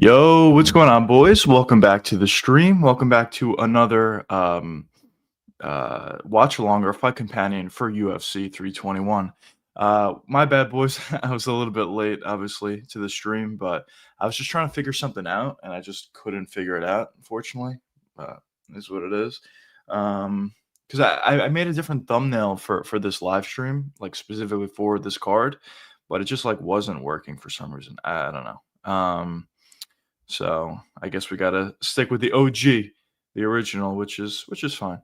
Yo, what's going on, boys? Welcome back to the stream. Welcome back to another watch along or fight companion for UFC 321. My bad, boys. I was a little bit late, obviously, to the stream, but I was just trying to figure something out, and I just couldn't figure it out. Unfortunately, uh, is what it is. Because I made a different thumbnail for this live stream, like specifically for this card, but it just like wasn't working for some reason. I don't know. So I guess we gotta stick with the OG, the original, which is fine.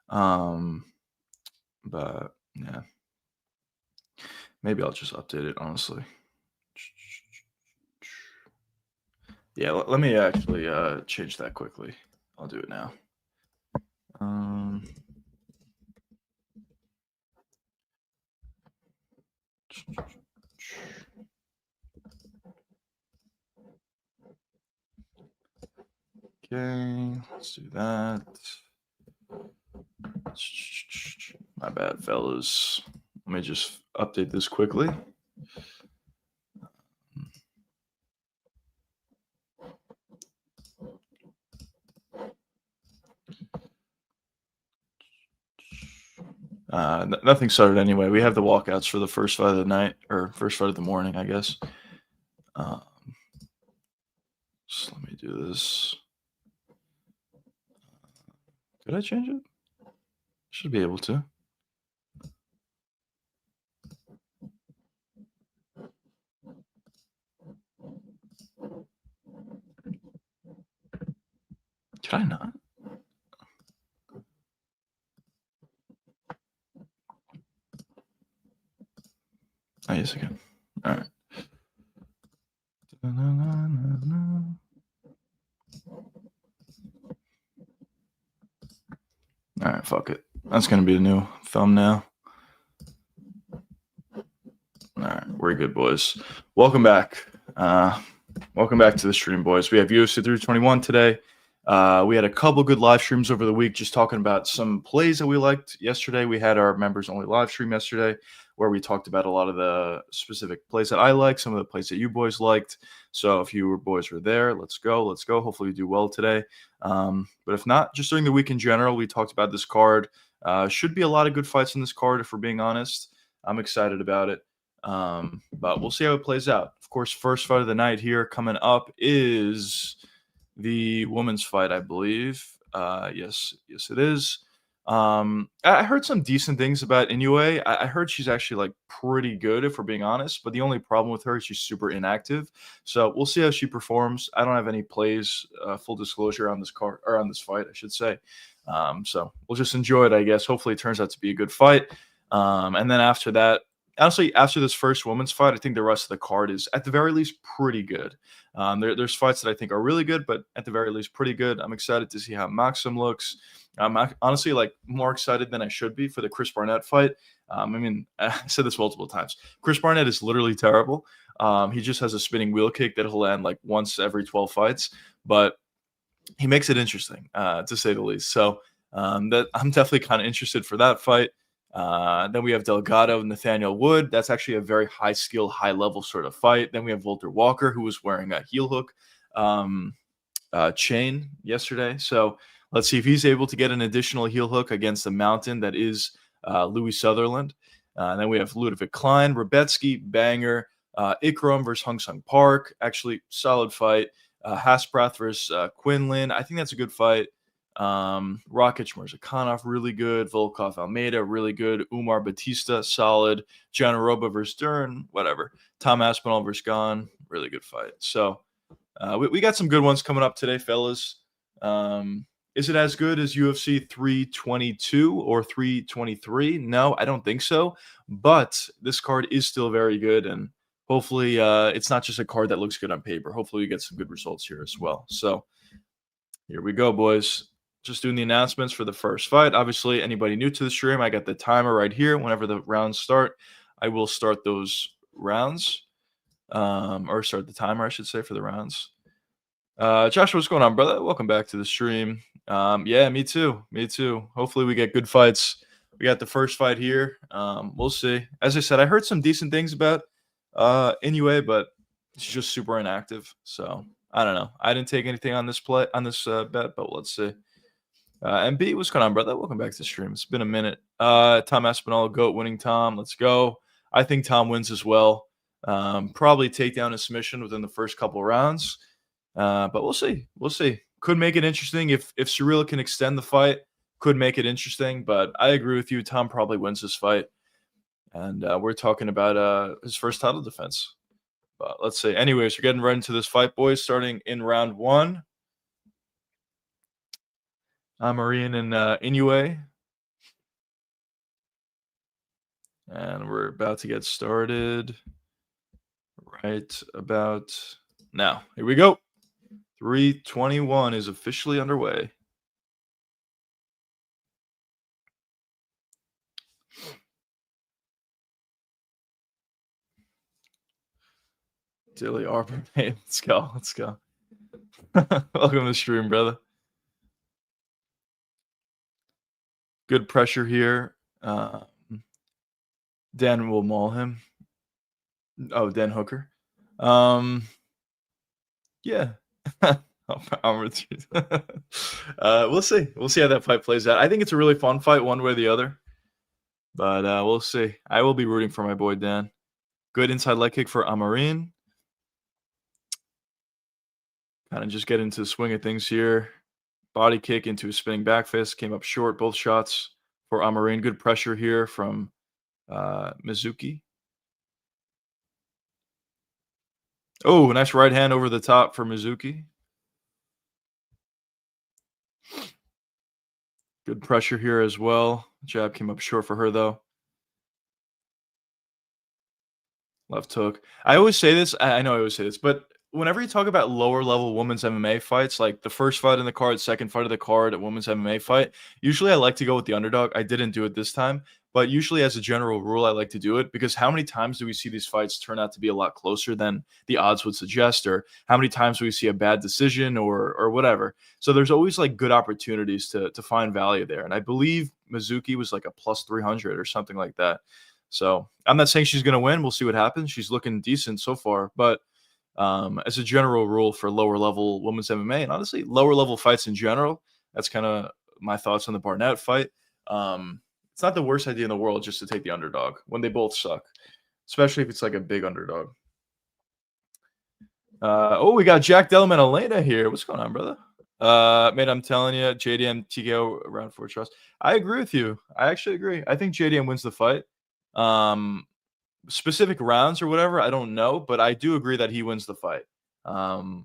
Um, but yeah, maybe I'll just update it honestly. Yeah, let me actually change that quickly. I'll do it now. Um, okay, let's do that. My bad, fellas. Let me just update this quickly. Nothing started anyway. We have the walkouts for the first fight of the night, or first fight of the morning, I guess. Um, so let me do this. Did I change it? Should be able to. Did I not? Oh, yes, I can. All right. All right, fuck it. That's going to be the new thumbnail. All right, we're good, boys. Welcome back. Welcome back to the stream, boys. We have UFC 321 today. We had a couple good live streams over the week just talking about some plays that we liked yesterday. We had our members-only live stream yesterday where we talked about a lot of the specific plays that I like, some of the plays that you boys liked. So if you boys were there, let's go. Let's go. Hopefully we do well today. But if not, just during the week in general, we talked about this card. Should be a lot of good fights in this card, if we're being honest. I'm excited about it. But we'll see how it plays out. Of course, first fight of the night here coming up is the women's fight, I believe. Yes, it is. I heard some decent things about Inoue. I heard she's actually like pretty good, if we're being honest. But the only problem with her is she's super inactive. So we'll see how she performs. I don't have any plays, full disclosure, on this card or on this fight, I should say. So we'll just enjoy it, I guess. Hopefully, it turns out to be a good fight. And then after that, honestly, after this first women's fight, I think the rest of the card is at the very least pretty good. There's fights that I think are really good, but at the very least pretty good. I'm excited to see how Maxim looks. I'm honestly like more excited than I should be for the Chris Barnett fight. I mean, I said this multiple times. Chris Barnett is literally terrible. He just has a spinning wheel kick that he'll land like once every 12 fights, but he makes it interesting, to say the least. So that I'm definitely kind of interested for that fight. Then we have Delgado and Nathaniel Wood. That's actually a very high skill, high level sort of fight. Then we have Walter Walker, who was wearing a heel hook chain yesterday. So let's see if he's able to get an additional heel hook against the mountain that is Louis Sutherland. And then we have Ludovic Klein, Rebetsky, banger. Ikram versus Hung Sung Park, actually solid fight. Hasprath versus Quinlan, I think that's a good fight. Rakic Murzakanov, really good. Volkov Almeida, really good. Umar Batista, solid. Janaroba versus Dern, whatever. Tom Aspinall versus Gahn, really good fight. So we got some good ones coming up today, fellas. Is it as good as UFC 322 or 323? No, I don't think so. But this card is still very good, and hopefully it's not just a card that looks good on paper. Hopefully we get some good results here as well. So here we go, boys. Just doing the announcements for the first fight. Obviously, anybody new to the stream, I got the timer right here. Whenever the rounds start, I will start those rounds. Or start the timer, I should say, for the rounds. Joshua, what's going on, brother? Welcome back to the stream. Yeah, me too. Me too. Hopefully we get good fights. We got the first fight here. We'll see. As I said, I heard some decent things about Inoue, but she's just super inactive. So I don't know. I didn't take anything on this bet, but let's see. MB, what's going on, brother? Welcome back to the stream. It's been a minute. Tom Aspinall, GOAT winning Tom. Let's go. I think Tom wins as well. Probably take down a submission within the first couple rounds. But we'll see. We'll see. Could make it interesting if Cyril can extend the fight. Could make it interesting. But I agree with you. Tom probably wins this fight. And we're talking about his first title defense. But let's see. Anyways, we're getting right into this fight, boys. Starting in round 1. Marine and Inoue. And we're about to get started right about now. Here we go. 3:21 is officially underway. Dilly Arbor, hey, let's go. Let's go. Welcome to the stream, brother. Good pressure here. Dan will maul him. Oh, Dan Hooker. Yeah. We'll see. We'll see how that fight plays out. I think it's a really fun fight, one way or the other. But we'll see. I will be rooting for my boy Dan. Good inside leg kick for Amarin. Kind of just get into the swing of things here. Body kick into a spinning back fist. Came up short, both shots for Amarin. Good pressure here from Mizuki. Oh, nice right hand over the top for Mizuki. Good pressure here as well. Jab came up short for her, though. Left hook. I always say this. I know I always say this, but whenever you talk about lower level women's MMA fights, like the first fight in the card, second fight of the card, a women's MMA fight, usually I like to go with the underdog. I didn't do it this time, but usually as a general rule, I like to do it because how many times do we see these fights turn out to be a lot closer than the odds would suggest, or how many times do we see a bad decision or whatever? So there's always like good opportunities to find value there. And I believe Mizuki was like a plus 300 or something like that. So I'm not saying she's going to win. We'll see what happens. She's looking decent so far, but as a general rule for lower level women's MMA and honestly lower level fights in general, that's kind of my thoughts on the Barnett fight. It's not the worst idea in the world just to take the underdog when they both suck, especially if it's like a big underdog. We got Jack Delman Elena here. What's going on, brother? Mate, I'm telling you, JDM TKO round 4 trust. I agree with you. I actually agree. I think JDM wins the fight. Specific rounds or whatever, I don't know, but I do agree that he wins the fight.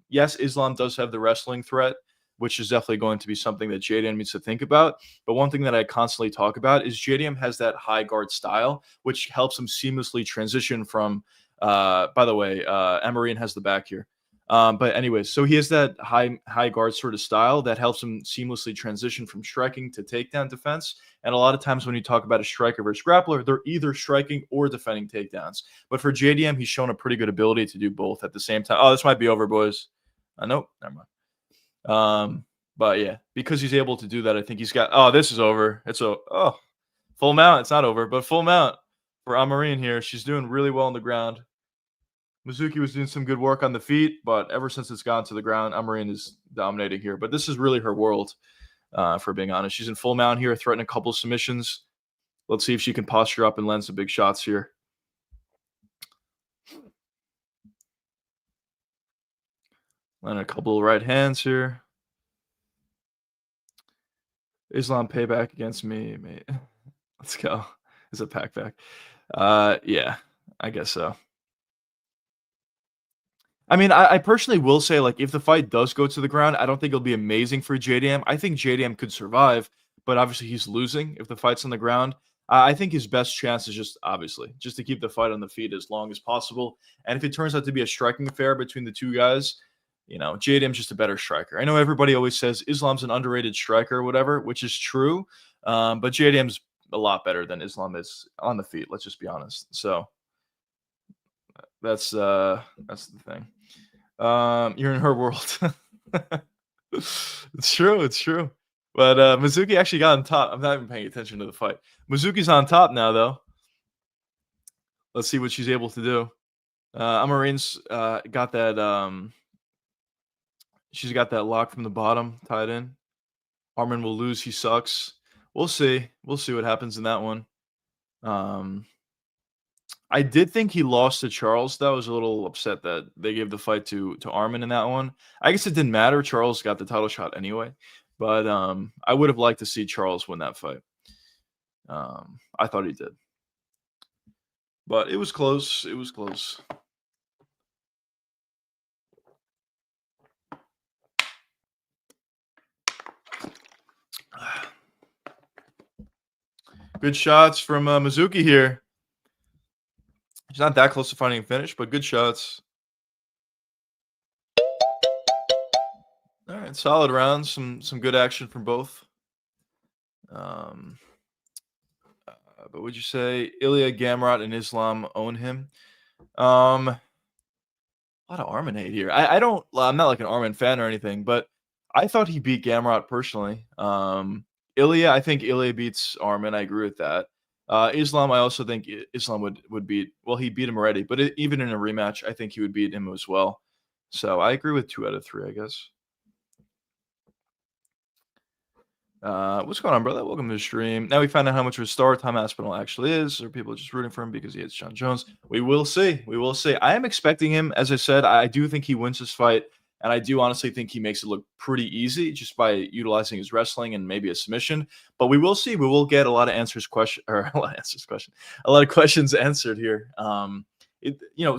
Yes, Islam does have the wrestling threat, which is definitely going to be something that JDM needs to think about. But one thing that I constantly talk about is JDM has that high guard style, which helps him seamlessly transition from, by the way, Amarin has the back here. But anyways, so he has that high guard sort of style that helps him seamlessly transition from striking to takedown defense. And a lot of times when you talk about a striker versus grappler, they're either striking or defending takedowns. But for JDM, he's shown a pretty good ability to do both at the same time. Oh, this might be over, boys. Nope, never mind. But yeah, because he's able to do that, I think he's got. Oh, this is over. It's full mount. It's not over, but full mount for Amarin here. She's doing really well on the ground. Mizuki was doing some good work on the feet, but ever since it's gone to the ground, Amarin is dominating here. But this is really her world, for being honest. She's in full mount here, threatening a couple of submissions. Let's see if she can posture up and land some big shots here. Land a couple of right hands here. Islam payback against me, mate. Let's go. It's a pack back. Yeah, I guess so. I mean, I personally will say, like, if the fight does go to the ground, I don't think it'll be amazing for JDM. I think JDM could survive, but obviously he's losing if the fight's on the ground. I think his best chance is just to keep the fight on the feet as long as possible. And if it turns out to be a striking affair between the two guys, you know, JDM's just a better striker. I know everybody always says Islam's an underrated striker or whatever, which is true. But JDM's a lot better than Islam is on the feet. Let's just be honest. So that's the thing. You're in her world. It's true. It's true. But Mizuki actually got on top. I'm not even paying attention to the fight. Mizuki's on top now, though. Let's see what she's able to do. Amarin's got that She's got that lock from the bottom tied in. Armin will lose. He sucks. We'll see. We'll see what happens in that one. Um, I did think he lost to Charles, though. I was a little upset that they gave the fight to Armin in that one. I guess it didn't matter. Charles got the title shot anyway. But I would have liked to see Charles win that fight. I thought he did. But it was close. It was close. Good shots from Mizuki here. He's not that close to finding a finish, but good shots. All right, solid rounds. Some good action from both. But would you say Ilya, Gamrot, and Islam own him? A lot of Armin hate here. I don't. I'm not like an Armin fan or anything, but I thought he beat Gamrot personally. Ilya, I think Ilya beats Armin. I agree with that. Islam, I also think Islam would beat. Well, he beat him already, but even in a rematch, I think he would beat him as well. So I agree with 2 out of 3, I guess. What's going on, brother? Welcome to the stream. Now we find out how much of a star Tom Aspinall actually is, or people are just rooting for him because he hates John Jones. We will see. We will see. I am expecting him, as I said, I do think he wins this fight, and I do honestly think he makes it look pretty easy just by utilizing his wrestling and maybe a submission. But we will see. We will get a lot of a lot of questions answered here.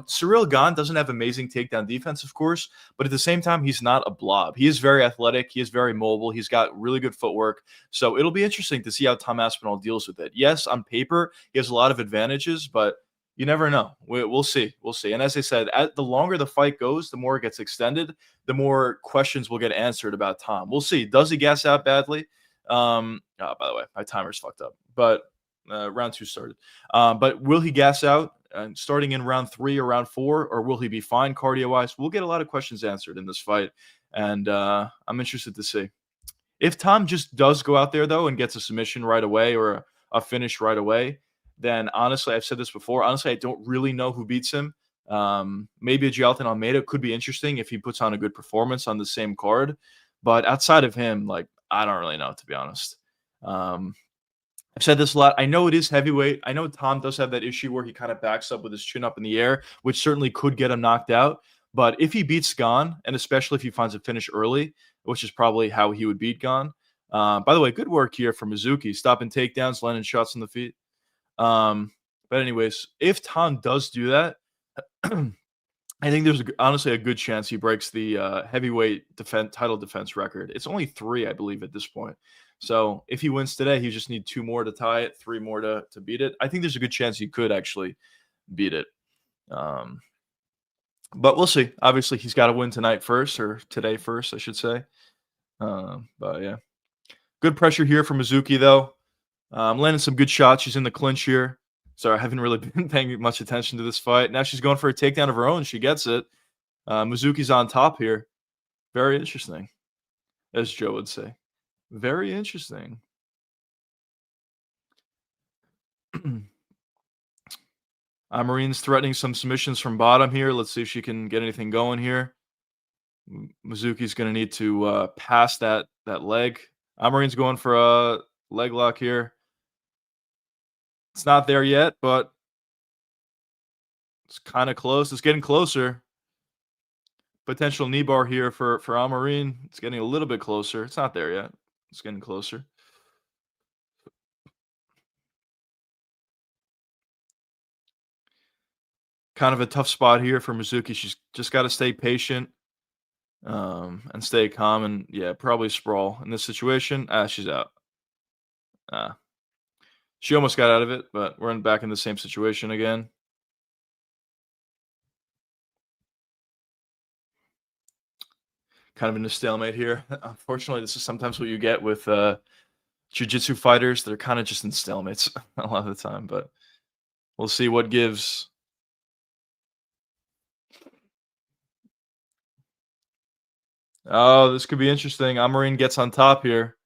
Cyril Gane doesn't have amazing takedown defense, of course, but at the same time, he's not a blob. He is very athletic. He is very mobile. He's got really good footwork. So it'll be interesting to see how Tom Aspinall deals with it. Yes, on paper, he has a lot of advantages, but you never know. We'll see. We'll see. And as I said, the longer the fight goes, the more it gets extended, the more questions will get answered about Tom. We'll see. Does he gas out badly? By the way, my timer's fucked up, but round 2 started. But will he gas out? Starting in round 3 or round 4, or will he be fine cardio-wise? We'll get a lot of questions answered in this fight, and I'm interested to see. If Tom just does go out there, though, and gets a submission right away or a finish right away, then honestly, I've said this before, honestly, I don't really know who beats him. Maybe a Gialtin Almeida could be interesting if he puts on a good performance on the same card, but outside of him, I don't really know, to be honest. I've said this a lot. I know it is heavyweight. I know Tom does have that issue where he kind of backs up with his chin up in the air, which certainly could get him knocked out. But if he beats Gane, and especially if he finds a finish early, which is probably how he would beat Gane. By the way, good work here from Mizuki, stopping takedowns, landing shots on the feet. But anyways, if Tom does do that, I think there's honestly a good chance he breaks the heavyweight title defense record. It's only 3, I believe, at this point. So if he wins today, he just need 2 more to tie it, 3 more to beat it. I think there's a good chance he could actually beat it. But we'll see. Obviously, he's got to win tonight first, or today first, I should say. But yeah, good pressure here from Mizuki, though. Landing some good shots. She's in the clinch here. Sorry, I haven't really been paying much attention to this fight. Now she's going for a takedown of her own. She gets it. Mizuki's on top here. Very interesting, as Joe would say. Very interesting. Marine's threatening some submissions from bottom here. Let's see if she can get anything going here. Mizuki's going to need to pass that leg. Marine's going for a leg lock here. It's not there yet, but it's kind of close. It's getting closer. Potential knee bar here for Amarine. It's getting a little bit closer. It's not there yet. It's getting closer. Kind of a tough spot here for Mizuki. She's just got to stay patient and stay calm. And, yeah, probably sprawl in this situation. She's out. She almost got out of it, but we're back in the same situation again. Kind of in a stalemate here. Unfortunately, this is sometimes what you get with jiu-jitsu fighters. They're kind of just in stalemates a lot of the time, but we'll see what gives. Oh, this could be interesting. Amarine gets on top here.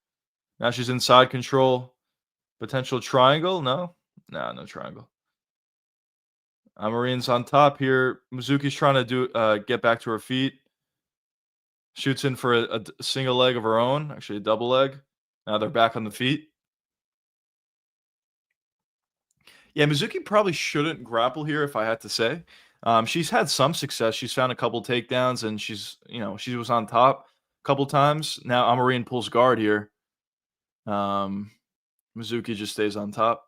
Now she's inside control. Potential triangle? No, no triangle. Amarine's on top here. Mizuki's trying to get back to her feet. Shoots in for a single leg of her own, actually a double leg. Now they're back on the feet. Yeah, Mizuki probably shouldn't grapple here if I had to say. She's had some success. She's found a couple takedowns and she was on top a couple times. Now Amarine pulls guard here. Um, Mizuki just stays on top.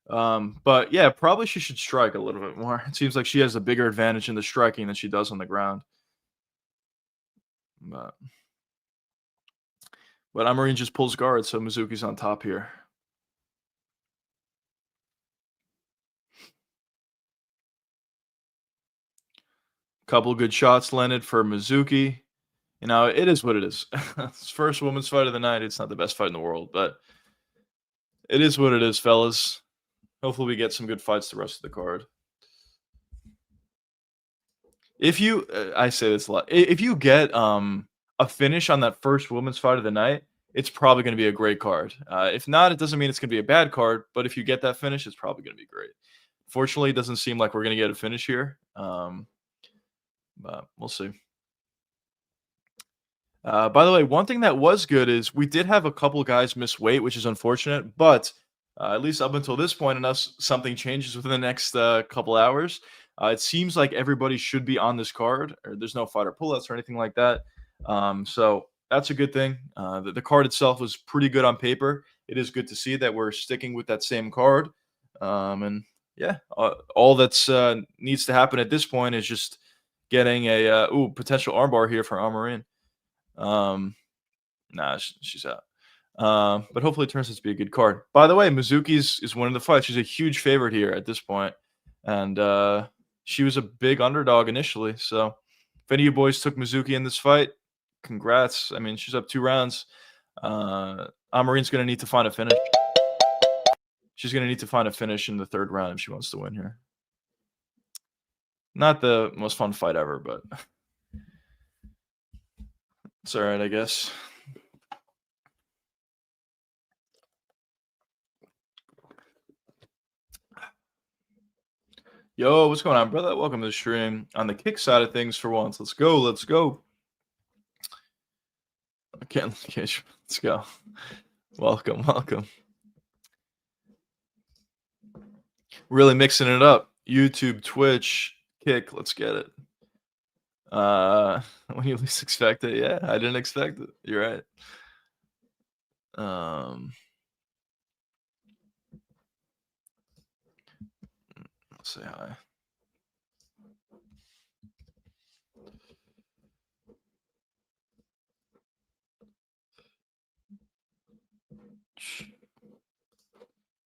But yeah, probably she should strike a little bit more. It seems like she has a bigger advantage in the striking than she does on the ground. But, but Amarine just pulls guard, so Mizuki's on top here. Couple good shots landed for Mizuki. It is what it is. It's first women's fight of the night. It's not the best fight in the world, but it is what it is, fellas. Hopefully, we get some good fights the rest of the card. If you, I say this a lot. If you get a finish on that first women's fight of the night, it's probably going to be a great card. If not, it doesn't mean it's going to be a bad card. But if you get that finish, it's probably going to be great. Fortunately, it doesn't seem like we're going to get a finish here. But we'll see. By the way, one thing that was good is we did have a couple guys miss weight, which is unfortunate. But at least up until this point, unless something changes within the next couple hours, it seems like everybody should be on this card. Or there's no fighter pullouts or anything like that. So that's a good thing. The card itself was pretty good on paper. It is good to see that we're sticking with that same card. And yeah, all that's needs to happen at this point is just getting a potential armbar here for Amarine. Nah, she's out. But hopefully it turns out to be a good card. By the way, Mizuki's is winning the fight. She's a huge favorite here at this point. And she was a big underdog initially. So if any of you boys took Mizuki in this fight, congrats. I mean, she's up 2 rounds. Amarine's going to need to find a finish. She's going to need to find a finish in the 3rd round if she wants to win here. Not the most fun fight ever, but it's all right, I guess. Yo, what's going on, brother? Welcome to the stream. On the kick side of things for once. Let's go. Let's go. Let's go. Welcome. Welcome. Really mixing it up. YouTube, Twitch, kick. Let's get it. When you least expect it. Yeah, I didn't expect it. You're right. Let's say hi.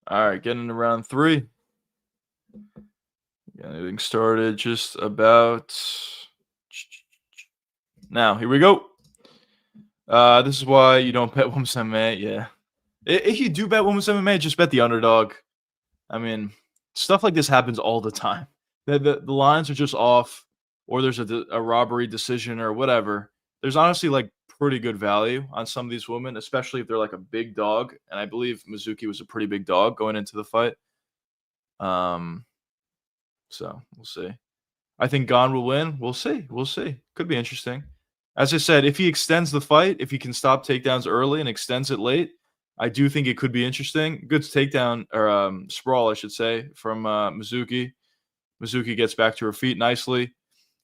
All right, getting to round 3. Getting started just about now. Here we go. This is why you don't bet women's MMA. Yeah, if you do bet women's MMA, just bet the underdog. I mean, stuff like this happens all the time. The lines are just off, or there's a robbery decision or whatever. There's honestly like pretty good value on some of these women, especially if they're like a big dog. And I believe Mizuki was a pretty big dog going into the fight. So we'll see. I think Gon will win. We'll see. We'll see. Could be interesting. As I said, if he extends the fight, if he can stop takedowns early and extends it late, I do think it could be interesting. Good takedown or sprawl, I should say, from Mizuki. Mizuki gets back to her feet nicely.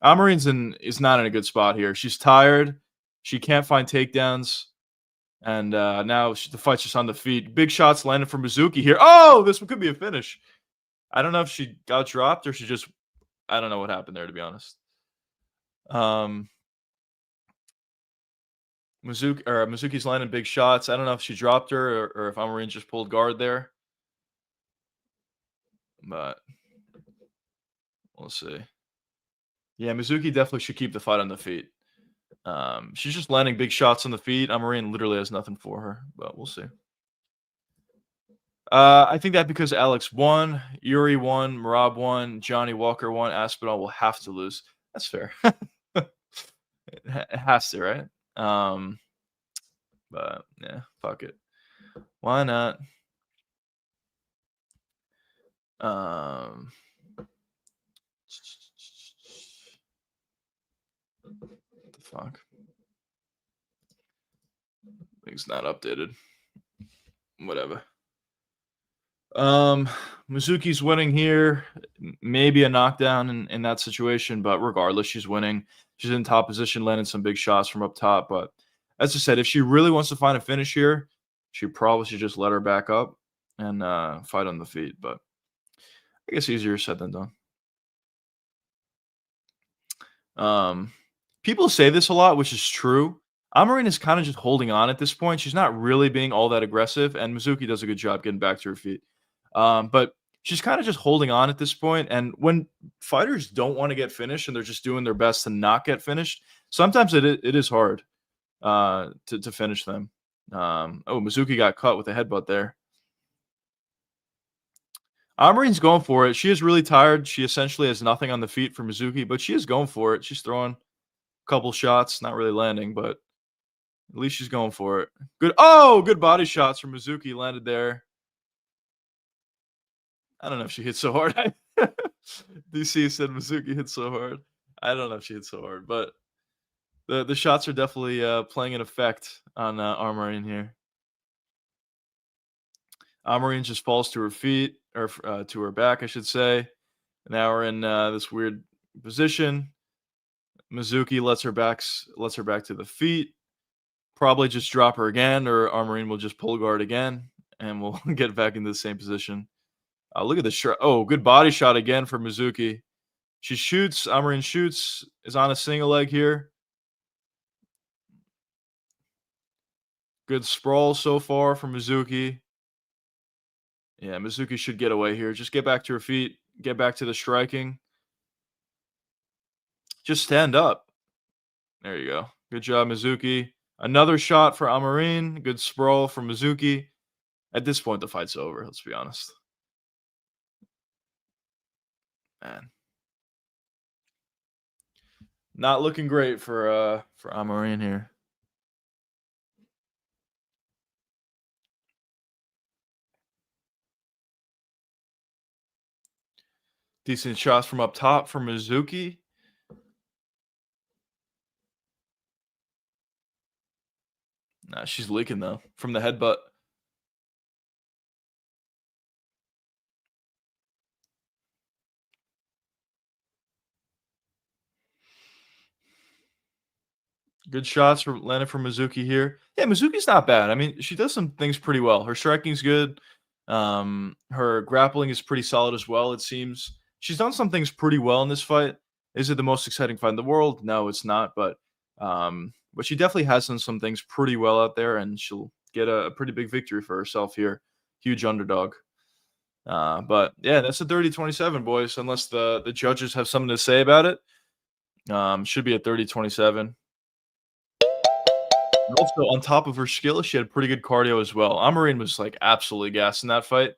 Amarine's is not in a good spot here. She's tired. She can't find takedowns. And now the fight's just on the feet. Big shots landed from Mizuki here. Oh, this could be a finish. I don't know if she got dropped or she just I don't know what happened there, to be honest. Mizuki's landing big shots. I don't know if she dropped her or if Amarine just pulled guard there. But we'll see. Yeah, Mizuki definitely should keep the fight on the feet. She's just landing big shots on the feet. Amarine literally has nothing for her, but we'll see. I think that because Alex won, Yuri won, Marab won, Johnny Walker won, Aspinall will have to lose. That's fair. It has to, right? But yeah, fuck it. Why not? The fuck. It's not updated. Whatever. Mizuki's winning here. Maybe a knockdown in that situation, but regardless, she's winning. She's in top position, landing some big shots from up top. But as I said, if she really wants to find a finish here, she probably should just let her back up and fight on the feet. But I guess easier said than done. People say this a lot, which is true. Amarin is kind of just holding on at this point. She's not really being all that aggressive, and Mizuki does a good job getting back to her feet. But she's kind of just holding on at this point. And when fighters don't want to get finished and they're just doing their best to not get finished, sometimes it is hard to finish them. Mizuki got cut with a headbutt there. Amarin's going for it. She is really tired. She essentially has nothing on the feet for Mizuki, but she is going for it. She's throwing a couple shots, not really landing, but at least she's going for it. Good body shots from Mizuki landed there. I don't know if she hit so hard. DC said Mizuki hit so hard. I don't know if she hit so hard, but the shots are definitely playing an effect on Amarin here. Amarin just falls to her feet, or to her back, I should say. Now we're in this weird position. Mizuki lets her back to the feet. Probably just drop her again, or Amarin will just pull guard again, and we'll get back into the same position. Look at the shot. Oh, good body shot again for Mizuki. She shoots. Amarin shoots. Is on a single leg here. Good sprawl so far from Mizuki. Yeah, Mizuki should get away here. Just get back to her feet. Get back to the striking. Just stand up. There you go. Good job, Mizuki. Another shot for Amarin. Good sprawl from Mizuki. At this point, the fight's over. Let's be honest. Man, not looking great for Amarin here. Decent shots from up top for Mizuki. Nah, she's leaking though from the headbutt. Good shots from landed from Mizuki here. Yeah, Mizuki's not bad. I mean, she does some things pretty well. Her striking's good. Her grappling is pretty solid as well, it seems. She's done some things pretty well in this fight. Is it the most exciting fight in the world? No, it's not. But she definitely has done some things pretty well out there, and she'll get a pretty big victory for herself here. Huge underdog. But yeah, that's a 30-27, boys. Unless the judges have something to say about it, should be a 30-27. Also, on top of her skill, she had pretty good cardio as well. Amarin was like absolutely gassed in that fight,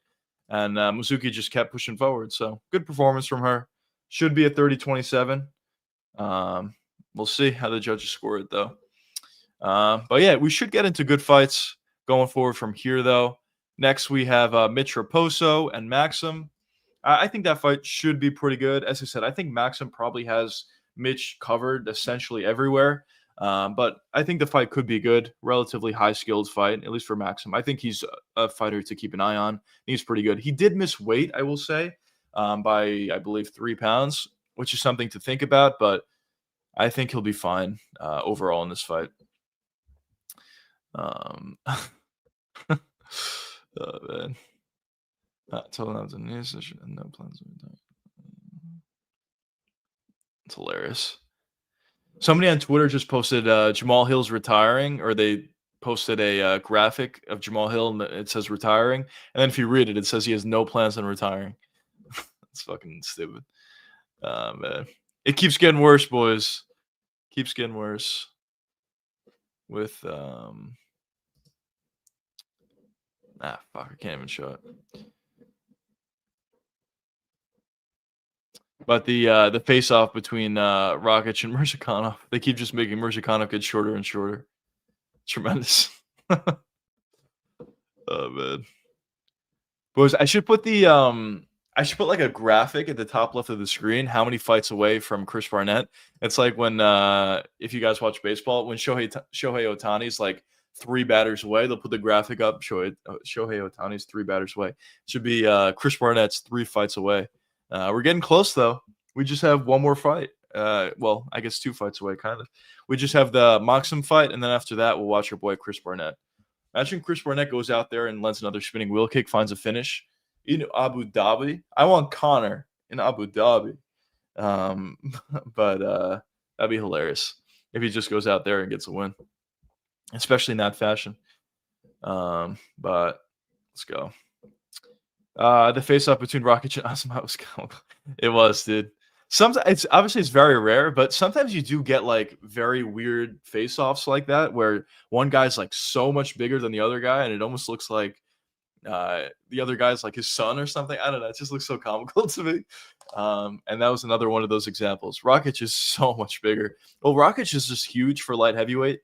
and Mizuki just kept pushing forward. So good performance from her. Should be a 30-27. We'll see how the judges score it though. But yeah, we should get into good fights going forward from here though. Next we have Mitch Raposo and Maxim. I think that fight should be pretty good. As I said, I think Maxim probably has Mitch covered essentially everywhere. But I think the fight could be good. Relatively high-skilled fight, at least for Maxim. I think he's a fighter to keep an eye on. He's pretty good. He did miss weight, I will say, by, I believe, 3 pounds, which is something to think about, but I think he'll be fine overall in this fight. Oh, man. Tell them the news session and no plans. It's hilarious. Somebody on Twitter just posted Jamal Hill's retiring, or they posted a graphic of Jamal Hill and it says retiring. And then if you read it, it says he has no plans on retiring. It's fucking stupid. Man. It keeps getting worse, boys. Keeps getting worse. With fuck, I can't even show it. But the face-off between Rakic and Murzakanov, they keep just making Murzakanov get shorter and shorter. Tremendous. Oh man, boys, I should put like a graphic at the top left of the screen. How many fights away from Chris Barnett? It's like when if you guys watch baseball, when Shohei Ohtani's like 3 batters away. They'll put the graphic up. Shohei Ohtani's 3 batters away. Should be Chris Barnett's 3 fights away. We're getting close though. We just have one more fight. Well, I guess 2 fights away, kind of. We just have the Maxim fight, and then after that, we'll watch our boy Chris Barnett. Imagine Chris Barnett goes out there and lands another spinning wheel kick, finds a finish in Abu Dhabi. I want Conor in Abu Dhabi. But that'd be hilarious if he just goes out there and gets a win, especially in that fashion. But let's go. The face-off between Rakic and Asamat was comical. It was, dude. Sometimes it's very rare, but sometimes you do get like very weird face-offs like that where one guy's like so much bigger than the other guy, and it almost looks like the other guy's like his son or something. I don't know. It just looks so comical to me. And that was another one of those examples. Rakic is so much bigger. Well, Rakic is just huge for light heavyweight.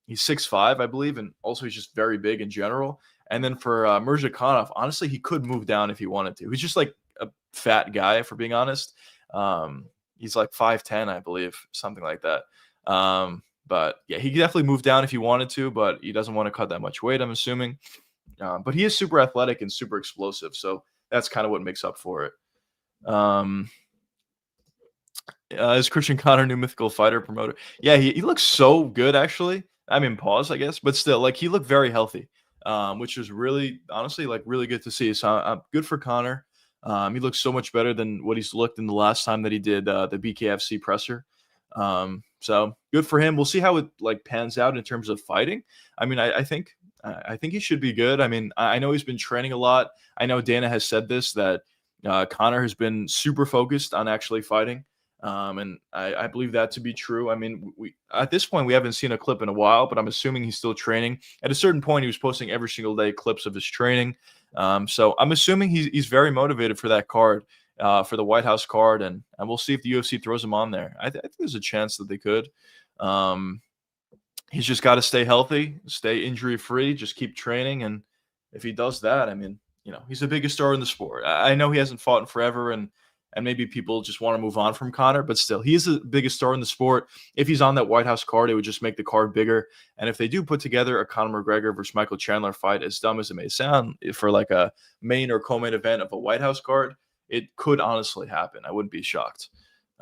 He's 6'5", I believe, and also he's just very big in general. And then for Mirzakhanov, honestly, he could move down if he wanted to. He's just like a fat guy, if we're being honest. He's like 5'10", I believe, something like that. But yeah, he could definitely move down if he wanted to, but he doesn't want to cut that much weight, I'm assuming. But he is super athletic and super explosive, so that's kind of what makes up for it. Is Christian Connor new mythical fighter promoter? Yeah, he looks so good, actually. I mean, pause, I guess, but still, like, he looked very healthy, which was really, honestly, like, really good to see. So good for Connor. He looks so much better than what he's looked in the last time that he did the BKFC presser. So good for him. We'll see how it like pans out in terms of fighting. I mean, I think he should be good. I mean, I know he's been training a lot. I know Dana has said this, that Connor has been super focused on actually fighting. And I believe that to be true. I mean, we at this point, we haven't seen a clip in a while, but I'm assuming he's still training. At a certain point, he was posting every single day clips of his training. So I'm assuming he's very motivated for that card, for the White House card, and we'll see if the UFC throws him on there. I think there's a chance that they could. He's just got to stay healthy, stay injury-free, just keep training, and if he does that, I mean, you know, he's the biggest star in the sport. I know he hasn't fought in forever, and maybe people just want to move on from Connor, but still, he is the biggest star in the sport. If he's on that White House card, it would just make the card bigger. And if they do put together a Conor McGregor versus Michael Chandler fight, as dumb as it may sound, for like a main or co-main event of a White House card, it could honestly happen. I wouldn't be shocked.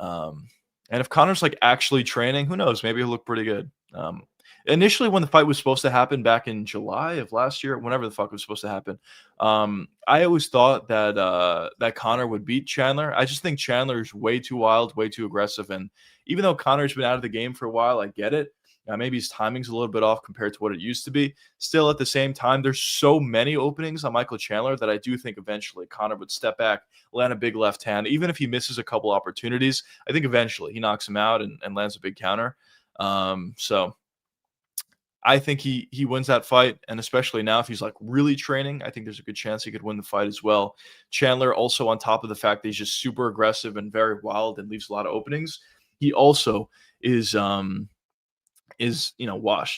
And if Conor's like actually training, who knows? Maybe he'll look pretty good. Initially, when the fight was supposed to happen back in July of last year, whenever the fuck it was supposed to happen, I always thought that that Conor would beat Chandler. I just think Chandler's way too wild, way too aggressive. And even though Conor's been out of the game for a while, I get it. Maybe his timing's a little bit off compared to what it used to be. Still, at the same time, there's so many openings on Michael Chandler that I do think eventually Conor would step back, land a big left hand. Even if he misses a couple opportunities, I think eventually he knocks him out and lands a big counter. So I think he wins that fight, and especially now if he's like really training, I think there's a good chance he could win the fight as well. Chandler also, on top of the fact that he's just super aggressive and very wild and leaves a lot of openings, he also is washed.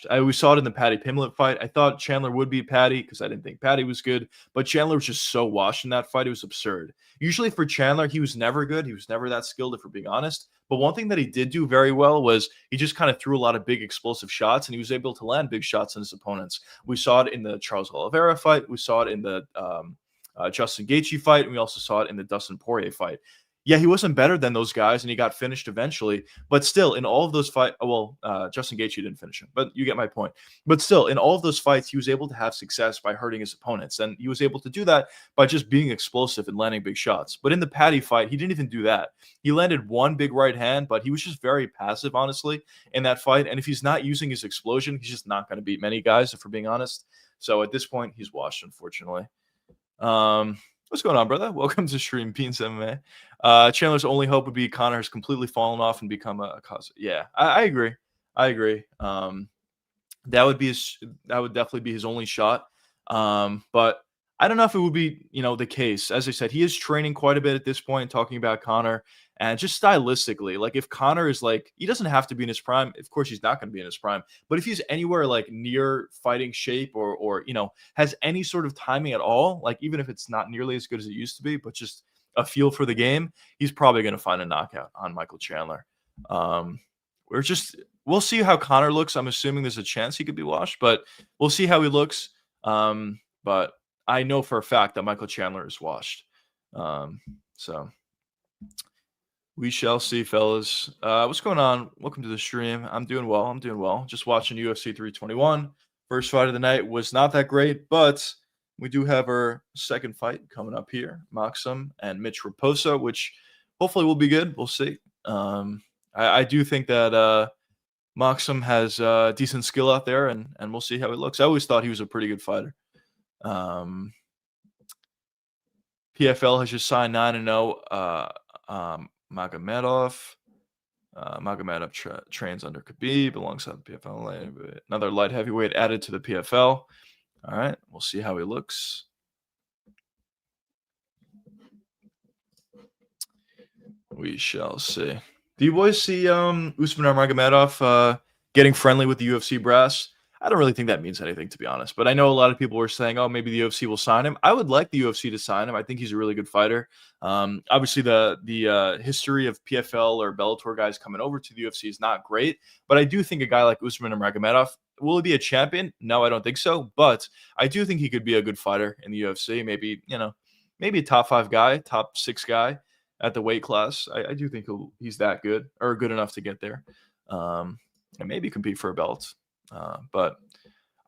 We saw it in the Paddy Pimblett fight. I thought Chandler would beat Paddy because I didn't think Paddy was good, but Chandler was just so washed in that fight. It was absurd. Usually for Chandler, he was never good. He was never that skilled, if we're being honest. But one thing that he did do very well was he just kind of threw a lot of big explosive shots, and he was able to land big shots on his opponents. We saw it in the Charles Oliveira fight. We saw it in the Justin Gaethje fight, and we also saw it in the Dustin Poirier fight. Yeah, he wasn't better than those guys, and he got finished eventually. But still, in all of those fights, Justin Gaethje didn't finish him, but you get my point. But still, in all of those fights, he was able to have success by hurting his opponents, and he was able to do that by just being explosive and landing big shots. But in the Paddy fight, he didn't even do that. He landed one big right hand, but he was just very passive, honestly, in that fight. And if he's not using his explosion, he's just not going to beat many guys, if we're being honest. So at this point, he's washed, unfortunately. What's going on, brother? Welcome to Stream JuicyMMA. Chandler's only hope would be Conor has completely fallen off and become a cause. Yeah, I agree. That would definitely be his only shot. But I don't know if it would be, the case. As I said, he is training quite a bit at this point, talking about Conor. And just stylistically, like if Conor is like, he doesn't have to be in his prime. Of course, he's not going to be in his prime. But if he's anywhere like near fighting shape or has any sort of timing at all, like even if it's not nearly as good as it used to be, but just a feel for the game, he's probably going to find a knockout on Michael Chandler. we'll see how Connor looks. I'm assuming there's a chance he could be washed, but we'll see how he looks. But I know for a fact that Michael Chandler is washed. So we shall see, fellas. What's going on? Welcome to the stream. I'm doing well. I'm doing well. Just watching UFC 321. First fight of the night was not that great, but we do have our second fight coming up here. Maxim and Mitch Raposo, which hopefully will be good. We'll see. I do think that Maxim has decent skill out there, and we'll see how he looks. I always thought he was a pretty good fighter. PFL has just signed 9-0. Magomedov. Magomedov trains under Khabib alongside the PFL. Another light heavyweight added to the PFL. All right, we'll see how he looks. We shall see. Do you boys see Usman Nurmagomedov getting friendly with the UFC brass? I don't really think that means anything, to be honest. But I know a lot of people were saying, oh, maybe the UFC will sign him. I would like the UFC to sign him. I think he's a really good fighter. Obviously, the history of PFL or Bellator guys coming over to the UFC is not great. But I do think a guy like Usman Nurmagomedov, will he be a champion? No, I don't think so. But I do think he could be a good fighter in the UFC. Maybe, maybe a top 5 guy, top 6 guy at the weight class. I do think he's that good or good enough to get there and maybe compete for a belt. But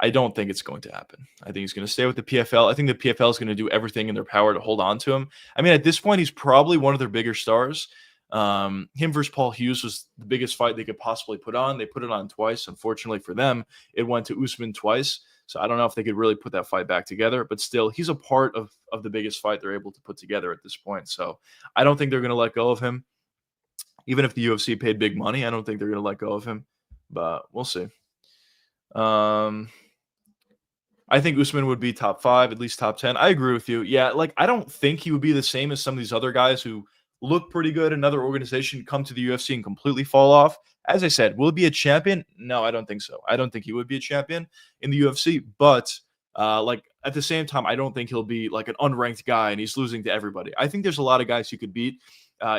I don't think it's going to happen. I think he's going to stay with the PFL. I think the PFL is going to do everything in their power to hold on to him. I mean, at this point, he's probably one of their bigger stars. Him versus Paul Hughes was the biggest fight they could possibly put on. They put it on twice. Unfortunately for them, it went to Usman twice. So I don't know if they could really put that fight back together. But still, he's a part of the biggest fight they're able to put together at this point. So I don't think they're going to let go of him. Even if the UFC paid big money, I don't think they're going to let go of him. But we'll see. I think Usman would be top 5, at least top 10. I agree with you. Yeah, I don't think he would be the same as some of these other guys who look pretty good in another organization, come to the UFC and completely fall off. As I said, will he be a champion? No, I don't think so. I don't think he would be a champion in the UFC. But at the same time, I don't think he'll be like an unranked guy and he's losing to everybody. I think there's a lot of guys he could beat,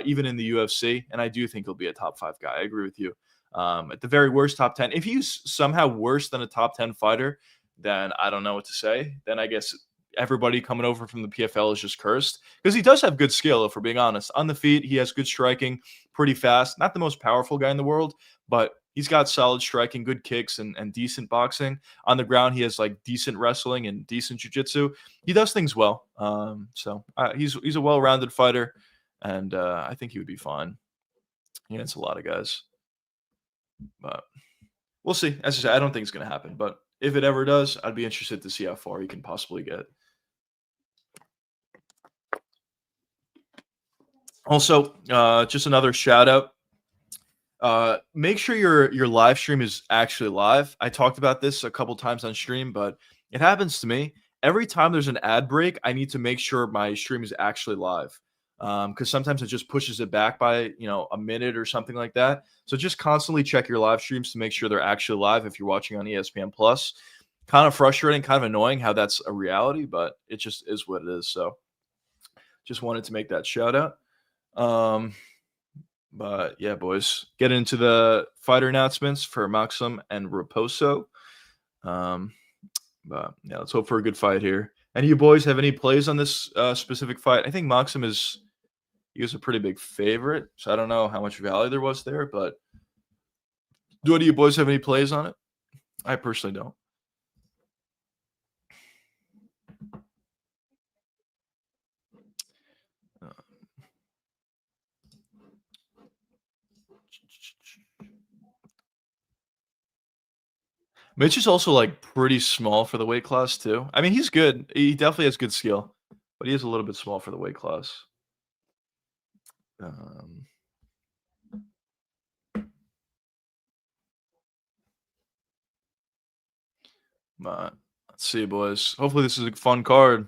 even in the UFC, and I do think he'll be a top 5 guy. I agree with you. At the very worst, top 10. If he's somehow worse than a top 10 fighter, then I don't know what to say. Then I guess everybody coming over from the PFL is just cursed, because he does have good skill, if we're being honest. On the feet, he has good striking, pretty fast. Not the most powerful guy in the world, but he's got solid striking, good kicks, and decent boxing. On the ground, he has decent wrestling and decent jiu-jitsu. He does things well. So he's a well-rounded fighter, and I think he would be fine. It's a lot of guys. But we'll see. As I said, I don't think it's going to happen. But if it ever does, I'd be interested to see how far he can possibly get. Also, just another shout out. Make sure your live stream is actually live. I talked about this a couple times on stream, but it happens to me. Every time there's an ad break, I need to make sure my stream is actually live. Because sometimes it just pushes it back by a minute or something like that. So just constantly check your live streams to make sure they're actually live if you're watching on ESPN Plus. Kind of frustrating, kind of annoying how that's a reality, but it just is what it is. So just wanted to make that shout out. But yeah, boys, get into the fighter announcements for Maxim and Raposo. But yeah, let's hope for a good fight here. Any of you boys have any plays on this specific fight? I think Maxim is a pretty big favorite, so I don't know how much value there was there, but do any of you boys have any plays on it? I personally don't. Mitch is also pretty small for the weight class too. I mean, he's good. He definitely has good skill, but he is a little bit small for the weight class. But let's see, boys. Hopefully this is a fun card.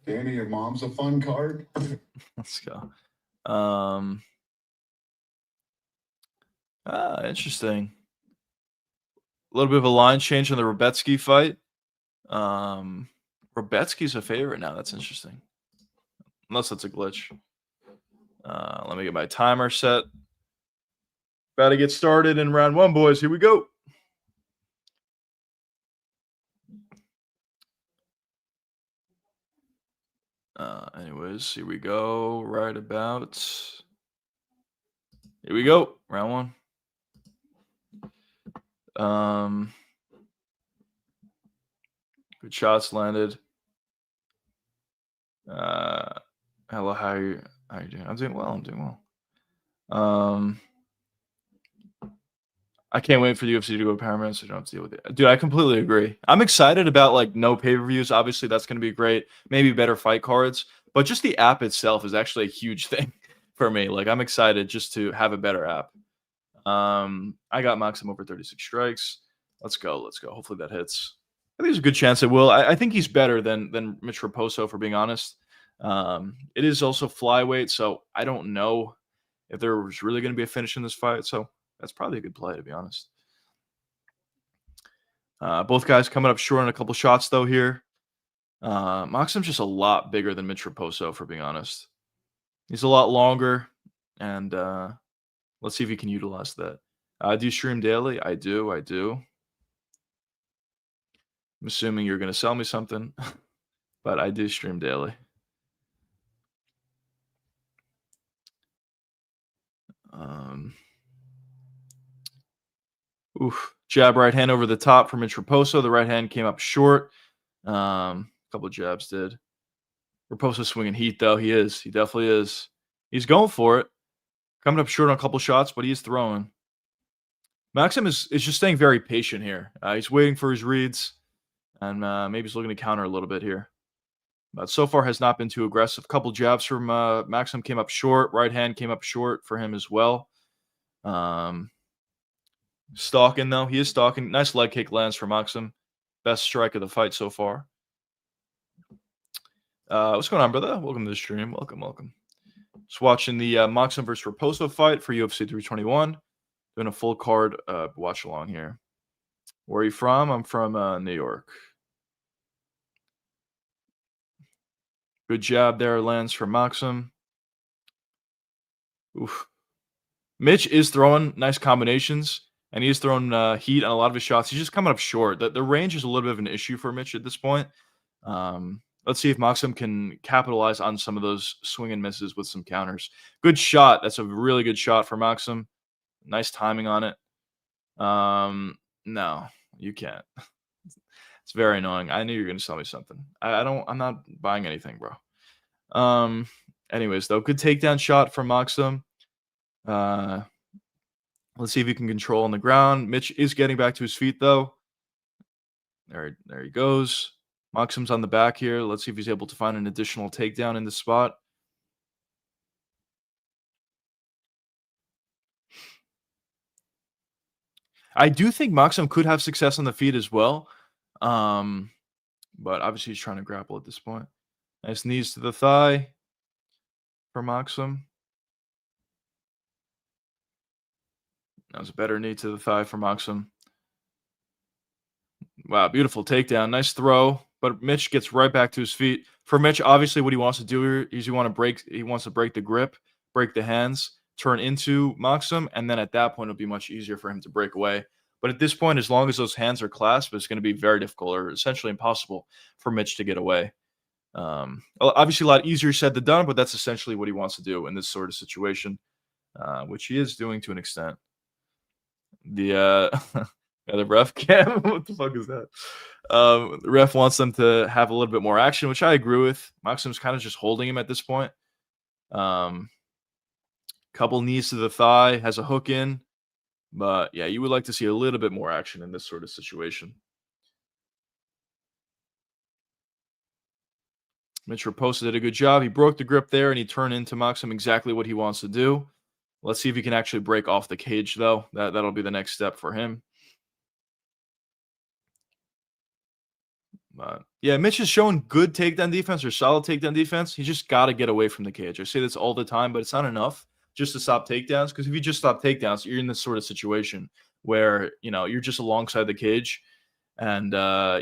Danny, your mom's a fun card. Let's go. Interesting. A little bit of a line change on the Robetsky fight. Robetsky's a favorite now. That's interesting. Unless that's a glitch. Let me get my timer set. About to get started in round one, boys. Here we go. Anyways, here we go. Right about. Here we go. Round one. Good shots landed. Hello, how are you doing? I'm doing well. I can't wait for the UFC to go permanent, so you don't have to deal with it. Dude, I completely agree. I'm excited about like no pay-per-views. Obviously, that's going to be great. Maybe better fight cards, but just the app itself is actually a huge thing for me. Like, I'm excited just to have a better app. I got Maxim over 36 strikes. Let's go. Hopefully that hits. I think there's a good chance it will. I think he's better than Mitch Raposo, for being honest. It is also flyweight, so I don't know if there was really going to be a finish in this fight. So that's probably a good play, to be honest. Both guys coming up short on a couple shots, though, here. Maxim's just a lot bigger than Mitch Raposo, for being honest. He's a lot longer, and let's see if he can utilize that. Do you stream daily? I do. I'm assuming you're going to sell me something, but I do stream daily. Jab right hand over the top for Mitch Raposo. The right hand came up short. Couple jabs did. Raposo swinging heat, though. He definitely is. He's going for it. Coming up short on a couple shots, but he is throwing. Maxim is just staying very patient here. He's waiting for his reads, and maybe he's looking to counter a little bit here. But so far has not been too aggressive. Couple jabs from Maxim came up short. Right hand came up short for him as well. Stalking, though. He is stalking. Nice leg kick lands for Maxim. Best strike of the fight so far. What's going on, brother? Welcome to the stream. Welcome. Just watching the Maxim versus Raposo fight for UFC 321. Doing a full card watch along here. Where are you from? I'm from New York. Good jab there lands for Maxim. Oof. Mitch is throwing nice combinations, and he is throwing heat on a lot of his shots. He's just coming up short. The range is a little bit of an issue for Mitch at this point. Let's see if Maxim can capitalize on some of those swing and misses with some counters. Good shot. That's a really good shot for Maxim. Nice timing on it. No, you can't. It's very annoying. I knew you were going to sell me something. I'm not buying anything, bro. Anyways, though, good takedown shot from Maxim. Let's see if he can control on the ground. Mitch is getting back to his feet, though. There he goes. Maxim's on the back here. Let's see if he's able to find an additional takedown in this spot. I do think Maxim could have success on the feet as well. But obviously he's trying to grapple at this point. Nice knees to the thigh for Maxim. That was a better knee to the thigh for Maxim. Wow, beautiful takedown. Nice throw. But Mitch gets right back to his feet. For Mitch, obviously what he wants to do here is he wants to break the grip, break the hands, turn into Maxim, and then at that point it'll be much easier for him to break away. But at this point, as long as those hands are clasped, it's going to be very difficult or essentially impossible for Mitch to get away. Obviously a lot easier said than done, but that's essentially what he wants to do in this sort of situation, which he is doing to an extent. The ref cam. What the fuck is that? The ref wants them to have a little bit more action, which I agree with. Maxim's kind of just holding him at this point. Couple knees to the thigh, has a hook in. But yeah, you would like to see a little bit more action in this sort of situation. Mitch Raposo did a good job. He broke the grip there, and he turned into Maxim exactly what he wants to do. Let's see if he can actually break off the cage, though. That'll be the next step for him. But yeah, Mitch is showing good takedown defense or solid takedown defense. He just got to get away from the cage. I say this all the time, but it's not enough just to stop takedowns. Because if you just stop takedowns, you're in this sort of situation where, you're just alongside the cage and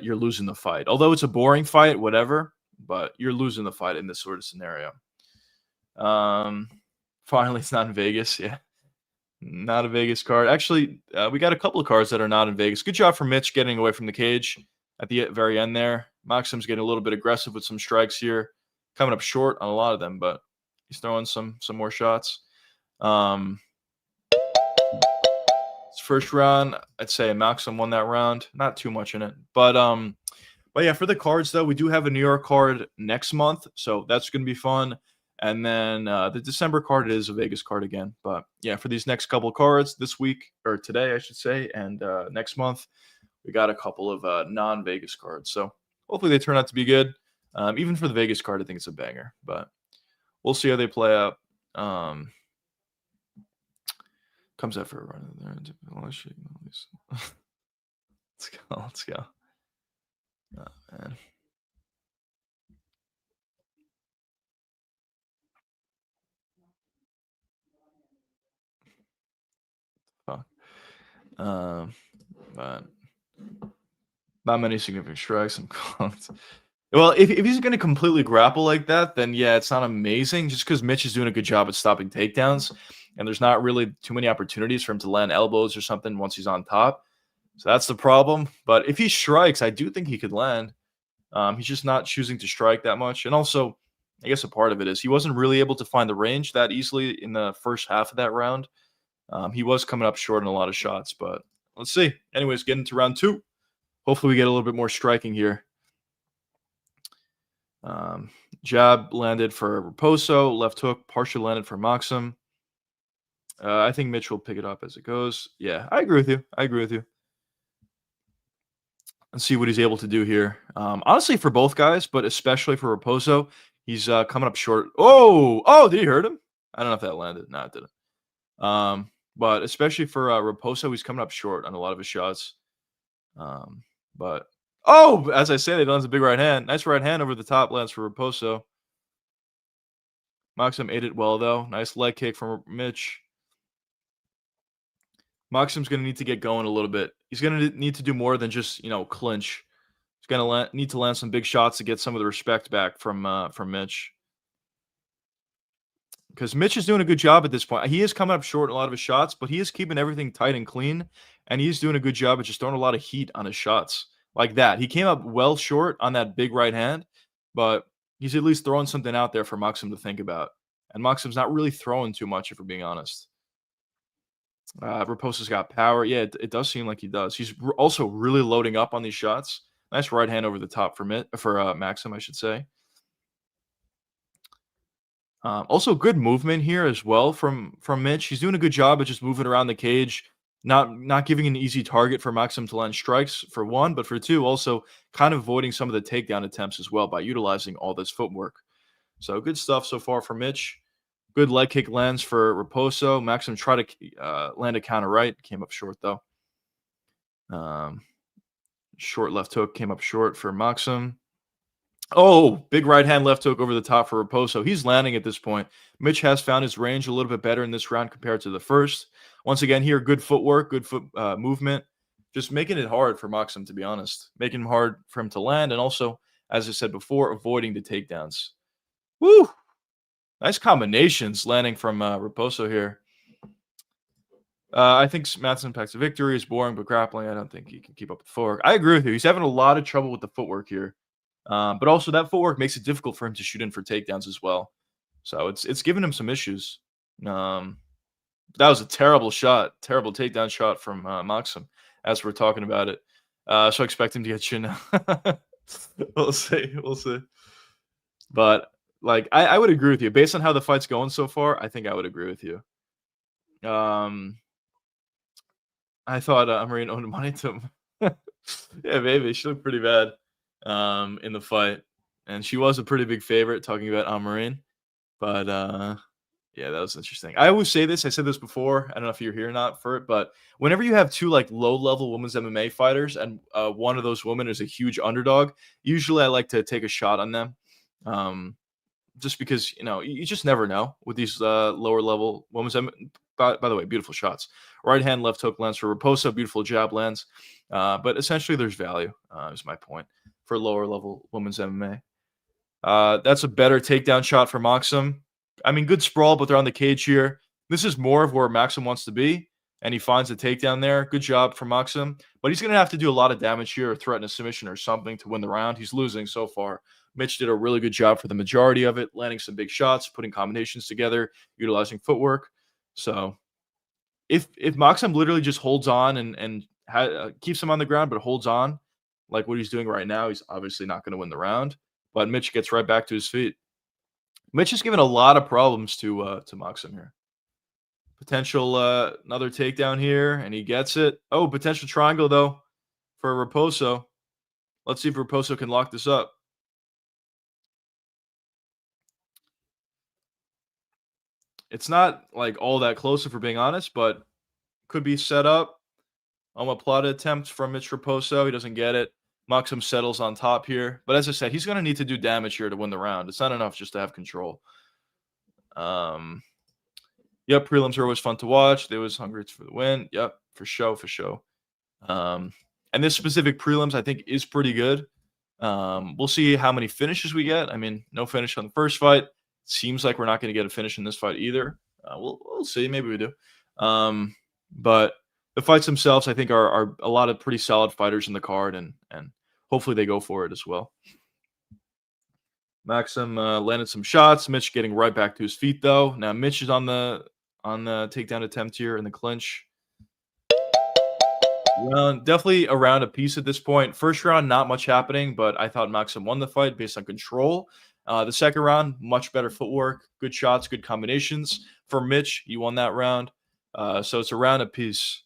you're losing the fight. Although it's a boring fight, whatever, but you're losing the fight in this sort of scenario. Finally, it's not in Vegas. Yeah. Not a Vegas card. Actually, we got a couple of cards that are not in Vegas. Good job for Mitch getting away from the cage at the very end there. Maxim's getting a little bit aggressive with some strikes here, coming up short on a lot of them, but he's throwing some more shots. His first round, I'd say Maxim won that round. Not too much in it, but yeah, for the cards though, we do have a New York card next month, so that's going to be fun. And then the December card is a Vegas card again. But yeah, for these next couple of cards this week, or today, I should say, and next month, we got a couple of non-Vegas cards. So hopefully they turn out to be good. Even for the Vegas card, I think it's a banger. But we'll see how they play out. Comes out for a run in there. Let's go. Let's go. Oh, man. Fuck. But not many significant strikes. Well, if he's going to completely grapple like that, then yeah, it's not amazing. Just because Mitch is doing a good job at stopping takedowns, and there's not really too many opportunities for him to land elbows or something once he's on top. So that's the problem. But if he strikes, I do think he could land. He's just not choosing to strike that much. And also, I guess a part of it is he wasn't really able to find the range that easily in the first half of that round. He was coming up short in a lot of shots, but let's see. Anyways, getting to round 2. Hopefully we get a little bit more striking here. Jab landed for Raposo. Left hook partially landed for Maxim. I think Mitch will pick it up as it goes. Yeah, I agree with you. Let's see what he's able to do here. Honestly, for both guys, but especially for Raposo, he's coming up short. Oh, did he hurt him? I don't know if that landed. No, it didn't. But especially for Raposo, he's coming up short on a lot of his shots. But as I said, he lands a big right hand. Nice right hand over the top lands for Raposo. Maxim ate it well, though. Nice leg kick from Mitch. Maxim's going to need to get going a little bit. He's going to need to do more than just, clinch. He's going to need to land some big shots to get some of the respect back from Mitch. Because Mitch is doing a good job at this point. He is coming up short in a lot of his shots, but he is keeping everything tight and clean. And he's doing a good job at just throwing a lot of heat on his shots. Like that. He came up well short on that big right hand, but he's at least throwing something out there for Maxim to think about. And Maxim's not really throwing too much, if we're being honest. Raposo's got power. Yeah, it does seem like he does. He's also really loading up on these shots. Nice right hand over the top for Maxim, I should say. Also, good movement here as well from Mitch. He's doing a good job of just moving around the cage, not giving an easy target for Maxim to land strikes, for one, but for two, also kind of avoiding some of the takedown attempts as well by utilizing all this footwork. So good stuff so far for Mitch. Good leg kick lands for Raposo. Maxim tried to land a counter right. Came up short, though. Short left hook came up short for Maxim. Oh, big right hand left hook over the top for Raposo. He's landing at this point. Mitch has found his range a little bit better in this round compared to the first. Once again here, good footwork, good foot movement. Just making it hard for Maxim, to be honest. Making it hard for him to land. And also, as I said before, avoiding the takedowns. Woo! Nice combinations landing from Raposo here. I think Madsen packs a victory. Is boring, but grappling, I don't think he can keep up with the footwork. I agree with you. He's having a lot of trouble with the footwork here. But also that footwork makes it difficult for him to shoot in for takedowns as well. So it's giving him some issues. That was a terrible shot. Terrible takedown shot from Maxim as we're talking about it. So I expect him to get chin. We'll see. But like I would agree with you. Based on how the fight's going so far, I think I would agree with you. I thought Marine owned money to him. Yeah, maybe. She looked pretty bad in the fight. And she was a pretty big favorite, talking about Marine. But yeah, that was interesting. I always say this. I said this before. I don't know if you're here or not for it, but whenever you have two like low-level women's MMA fighters and one of those women is a huge underdog, usually I like to take a shot on them. Just because, you just never know with these lower-level women's MMA. By the way, beautiful shots. Right hand, left hook lands for Raposo. Beautiful jab lands. But essentially, there's value, is my point, for lower-level women's MMA. That's a better takedown shot for Maxim. I mean, good sprawl, but they're on the cage here. This is more of where Maxim wants to be, and he finds a takedown there. Good job from Maxim. But he's going to have to do a lot of damage here or threaten a submission or something to win the round. He's losing so far. Mitch did a really good job for the majority of it, landing some big shots, putting combinations together, utilizing footwork. So if Maxim literally just holds on and keeps him on the ground, but holds on like what he's doing right now, he's obviously not going to win the round. But Mitch gets right back to his feet. Mitch has given a lot of problems to Maxim here. Potential another takedown here, and he gets it. Oh, potential triangle though for Raposo. Let's see if Raposo can lock this up. It's not like all that close, if we're being honest, but could be set up. Omoplata attempt from Mitch Raposo. He doesn't get it. Maxim settles on top here. But as I said, he's going to need to do damage here to win the round. It's not enough just to have control. Yep, prelims are always fun to watch. They was hungry for the win. Yep, for sure, for sure. And this specific prelims, I think, is pretty good. We'll see how many finishes we get. I mean, no finish on the first fight. Seems like we're not going to get a finish in this fight either. We'll see. Maybe we do. But the fights themselves, I think, are a lot of pretty solid fighters in the card, and hopefully they go for it as well. Maxim landed some shots. Mitch getting right back to his feet, though. Now Mitch is on the takedown attempt here in the clinch. Well, definitely around a piece at this point. First round, not much happening, but I thought Maxim won the fight based on control. The second round, much better footwork, good shots, good combinations. For Mitch, he won that round. So it's around a piece.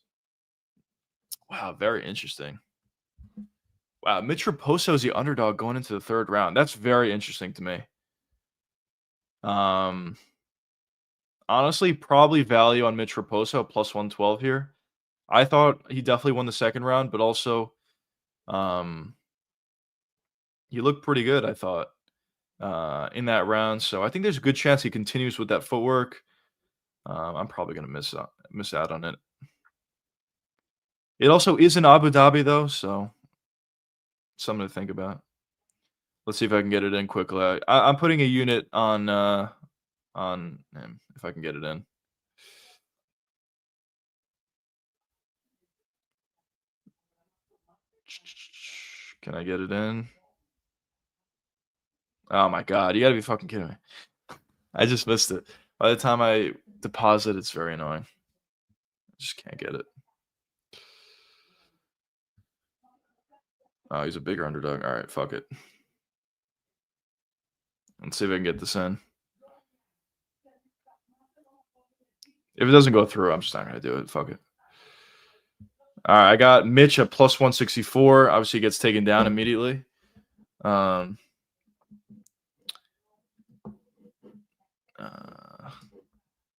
Wow, very interesting. Wow, Mitch Raposo is the underdog going into the third round. That's very interesting to me. Honestly, probably value on Mitch Raposo plus 112 here. I thought he definitely won the second round, but also he looked pretty good, I thought, in that round. So I think there's a good chance he continues with that footwork. I'm probably going to miss out on it. It also is in Abu Dhabi, though, so something to think about. Let's see if I can get it in quickly. I'm putting a unit on him if I can get it in. Can I get it in? Oh my god, you gotta be fucking kidding me. I just missed it. By the time I deposit, it's very annoying. I just can't get it. Oh, he's a bigger underdog. All right, fuck it. Let's see if I can get this in. If it doesn't go through, I'm just not gonna do it. Fuck it. All right, I got Mitch at plus 164. Obviously, he gets taken down immediately.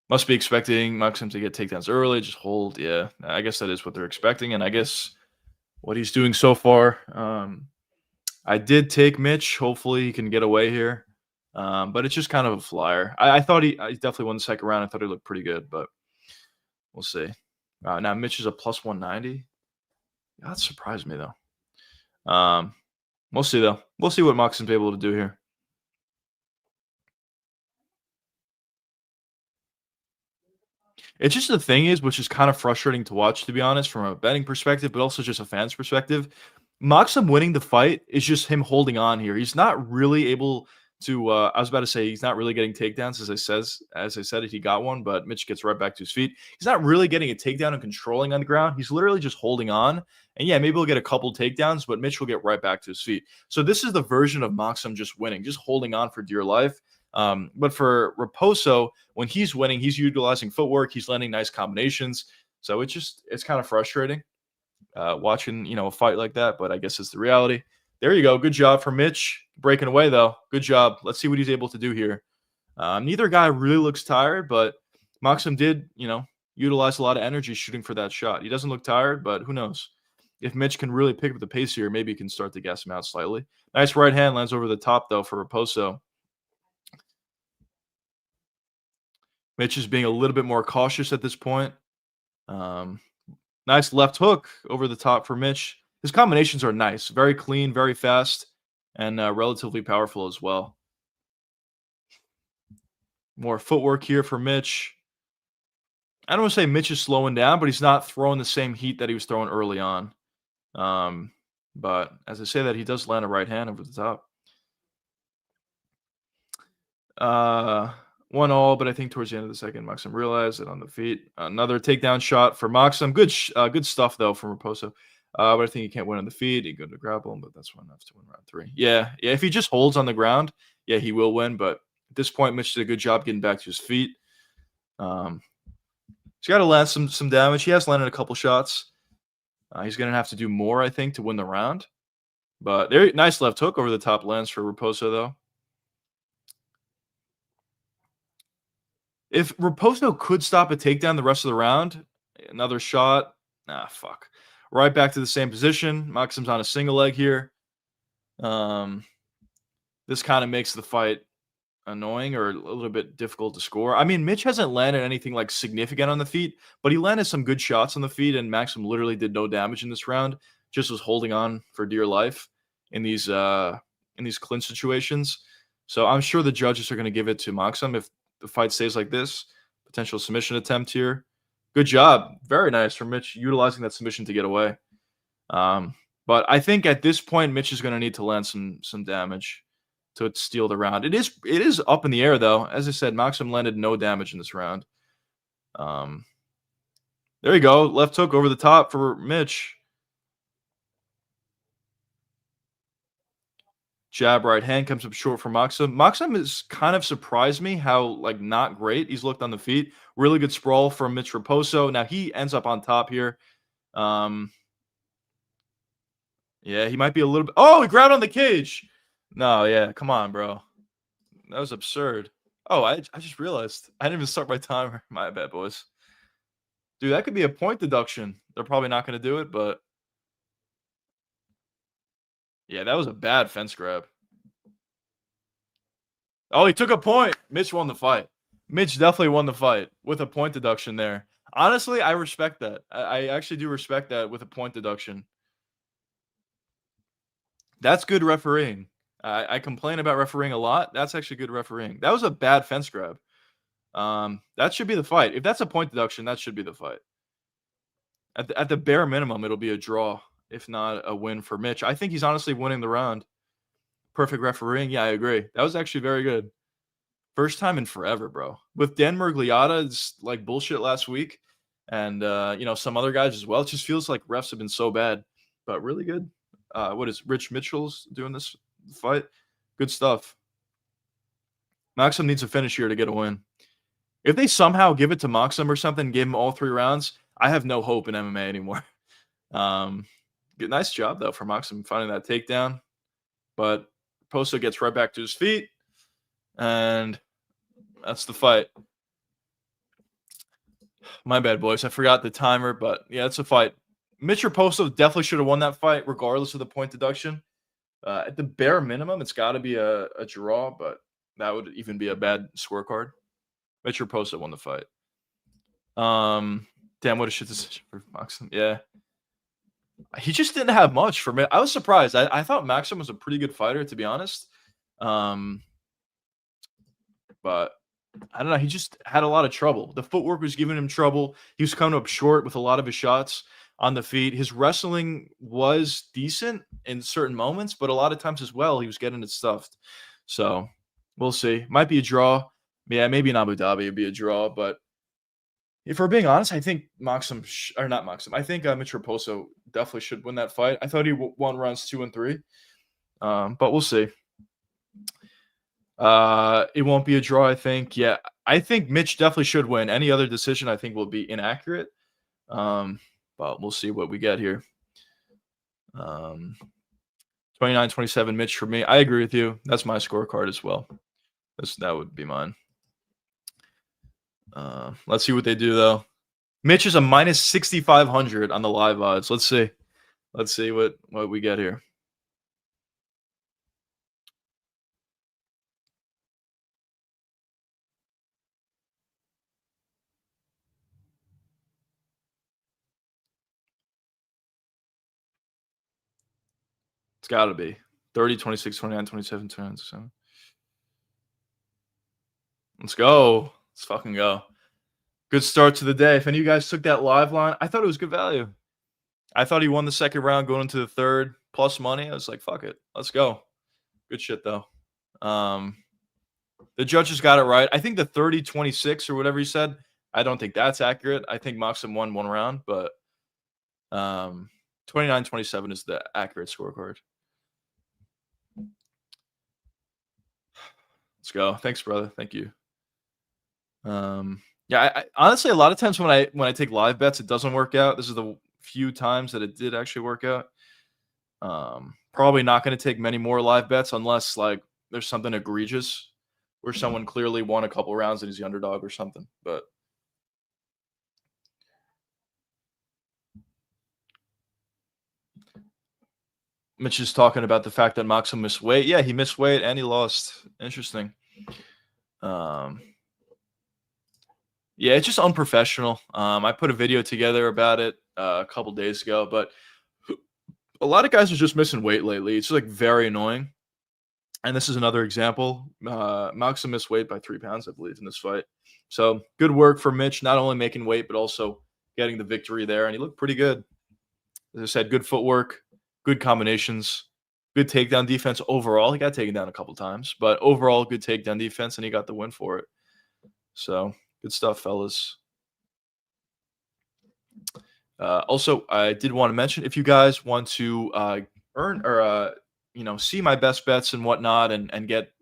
Must be expecting Maxim to get takedowns early. Just hold. Yeah, I guess that is what they're expecting, and I guess what he's doing so far. I did take Mitch. Hopefully, he can get away here. But it's just kind of a flyer. I thought he definitely won the second round. I thought he looked pretty good, but we'll see. Now Mitch is a plus 190. Yeah, that surprised me, though. We'll see, though. We'll see what Maxim's able to do here. It's just the thing is, which is kind of frustrating to watch, to be honest, from a betting perspective, but also just a fan's perspective. Maxim winning the fight is just him holding on here. He's not really able to. I was about to say he's not really getting takedowns, as I said, he got one, but Mitch gets right back to his feet. He's not really getting a takedown and controlling on the ground. He's literally just holding on. And yeah, maybe he'll get a couple takedowns, but Mitch will get right back to his feet. So this is the version of Maxim just winning, just holding on for dear life. But for Raposo, when he's winning, he's utilizing footwork. He's landing nice combinations. So it's kind of frustrating watching, a fight like that. But I guess it's the reality. There you go. Good job for Mitch. Breaking away, though. Good job. Let's see what he's able to do here. Neither guy really looks tired, but Maxim did, utilize a lot of energy shooting for that shot. He doesn't look tired, but who knows? If Mitch can really pick up the pace here, maybe he can start to gas him out slightly. Nice right hand lands over the top, though, for Raposo. Mitch is being a little bit more cautious at this point. Nice left hook over the top for Mitch. His combinations are nice. Very clean, very fast, and relatively powerful as well. More footwork here for Mitch. I don't want to say Mitch is slowing down, but he's not throwing the same heat that he was throwing early on. But as I say that, he does land a right hand over the top. 1-1, but I think towards the end of the second, Maxim realized it on the feet. Another takedown shot for Maxim. Good stuff though from Raposo. But I think he can't win on the feet. He go to grapple him, but that's enough to win round 3. Yeah. If he just holds on the ground, yeah, he will win. But at this point, Mitch did a good job getting back to his feet. He's got to land some damage. He has landed a couple shots. He's going to have to do more, I think, to win the round. But there, nice left hook over the top lands for Raposo, though. If Raposo could stop a takedown the rest of the round, another shot. Fuck. Right back to the same position. Maxim's on a single leg here. This kind of makes the fight annoying or a little bit difficult to score. I mean, Mitch hasn't landed anything like significant on the feet, but he landed some good shots on the feet, and Maxim literally did no damage in this round. Just was holding on for dear life in these clinch situations. So I'm sure the judges are going to give it to Maxim if the fight stays like this. Potential submission attempt here. Good job. Very nice from Mitch utilizing that submission to get away. But I think at this point, Mitch is going to need to land some damage to steal the round. It is up in the air, though. As I said, Maxim landed no damage in this round. There you go. Left hook over the top for Mitch. Jab right hand comes up short for Maxim. Maxim has kind of surprised me how not great he's looked on the feet. Really good sprawl from Mitch Raposo. Now he ends up on top here. Yeah, he might be a little bit. Oh, he grabbed on the cage. No, yeah, come on, bro. That was absurd. Oh, I just realized I didn't even start my timer. My bad, boys. Dude, that could be a point deduction. They're probably not going to do it, but yeah, that was a bad fence grab. Oh, he took a point. Mitch won the fight. Mitch definitely won the fight with a point deduction there. Honestly, I respect that. I actually do respect that with a point deduction. That's good refereeing. I complain about refereeing a lot. That's actually good refereeing. That was a bad fence grab. That should be the fight. If that's a point deduction, that should be the fight. At the bare minimum, it'll be a draw, if not a win for Mitch. I think he's honestly winning the round. Perfect refereeing. Yeah, I agree. That was actually very good. First time in forever, bro. With Dan Murgliata, it's like bullshit last week. And, some other guys as well. It just feels like refs have been so bad. But really good. What is Rich Mitchell's doing this fight? Good stuff. Maxim needs a finish here to get a win. If they somehow give it to Maxim or something, give him all 3 rounds, I have no hope in MMA anymore. Nice job, though, for Maxim finding that takedown. But Poso gets right back to his feet. And that's the fight. My bad, boys. I forgot the timer, but yeah, it's a fight. Mitch Raposo definitely should have won that fight, regardless of the point deduction. At the bare minimum, it's got to be a draw, but that would even be a bad scorecard. Mitch Raposo won the fight. Damn, what a shit decision for Maxim. Yeah. He just didn't have much for me. I was surprised. I thought Maxim was a pretty good fighter, to be honest. But I don't know. He just had a lot of trouble. The footwork was giving him trouble. He was coming up short with a lot of his shots on the feet. His wrestling was decent in certain moments, but a lot of times as well, he was getting it stuffed. So we'll see. Might be a draw. Yeah, maybe in Abu Dhabi it'd be a draw. But if we're being honest, I think I think Mitch Raposo definitely should win that fight. I thought he won rounds 2 and 3. But we'll see. It won't be a draw, I think. Yeah, I think Mitch definitely should win. Any other decision, I think, will be inaccurate. But we'll see what we get here. 29-27 Mitch for me. I agree with you. That's my scorecard as well. That would be mine. Let's see what they do, though. Mitch is a minus 6,500 on the live odds. Let's see. Let's see what we get here. It's got to be 30, 26, 29, 27, 29, 27. Let's go. Let's fucking go. Good start to the day. If any of you guys took that live line, I thought it was good value. I thought he won the second round going into the third, plus money. I was like, fuck it. Let's go. Good shit, though. The judges got it right. I think the 30-26 or whatever he said, I don't think that's accurate. I think Moxham won one round, but 29-27 is the accurate scorecard. Let's go. Thanks, brother. Thank you. Yeah, I honestly, a lot of times when I take live bets, it doesn't work out. This is the few times that it did actually work out. Probably not going to take many more live bets unless like there's something egregious where someone clearly won a couple rounds and he's the underdog or something. But Mitch is talking about the fact that Moxham missed weight. Yeah, he missed weight and he lost. Interesting. Yeah, it's just unprofessional. I put a video together about it a couple days ago, but a lot of guys are just missing weight lately. It's like very annoying. And this is another example. Moxham missed weight by 3 pounds, I believe, in this fight. So good work for Mitch, not only making weight, but also getting the victory there. And he looked pretty good. As I said, good footwork, good combinations, good takedown defense overall. He got taken down a couple times, but overall good takedown defense, and he got the win for it. So good stuff, fellas. Also, I did want to mention, if you guys want to earn or see my best bets and whatnot, and get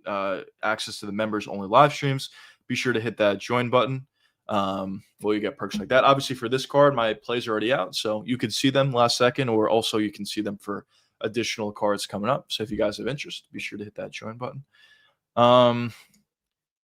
access to the members only live streams, be sure to hit that join button. Well, you get perks like that. Obviously, for this card, my plays are already out, so you can see them last second, or also you can see them for additional cards coming up. So if you guys have interest, be sure to hit that join button.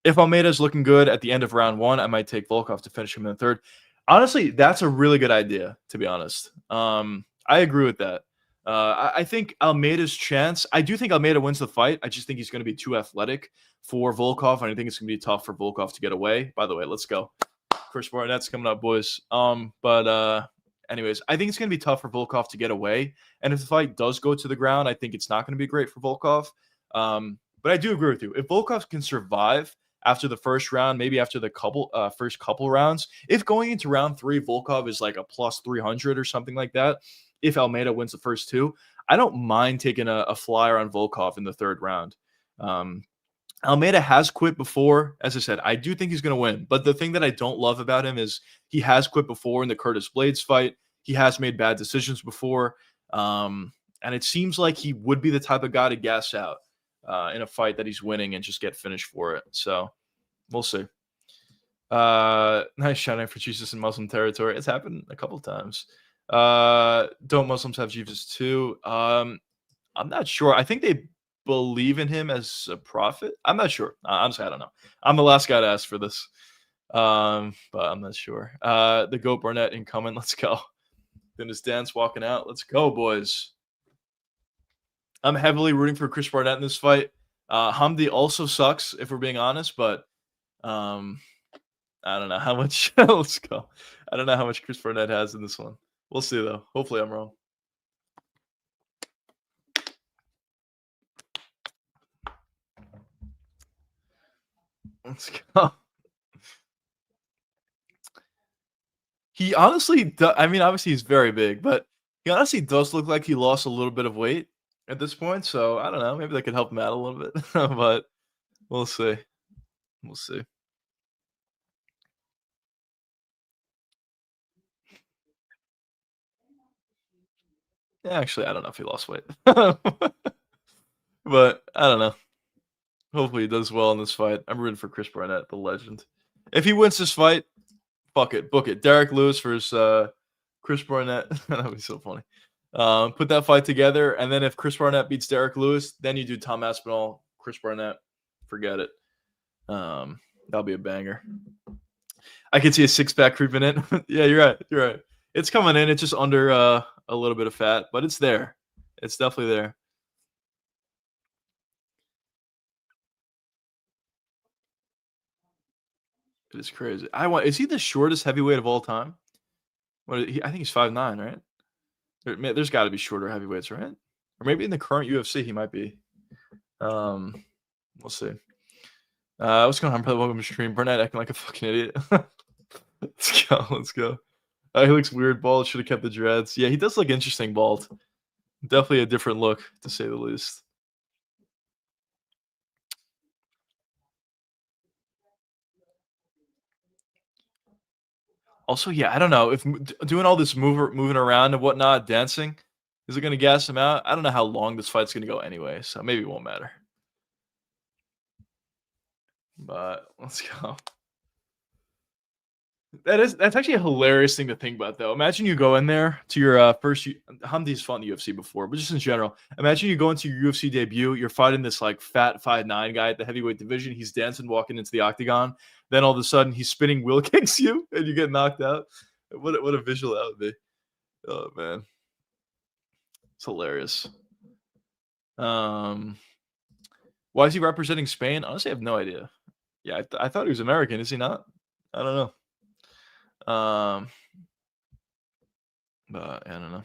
If Almeida's looking good at the end of round 1, I might take Volkov to finish him in the third. Honestly, that's a really good idea, to be honest. I agree with that. I think Almeida's chance, I do think Almeida wins the fight. I just think he's going to be too athletic for Volkov, and I think it's going to be tough for Volkov to get away. By the way, let's go. Chris Barnett's coming up, boys. Anyways, I think it's going to be tough for Volkov to get away. And if the fight does go to the ground, I think it's not going to be great for Volkov. But I do agree with you. If Volkov can survive after the first round, maybe after the first couple rounds, if going into round 3, Volkov is like a plus 300 or something like that, if Almeida wins the first 2, I don't mind taking a flyer on Volkov in the third round. Almeida has quit before. As I said, I do think he's going to win. But the thing that I don't love about him is he has quit before in the Curtis Blades fight. He has made bad decisions before. And it seems like he would be the type of guy to gas out in a fight that he's winning and just get finished for it. So we'll see. Nice shout out for Jesus in Muslim territory. It's happened a couple times. Don't Muslims have Jesus too? I'm not sure. I think they believe in him as a prophet. I'm not sure. Honestly, I don't know. I'm the last guy to ask for this. But I'm not sure. The Goat Barnett incoming. Let's go. Then his dance walking out. Let's go, boys. I'm heavily rooting for Chris Barnett in this fight. Hamdi also sucks, if we're being honest, but I don't know how much. Let's go. I don't know how much Chris Barnett has in this one. We'll see, though. Hopefully, I'm wrong. Let's go. He honestly, I mean, obviously he's very big, but he honestly does look like he lost a little bit of weight at this point. So I don't know. Maybe that could help him out a little bit, but we'll see. We'll see. Yeah, actually, I don't know if he lost weight, but I don't know. Hopefully he does well in this fight. I'm rooting for Chris Barnett, the legend. If he wins this fight, fuck it, book it. Derek Lewis versus Chris Barnett. That'd be so funny. Put that fight together, and then if Chris Barnett beats Derek Lewis, then you do Tom Aspinall, Chris Barnett. Forget it. That'll be a banger. I can see a 6-pack creeping in. Yeah, you're right. You're right. It's coming in. It's just under a little bit of fat, but it's there. It's definitely there. It is crazy. Is he the shortest heavyweight of all time? I think he's 5'9", right? There's got to be shorter heavyweights, right? Or maybe in the current UFC he might be. We'll see. What's going on, brother? Welcome to stream. Burnett acting like a fucking idiot. Let's go. Let's go. He looks weird bald. Should have kept the dreads. Yeah, he does look interesting bald. Definitely a different look, to say the least. Also, yeah, I don't know if doing all this moving around and whatnot, dancing, is it going to gas him out? I don't know how long this fight's going to go anyway, so maybe it won't matter. But let's go. That's actually a hilarious thing to think about, though. Imagine you go in there to your first. Hamdi's fought in the UFC before, but just in general, imagine you go into your UFC debut. You're fighting this like fat 5'9" guy at the heavyweight division. He's dancing, walking into the octagon. Then all of a sudden, he's spinning wheel kicks you, and you get knocked out. What a visual that would be! Oh man, it's hilarious. Um, why is he representing Spain? Honestly, I have no idea. Yeah, I thought he was American. Is he not? I don't know. But I don't know.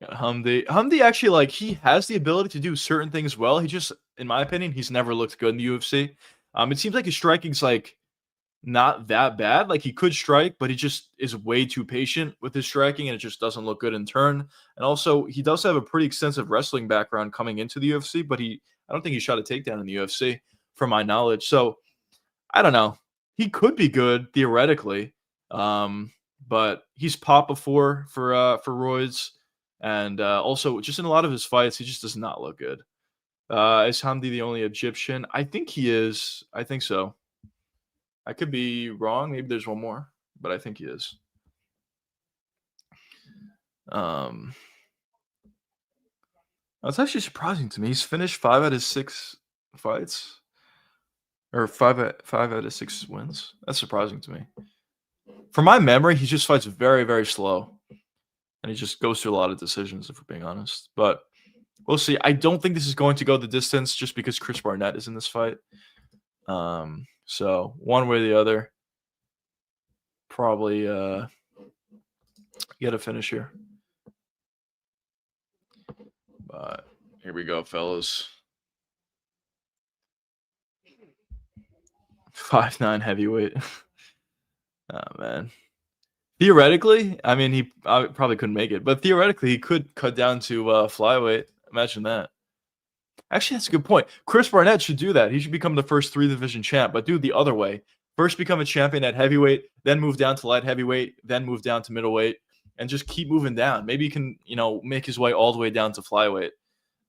Got Humdi. Humdi actually like he has the ability to do certain things well. He just, in my opinion, he's never looked good in the UFC. It seems like his striking's like not that bad. Like he could strike, but he just is way too patient with his striking, and it just doesn't look good in turn. And also, he does have a pretty extensive wrestling background coming into the UFC, but I don't think he shot a takedown in the UFC, from my knowledge. So I don't know. He could be good theoretically, but he's popped before for roids, and also just in a lot of his fights, he just does not look good. Is Hamdi the only Egyptian? I think he is. I think so. I could be wrong. Maybe there's one more, but I think he is. That's actually surprising to me. He's finished 5 out of 6 fights, or 5 out of 6 wins. That's surprising to me. From my memory, he just fights very, very slow, and he just goes through a lot of decisions, if we're being honest. But we'll see. I don't think this is going to go the distance just because Chris Barnett is in this fight. So one way or the other, probably get a finish here. But here we go, fellas. 5'9" heavyweight. Oh man. Theoretically, I mean, he probably couldn't make it, but theoretically, he could cut down to flyweight. Imagine that. Actually, that's a good point. Chris Barnett should do that. He should become the first 3-division champ, but do it the other way. First become a champion at heavyweight, then move down to light heavyweight, then move down to middleweight, and just keep moving down. Maybe he can, make his way all the way down to flyweight.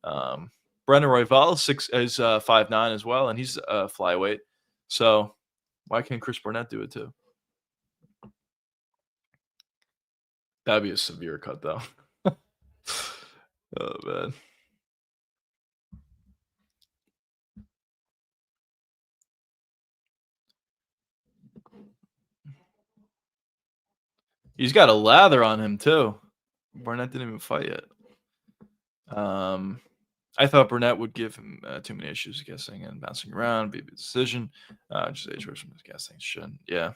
Brendan Royval is 5'9" as well, and he's flyweight. So why can't Chris Barnett do it too? That'd be a severe cut, though. Oh man. He's got a lather on him too. Barnett didn't even fight yet. I thought Burnett would give him too many issues guessing and bouncing around, be a decision. Just age version of guessing shouldn't. Yeah.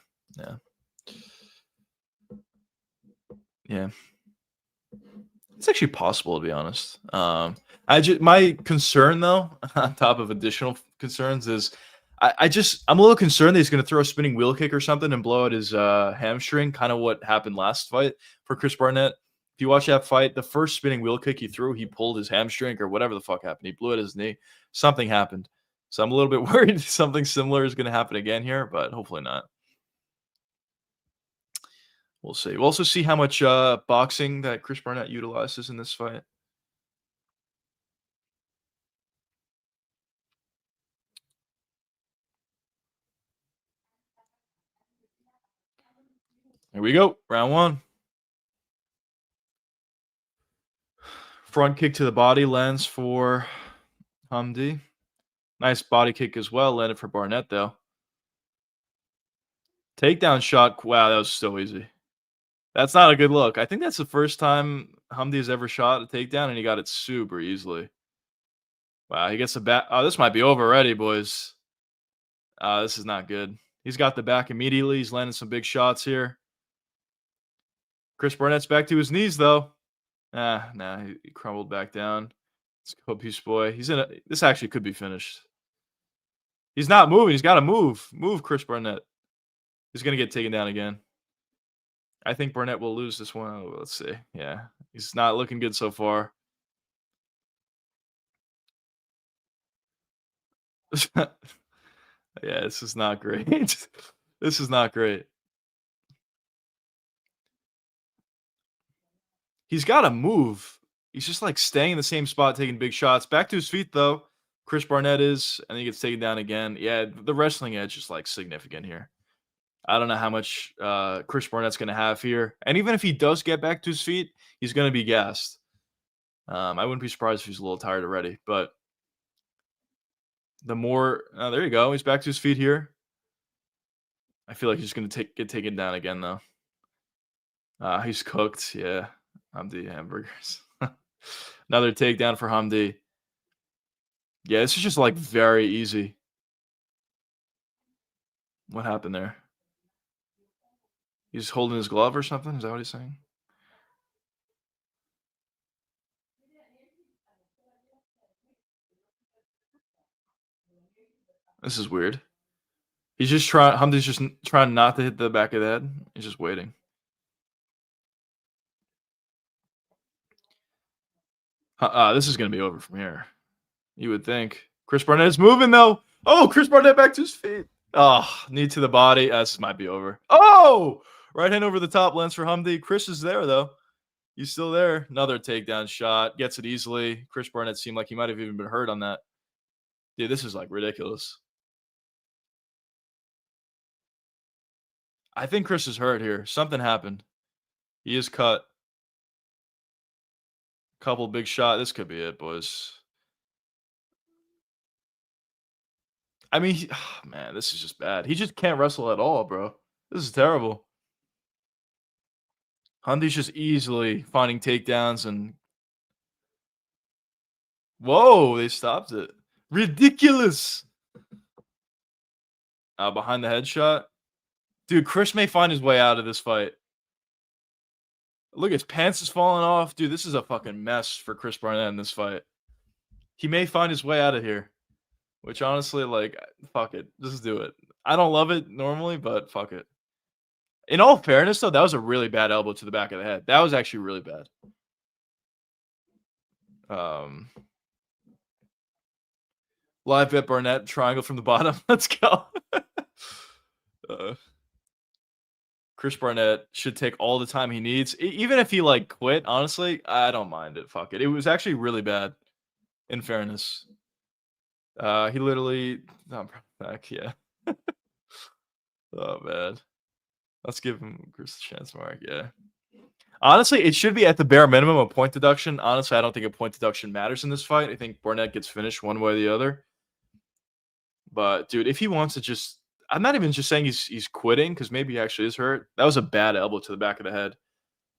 It's actually possible, to be honest. My concern though, on top of additional concerns, is I'm a little concerned that he's going to throw a spinning wheel kick or something and blow out his hamstring. Kind of what happened last fight for Chris Barnett. If you watch that fight, the first spinning wheel kick he threw, he pulled his hamstring or whatever the fuck happened. He blew out his knee. Something happened. So I'm a little bit worried something similar is going to happen again here, but hopefully not. We'll see. We'll also see how much boxing that Chris Barnett utilizes in this fight. Here we go. Round 1. Front kick to the body lands for Hamdi. Nice body kick as well. Landed for Barnett, though. Takedown shot. Wow, that was so easy. That's not a good look. I think that's the first time Hamdi has ever shot a takedown, and he got it super easily. Wow, he gets the back. Oh, this might be over already, boys. This is not good. He's got the back immediately. He's landing some big shots here. Chris Barnett's back to his knees, though. Nah, he crumbled back down. Let's go, Peace Boy. This actually could be finished. He's not moving. He's got to move. Move, Chris Barnett. He's going to get taken down again. I think Burnett will lose this one. Oh, let's see. Yeah, he's not looking good so far. Yeah, this is not great. This is not great. He's got to move. He's just like staying in the same spot, taking big shots. Back to his feet though. Chris Barnett is, and he gets taken down again. Yeah, the wrestling edge is like significant here. I don't know how much Chris Barnett's going to have here. And even if he does get back to his feet, he's going to be gassed. I wouldn't be surprised if he's a little tired already. But the more, there you go. He's back to his feet here. I feel like he's going to get taken down again, though. He's cooked. Yeah. Hamdi hamburgers. Another takedown for Hamdi. Yeah, this is just like very easy. What happened there? He's holding his glove or something? Is that what he's saying? This is weird. He's just trying. Hamdi's just trying not to hit the back of the head. He's just waiting. This is going to be over from here. You would think. Chris Barnett is moving, though. Oh, Chris Barnett back to his feet. Oh, knee to the body. This might be over. Oh, right hand over the top lands for Hamdi. Chris is there, though. He's still there. Another takedown shot. Gets it easily. Chris Barnett seemed like he might have even been hurt on that. Dude, this is like ridiculous. I think Chris is hurt here. Something happened. He is cut. Couple big shot. This could be it, boys. I mean, man, this is just bad. He just can't wrestle at all, bro. This is terrible. Hamdi's just easily finding takedowns and whoa, they stopped it. Ridiculous. Behind the headshot. Dude, Chris may find his way out of this fight. Look, his pants is falling off. Dude, this is a fucking mess for Chris Barnett in this fight. He may find his way out of here. Which honestly, like, fuck it. Just do it. I don't love it normally, but fuck it. In all fairness, though, that was a really bad elbow to the back of the head. That was actually really bad. Live bet Barnett, triangle from the bottom. Let's go. Chris Barnett should take all the time he needs. Even if he, like, quit, honestly, I don't mind it. Fuck it. It was actually really bad, in fairness. He literally... Oh, back, yeah. Oh, man. Let's give him Chris a chance, Mark. Yeah. Honestly, it should be at the bare minimum a point deduction. Honestly, I don't think a point deduction matters in this fight. I think Barnett gets finished one way or the other. But, dude, if he wants to just... I'm not even just saying he's quitting because maybe he actually is hurt. That was a bad elbow to the back of the head.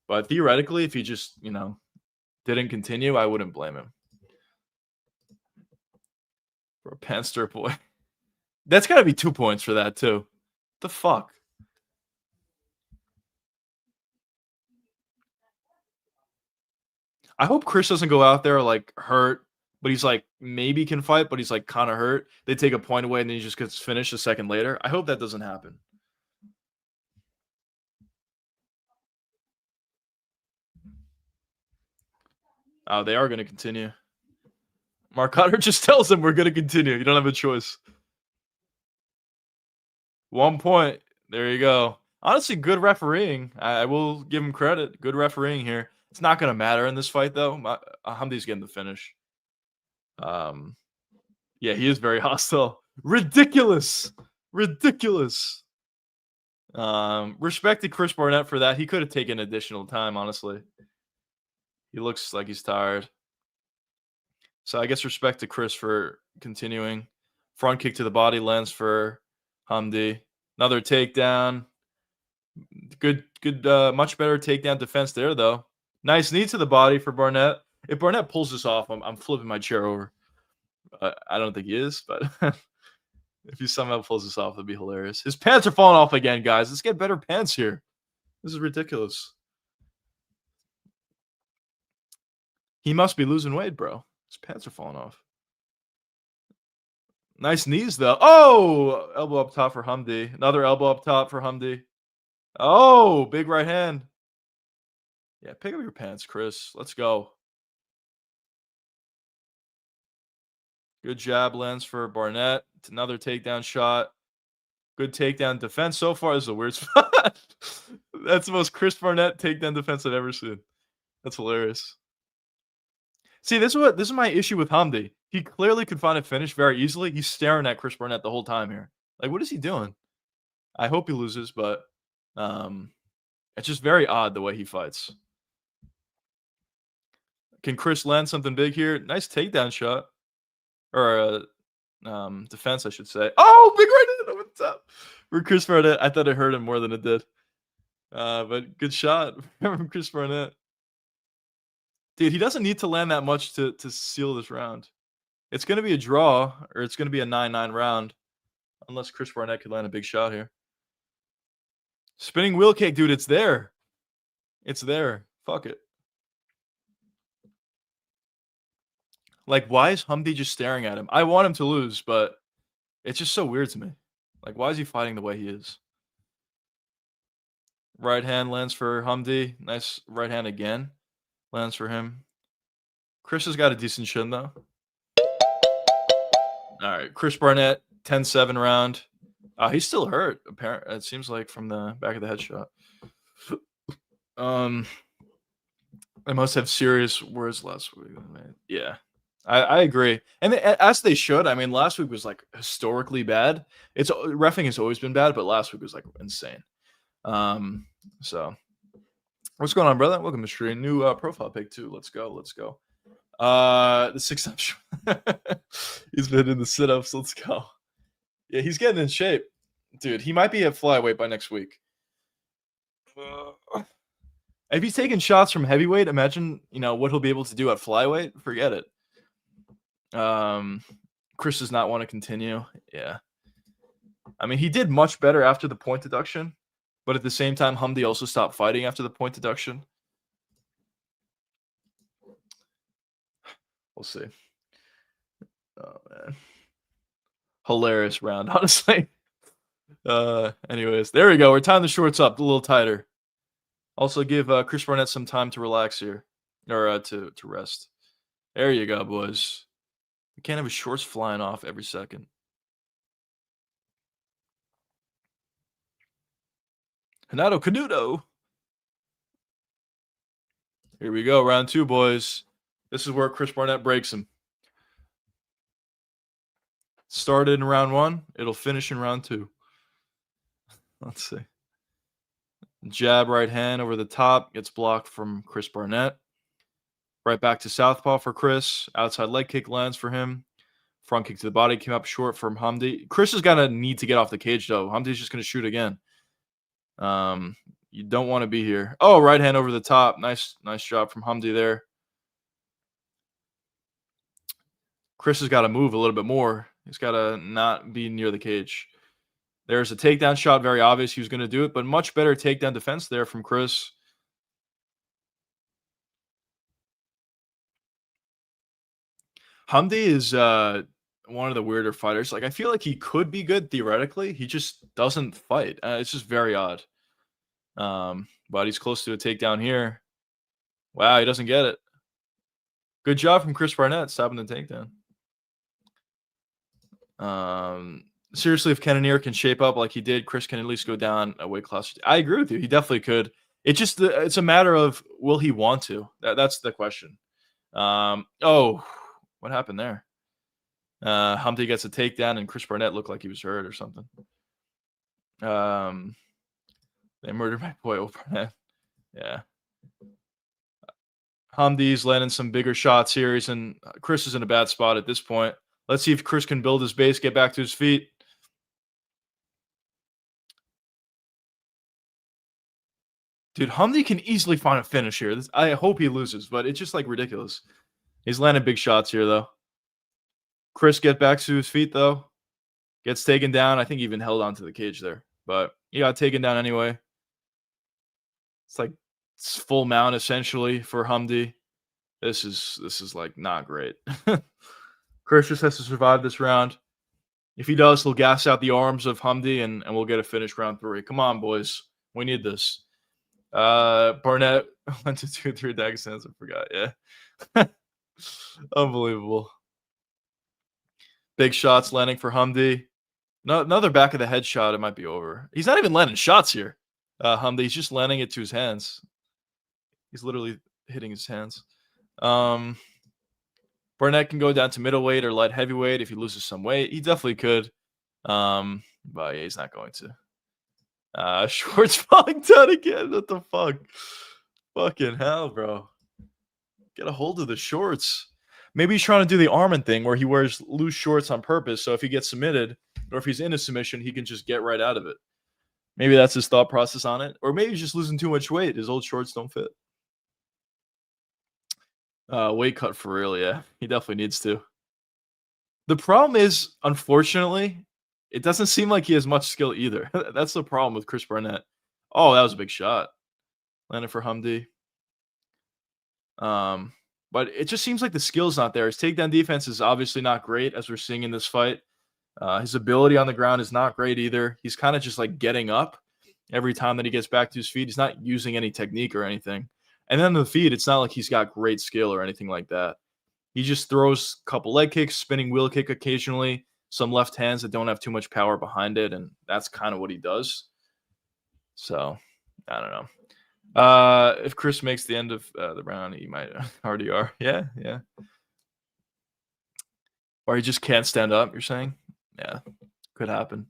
But theoretically, if he just, didn't continue, I wouldn't blame him. For a Panster boy. That's got to be 2 points for that, too. The fuck? I hope Chris doesn't go out there, like, hurt, but he's, like, maybe can fight, but he's, like, kind of hurt. They take a point away, and then he just gets finished a second later. I hope that doesn't happen. Oh, they are going to continue. Mark Cotter just tells them we're going to continue. You don't have a choice. 1 point. There you go. Honestly, good refereeing. I will give him credit. Good refereeing here. It's not going to matter in this fight, though. Hamdi's getting the finish. Yeah, he is very hostile. Ridiculous. Ridiculous. Respect to Chris Barnett for that. He could have taken additional time, honestly. He looks like he's tired. So I guess respect to Chris for continuing. Front kick to the body lands for Hamdi. Another takedown. Good, much better takedown defense there, though. Nice knee to the body for Barnett. If Barnett pulls this off, I'm flipping my chair over. I don't think he is, but if he somehow pulls this off, that'd be hilarious. His pants are falling off again, guys. Let's get better pants here. This is ridiculous. He must be losing weight, bro. His pants are falling off. Nice knees, though. Oh, elbow up top for Hamdi. Another elbow up top for Hamdi. Oh, big right hand. Yeah, pick up your pants, Chris. Let's go. Good jab lands for Barnett. It's another takedown shot. Good takedown defense so far. This is a weird spot. That's the most Chris Barnett takedown defense I've ever seen. That's hilarious. See, this is my issue with Hamdi. He clearly could find a finish very easily. He's staring at Chris Barnett the whole time here. Like, what is he doing? I hope he loses, but it's just very odd the way he fights. Can Chris land something big here? Nice takedown shot. Or defense, I should say. Oh, big right hand over the top. For Chris Barnett, I thought it hurt him more than it did. But good shot from Chris Barnett. Dude, he doesn't need to land that much to seal this round. It's going to be a draw, or it's going to be a 9-9 round. Unless Chris Barnett could land a big shot here. Spinning wheel kick, dude, it's there. It's there. Fuck it. Like, why is Hamdi just staring at him? I want him to lose, but it's just so weird to me. Like, why is he fighting the way he is? Right hand lands for Hamdi. Nice right hand again. Lands for him. Chris has got a decent chin, though. All right, Chris Barnett, 10-7 round. He's still hurt, apparently. It seems like from the back of the headshot. I must have serious words last week. Yeah, I agree. And as they should. I mean, last week was like historically bad. Reffing has always been bad, but last week was like insane. So what's going on, brother? Welcome to the stream. New profile pic too. Let's go. The 6-up. He's been in the sit-ups. Let's go. Yeah, he's getting in shape. Dude, he might be at flyweight by next week. If he's taking shots from heavyweight, imagine, what he'll be able to do at flyweight. Forget it. Chris does not want to continue. Yeah. I mean, he did much better after the point deduction, but at the same time, Hamdi also stopped fighting after the point deduction. We'll see. Oh, man. Hilarious round, honestly. Anyways, there we go. We're tying the shorts up a little tighter. Also give Chris Barnett some time to relax here, or to rest. There you go, boys. We can't have his shorts flying off every second. Hanato Canuto. Here we go, round 2, boys. This is where Chris Barnett breaks him. Started in round 1. It'll finish in round 2. Let's see. Jab right hand over the top. Gets blocked from Chris Barnett. Right back to southpaw for Chris. Outside leg kick lands for him. Front kick to the body came up short from Hamdi. Chris is going to need to get off the cage, though. Hamdi's just going to shoot again. You don't want to be here. Oh, right hand over the top. Nice job from Hamdi there. Chris has got to move a little bit more. He's got to not be near the cage. There's a takedown shot. Very obvious he was going to do it, but much better takedown defense there from Chris. Hamdi is one of the weirder fighters. Like, I feel like he could be good theoretically. He just doesn't fight. It's just very odd. But he's close to a takedown here. Wow, he doesn't get it. Good job from Chris Barnett stopping the takedown. Seriously, if Cannonier can shape up like he did, Chris can at least go down a weight class. I agree with you. He definitely could. It's a matter of, will he want to? That's the question. Oh, what happened there? Hamdi gets a takedown and Chris Barnett looked like he was hurt or something. They murdered my boy Barnett. Yeah. Hamdi's landing some bigger shots here. Chris is in a bad spot at this point. Let's see if Chris can build his base, get back to his feet. Dude, Hamdi can easily find a finish here. I hope he loses, but it's just like ridiculous. He's landing big shots here, though. Chris get back to his feet, though. Gets taken down. I think he even held onto the cage there, but he got taken down anyway. It's like full mount essentially for Hamdi. This is like not great. Chris just has to survive this round. If he does, he'll gas out the arms of Hamdi, and we'll get a finish round 3. Come on, boys. We need this. Barnett went to 2-3 Dagestans. I forgot. Yeah. Unbelievable. Big shots landing for Hamdi. No, another back of the head shot. It might be over. He's not even landing shots here. Hamdi, he's just landing it to his hands. He's literally hitting his hands. Barnett can go down to middleweight or light heavyweight if he loses some weight. He definitely could. But yeah, he's not going to. Schwartz falling down again. What the fuck? Fucking hell, bro. Get a hold of the shorts. Maybe he's trying to do the Armin thing where he wears loose shorts on purpose. So if he gets submitted or if he's in a submission, he can just get right out of it. Maybe that's his thought process on it. Or maybe he's just losing too much weight. His old shorts don't fit. Weight cut for real, yeah. He definitely needs to. The problem is, unfortunately, it doesn't seem like he has much skill either. That's the problem with Chris Barnett. Oh, that was a big shot. Landed for Hamdi. But it just seems like the skill's not there. His takedown defense is obviously not great, as we're seeing in this fight. His ability on the ground is not great either. He's kind of just like getting up every time that he gets back to his feet. He's not using any technique or anything. And then on the feet, it's not like he's got great skill or anything like that. He just throws a couple leg kicks, spinning wheel kick occasionally, some left hands that don't have too much power behind it, and that's kind of what he does. So, I don't know. If Chris makes the end of the round, he might already are. Yeah. Or he just can't stand up, you're saying? Yeah, could happen.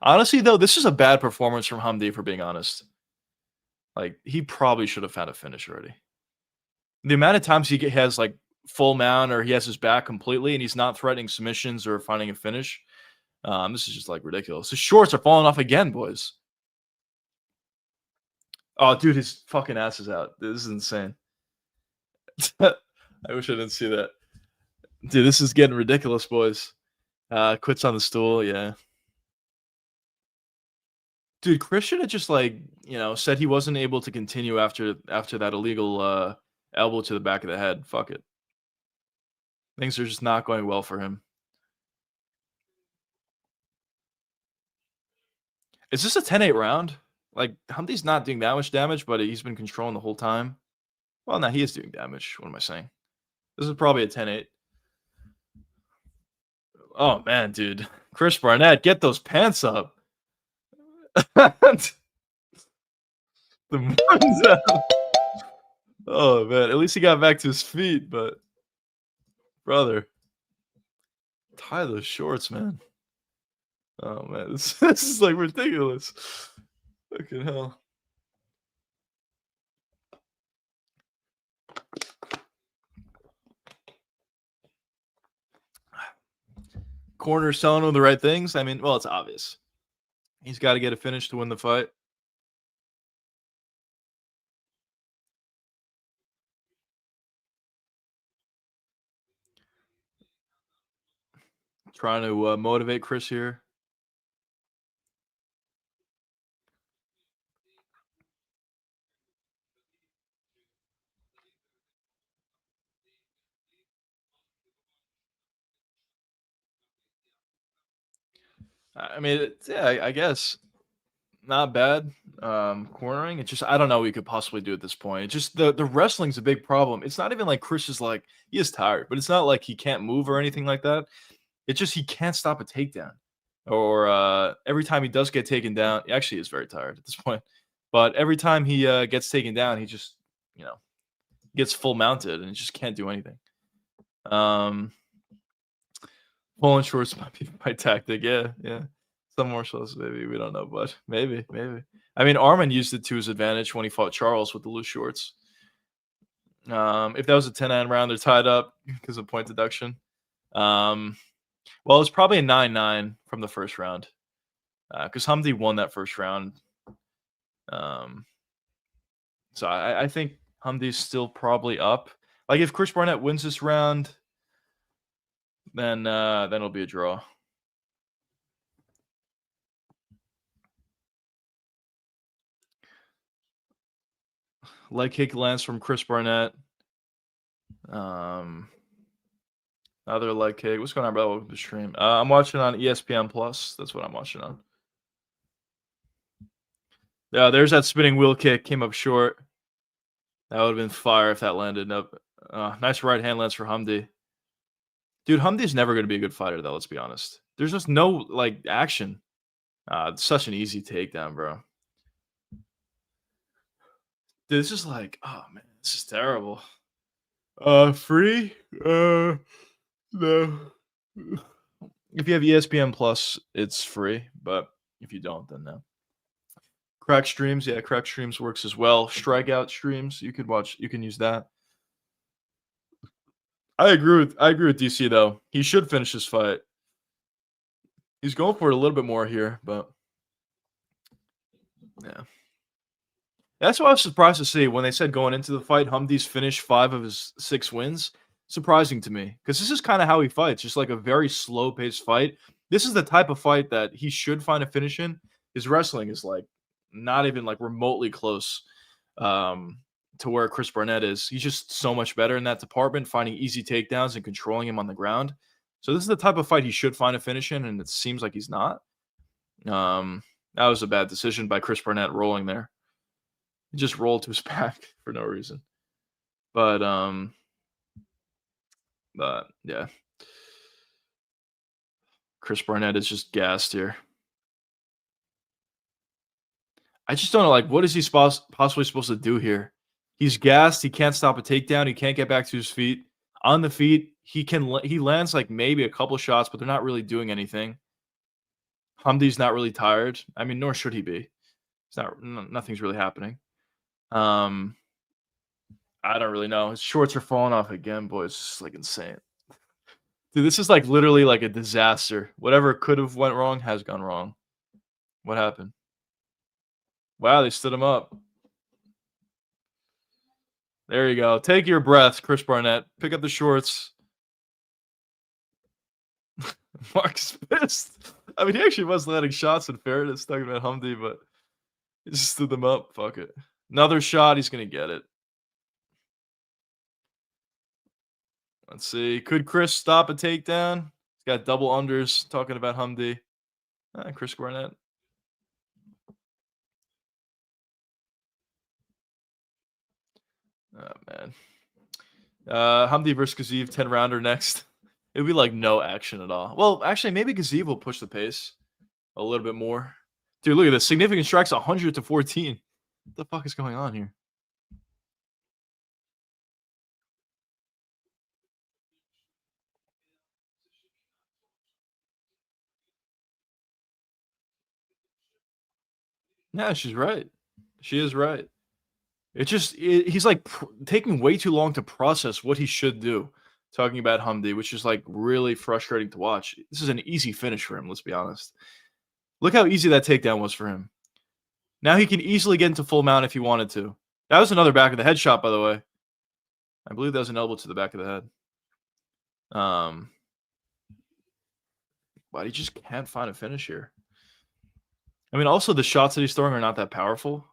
Honestly, though, this is a bad performance from Hamdi, for being honest. Like, he probably should have had a finish already. The amount of times he has, like, full mount or he has his back completely and he's not threatening submissions or finding a finish, this is just, like, ridiculous. His shorts are falling off again, boys. Oh, dude, his fucking ass is out. This is insane. I wish I didn't see that. Dude, this is getting ridiculous, boys. Quits on the stool, yeah. Dude, Chris should have just, like, said he wasn't able to continue after that illegal elbow to the back of the head. Fuck it. Things are just not going well for him. Is this a 10-8 round? Like, Hamdi's not doing that much damage, but he's been controlling the whole time. Well, no, he is doing damage. What am I saying? This is probably a 10-8. Oh, man, dude. Chris Barnett, get those pants up. The ones out. Oh, man. At least he got back to his feet, but brother, tie those shorts, man. Oh, man. This is, like, ridiculous. Fucking hell. Corner's telling him the right things. I mean, well, it's obvious. He's got to get a finish to win the fight. Trying to motivate Chris here. I mean, yeah, I guess not bad. Cornering. It's just, I don't know what we could possibly do at this point. It's just the wrestling's a big problem. It's not even like Chris is like, he is tired, but it's not like he can't move or anything like that. It's just he can't stop a takedown. Or every time he does get taken down, he actually is very tired at this point. But every time he gets taken down, he just, gets full mounted and just can't do anything. Pulling shorts might be my tactic. Yeah. Some more shows, maybe. We don't know, but maybe. I mean, Armin used it to his advantage when he fought Charles with the loose shorts. If that was a 10-9 round, they're tied up because of point deduction. Well, it's probably a 9-9 from the first round because Hamdi won that first round. So I think Hamdi's still probably up. Like, if Chris Barnett wins this round, then it'll be a draw. Leg kick lands from Chris Barnett. Another leg kick. What's going on, bro? Welcome to the stream. I'm watching on ESPN Plus. That's what I'm watching on. Yeah, there's that spinning wheel kick. Came up short. That would have been fire if that landed up. Nice right hand lance for Hamdi. Dude, Hamdi's never going to be a good fighter, though. Let's be honest. There's just no like action. It's such an easy takedown, bro. Dude, this is like, oh man, this is terrible. Free? No. If you have ESPN Plus, it's free, but if you don't, then no. Crack Streams, yeah, Crack Streams works as well. Strikeout Streams, you can use that. I agree with DC though. He should finish this fight. He's going for it a little bit more here, but yeah. That's what I was surprised to see when they said going into the fight, Hamdi's finished 5 of his 6 wins. Surprising to me because this is kind of how he fights, just like a very slow-paced fight. This is the type of fight that he should find a finish in. His wrestling is like not even like remotely close to where Chris Barnett is. He's just so much better in that department, finding easy takedowns and controlling him on the ground. So this is the type of fight he should find a finish in, and it seems like he's not. That was a bad decision by Chris Barnett rolling there. He just rolled to his back for no reason. But yeah. Chris Barnett is just gassed here. I just don't know, like, what is he possibly supposed to do here? He's gassed. He can't stop a takedown. He can't get back to his feet. On the feet, he lands like maybe a couple shots, but they're not really doing anything. Hamdi's not really tired. I mean, nor should he be. It's not. Nothing's really happening. I don't really know. His shorts are falling off again, boys. It's just like insane. Dude, this is like literally like a disaster. Whatever could have went wrong has gone wrong. What happened? Wow, they stood him up. There you go. Take your breath, Chris Barnett. Pick up the shorts. Mark's pissed. I mean, he actually was landing shots in fairness, talking about Hamdi, but he just stood them up. Fuck it. Another shot. He's going to get it. Let's see. Could Chris stop a takedown? He's got double unders talking about Hamdi. Chris Barnett. Oh, man. Hamdi versus Gaziv, 10-rounder next. It would be like no action at all. Well, actually, maybe Gaziv will push the pace a little bit more. Dude, look at this. Significant strikes 100-14. What the fuck is going on here? Yeah, she's right. She is right. He's like taking way too long to process what he should do. Talking about Hamdi, which is like really frustrating to watch. This is an easy finish for him, let's be honest. Look how easy that takedown was for him. Now he can easily get into full mount if he wanted to. That was another back of the head shot, by the way. I believe that was an elbow to the back of the head. But he just can't find a finish here. I mean, also the shots that he's throwing are not that powerful.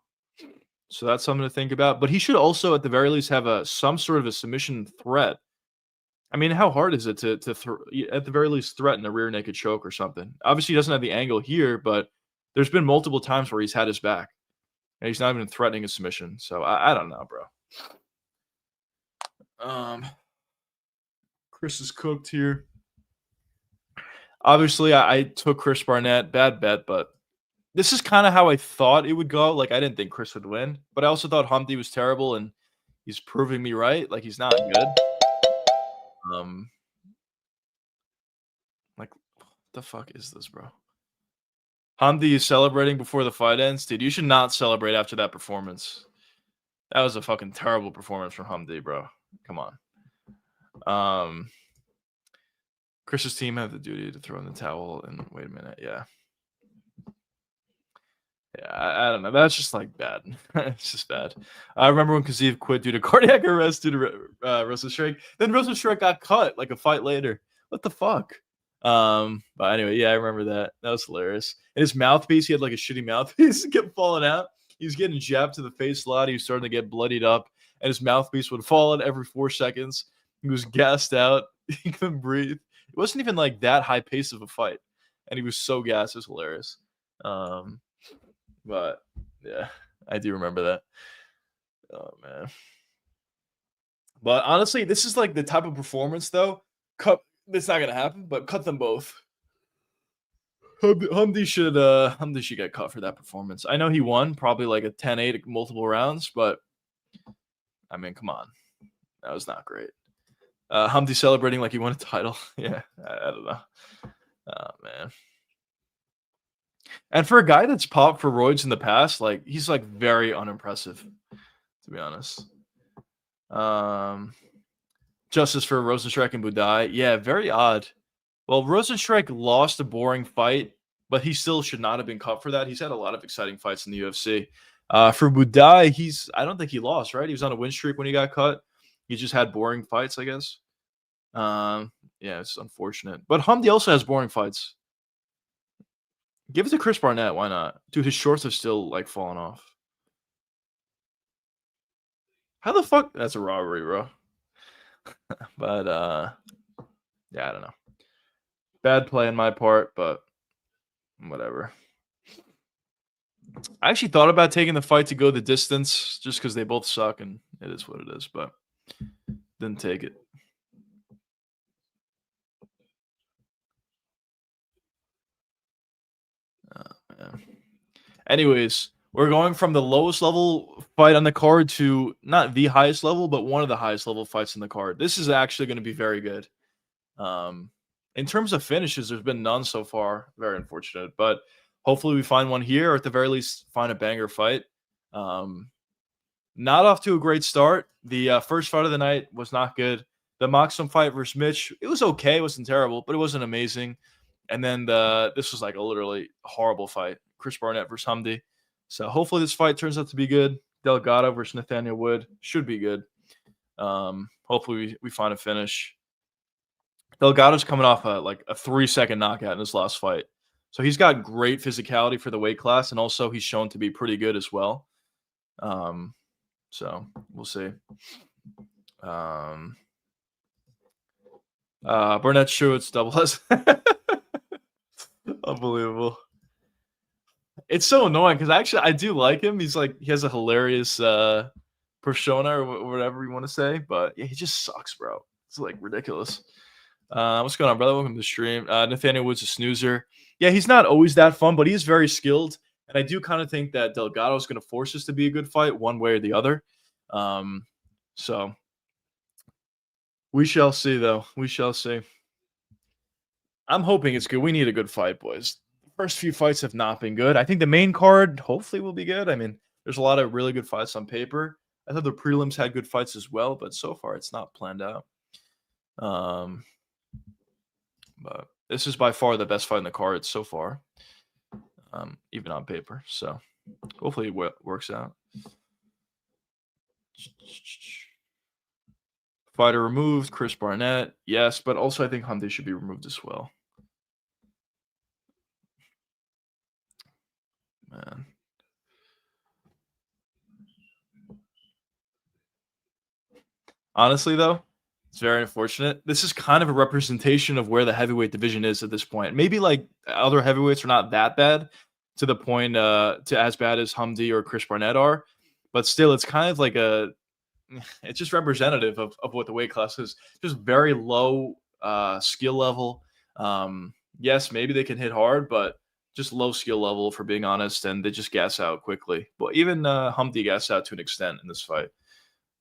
So that's something to think about. But he should also, at the very least, have some sort of a submission threat. I mean, how hard is it to at the very least, threaten a rear naked choke or something? Obviously, he doesn't have the angle here, but there's been multiple times where he's had his back. And he's not even threatening a submission. So I don't know, bro. Chris is cooked here. Obviously, I took Chris Barnett. Bad bet, but this is kind of how I thought it would go. Like, I didn't think Chris would win, but I also thought Hamdi was terrible, and he's proving me right. Like, he's not good. Like, what the fuck is this, bro? Hamdi is celebrating before the fight ends. Dude, you should not celebrate after that performance. That was a fucking terrible performance from Hamdi, bro. Come on. Chris's team have the duty to throw in the towel, and wait a minute, yeah. Yeah, I don't know. That's just like bad. It's just bad. I remember when Kazeev quit due to cardiac arrest due to Rosenstrike. Then Rosenstrike got cut like a fight later. What the fuck? But anyway, yeah, I remember that. That was hilarious. And his mouthpiece, he had like a shitty mouthpiece. It kept falling out. He was getting jabbed to the face a lot. He was starting to get bloodied up, and his mouthpiece would fall out every 4 seconds. He was gassed out. He couldn't breathe. It wasn't even like that high pace of a fight, and he was so gassed. It was hilarious. Um, but yeah, I do remember that. Oh man. But honestly, this is like the type of performance though. Cut. It's not gonna happen, but cut them both. Humdy should get cut for that performance. I know he won probably like a 10-8 multiple rounds, but I mean, come on, that was not great. Humdy celebrating like he won a title. Yeah, I don't know. Oh man. And for a guy that's popped for roids in the past, like he's like very unimpressive, to be honest. Um, Justice for Rosenstrike and Budai. Yeah, very odd. Well, Rosenstrike lost a boring fight, but he still should not have been cut for that. He's had a lot of exciting fights in the UFC. For Budai, I don't think he lost, right? He was on a win streak when he got cut. He just had boring fights, I guess. Yeah, it's unfortunate. But Hamdi also has boring fights. Give it to Chris Barnett. Why not? Dude, his shorts have still like fallen off. How the fuck? That's a robbery, bro. But yeah, I don't know. Bad play on my part, but whatever. I actually thought about taking the fight to go the distance just because they both suck and it is what it is, but didn't take it. Yeah. Anyways, we're going from the lowest level fight on the card to not the highest level, but one of the highest level fights in the card. This is actually going to be very good. In terms of finishes, there's been none so far. Very unfortunate, but hopefully we find one here, or at the very least, find a banger fight. Not off to a great start. The first fight of the night was not good. The Moxum fight versus Mitch, it was okay. It wasn't terrible, but it wasn't amazing. And then this was like a literally horrible fight. Chris Barnett versus Hamdi. So hopefully this fight turns out to be good. Delgado versus Nathaniel Wood should be good. Hopefully we find a finish. Delgado's coming off like a 3-second knockout in his last fight. So he's got great physicality for the weight class, and also he's shown to be pretty good as well. So we'll see. Burnett Schutz double S. Unbelievable. It's so annoying because actually I do like him. He has a hilarious persona or whatever you want to say, but yeah, he just sucks, bro. It's like ridiculous. What's going on, brother? Welcome to the stream. Nathaniel Wood's a snoozer. Yeah, he's not always that fun, but he's very skilled. And I do kind of think that Delgado is going to force this to be a good fight one way or the other. So we shall see, though. We shall see. I'm hoping it's good. We need a good fight, boys. The first few fights have not been good. I think the main card hopefully will be good. I mean, there's a lot of really good fights on paper. I thought the prelims had good fights as well, but so far it's not planned out. But this is by far the best fight in the card so far, even on paper. So hopefully it works out. Fighter removed, Chris Barnett. Yes, but also I think Hamdi should be removed as well. Man. Honestly, though, it's very unfortunate. This is kind of a representation of where the heavyweight division is at this point. Maybe like other heavyweights are not that bad to the point to as bad as Hamdi or Chris Barnett are, but still, it's kind of like it's just representative of what the weight class is. Just very low skill level. Yes, maybe they can hit hard, but just low skill level, for being honest, and they just gas out quickly. But even Hamdi gas out to an extent in this fight.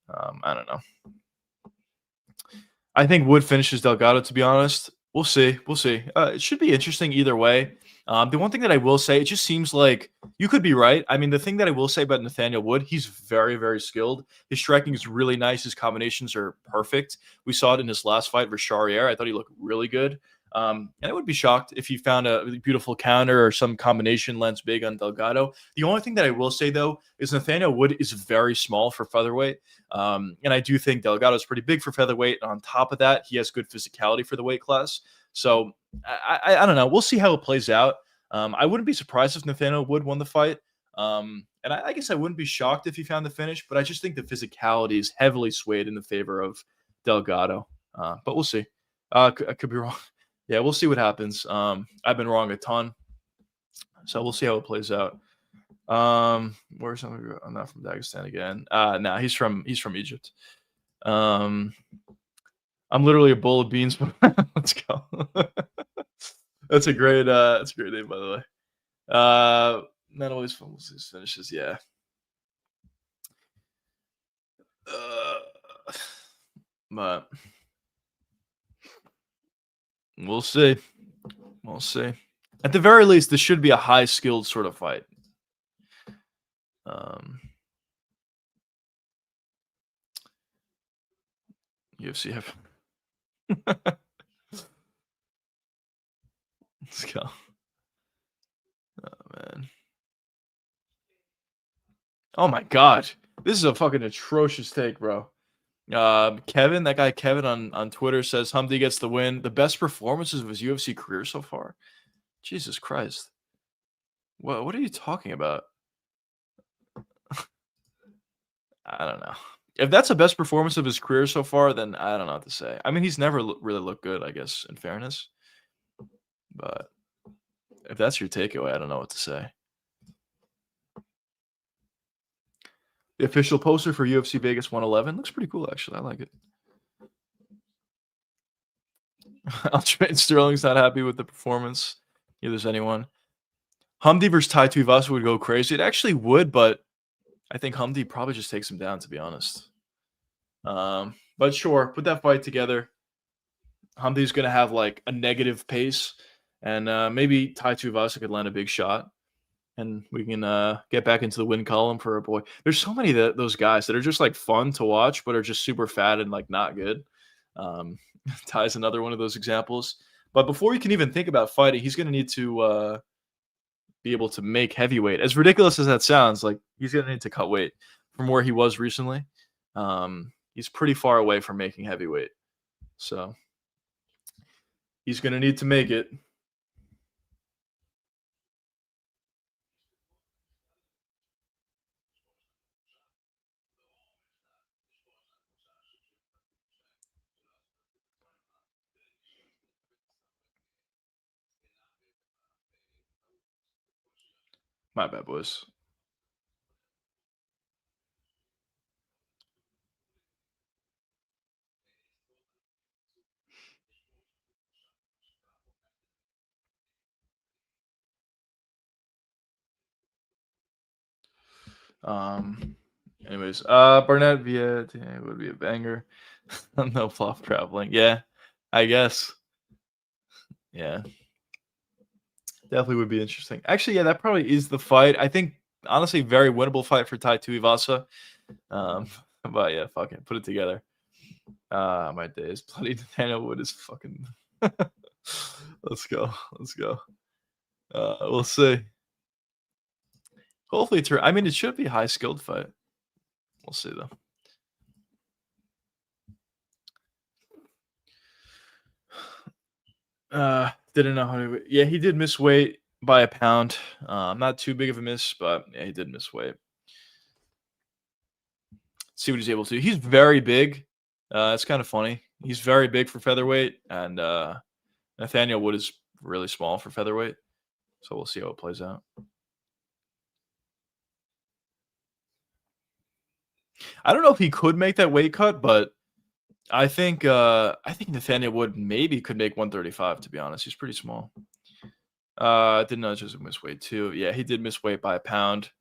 I don't know. I think Wood finishes Delgado, to be honest. We'll see. We'll see. It should be interesting either way. The one thing that I will say, it just seems like you could be right. I mean, the thing that I will say about Nathaniel Wood, he's very, very skilled. His striking is really nice. His combinations are perfect. We saw it in his last fight versus Charriere. I thought he looked really good. And I would be shocked if he found a beautiful counter or some combination lands big on Delgado. The only thing that I will say, though, is Nathaniel Wood is very small for featherweight. And I do think Delgado is pretty big for featherweight. And on top of that, he has good physicality for the weight class. So I don't know. We'll see how it plays out. I wouldn't be surprised if Nathaniel Wood won the fight. And I guess I wouldn't be shocked if he found the finish. But I just think the physicality is heavily swayed in the favor of Delgado. But we'll see. I could be wrong. Yeah, we'll see what happens. I've been wrong a ton, so we'll see how it plays out. Where's somebody? I'm not from Dagestan again. No, he's from Egypt. I'm literally a bowl of beans. Let's go. That's a great name, by the way. Not always fun with his finishes. Yeah. But we'll see. We'll see. At the very least, this should be a high skilled sort of fight. UFC have. Let's go. Oh man. Oh my god. This is a fucking atrocious take, bro. Kevin, that guy Kevin on Twitter says Humdy gets the win. The best performances of his UFC career so far. Jesus Christ. What are you talking about? I don't know. If that's the best performance of his career so far, then I don't know what to say. I mean, he's never really looked good, I guess, in fairness. But if that's your takeaway, I don't know what to say. The official poster for UFC Vegas 111 looks pretty cool, actually. I like it. Aljamain Sterling's not happy with the performance. Neither is anyone. Humdy versus Tai Tuivasa would go crazy. It actually would, but I think Humdy probably just takes him down, to be honest. But sure, put that fight together. Humdy's going to have like a negative pace, and maybe Tai Tuivasa could land a big shot, and we can get back into the win column for our boy. There's so many of those guys that are just like fun to watch, but are just super fat and like not good. Tai's another one of those examples. But before he can even think about fighting, he's going to need to be able to make heavyweight. As ridiculous as that sounds, like he's going to need to cut weight from where he was recently. He's pretty far away from making heavyweight. So he's going to need to make it. My bad, boys. Anyways, Barnett via would be a banger. No flop traveling. Yeah, I guess. Yeah. Definitely would be interesting. Actually, yeah, that probably is the fight. I think honestly, very winnable fight for Tai Tuivasa. But yeah, fuck it. Put it together. My days. Bloody Nathaniel Wood is fucking let's go. Let's go. We'll see. Hopefully I mean it should be a high skilled fight. We'll see though. Didn't know how to. Yeah, he did miss weight by a pound. Not too big of a miss, but yeah, he did miss weight. See what he's able to. He's very big. It's kind of funny. He's very big for featherweight, and Nathaniel Wood is really small for featherweight. So we'll see how it plays out. I don't know if he could make that weight cut, but I think Nathaniel Wood maybe could make 135. To be honest, he's pretty small. Didn't know Joseph missed weight too. Yeah, he did miss weight by a pound,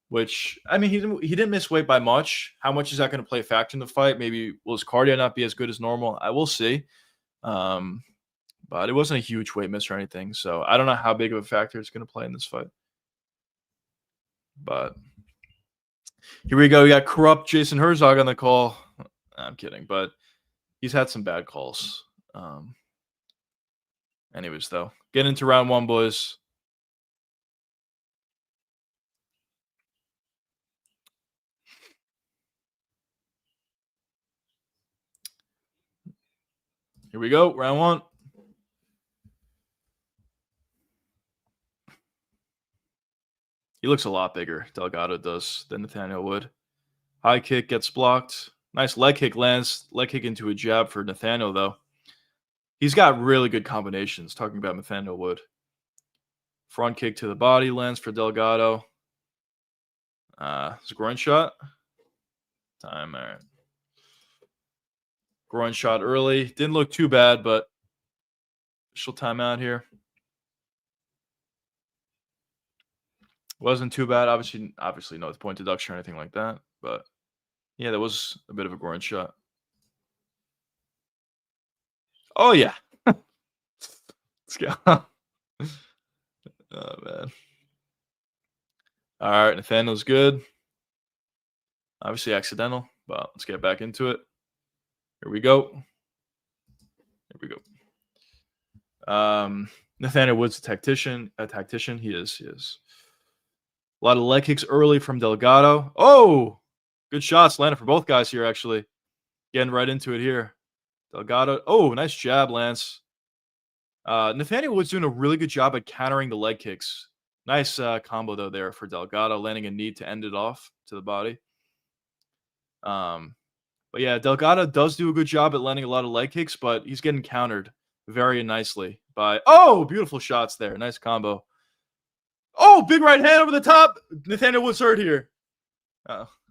which I mean he didn't miss weight by much. How much is that going to play a factor in the fight? Maybe will his cardio not be as good as normal? I will see. But it wasn't a huge weight miss or anything, so I don't know how big of a factor it's going to play in this fight. But here we go. We got corrupt Jason Herzog on the call. I'm kidding, but he's had some bad calls. Anyways, though, get into round one, boys. Here we go. Round one. He looks a lot bigger, Delgado does, than Nathaniel Wood. High kick gets blocked. Nice leg kick lands. Leg kick into a jab for Nathaniel, though. He's got really good combinations. Talking about Nathaniel Wood. Front kick to the body lands for Delgado. It's a groin shot. Time. All right. Groin shot early. Didn't look too bad, but she'll timeout here. Wasn't too bad. Obviously, no point deduction or anything like that. But yeah, that was a bit of a groin shot. Oh yeah. Let's go. Oh man. All right, Nathaniel's good. Obviously accidental, but let's get back into it. Here we go. Nathaniel Wood's a tactician. He is. A lot of leg kicks early from Delgado. Oh, good shots landed for both guys here, actually. Getting right into it here. Delgado. Oh, nice jab, Lance. Nathaniel Wood's doing a really good job at countering the leg kicks. Nice combo, though, there for Delgado, landing a knee to end it off to the body. But yeah, Delgado does do a good job at landing a lot of leg kicks, but he's getting countered very nicely by, oh, beautiful shots there. Nice combo. Oh, big right hand over the top. Nathaniel Wood's hurt here.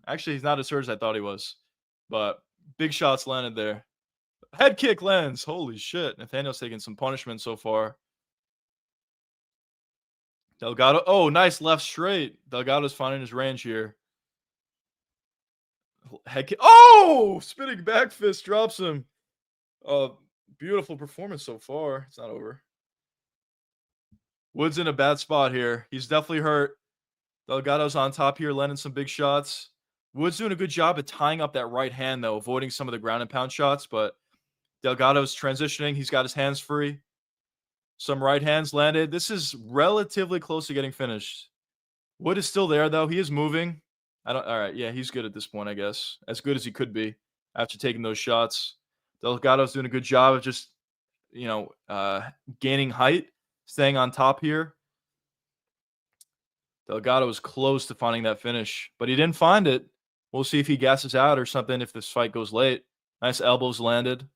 Actually, he's not as hurt as I thought he was, but big shots landed there. Head kick lands. Holy shit. Nathaniel's taking some punishment so far. Delgado. Oh, nice left straight. Delgado's finding his range here. Head kick. Oh, spinning back fist drops him. Beautiful performance so far. It's not over. Wood's in a bad spot here. He's definitely hurt. Delgado's on top here, landing some big shots. Wood's doing a good job at tying up that right hand, though, avoiding some of the ground and pound shots, but Delgado's transitioning. He's got his hands free. Some right hands landed. This is relatively close to getting finished. Wood is still there, though. He is moving. All right, yeah, he's good at this point, I guess. As good as he could be after taking those shots. Delgado's doing a good job of just, gaining height, staying on top here. Delgado was close to finding that finish, but he didn't find it. We'll see if he gasses out or something if this fight goes late. Nice elbows landed.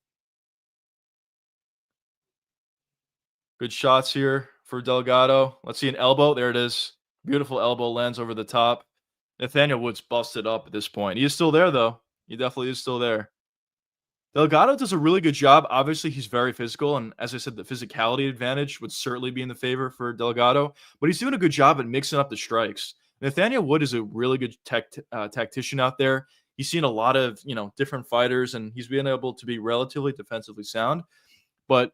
Good shots here for Delgado. Let's see an elbow. There it is. Beautiful elbow lands over the top. Nathaniel Wood's busted up at this point. He is still there, though. He definitely is still there. Delgado does a really good job. Obviously, he's very physical, and as I said, the physicality advantage would certainly be in the favor for Delgado, but he's doing a good job at mixing up the strikes. Nathaniel Wood is a really good tactician out there. He's seen a lot of, different fighters, and he's been able to be relatively defensively sound. But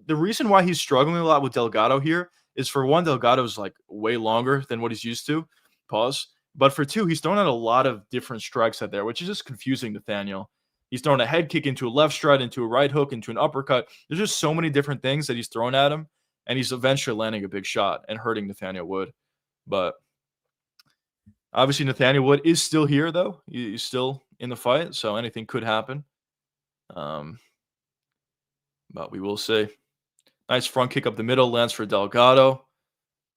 the reason why he's struggling a lot with Delgado here is, for one, Delgado's like way longer than what he's used to. Pause. But for two, he's thrown out a lot of different strikes out there, which is just confusing Nathaniel. He's thrown a head kick into a left strut, into a right hook, into an uppercut. There's just so many different things that he's thrown at him, and he's eventually landing a big shot and hurting Nathaniel Wood. But obviously, Nathaniel Wood is still here, though. He's still in the fight, so anything could happen. But we will see. Nice front kick up the middle, lands for Delgado.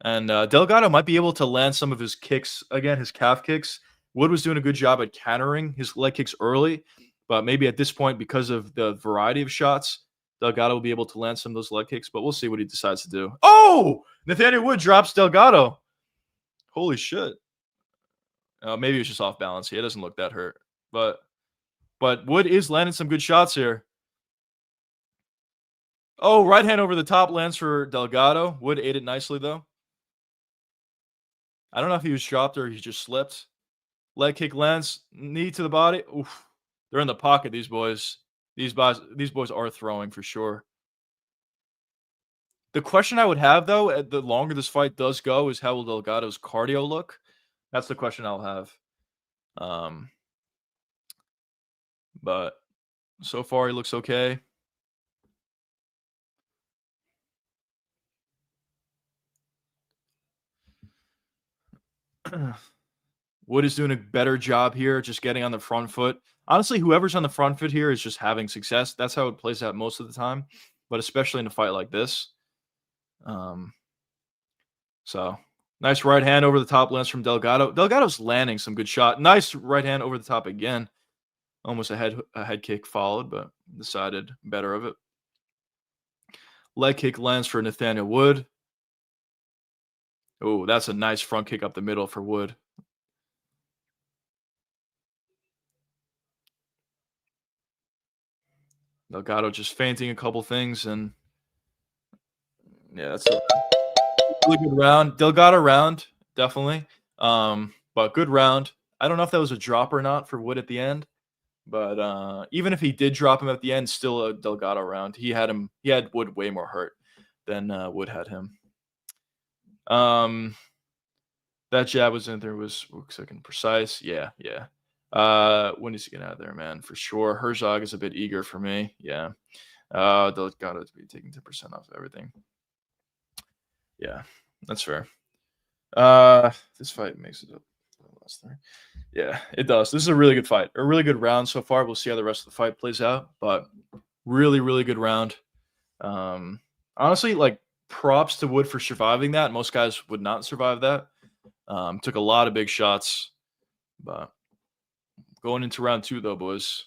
And Delgado might be able to land some of his kicks, again, his calf kicks. Wood was doing a good job at countering his leg kicks early. But maybe at this point, because of the variety of shots, Delgado will be able to land some of those leg kicks. But we'll see what he decides to do. Oh! Nathaniel Wood drops Delgado. Holy shit. Maybe it's just off balance. He doesn't look that hurt. But Wood is landing some good shots here. Oh, right hand over the top lands for Delgado. Wood ate it nicely, though. I don't know if he was dropped or he just slipped. Leg kick lands. Knee to the body. Oof. They're in the pocket, these boys. These boys are throwing for sure. The question I would have, though, the longer this fight does go, is how will Delgado's cardio look? That's the question I'll have. But so far, he looks okay. Wood is doing a better job here, just getting on the front foot. Honestly, whoever's on the front foot here is just having success. That's how it plays out most of the time, but especially in a fight like this. So nice right hand over the top lands from Delgado. Delgado's landing some good shot. Nice right hand over the top again. Almost a head kick followed, but decided better of it. Leg kick lands for Nathaniel Wood. Oh, that's a nice front kick up the middle for Wood. Delgado just feinting a couple things, and yeah, that's a really good round. Delgado round, definitely. But good round. I don't know if that was a drop or not for Wood at the end, but even if he did drop him at the end, still a Delgado round. He had Wood way more hurt than Wood had him. That jab was in there, looks like precise. Yeah. When is he getting out of there, man? For sure. Herzog is a bit eager for me. Yeah. Delgado to be taking 10% off everything. Yeah, that's fair. This fight makes it up. Yeah, it does. This is a really good fight. A really good round so far. We'll see how the rest of the fight plays out, but really, really good round. Honestly, like props to Wood for surviving that. Most guys would not survive that. Took a lot of big shots, but going into round 2 though, boys.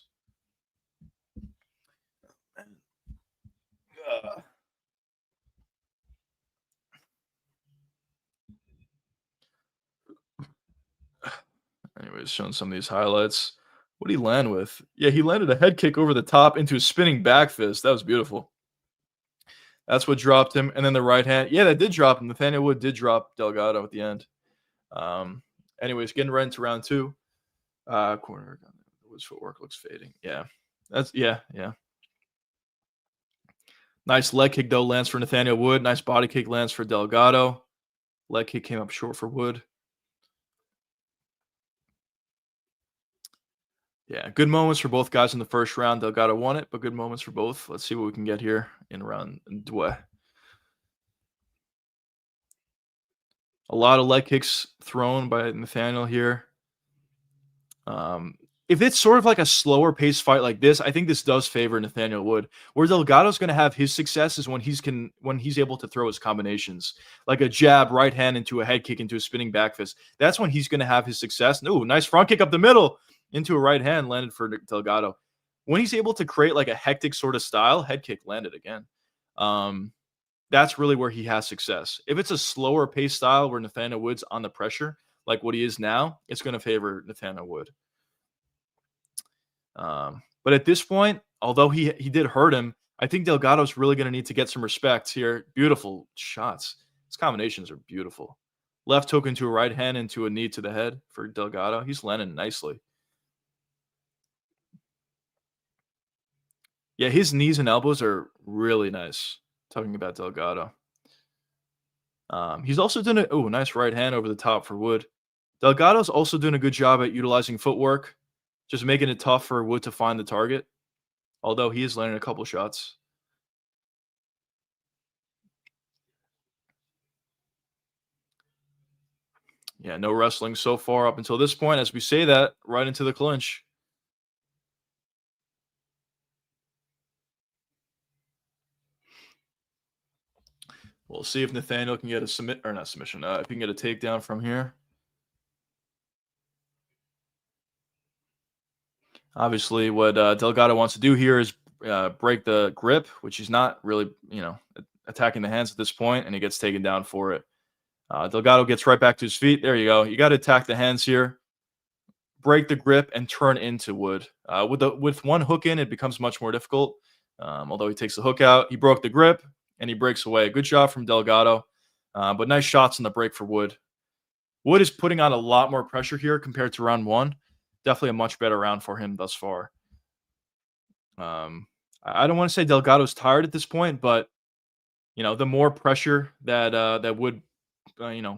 Anyways, showing some of these highlights. What did he land with? Yeah, he landed a head kick over the top into a spinning back fist. That was beautiful. That's what dropped him. And then the right hand. Yeah, that did drop him. Nathaniel Wood did drop Delgado at the end. Anyways, getting right into round 2. Corner. Wood's footwork looks fading. Yeah. Yeah. Nice leg kick, though, lands for Nathaniel Wood. Nice body kick lands for Delgado. Leg kick came up short for Wood. Yeah, good moments for both guys in the first round. Delgado won it, but good moments for both. Let's see what we can get here in round 2. A lot of leg kicks thrown by Nathaniel here. If it's sort of like a slower pace fight like this, I think this does favor Nathaniel Wood. Where Delgado's going to have his success is when he's able to throw his combinations, like a jab, right hand into a head kick into a spinning back fist. That's when he's going to have his success. Ooh, nice front kick up the middle into a right hand landed for Delgado. When he's able to create like a hectic sort of style, head kick landed again. That's really where he has success. If it's a slower pace style where Nathaniel Wood's on the pressure, like what he is now, it's going to favor Nathaniel Wood. But at this point, although he did hurt him, I think Delgado's really going to need to get some respect here. Beautiful shots. His combinations are beautiful. Left hook into a right hand into a knee to the head for Delgado. He's landing nicely. Yeah, his knees and elbows are really nice. Talking about Delgado. He's also doing a nice right hand over the top for Wood. Delgado's also doing a good job at utilizing footwork, just making it tough for Wood to find the target, although he is landing a couple shots. Yeah, no wrestling so far up until this point. As we say that, right into the clinch. We'll see if Nathaniel can get a submission. If he can get a takedown from here. Obviously, what Delgado wants to do here is break the grip, which he's not really, attacking the hands at this point, and he gets taken down for it. Delgado gets right back to his feet. There you go. You got to attack the hands here, break the grip, and turn into Wood. With one hook in, it becomes much more difficult. Although he takes the hook out, he broke the grip, and he breaks away. Good shot from Delgado, but nice shots on the break for Wood. Wood is putting on a lot more pressure here compared to round 1. Definitely a much better round for him thus far. I don't want to say Delgado's tired at this point, but the more pressure that Wood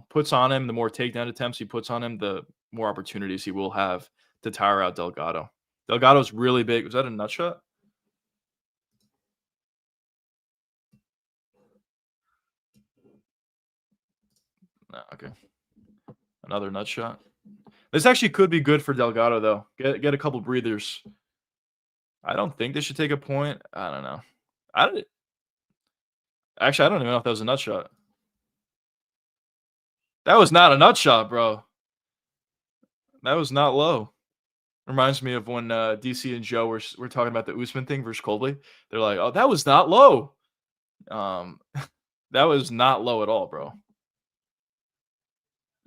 puts on him, the more takedown attempts he puts on him, the more opportunities he will have to tire out Delgado. Delgado's really big. Was that a nut shot? No, okay. Another nut shot. This actually could be good for Delgado, though. Get a couple breathers. I don't think they should take a point. I don't know. Actually, I don't even know if that was a nut shot. That was not a nut shot, bro. That was not low. Reminds me of when DC and Joe were talking about the Usman thing versus Colby. They're like, oh, that was not low. That was not low at all, bro.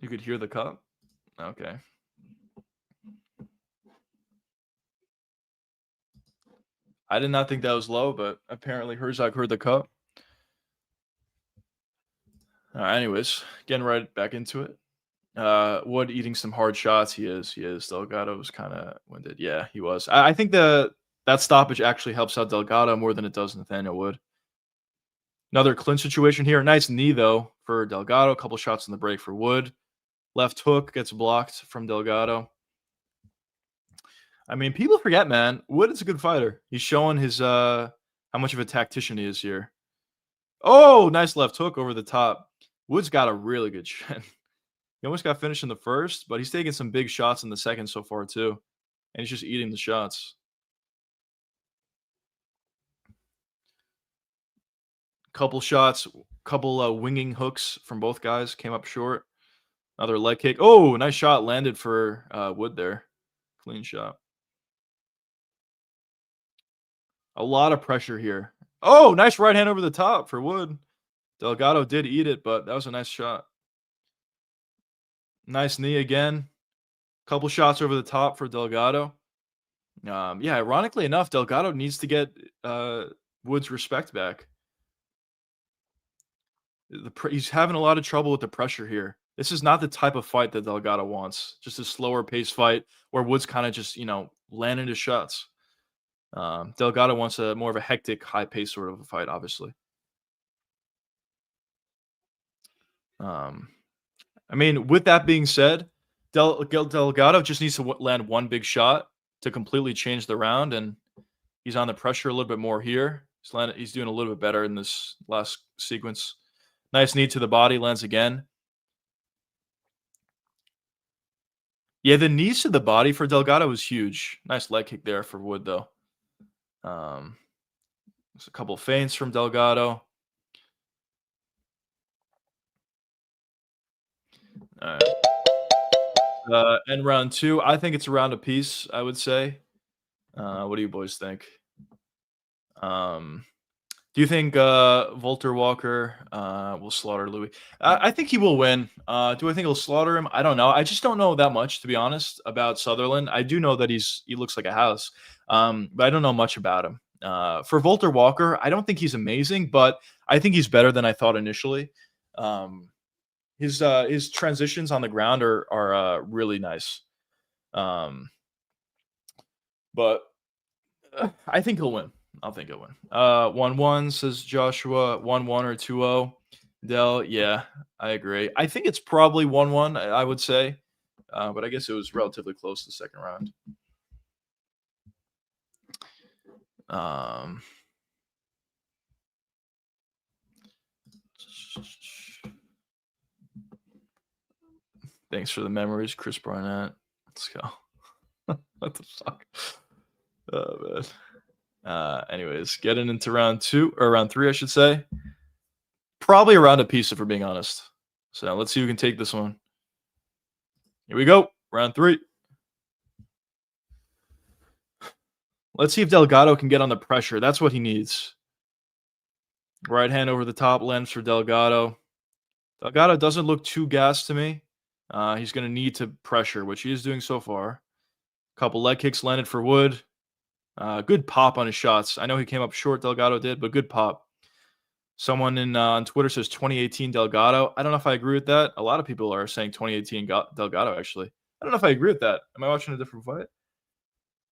You could hear the cup? Okay. I did not think that was low, but apparently Herzog heard the cup. Anyways, getting right back into it. Wood eating some hard shots. He is. Delgado was kind of winded. Yeah, he was. I think that stoppage actually helps out Delgado more than it does Nathaniel Wood. Another clinch situation here. Nice knee, though, for Delgado. A couple shots in the break for Wood. Left hook gets blocked from Delgado. I mean, people forget, man. Wood is a good fighter. He's showing his how much of a tactician he is here. Oh, nice left hook over the top. Wood's got a really good chin. He almost got finished in the first, but he's taking some big shots in the second so far, too. And he's just eating the shots. Couple shots, couple winging hooks from both guys came up short. Another leg kick. Oh, nice shot landed for Wood there. Clean shot. A lot of pressure here. Oh, nice right hand over the top for Wood. Delgado did eat it, but that was a nice shot. Nice knee again. Couple shots over the top for Delgado. Yeah, ironically enough, Delgado needs to get Wood's respect back. He's having a lot of trouble with the pressure here. This is not the type of fight that Delgado wants. Just a slower pace fight where Wood's kind of just, landing his shots. Delgado wants a more of a hectic, high pace sort of a fight, obviously. I mean, with that being said, Delgado just needs to land one big shot to completely change the round, and he's on the pressure a little bit more here. He's doing a little bit better in this last sequence. Nice knee to the body, lands again. Yeah, the knees to the body for Delgado was huge. Nice leg kick there for Wood, though. There's a couple feints from Delgado. All right. And round two, I think it's a round apiece, I would say. What do you boys think? Do you think Volter Walker will slaughter Louis? I think he will win. Do I think he'll slaughter him? I don't know. I just don't know that much, to be honest, about Sutherland. I do know that he looks like a house, but I don't know much about him. For Volter Walker, I don't think he's amazing, but I think he's better than I thought initially. His transitions on the ground are really nice. But I think he'll win. I think he'll win. 1-1 says Joshua. 1-1 or 2-0. Del, yeah, I agree. I think it's probably 1-1, I would say. But I guess it was relatively close the second round. Thanks for the memories, Chris Barnett. Let's go. What the fuck? Oh, man. Anyways, getting into round three, I should say. Probably around a piece, if we're being honest. So let's see who can take this one. Here we go. Round three. Let's see if Delgado can get on the pressure. That's what he needs. Right hand over the top, lands for Delgado. Delgado doesn't look too gassed to me. He's going to need to pressure, which he is doing so far. Couple leg kicks landed for Wood. Good pop on his shots. I know he came up short, Delgado did, but good pop. Someone on Twitter says 2018 Delgado. I don't know if I agree with that. A lot of people are saying 2018 Delgado, actually. I don't know if I agree with that. Am I watching a different fight?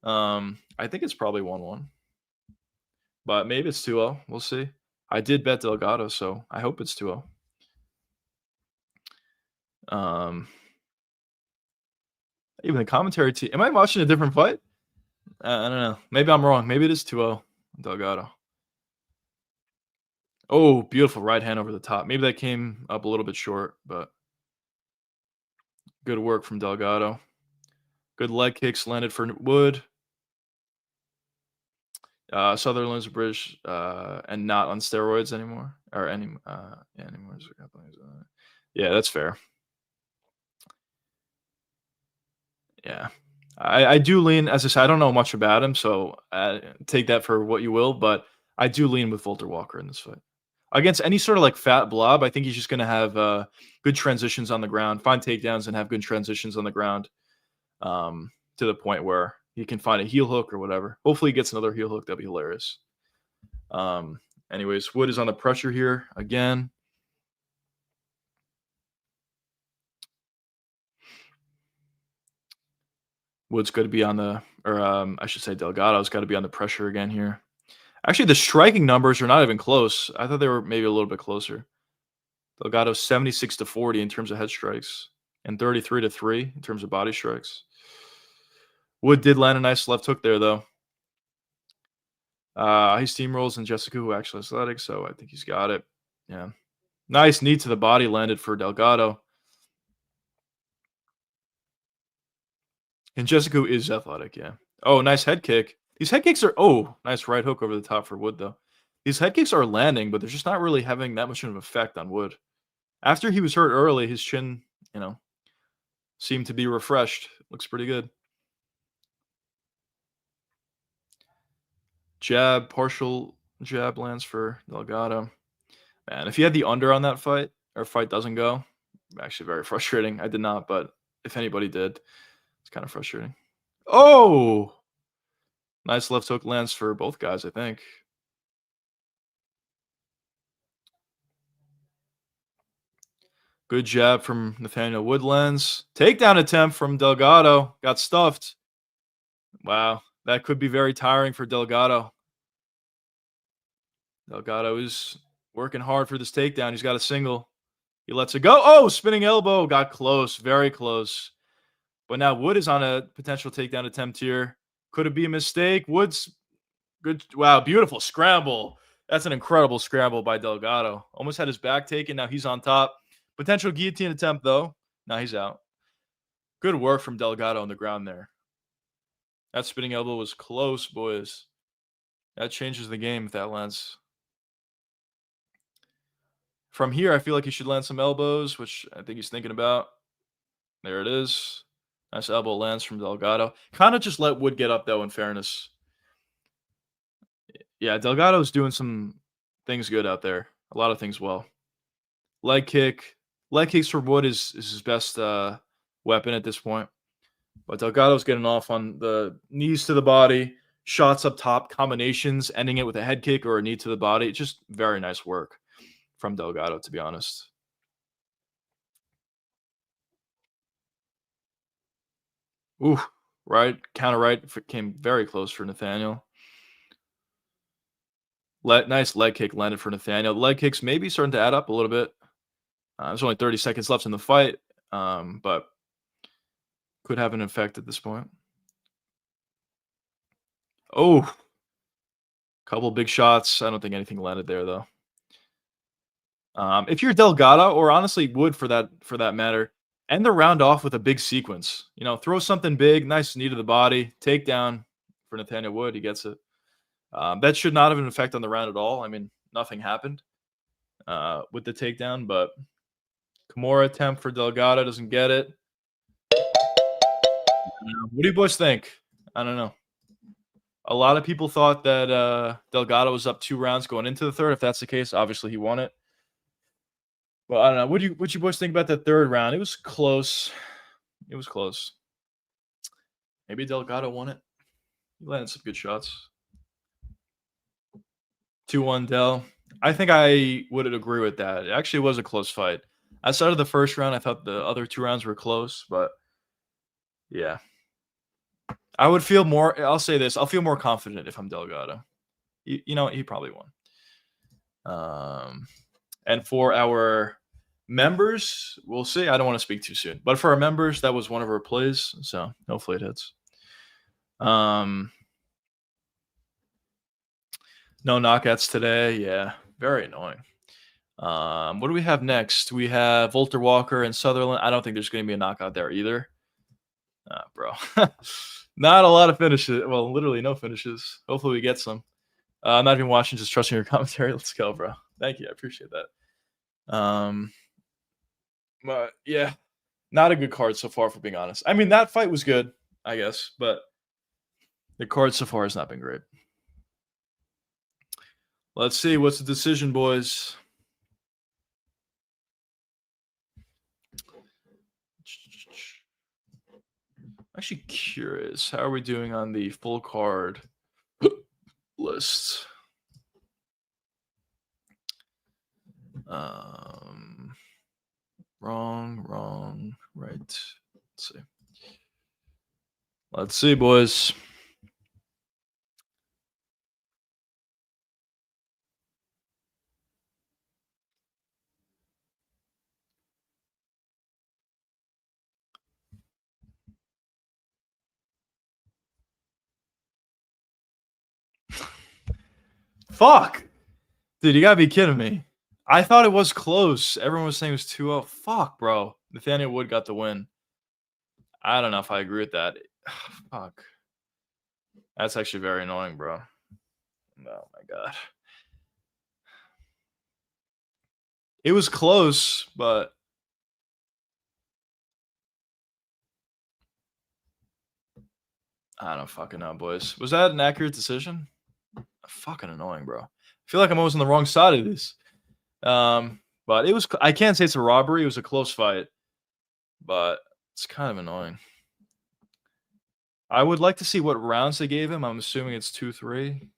I think it's probably 1-1. But maybe it's 2-0. We'll see. I did bet Delgado, so I hope it's 2-0. Even the commentary team. Am I watching a different fight? I don't know. Maybe I'm wrong. Maybe it is 2-0 Delgado. Oh, beautiful right hand over the top. Maybe that came up a little bit short, but good work from Delgado. Good leg kicks landed for Wood. Sutherland's British and not on steroids anymore. Or anymore. Yeah, that's fair. Yeah. I do lean, as I said, I don't know much about him, so take that for what you will, but I do lean with Volter Walker in this fight. against any sort of like fat blob, I think he's just going to have good transitions on the ground, find takedowns, and have good transitions on the ground to the point where he can find a heel hook or whatever. Hopefully he gets another heel hook. That'd be hilarious. Anyways, Wood is on the pressure here again. Wood's got to be on the, or I should say Delgado's got to be on the pressure again here. Actually, the striking numbers are not even close. I thought they were maybe a little bit closer. Delgado's 76-40 in terms of head strikes and 33-3 in terms of body strikes. Wood did land a nice left hook there, though. He steamrolls and Jessica, who actually athletic, so I think he's got it. Yeah. Nice knee to the body landed for Delgado. And Jessica is athletic, yeah. Oh, nice head kick. These head kicks are, oh, nice right hook over the top for Wood, though. These head kicks are landing, but they're just not really having that much of an effect on Wood. After he was hurt early, his chin, seemed to be refreshed. Looks pretty good. Jab, partial jab lands for Delgado. Man, if he had the under on that fight, or fight doesn't go, actually very frustrating. I did not, but if anybody did, it's kind of frustrating. Oh! Nice left hook lands for both guys, I think. Good jab from Nathaniel Woodlands. Takedown attempt from Delgado. Got stuffed. Wow. That could be very tiring for Delgado. Delgado is working hard for this takedown. He's got a single. He lets it go. Oh, spinning elbow. Got close. Very close. But now Wood is on a potential takedown attempt here. Could it be a mistake? Wood's good. Wow, beautiful scramble. That's an incredible scramble by Delgado. Almost had his back taken. Now he's on top. Potential guillotine attempt, though. Now he's out. Good work from Delgado on the ground there. That spinning elbow was close, boys. That changes the game if that lands. From here, I feel like he should land some elbows, which I think he's thinking about. There it is. Nice elbow lands from Delgado. Kind of just let Wood get up, though, in fairness. Yeah, Delgado's doing some things good out there. A lot of things well. Leg kick. Leg kicks for Wood is his best weapon at this point. But Delgado's getting off on the knees to the body, shots up top, combinations, ending it with a head kick or a knee to the body. Just very nice work from Delgado, to be honest. Ooh, right. Counter right came very close for Nathaniel. Nice leg kick landed for Nathaniel. The leg kicks maybe starting to add up a little bit. There's only 30 seconds left in the fight, but could have an effect at this point. Oh, couple big shots. I don't think anything landed there, though. If you're Delgado, or honestly Wood for that matter, end the round off with a big sequence. Throw something big, nice knee to the body, takedown for Nathaniel Wood. He gets it. That should not have an effect on the round at all. I mean, nothing happened with the takedown, but Kimura attempt for Delgado doesn't get it. What do you boys think? I don't know. A lot of people thought that Delgado was up 2 rounds going into the third. If that's the case, obviously he won it. Well, I don't know. What you boys think about the third round? It was close. It was close. Maybe Delgado won it. He landed some good shots. 2-1 Del. I think I would agree with that. It actually was a close fight. Outside of the first round, I thought the other 2 rounds were close, but yeah. I would feel more, I'll say this, I'll feel more confident if I'm Delgado. You know what? He probably won. And for our members, we'll see. I don't want to speak too soon. But for our members, that was one of our plays. So hopefully it hits. No knockouts today. Yeah, very annoying. What do we have next? We have Volter Walker and Sutherland. I don't think there's going to be a knockout there either. Bro. Not a lot of finishes. Well, literally no finishes. Hopefully we get some. I'm not even watching, just trusting your commentary. Let's go, bro. Thank you. I appreciate that. But yeah, not a good card so far, for being honest. I mean, that fight was good, I guess, but the card so far has not been great. Let's see. What's the decision, boys? actually curious. How are we doing on the full card list? Wrong, right. Let's see. Let's see, boys. Fuck. Dude, you gotta be kidding me. I thought it was close. Everyone was saying it was 2-0. Fuck, bro. Nathaniel Wood got the win. I don't know if I agree with that. Fuck. That's actually very annoying, bro. Oh my god. It was close, but I don't fucking know, boys. Was that an accurate decision? Fucking annoying, bro. I feel like I'm always on the wrong side of this. But it was. I can't say it's a robbery. It was a close fight, but it's kind of annoying. I would like to see what rounds they gave him. I'm assuming it's 2-3.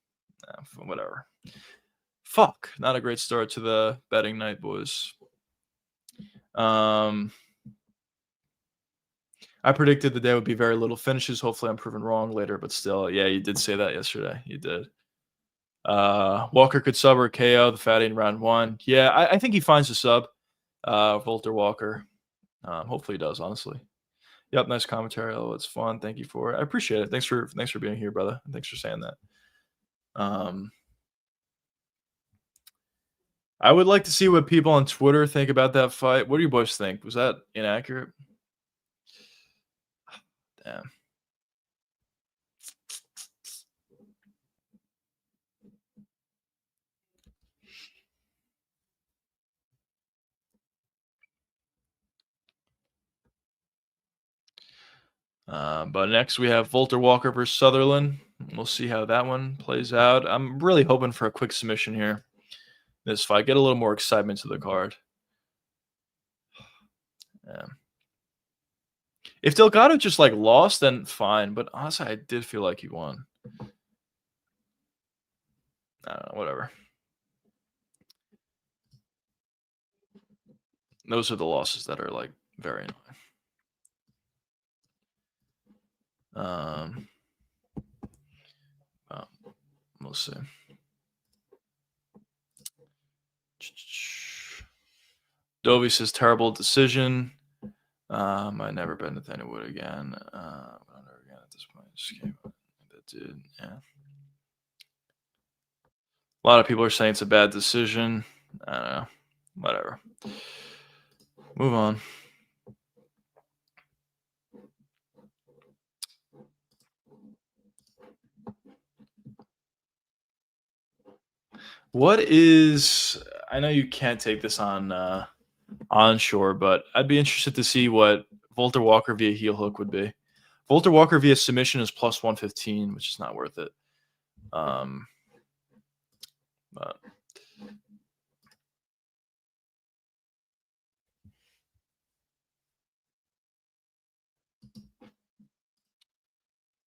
Whatever. Fuck. Not a great start to the betting night, boys. I predicted the day would be very little finishes. Hopefully, I'm proven wrong later, but still, yeah, you did say that yesterday. You did. Walker could sub or KO the fatty in round 1. Yeah, I think he finds a sub. Volter Walker. Hopefully, he does. Honestly. Yep, nice commentary. Oh, it's fun. Thank you for it. I appreciate it. Thanks for being here, brother. Thanks for saying that. I would like to see what people on Twitter think about that fight. What do you boys think? Was that inaccurate? Damn. But next we have Volter Walker versus Sutherland. We'll see how that one plays out. I'm really hoping for a quick submission here. This fight, get a little more excitement to the card. Yeah. If Delgado just like lost, then fine. But honestly, I did feel like he won. I don't know, whatever. Those are the losses that are like very annoying. We'll see. Dovey says terrible decision. I never bet Nathaniel Wood again. Never again at this point. Just came up. That did, yeah. A lot of people are saying it's a bad decision. I don't know. Whatever. Move on. What is? I know you can't take this on onshore, but I'd be interested to see what Volter Walker via heel hook would be. Volter Walker via submission is plus 115, which is not worth it. But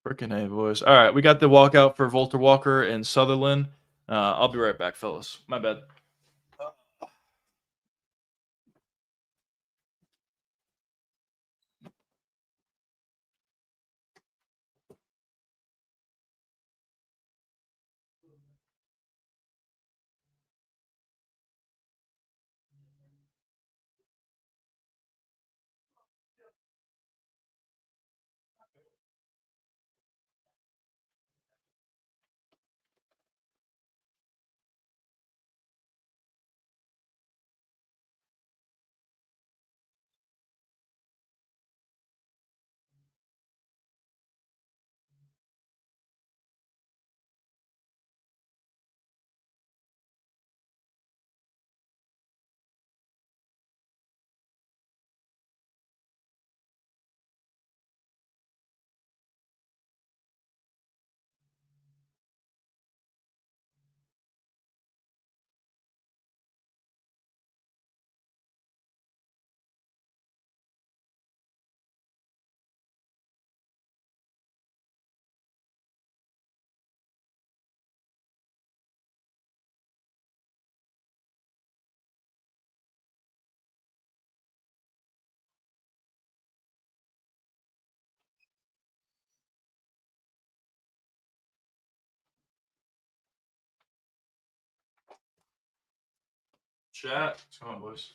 freaking A, boys. All right, we got the walkout for Volter Walker and Sutherland. I'll be right back, fellas. My bad. chat. What's going on, boys?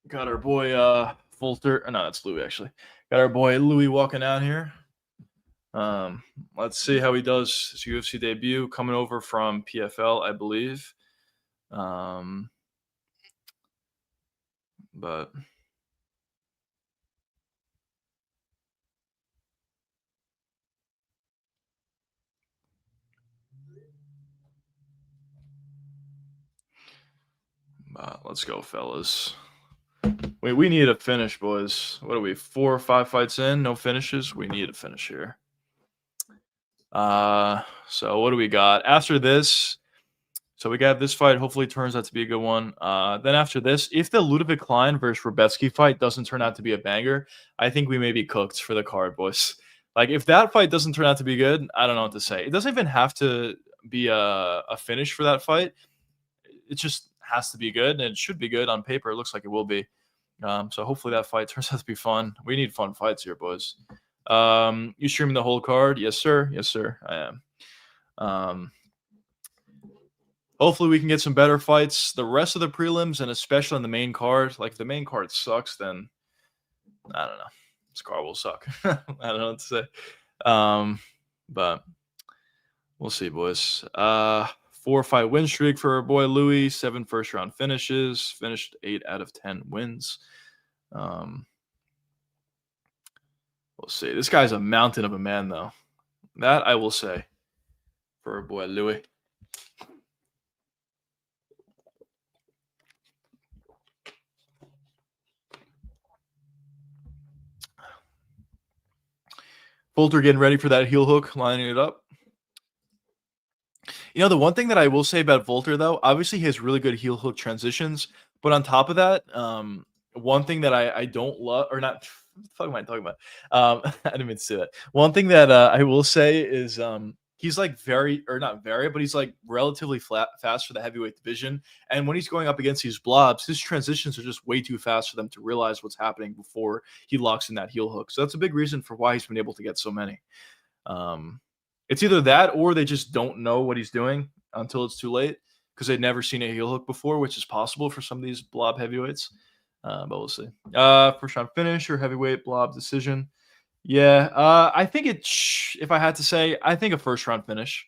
Got our boy Fulter. No, that's Louis actually. Got our boy Louis walking out here. Let's see how he does his UFC debut, coming over from PFL, I believe. But let's go, fellas. Wait, we need a finish, boys. What are we? 4 or 5 fights in, no finishes. We need a finish here. So what do we got after this? So we got this fight. Hopefully, it turns out to be a good one. Then after this, if the Ludovic Klein versus Rebetsky fight doesn't turn out to be a banger, I think we may be cooked for the card, boys. Like, if that fight doesn't turn out to be good, I don't know what to say. It doesn't even have to be a finish for that fight. It just has to be good, and it should be good on paper. It looks like it will be. So hopefully that fight turns out to be fun. We need fun fights here, boys. You streaming the whole card? Yes, sir. Yes, sir. I am. Hopefully we can get some better fights. The rest of the prelims, and especially on the main card. Like, if the main card sucks, then I don't know. This card will suck. I don't know what to say. But we'll see, boys. 4-5 win streak for our boy Louis. 7 first-round finishes. Finished 8 out of 10 wins. We'll see. This guy's a mountain of a man, though. That I will say for our boy Louis. Fulter getting ready for that heel hook, lining it up. You know, the one thing that I will say about Fulter, though, obviously he has really good heel hook transitions. But on top of that, one thing that I don't love, or not, what the fuck am I talking about? I didn't mean to say that. One thing that I will say is he's like he's like relatively fast for the heavyweight division. And when he's going up against these blobs, his transitions are just way too fast for them to realize what's happening before he locks in that heel hook. So that's a big reason for why he's been able to get so many. It's either that or they just don't know what he's doing until it's too late because they've never seen a heel hook before, which is possible for some of these blob heavyweights. But we'll see. First round finish or heavyweight blob decision. Yeah, I think if I had to say, I think a first round finish.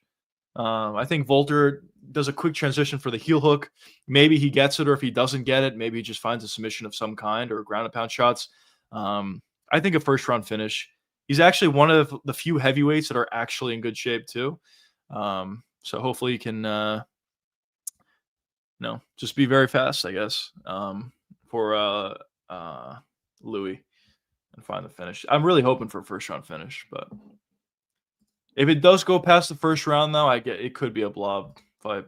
I think Fulter does a quick transition for the heel hook. Maybe he gets it, or if he doesn't get it, maybe he just finds a submission of some kind or ground and pound shots. I think a first round finish. He's actually one of the few heavyweights that are actually in good shape too. So hopefully he can, just be very fast, I guess, for Louis and find the finish. I'm really hoping for a first round finish, but if it does go past the first round, though, it could be a blob fight.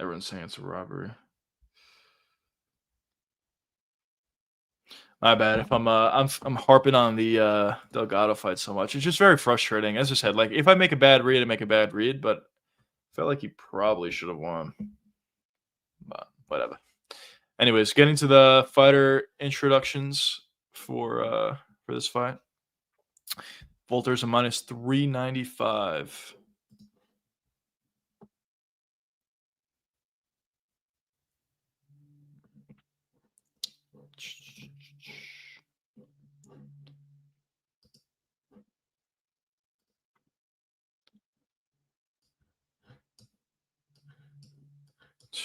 Everyone's saying it's a robbery. My bad if I'm harping on the Delgado fight so much. It's just very frustrating. As I said, like, if I make a bad read, I make a bad read, but I felt like he probably should have won. But whatever. Anyways, getting to the fighter introductions for this fight. Fulter's a minus 395.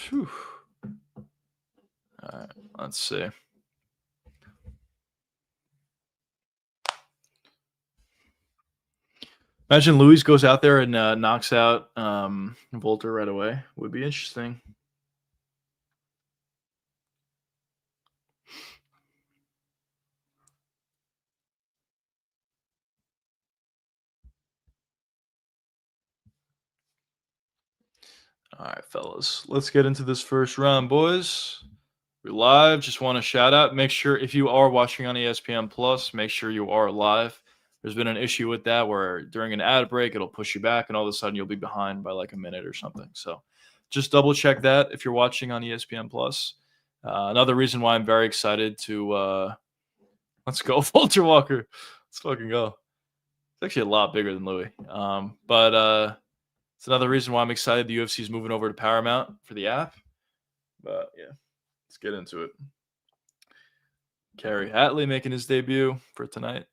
Whew. All right, let's see. Imagine Louis goes out there and knocks out Fulter right away. Would be interesting. All right, fellas. Let's get into this first round, boys. We're live. Just want to shout out. Make sure if you are watching on ESPN Plus, make sure you are live. There's been an issue with that where during an ad break, it'll push you back, and all of a sudden you'll be behind by like a minute or something. So just double check that if you're watching on ESPN Plus. Another reason why I'm very excited to let's go, Walter Walker. Let's fucking go. It's actually a lot bigger than Louis. But it's another reason why I'm excited the UFC is moving over to Paramount for the app. But yeah, let's get into it. Kerry Hatley making his debut for today.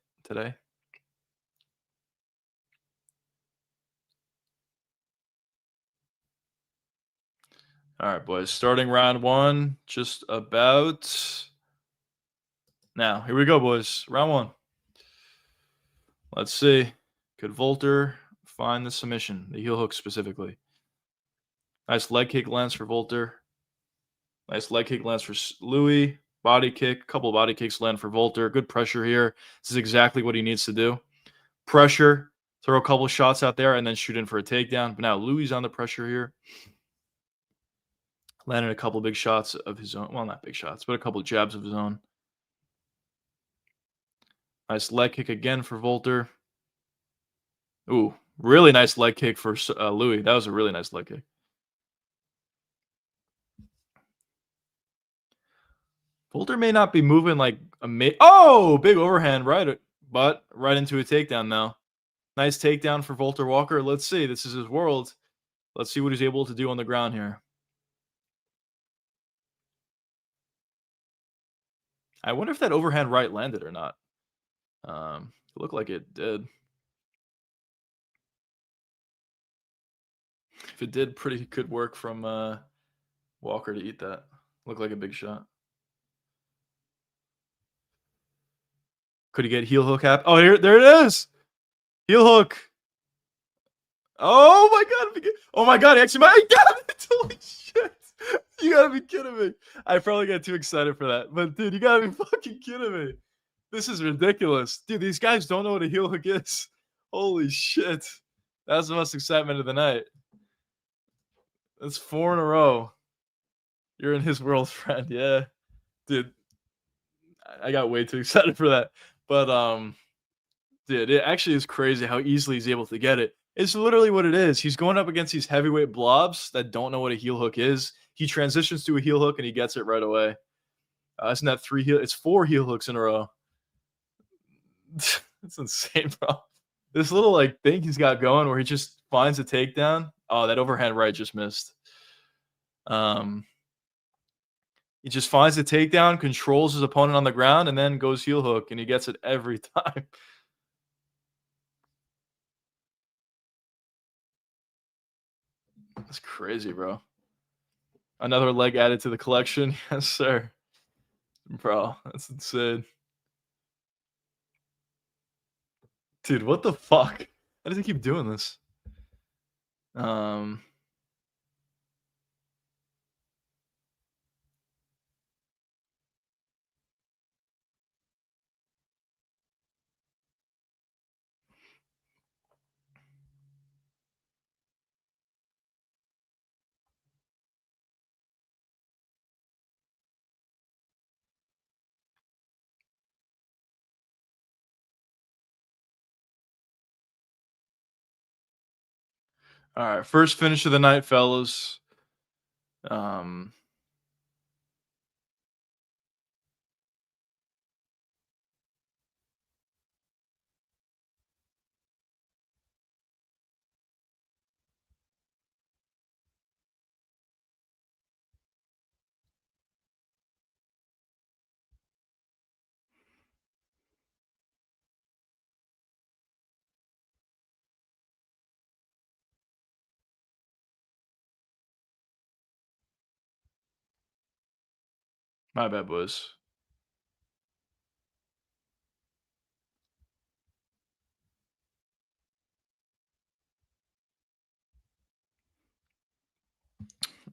All right, boys. Starting round one, just about now. Here we go, boys. Round one. Let's see. Could Volter find the submission, the heel hook specifically? Nice leg kick lands for Volter. Nice leg kick lands for Louis. Body kick. Couple body kicks land for Volter. Good pressure here. This is exactly what he needs to do. Pressure. Throw a couple shots out there and then shoot in for a takedown. But now Louis on the pressure here. Landed a couple big shots of his own. Well, not big shots, but a couple jabs of his own. Nice leg kick again for Volter. Ooh, really nice leg kick for Louis. That was a really nice leg kick. Volter may not be moving like oh, big overhand right into a takedown now. Nice takedown for Volter Walker. Let's see. This is his world. Let's see what he's able to do on the ground here. I wonder if that overhand right landed or not. It looked like it did. If it did, pretty good work from Walker to eat that. Looked like a big shot. Could he get heel hook happen? Oh, there it is. Heel hook. Oh my god! Oh my god! He actually might. Holy shit! You gotta be kidding me! I probably got too excited for that, but dude, you gotta be fucking kidding me! This is ridiculous, dude. These guys don't know what a heel hook is. Holy shit! That's the most excitement of the night. That's 4 in a row. You're in his world, friend. Yeah, dude. I got way too excited for that, but dude, it actually is crazy how easily he's able to get it. It's literally what it is. He's going up against these heavyweight blobs that don't know what a heel hook is. He transitions to a heel hook and he gets it right away. Isn't that 3 heel? It's 4 heel hooks in a row. It's insane, bro. This little like thing he's got going where he just finds a takedown. Oh, that overhand right just missed. He just finds the takedown, controls his opponent on the ground, and then goes heel hook, and he gets it every time. That's crazy, bro. Another leg added to the collection. Yes, sir. Bro, that's insane. Dude, what the fuck? How does he keep doing this? All right, first finish of the night, fellas. My bad, boys.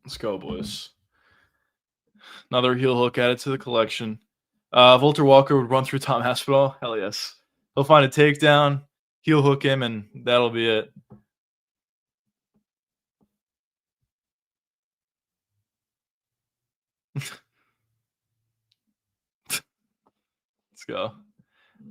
Let's go, boys. Another heel hook added to the collection. Volter Walker would run through Tom Aspinall. Hell yes. He'll find a takedown, heel hook him, and that'll be it. Let's go.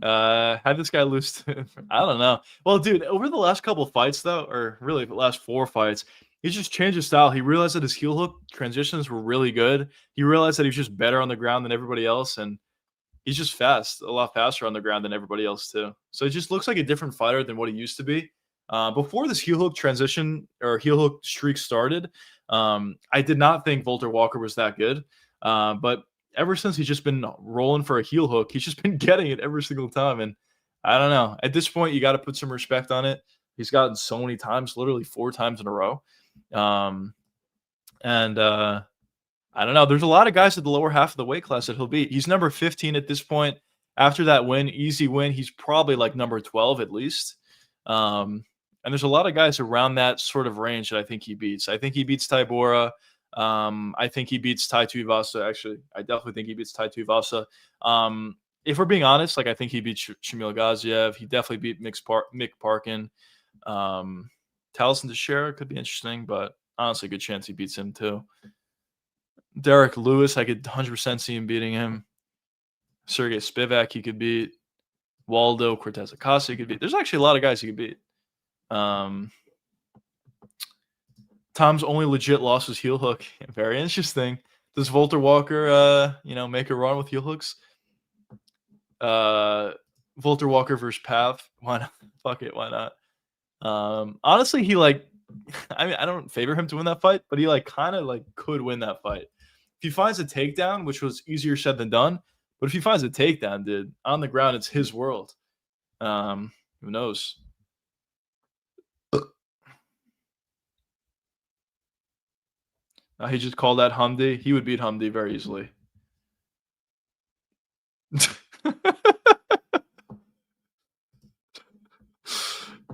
Had this guy lose to I don't know. Well, dude, over the last couple fights though, or really the last 4 fights, he just changed his style. He realized that his heel hook transitions were really good. He realized that he was just better on the ground than everybody else, and he's just fast, a lot faster on the ground than everybody else too. So it just looks like a different fighter than what he used to be. Before this heel hook transition or heel hook streak started, I did not think Volter Walker was that good. But ever since he's just been rolling for a heel hook, he's just been getting it every single time. And I don't know. At this point, you got to put some respect on it. He's gotten so many times, literally 4 times in a row. Um, and I don't know. There's a lot of guys at the lower half of the weight class that he'll beat. He's number 15 at this point. After that win, easy win, he's probably like number 12 at least. And there's a lot of guys around that sort of range that I think he beats. I think he beats Tybura. I think he beats Tai Tuivasa. Actually, I definitely think he beats Tai Tuivasa. If we're being honest, like I think he beats Shamil Gaziev. He definitely beat Mick Parkin. Taliesin Teixeira could be interesting, but honestly, good chance he beats him too. Derek Lewis, I could 100% see him beating him. Sergey Spivak, he could beat. Waldo Cortez Acosta, he could beat. There's actually a lot of guys he could beat. Tom's only legit loss was heel hook. Very interesting. Does Volter Walker, make a run with heel hooks? Volter Walker versus Pav. Why not? Fuck it. Why not? Honestly, he I don't favor him to win that fight, but he kind of could win that fight. If he finds a takedown, which was easier said than done, but if he finds a takedown, dude, on the ground, it's his world. Who knows? He just called that Hamdi. He would beat Hamdi very easily.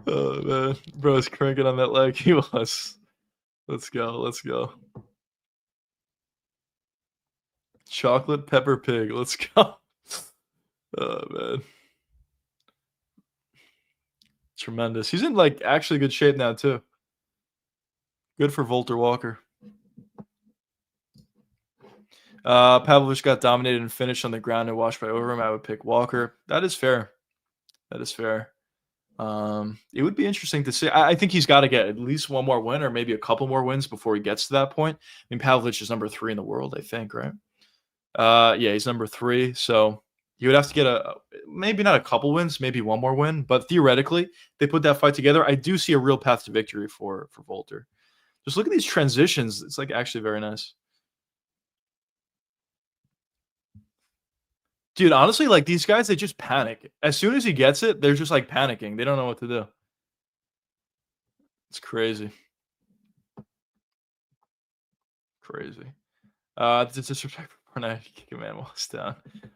Oh, man. Bro's cranking on that leg. He was. Let's go. Let's go. Chocolate pepper pig. Let's go. Oh, man. Tremendous. He's in actually good shape now too. Good for Volter Walker. Pavlovich got dominated and finished on the ground and washed by Overeem. I would pick Walker. That is fair. That is fair. It would be interesting to see. I think he's got to get at least one more win or maybe a couple more wins before he gets to that point. I mean, Pavlovich is number 3 in the world, I think, right? Yeah, he's number 3. So you would have to get maybe not a couple wins, maybe one more win. But theoretically, they put that fight together. I do see a real path to victory for Volter. Just look at these transitions. It's actually very nice. Dude, honestly, these guys, they just panic. As soon as he gets it, they're just panicking. They don't know what to do. It's crazy. Crazy. This disrespect for Barnett. Kick a man while it's down.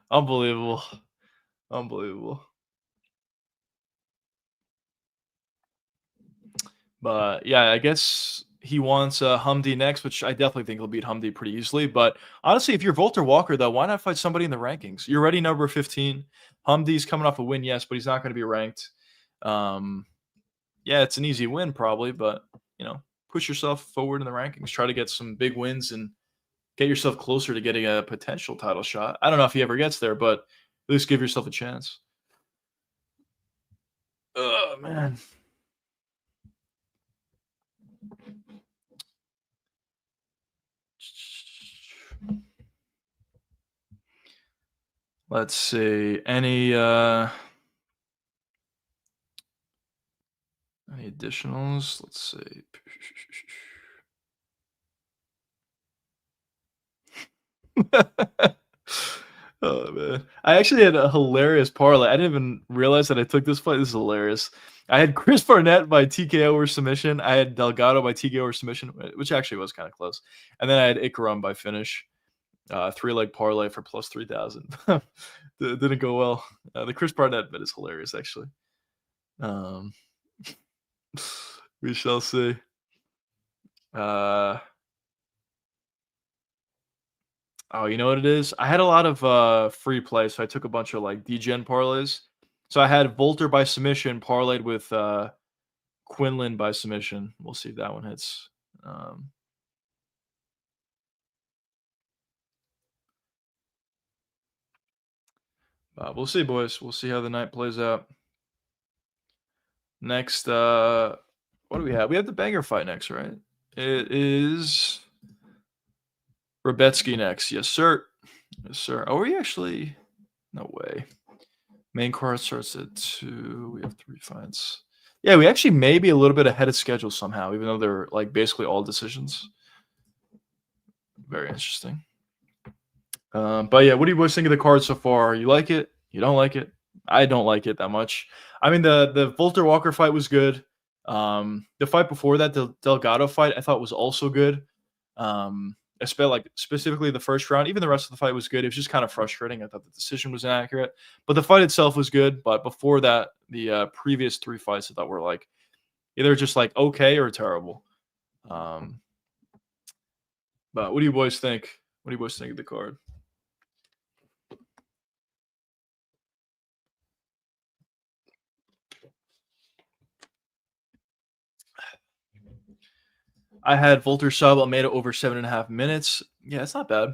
Unbelievable. Unbelievable. But yeah, I guess he wants Hamdi next, which I definitely think he'll beat Hamdi pretty easily. But honestly, if you're Volter Walker, though, why not fight somebody in the rankings? You're already number 15. Hamdi's coming off a win, yes, but he's not going to be ranked. Yeah, it's an easy win probably, but push yourself forward in the rankings. Try to get some big wins and get yourself closer to getting a potential title shot. I don't know if he ever gets there, but at least give yourself a chance. Oh, man. Let's see. Any additionals? Let's see. Oh, man. I actually had a hilarious parlay. I didn't even realize that I took this fight. This is hilarious. I had Chris Barnett by TKO or submission. I had Delgado by TKO or submission, which actually was kind of close. And then I had Ikram by finish. 3-leg parlay for plus 3,000. Didn't go well. The Chris Barnett bet is hilarious, actually. We shall see. Oh, you know what it is? I had a lot of free play, so I took a bunch of degen parlays. So I had Volter by submission parlayed with Quinlan by submission. We'll see if that one hits. We'll see, boys. We'll see how the night plays out. Next, what do we have? We have the banger fight next, right? It is Rebetsky next. Yes, sir. Yes, sir. Oh, are we actually? No way. Main card starts at 2. We have 3 fights. Yeah, we actually may be a little bit ahead of schedule somehow, even though they're like basically all decisions. Very interesting. But yeah, what do you boys think of the card so far? You like it? You don't like it? I don't like it that much. I mean, the Volter Walker fight was good. The fight before that, the Delgado fight, I thought was also good. Specifically the first round. Even the rest of the fight was good. It was just kind of frustrating. I thought the decision was inaccurate, but the fight itself was good. But before that, the previous 3 fights I thought were like either just like okay or terrible. But what do you boys think? What do you boys think of the card? I had Volter sub. I made it over 7.5 minutes. Yeah, it's not bad.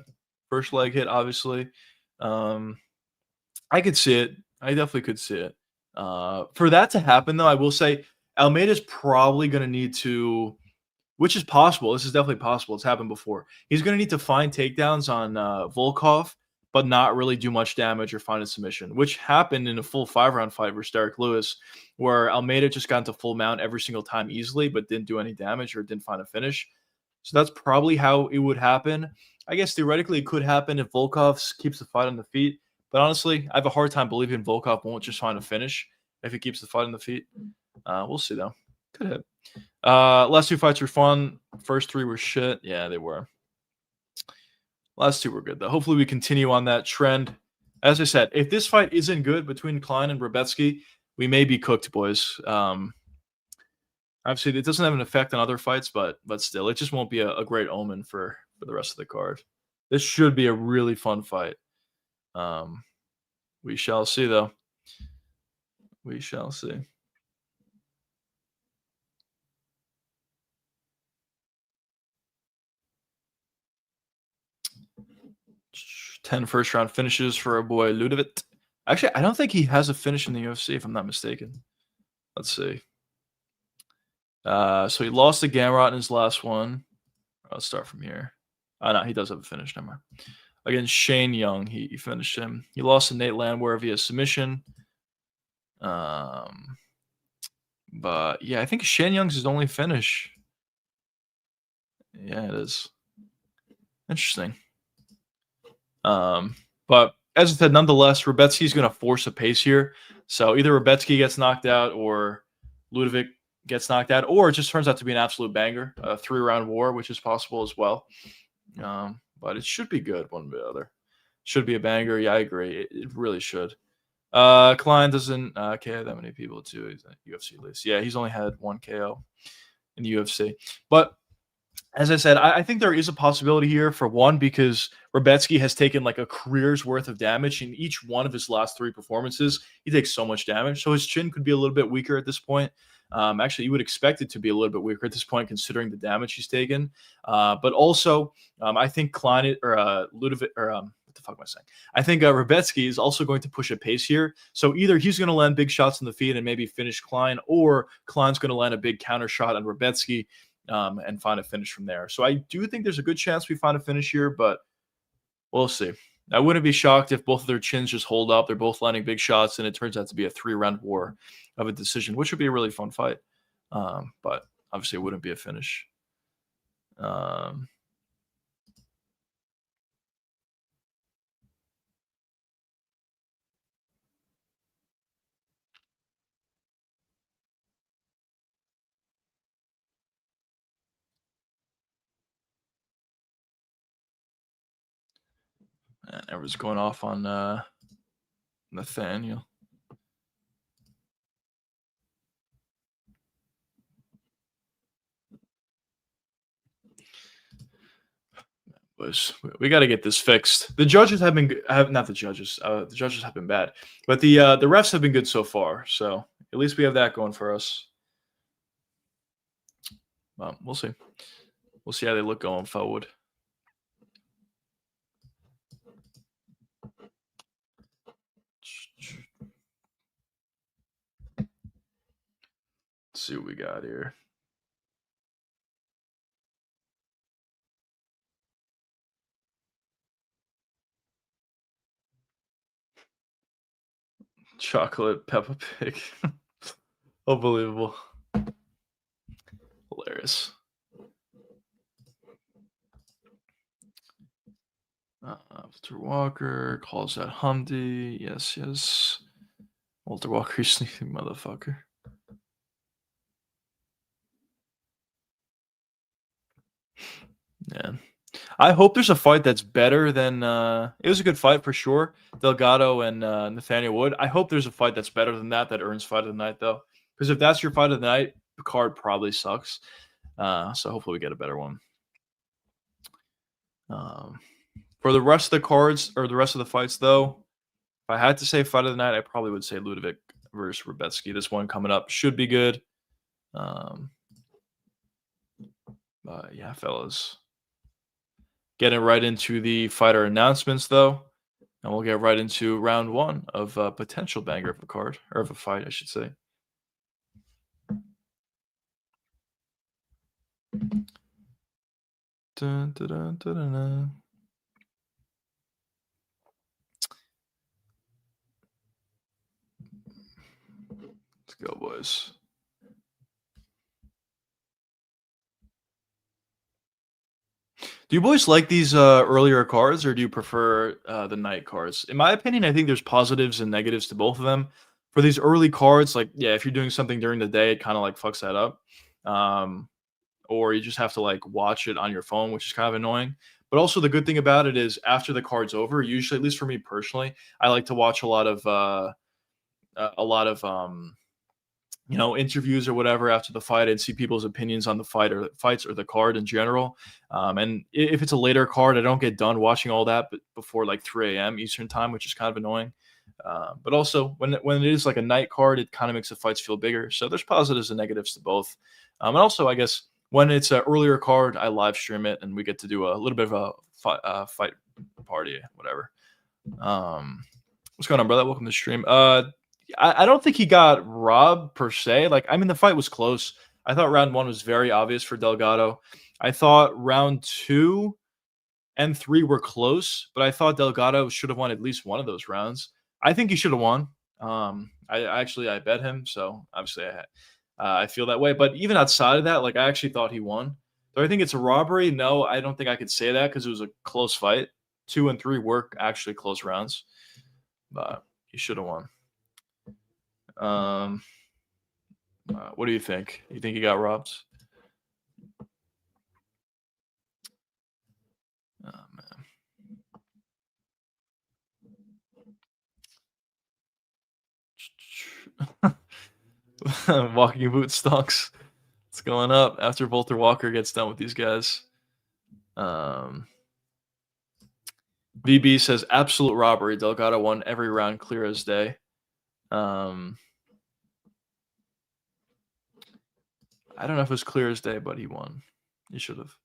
First leg hit, obviously. I could see it. I definitely could see it. For that to happen, though, I will say Almeida's probably going to need to, which is possible. This is definitely possible. It's happened before. He's going to need to find takedowns on Volkov, but not really do much damage or find a submission, which happened in a full 5-round fight versus Derek Lewis, where Almeida just got into full mount every single time easily, but didn't do any damage or didn't find a finish. So that's probably how it would happen. I guess theoretically it could happen if Volkov keeps the fight on the feet. But honestly, I have a hard time believing Volkov won't just find a finish if he keeps the fight on the feet. We'll see, though. Could hit. Last 2 fights were fun. First 3 were shit. Yeah, they were. Last 2 were good, though. Hopefully we continue on that trend. As I said, if this fight isn't good between Klein and Rebetsky, we may be cooked, boys. Obviously, it doesn't have an effect on other fights, but still, it just won't be a great omen for the rest of the card. This should be a really fun fight. We shall see, though. We shall see. Ten first-round finishes for our boy Ludovic. Actually, I don't think he has a finish in the UFC, if I'm not mistaken. Let's see. So he lost to Gamrot in his last one. Let's start from here. No, he does have a finish. Never mind. Against Shane Young, he finished him. He lost to Nate Landwehr via submission. But yeah, I think Shane Young's his only finish. Yeah, it is. Interesting. But as I said, nonetheless, Rebetsky's going to force a pace here. So either Rebetsky gets knocked out or Ludovic gets knocked out, or it just turns out to be an absolute banger, a 3-round war, which is possible as well. But it should be good one way or the other. Should be a banger. Yeah, I agree. It really should. Klein doesn't KO that many people too. He's a UFC list. Yeah, he's only had 1 KO in the UFC. But as I said, I think there is a possibility here for one, because Rebetsky has taken like a career's worth of damage in each one of his last 3 performances. He takes so much damage. So his chin could be a little bit weaker at this point. Actually, you would expect it to be a little bit weaker at this point, considering the damage he's taken. But also, I think Klein or Ludovic or what the fuck am I saying? I think Rebetsky is also going to push a pace here. So either he's going to land big shots in the feet and maybe finish Klein, or Klein's going to land a big counter shot on Rebetsky and find a finish from there. So I do think there's a good chance we find a finish here, but we'll see. I wouldn't be shocked if both of their chins just hold up. They're both landing big shots, and it turns out to be a 3-round war of a decision, which would be a really fun fight. But obviously, it wouldn't be a finish. Everyone's going off on Nathaniel. We got to get this fixed. The judges have been not the judges. The judges have been bad, but the refs have been good so far. So at least we have that going for us. Well, we'll see. We'll see how they look going forward. see what we got here. Chocolate Peppa Pig. Unbelievable. Hilarious. Walter Walker calls that Humdy. Yes, yes. Walter Walker, you sneaking motherfucker. Yeah. I hope there's a fight that's better than it was a good fight for sure. Delgado and Nathaniel Wood. I hope there's a fight that's better than that earns fight of the night though. Because if that's your fight of the night, the card probably sucks. So hopefully we get a better one. For the rest of the cards or the rest of the fights though, if I had to say fight of the night, I probably would say Ludovic versus Rebetsky. This one coming up should be good. Yeah, fellas. Getting right into the fighter announcements, though, and we'll get right into round one of a potential banger of a card, or of a fight, I should say. Dun, dun, dun, dun, dun, dun. Let's go, boys. Do you boys like these earlier cards, or do you prefer the night cards? In my opinion, I think there's positives and negatives to both of them. For these early cards, like yeah, if you're doing something during the day, it kind of like fucks that up, or you just have to like watch it on your phone, which is kind of annoying. But also the good thing about it is after the card's over, usually, at least for me personally, I like to watch a lot of interviews or whatever after the fight and see people's opinions on the fights or the card in general. And if it's a later card, I don't get done watching all that before like 3 a.m. Eastern time, which is kind of annoying. But also when it is like a night card, it kind of makes the fights feel bigger. So there's positives and negatives to both. And also, I guess when it's an earlier card, I live stream it and we get to do a little bit of a fight party, whatever. What's going on, brother? Welcome to the stream. I don't think he got robbed per se. Like, I mean, the fight was close. I thought round one was very obvious for Delgado. I thought round 2 and 3 were close, but I thought Delgado should have won at least one of those rounds. I think he should have won. I bet him, so obviously I feel that way. But even outside of that, like I actually thought he won. Do I think it's a robbery? No, I don't think I could say that because it was a close fight. 2 and 3 were actually close rounds, but he should have won. What do you think? You think he got robbed? Oh man. Walking boot stocks. It's going up after Walter Walker gets done with these guys. VB says absolute robbery. Delgado won every round clear as day. I don't know if it was clear as day, but he won. He should have.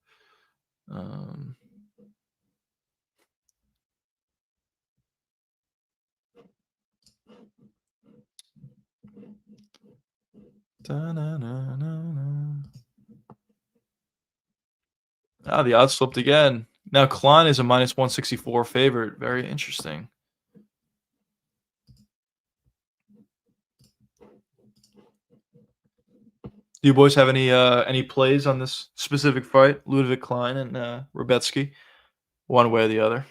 The odds flipped again. Now Klein is a minus 164 favorite. Very interesting. Do you boys have any plays on this specific fight, Ludovic Klein and Rebetsky, one way or the other?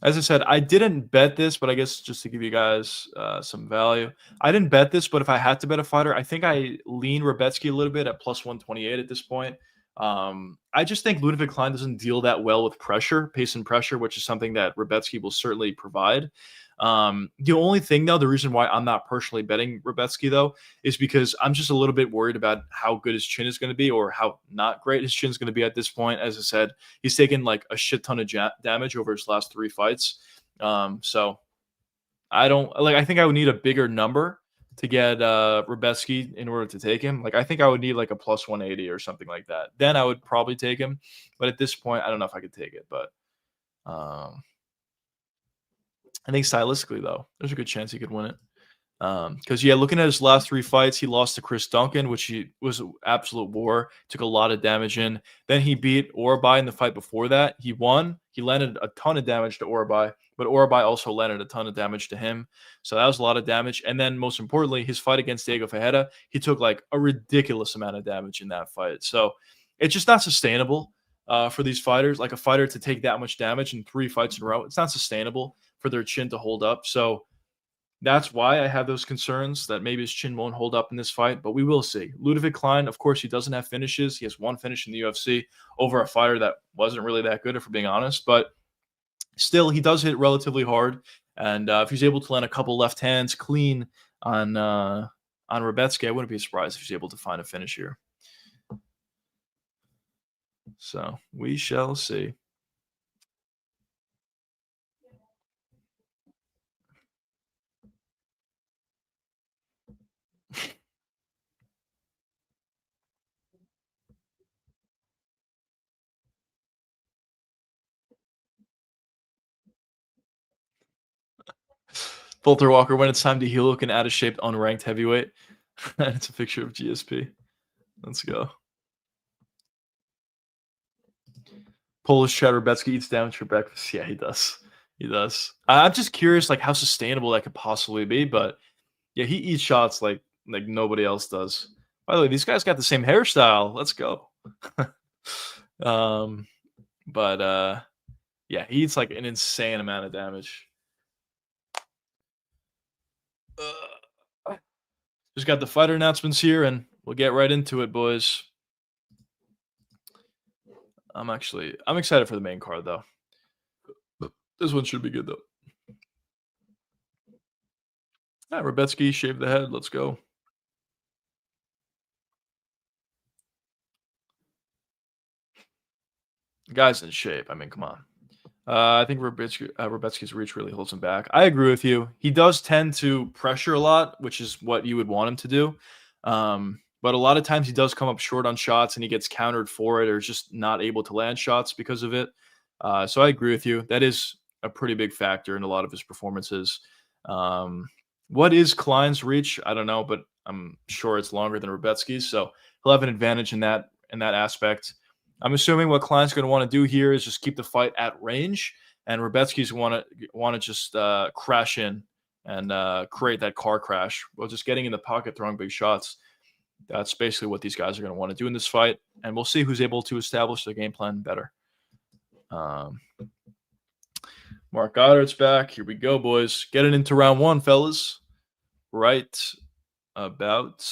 As I said, I didn't bet this, but I guess just to give you guys some value, I didn't bet this, but if I had to bet a fighter, I think I lean Rebetsky a little bit at plus 128 at this point. I just think Ludovic Klein doesn't deal that well with pressure, pace and pressure, which is something that Rebetsky will certainly provide. The only thing, though, the reason why I'm not personally betting Rebetsky, though, is because I'm just a little bit worried about how good his chin is going to be or how not great his chin is going to be at this point. As I said, he's taken like a shit ton of damage over his last 3 fights. So I don't like, I think I would need a bigger number to get Rebetsky in order to take him. Like, I think I would need like a plus 180 or something like that. Then I would probably take him. But at this point, I don't know if I could take it. But I think stylistically, though, there's a good chance he could win it. Because yeah, looking at his last 3 fights, he lost to Chris Duncan, which he was an absolute war, took a lot of damage in. Then he beat Orabai in the fight before that. He won. He landed a ton of damage to Orabai, but Orabai also landed a ton of damage to him. So that was a lot of damage. And then most importantly, his fight against Diego Ferreira, he took like a ridiculous amount of damage in that fight. So it's just not sustainable for these fighters. Like a fighter to take that much damage in 3 fights in a row, it's not sustainable for their chin to hold up. So that's why I have those concerns that maybe his chin won't hold up in this fight, but we will see. Ludwig Klein, of course, he doesn't have finishes. He has 1 finish in the UFC over a fighter that wasn't really that good, if we're being honest. But still, he does hit relatively hard. And if he's able to land a couple left hands clean on Rebetsky, I wouldn't be surprised if he's able to find a finish here. So we shall see. Volter Walker, when it's time to heal, look an out of shape, unranked heavyweight. It's a picture of GSP. Let's go. Polish Chad Rebetsky eats damage for breakfast. Yeah, he does. He does. I'm just curious, like how sustainable that could possibly be. But yeah, he eats shots like nobody else does. By the way, these guys got the same hairstyle. Let's go. But yeah, he eats like an insane amount of damage. Just got the fighter announcements here, and we'll get right into it, boys. I'm excited for the main card though. This one should be good though. Yeah, Rebetsky shaved the head. Let's go. The guy's in shape. I mean, come on. I think Rebetsky's reach really holds him back. I agree with you. He does tend to pressure a lot, which is what you would want him to do. But a lot of times he does come up short on shots and he gets countered for it or is just not able to land shots because of it. So I agree with you. That is a pretty big factor in a lot of his performances. What is Klein's reach? I don't know, but I'm sure it's longer than Rebetsky's. So he'll have an advantage in that aspect. I'm assuming what Klein's going to want to do here is just keep the fight at range, and Rebetsky's want to just crash in and create that car crash while just getting in the pocket, throwing big shots. That's basically what these guys are going to want to do in this fight, and we'll see who's able to establish their game plan better. Mark Goddard's back. Here we go, boys. Getting into round 1, fellas. Right about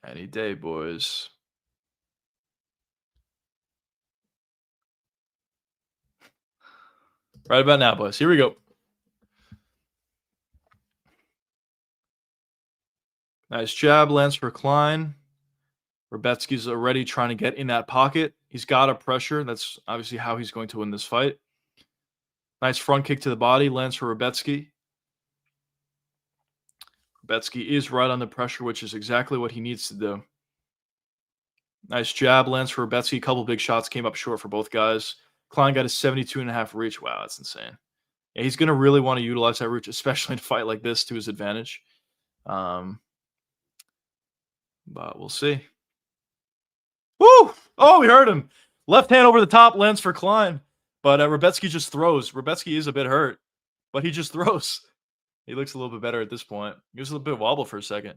any day, boys. Right about now, boys. Here we go. Nice jab, lands for Klein. Rebetsky's already trying to get in that pocket. He's got a pressure. That's obviously how he's going to win this fight. Nice front kick to the body, lands for Rebetsky. Rebetsky is right on the pressure, which is exactly what he needs to do. Nice jab, lands for Rebetsky. A couple big shots came up short for both guys. Klein got a 72.5 reach. Wow, that's insane. Yeah, he's going to really want to utilize that reach, especially in a fight like this, to his advantage. But we'll see. Woo! Oh, we heard him. Left hand over the top, lands for Klein. But Rebetsky just throws. Rebetsky is a bit hurt, but he just throws. He looks a little bit better at this point. He was a little bit wobble for a second.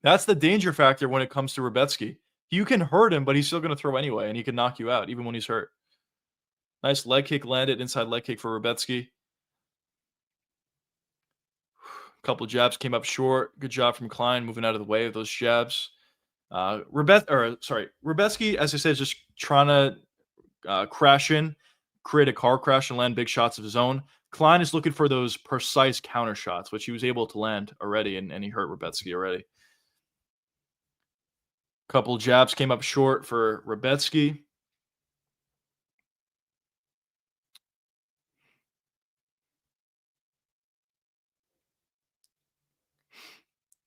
That's the danger factor when it comes to Rebetsky. You can hurt him, but he's still going to throw anyway, and he can knock you out even when he's hurt. Nice leg kick landed, inside leg kick for Rebetsky. A couple jabs came up short. Good job from Klein moving out of the way of those jabs. Rebetsky, as I said, is just trying to crash in, create a car crash, and land big shots of his own. Klein is looking for those precise counter shots, which he was able to land already, and he hurt Rebetsky already. Couple jabs came up short for Rebetsky.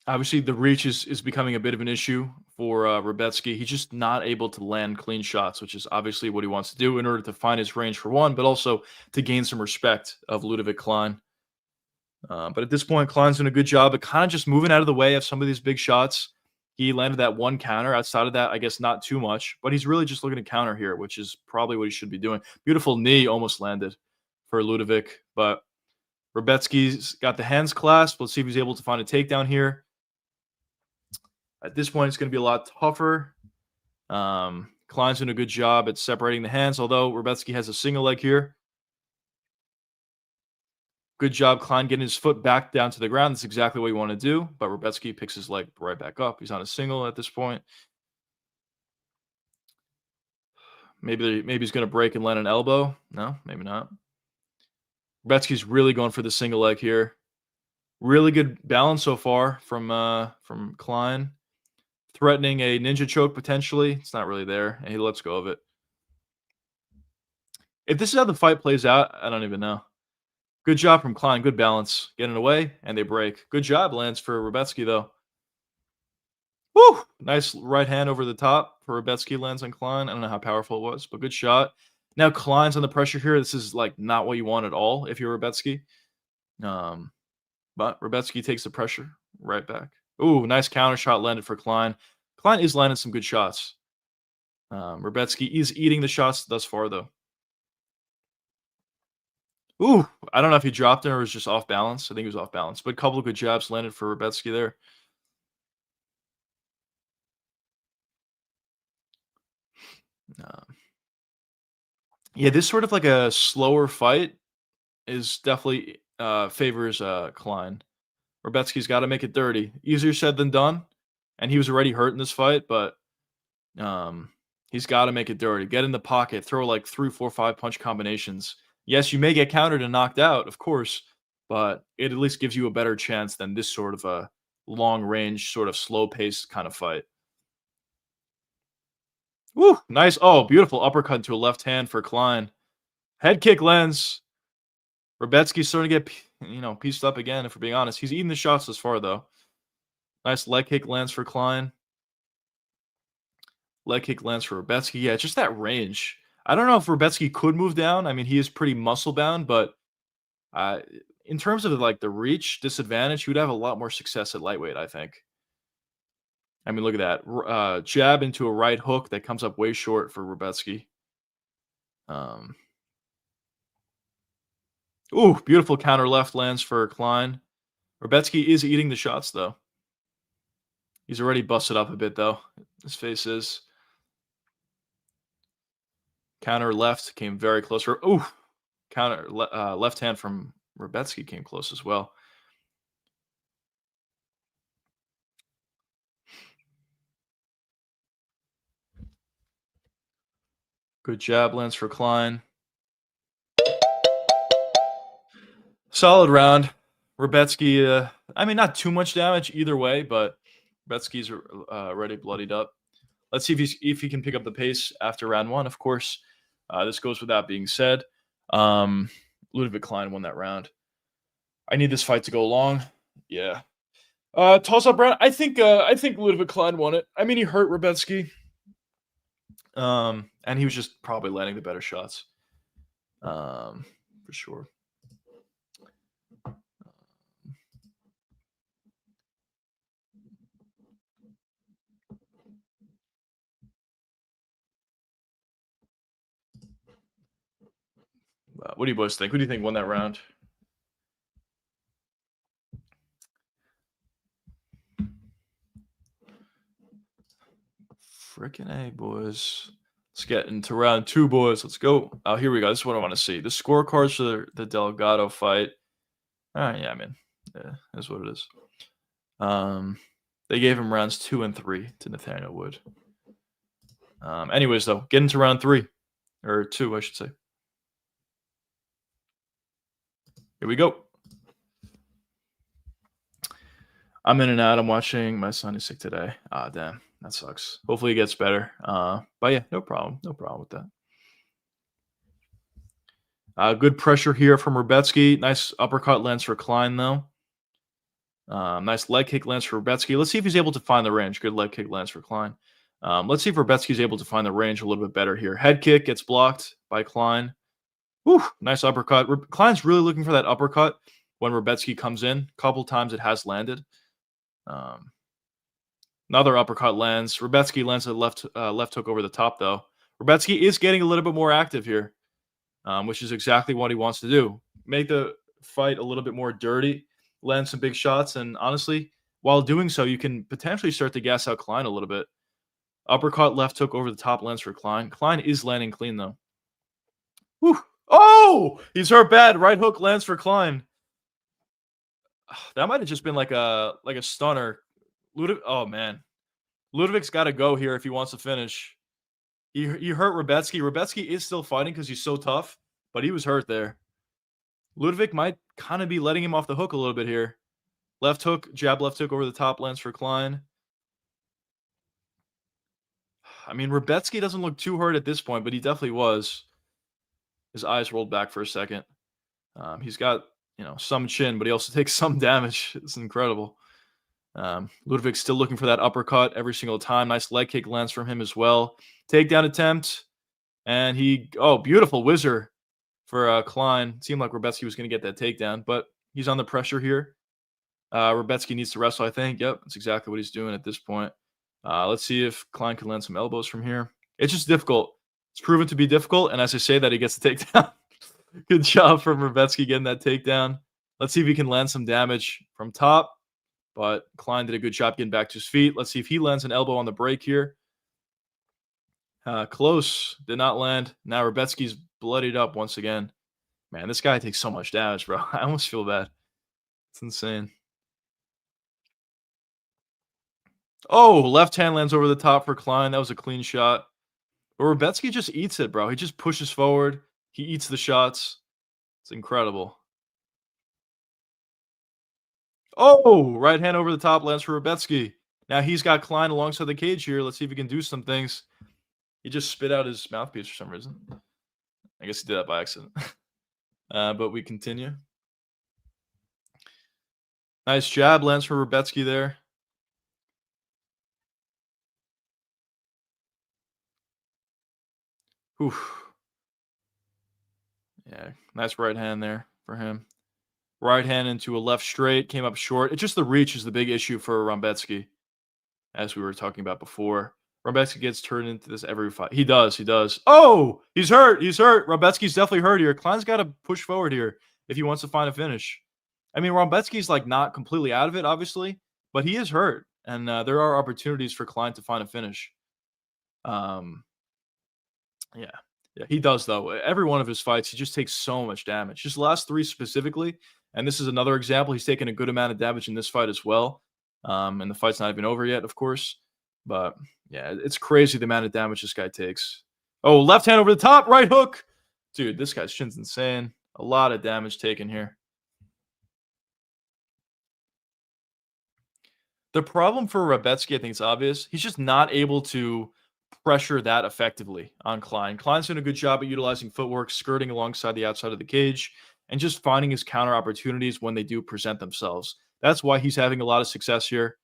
Obviously, the reach is becoming a bit of an issue for Rebetsky. He's just not able to land clean shots, which is obviously what he wants to do in order to find his range for one, but also to gain some respect of Ludovic Klein. But at this point, Klein's doing a good job of kind of just moving out of the way of some of these big shots. He landed that one counter. Outside of that, I guess not too much, but he's really just looking to counter here, which is probably what he should be doing. Beautiful knee almost landed for Ludovic, but Rebetsky's got the hands clasped. Let's see if he's able to find a takedown here. At this point, it's going to be a lot tougher. Klein's doing a good job at separating the hands, although Rebetsky has a single leg here. Good job, Klein, getting his foot back down to the ground. That's exactly what you want to do, but Rebetsky picks his leg right back up. He's on a single at this point. Maybe he's going to break and land an elbow. No, maybe not. Rebetsky's really going for the single leg here. Really good balance so far from Klein. Threatening a ninja choke potentially. It's not really there, and he lets go of it. If this is how the fight plays out, I don't even know. Good job from Klein. Good balance. Getting away, and they break. Good job, Lance, for Rebetsky, though. Woo! Nice right hand over the top for Rebetsky, lands on Klein. I don't know how powerful it was, but good shot. Now Klein's on the pressure here. This is like not what you want at all if you're Rebetsky. But Rebetsky takes the pressure right back. Ooh, nice counter shot landed for Klein. Klein is landing some good shots. Rebetsky is eating the shots thus far, though. Ooh, I don't know if he dropped it or was just off balance. I think he was off balance, but a couple of good jabs landed for Rebetsky there. Yeah, this sort of like a slower fight is definitely favors Klein. Rebetsky's got to make it dirty. Easier said than done, and he was already hurt in this fight, but he's got to make it dirty. Get in the pocket, throw like 3, 4, 5 punch combinations. Yes, you may get countered and knocked out, of course, but it at least gives you a better chance than this sort of a long-range, sort of slow-paced kind of fight. Woo, nice. Oh, beautiful uppercut into a left hand for Klein. Head kick lands. Rebetsky's starting to get, pieced up again, if we're being honest. He's eating the shots this far, though. Nice leg kick lands for Klein. Leg kick lands for Rebetsky. Yeah, just that range. I don't know if Rebetsky could move down. I mean, he is pretty muscle-bound, but in terms of like the reach disadvantage, he would have a lot more success at lightweight, I think. I mean, look at that. Jab into a right hook that comes up way short for Rebetsky. Ooh, beautiful counter left lands for Klein. Rebetsky is eating the shots, though. He's already busted up a bit, though. His face is. Counter left came very close. Ooh, counter left hand from Rebetsky came close as well. Good jab lands for Klein. Solid round. Rebetsky, I mean, not too much damage either way, but Rebetsky's already bloodied up. Let's see if he can pick up the pace after round 1. Of course, this goes without being said. Ludovic Klein won that round. I need this fight to go long. Yeah. Toss-up round. I think Ludovic Klein won it. I mean, he hurt Rebetsky. And he was just probably landing the better shots. For sure. What do you boys think? Who do you think won that round? Frickin' A, boys. Let's get into round 2, boys. Let's go. Oh, here we go. This is what I want to see. The scorecards for the Delgado fight. All right, yeah, man. Yeah, that's what it is. They gave him rounds 2 and 3 to Nathaniel Wood. Anyways, though, get into round 3. Or 2, I should say. Here we go. I'm in and out. I'm watching. My son is sick today. Ah, damn. That sucks. Hopefully it gets better. But yeah, no problem. No problem with that. Good pressure here from Rebetsky. Nice uppercut lands for Klein, though. Nice leg kick lands for Rebetsky. Let's see if he's able to find the range. Good leg kick lands for Klein. Let's see if Rebetsky's able to find the range a little bit better here. Head kick gets blocked by Klein. Whew, nice uppercut. Klein's really looking for that uppercut when Rebetsky comes in. A couple times it has landed. Another uppercut lands. Rebetsky lands a left hook over the top, though. Rebetsky is getting a little bit more active here, which is exactly what he wants to do. Make the fight a little bit more dirty, land some big shots, and honestly, while doing so, you can potentially start to gas out Klein a little bit. Uppercut left hook over the top lands for Klein. Klein is landing clean, though. Whew. Oh! He's hurt bad. Right hook lands for Klein. That might have just been like a stunner. Oh, man. Ludovic's got to go here if he wants to finish. He hurt Rebetsky. Rebetsky is still fighting because he's so tough, but he was hurt there. Ludovic might kind of be letting him off the hook a little bit here. Left hook, jab left hook over the top lands for Klein. I mean, Rebetsky doesn't look too hurt at this point, but he definitely was. His eyes rolled back for a second. He's got, some chin, but he also takes some damage. It's incredidible. Ludovic's still looking for that uppercut every single time. Nice leg kick lands from him as well. Takedown attempt. And beautiful whizzer for Klein. It seemed like Rebetsky was going to get that takedown, but he's on the pressure here. Rebetsky needs to wrestle, I think. Yep, that's exactly what he's doing at this point. Let's see if Klein can land some elbows from here. It's just difficult. It's proven to be difficult, and as I say that, he gets the takedown. Good job from Rebetsky getting that takedown. Let's see if he can land some damage from top, but Klein did a good job getting back to his feet. Let's see if he lands an elbow on the break here. Close. Did not land. Now Rebetsky's bloodied up once again. Man, this guy takes so much damage, bro. I almost feel bad. It's insane. Oh, left hand lands over the top for Klein. That was a clean shot. But Rebetsky just eats it, bro. He just pushes forward. He eats the shots. It's incredible. Oh, right hand over the top lands for Rebetsky. Now he's got Klein alongside the cage here. Let's see if he can do some things. He just spit out his mouthpiece for some reason. I guess he did that by accident. But we continue. Nice jab lands for Rebetsky there. Oof. Yeah, nice right hand there for him. Right hand into a left straight, came up short. It's just the reach is the big issue for Rebetsky, as we were talking about before. Rebetsky gets turned into this every fight. He does. Oh, he's hurt. Rebetsky's definitely hurt here. Klein's got to push forward here if he wants to find a finish. I mean, Rebetsky's not completely out of it, obviously, but he is hurt, and there are opportunities for Klein to find a finish. Yeah, he does, though. Every one of his fights, he just takes so much damage. Just the last three specifically, and this is another example. He's taken a good amount of damage in this fight as well. And the fight's not even over yet, of course. But, yeah, it's crazy the amount of damage this guy takes. Oh, left hand over the top, right hook. Dude, this guy's chin's insane. A lot of damage taken here. The problem for Rebetsky, I think it's obvious. He's just not able to pressure that effectively on Klein. Klein's doing a good job at utilizing footwork, skirting alongside the outside of the cage, and just finding his counter opportunities when they do present themselves. That's why he's having a lot of success here.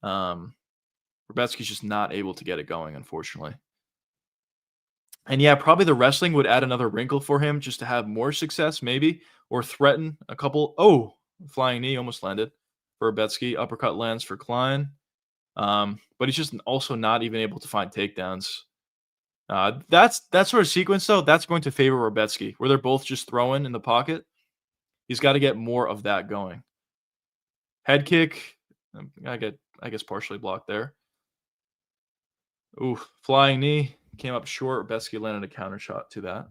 Rebetsky's just not able to get it going, unfortunately. And yeah, probably the wrestling would add another wrinkle for him just to have more success, maybe, or threaten a couple. Oh, flying knee almost landed for Rebetsky. Uppercut lands for Klein. But he's just also not even able to find takedowns. That sort of sequence, though, that's going to favor Rebetsky, where they're both just throwing in the pocket. He's got to get more of that going. Head kick, I guess partially blocked there. Ooh, flying knee came up short. Rebetsky landed a counter shot to that.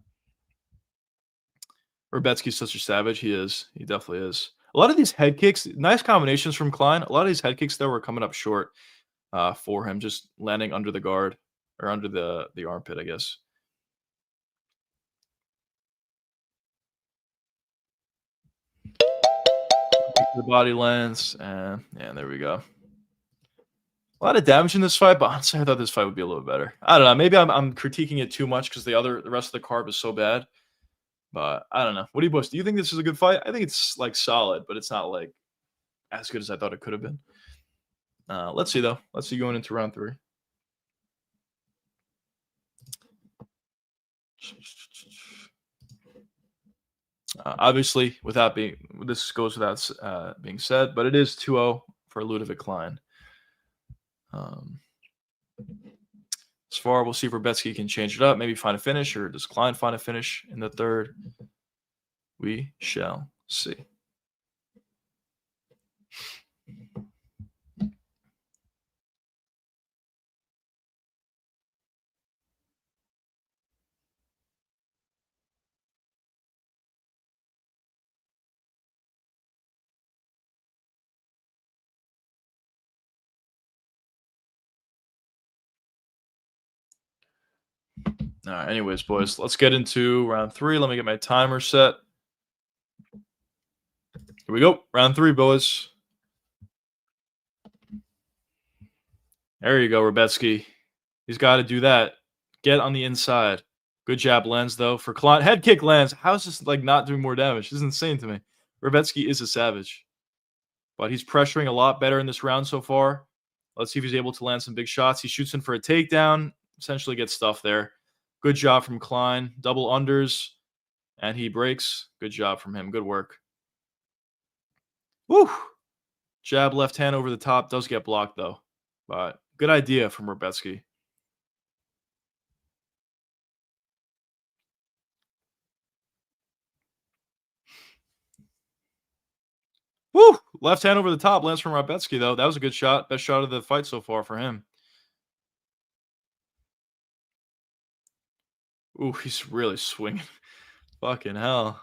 Rebetsky's such a savage. He is. He definitely is. A lot of these head kicks, nice combinations from Klein. A lot of these head kicks, though, were coming up short for him, just landing under the guard or under the armpit, I guess. The body lands, and there we go. A lot of damage in this fight, but honestly, I thought this fight would be a little better. I don't know. Maybe I'm critiquing it too much because the rest of the card was so bad. But I don't know. What do you boys? Do you think this is a good fight? I think it's solid, but it's not as good as I thought it could have been. Let's see, though. Let's see going into round 3. Obviously, this goes without being said, but it is 2-0 for Ludovic Klein. As far, we'll see if Rebetsky can change it up, maybe find a finish, or does Klein find a finish in the third? We shall see. All right, anyways, boys, let's get into round 3. Let me get my timer set. Here we go. Round 3, boys. There you go, Rebetsky. He's got to do that. Get on the inside. Good jab lands, though, for Klein. Head kick lands. How is this not doing more damage? This is insane to me. Rebetsky is a savage. But he's pressuring a lot better in this round so far. Let's see if he's able to land some big shots. He shoots in for a takedown. Essentially gets stuff there. Good job from Klein. Double unders. And he breaks. Good job from him. Good work. Woo! Jab left hand over the top. Does get blocked, though. But good idea from Rebetsky. Woo! Left hand over the top lands from Rebetsky, though. That was a good shot. Best shot of the fight so far for him. Ooh, he's really swinging. Fucking hell.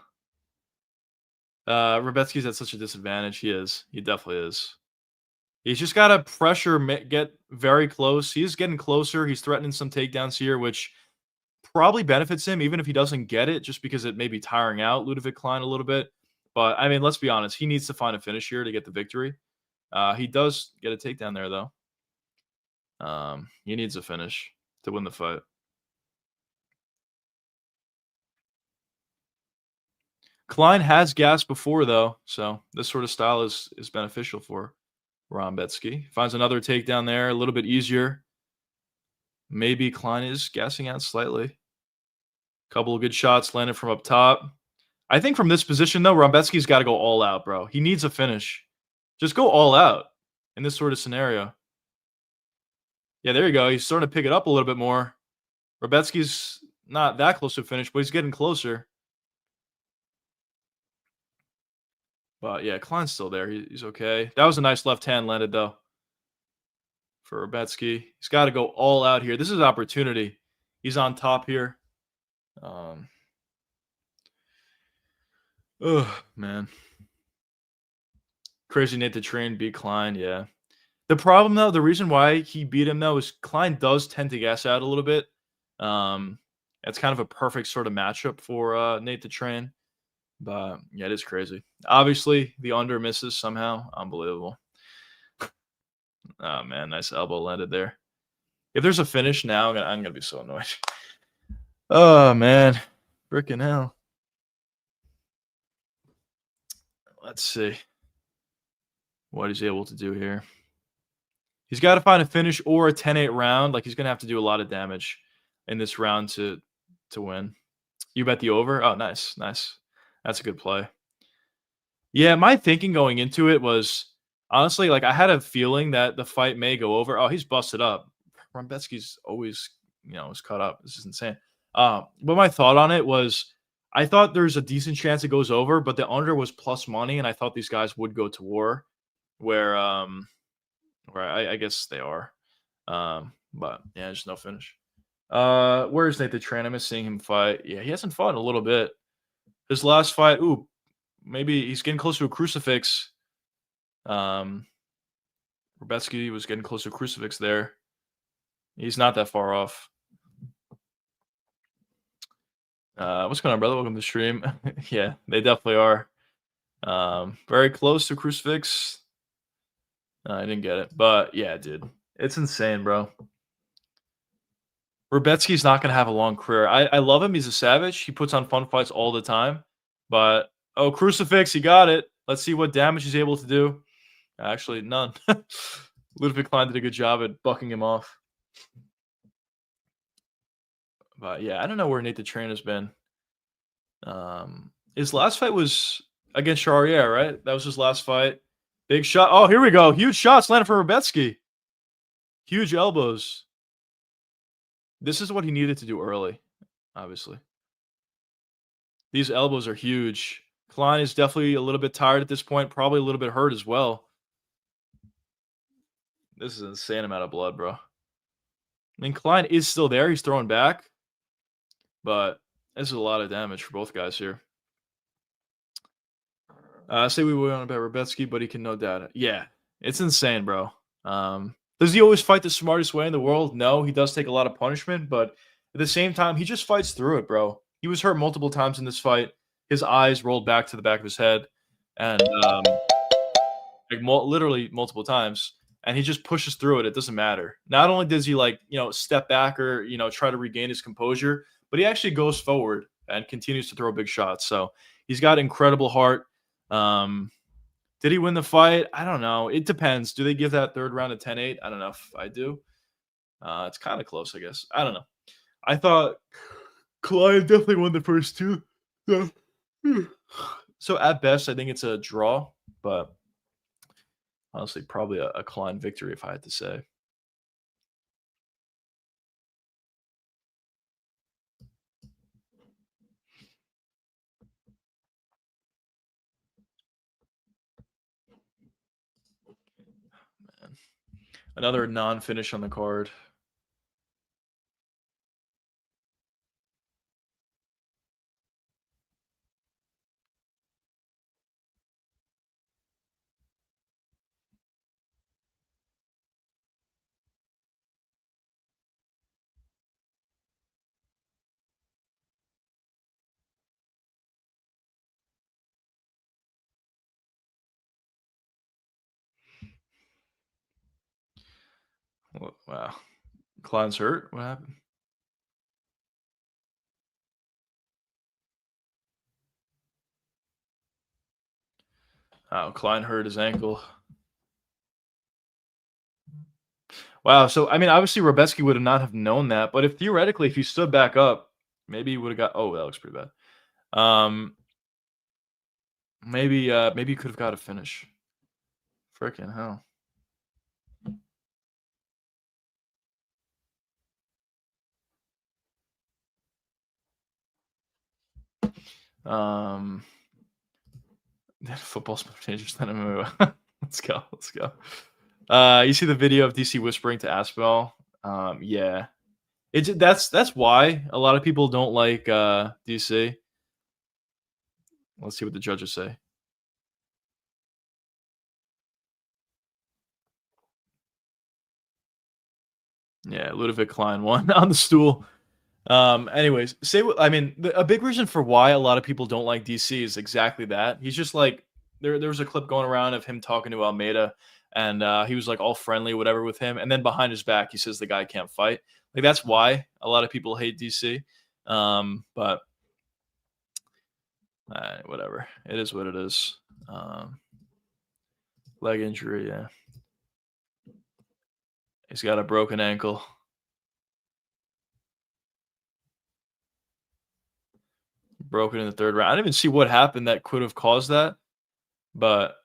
Rebetsky's at such a disadvantage. He is. He definitely is. He's just got to pressure, get very close. He's getting closer. He's threatening some takedowns here, which probably benefits him, even if he doesn't get it, just because it may be tiring out Ludovic Klein a little bit. But, I mean, let's be honest. He needs to find a finish here to get the victory. He does get a takedown there, though. He needs a finish to win the fight. Klein has gas before, though, so this sort of style is beneficial for Rebetsky. Finds another takedown there, a little bit easier. Maybe Klein is gassing out slightly. Couple of good shots landed from up top. I think from this position, though, Rebetsky's got to go all out, bro. He needs a finish. Just go all out in this sort of scenario. Yeah, there you go. He's starting to pick it up a little bit more. Rebetsky's not that close to a finish, but he's getting closer. But, yeah, Klein's still there. He's okay. That was a nice left hand landed, though, for Rebetsky. He's got to go all out here. This is an opportunity. He's on top here. Oh, man. Crazy Nate the Train beat Klein, yeah. The problem, though, the reason why he beat him, though, is Klein does tend to gas out a little bit. It's kind of a perfect sort of matchup for Nate the Train. But, yeah, it is crazy. Obviously, the under misses somehow. Unbelievable. Oh, man, nice elbow landed there. If there's a finish now, I'm going to be so annoyed. Oh, man. Frickin' hell. Let's see what he's able to do here. He's got to find a finish or a 10-8 round. He's going to have to do a lot of damage in this round to win. You bet the over? Oh, nice. Nice. That's a good play. Yeah, my thinking going into it was, honestly, I had a feeling that the fight may go over. Oh, he's busted up. Rebetsky's always, is cut up. This is insane. But my thought on it was, I thought there's a decent chance it goes over, but the under was plus money, and I thought these guys would go to war, where I guess they are. But, yeah, just no finish. Where's Nate the Train? I miss seeing him fight. Yeah, he hasn't fought in a little bit. His last fight, maybe he's getting close to a crucifix. Rebetsky was getting close to a crucifix there. He's not that far off. What's going on, brother? Welcome to the stream. Yeah, they definitely are. Very close to crucifix. I didn't get it. But, yeah, dude. It's insane, bro. Rebetsky's not going to have a long career. I love him. He's a savage. He puts on fun fights all the time. But, crucifix, he got it. Let's see what damage he's able to do. Actually, none. Ludwig Klein did a good job at bucking him off. But yeah, I don't know where Nate the Trainer's been. His last fight was against Charrier, right? That was his last fight. Big shot. Oh, here we go. Huge shots landed for Rebetsky. Huge elbows. This is what he needed to do early, obviously. These elbows are huge. Klein is definitely a little bit tired at this point, probably a little bit hurt as well. This is an insane amount of blood, bro. I mean, Klein is still there. He's throwing back. But this is a lot of damage for both guys here. Say we won about Rebetsky, but he can no doubt. Yeah, it's insane, bro. Does he always fight the smartest way in the world? No, he does take a lot of punishment, but at the same time, he just fights through it, bro. He was hurt multiple times in this fight. His eyes rolled back to the back of his head, and literally multiple times. And he just pushes through it. It doesn't matter. Not only does he step back or try to regain his composure, but he actually goes forward and continues to throw big shots. So he's got incredible heart. Did he win the fight? I don't know. It depends. Do they give that third round a 10-8? I don't know if I do. It's kind of close, I guess. I don't know. I thought Klein definitely won the first two. Yeah. So at best, I think it's a draw, but honestly, probably a Klein victory if I had to say. Man. Another non-finish on the card. Wow. Klein's hurt? What happened? Oh, Klein hurt his ankle. Wow. So, I mean, obviously, Rebetsky would have not have known that. But if theoretically, if he stood back up, maybe he would have got. Oh, that looks pretty bad. Maybe he could have got a finish. Freaking hell. Football's more dangerous than MMA. Let's go. Let's go. You see the video of DC whispering to Aspel? Yeah. That's why a lot of people don't like DC. Let's see what the judges say. Yeah, Ludwig Klein won on the stool. Anyways, a big reason for why a lot of people don't like DC is exactly that. He's just like there was a clip going around of him talking to Almeida, and he was like all friendly, whatever, with him, and then behind his back, he says the guy can't fight. Like that's why a lot of people hate DC. But whatever, it is what it is. Leg injury, yeah. He's got a broken ankle. Broken in the third round. I didn't even see what happened that could have caused that, but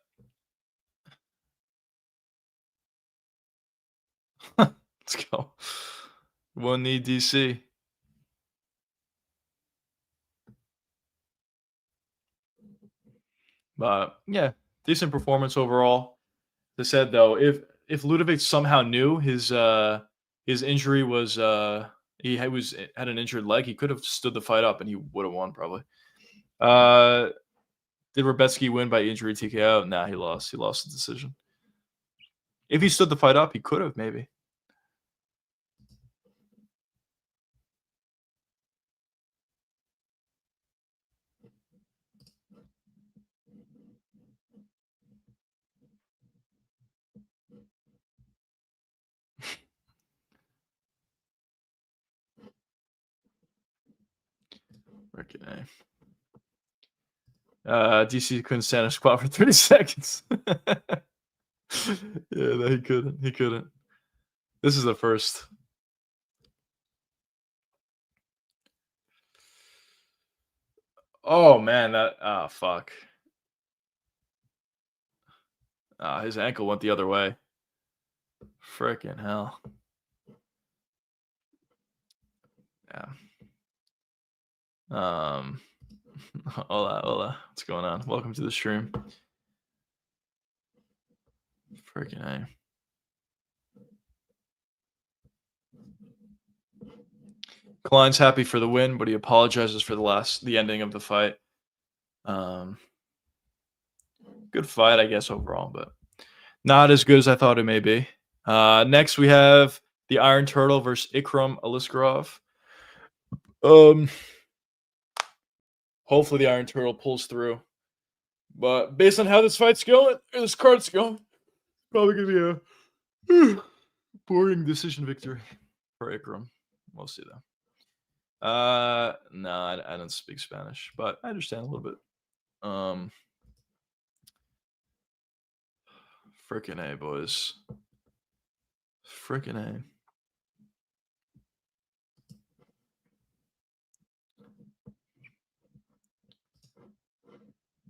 let's go. One knee DC. But yeah, decent performance overall. As I said though, if Ludovic somehow knew his injury was he had an injured leg, he could have stood the fight up and he would have won probably. Did Rebetsky win by injury TKO? Nah, he lost. He lost the decision. If he stood the fight up, he could have maybe. Okay. DC couldn't stand a squat for 30 seconds. Yeah, no, he couldn't. He couldn't. This is the first. Oh man, fuck. His ankle went the other way. Freaking hell. Yeah. Hola, hola. What's going on? Welcome to the stream. Freaking A. Klein's happy for the win, but he apologizes for the ending of the fight. Good fight, I guess, overall, but not as good as I thought it may be. Next, we have the Iron Turtle versus Ikram Aliskerov. Hopefully the Iron Turtle pulls through. But based on how this fight's going, or this card's going, probably going to be a boring decision victory for Ikram. We'll see, though. No, I don't speak Spanish, but I understand a little bit. Frickin' A, boys. Frickin' A.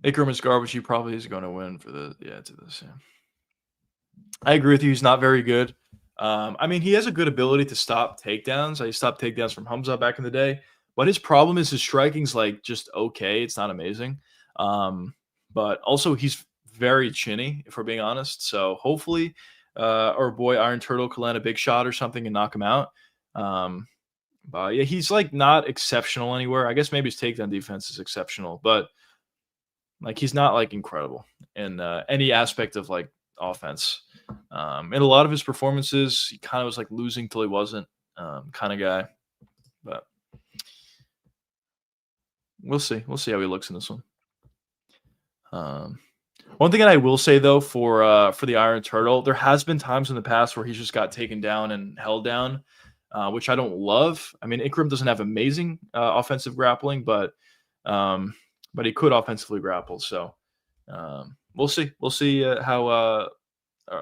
Ikram is garbage. He probably is going to win for to this. Yeah. I agree with you. He's not very good. I mean, he has a good ability to stop takedowns. He stopped takedowns from Hamza back in the day, but his problem is his striking's like just okay. It's not amazing. But also he's very chinny, if we're being honest. So hopefully, our boy Iron Turtle can land a big shot or something and knock him out. But yeah, he's like not exceptional anywhere. I guess maybe his takedown defense is exceptional, but like he's not like incredible in any aspect of like offense. In a lot of his performances, he kind of was like losing till he wasn't kind of guy. But we'll see. We'll see how he looks in this one. One thing that I will say though for the Iron Turtle, there has been times in the past where he's just got taken down and held down, which I don't love. I mean, Ikram doesn't have amazing offensive grappling, but he could offensively grapple. So we'll see. We'll see how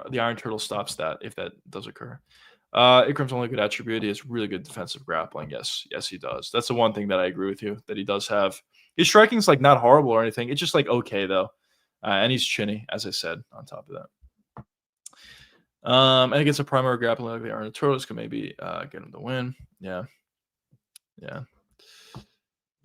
the Iron Turtle stops that if that does occur. Ikram's only good attribute. He has really good defensive grappling. Yes, he does. That's the one thing that I agree with you that he does have. His striking's like not horrible or anything. It's just like okay though, and he's chinny, as I said. On top of that, and against a primary grappling like the Iron Turtle, could maybe get him the win. Yeah.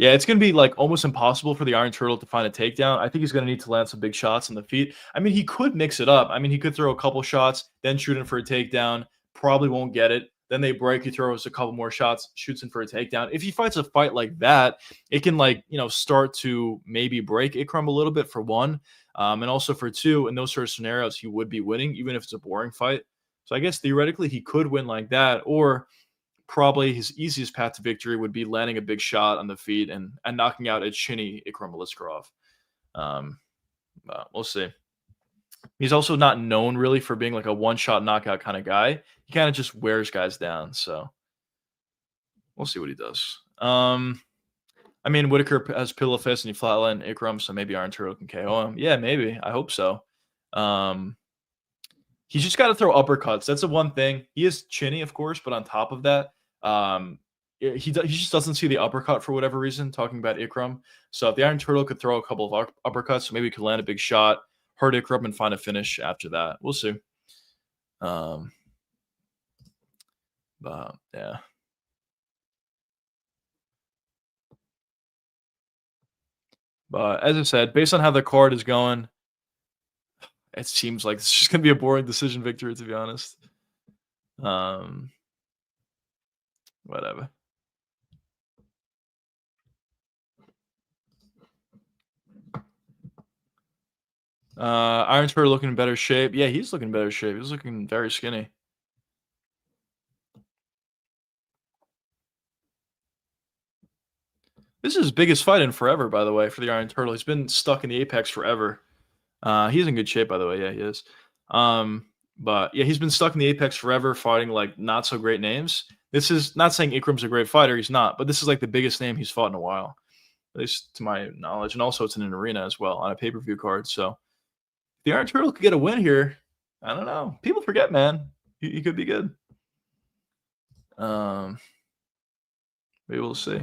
Yeah, it's going to be like almost impossible for the Iron Turtle to find a takedown. I think he's going to need to land some big shots in the feet. I mean, he could mix it up. I mean, he could throw a couple shots, then shoot in for a takedown. Probably won't get it. Then they break. He throws a couple more shots, shoots in for a takedown. If he fights a fight like that, it can like, start to maybe break Ikram a little bit for one. And also for two, in those sort of scenarios, he would be winning, even if it's a boring fight. So I guess theoretically he could win like that, or probably his easiest path to victory would be landing a big shot on the feet and knocking out a chinny Ikram Aliskerov. We'll see. He's also not known really for being like a one-shot knockout kind of guy. He kind of just wears guys down. So we'll see what he does. I mean, Whitaker has pillow fist and he flatlined Ikram, so maybe Iron Turtle can KO him. Yeah, maybe. I hope so. He's just got to throw uppercuts. That's the one thing. He is chinny, of course, but on top of that, he just doesn't see the uppercut for whatever reason, talking about Ikram. So if the Iron Turtle could throw a couple of uppercuts, maybe he could land a big shot, hurt Ikram, and find a finish after that. We'll see. But yeah. But as I said, based on how the card is going, it seems like it's just going to be a boring decision victory, to be honest. Whatever. Iron Turtle looking in better shape. Yeah, he's looking in better shape. He's looking very skinny. This is his biggest fight in forever, by the way, for the Iron Turtle. He's been stuck in the apex forever. He's in good shape, by the way. Yeah, he is. But yeah, he's been stuck in the apex forever, fighting like not so great names. This is not saying Ikram's a great fighter. He's not, but this is like the biggest name he's fought in a while, at least to my knowledge. And also, it's in an arena as well on a pay-per-view card. So the Iron Turtle could get a win here. I don't know. People forget, man. He could be good. Maybe we'll see.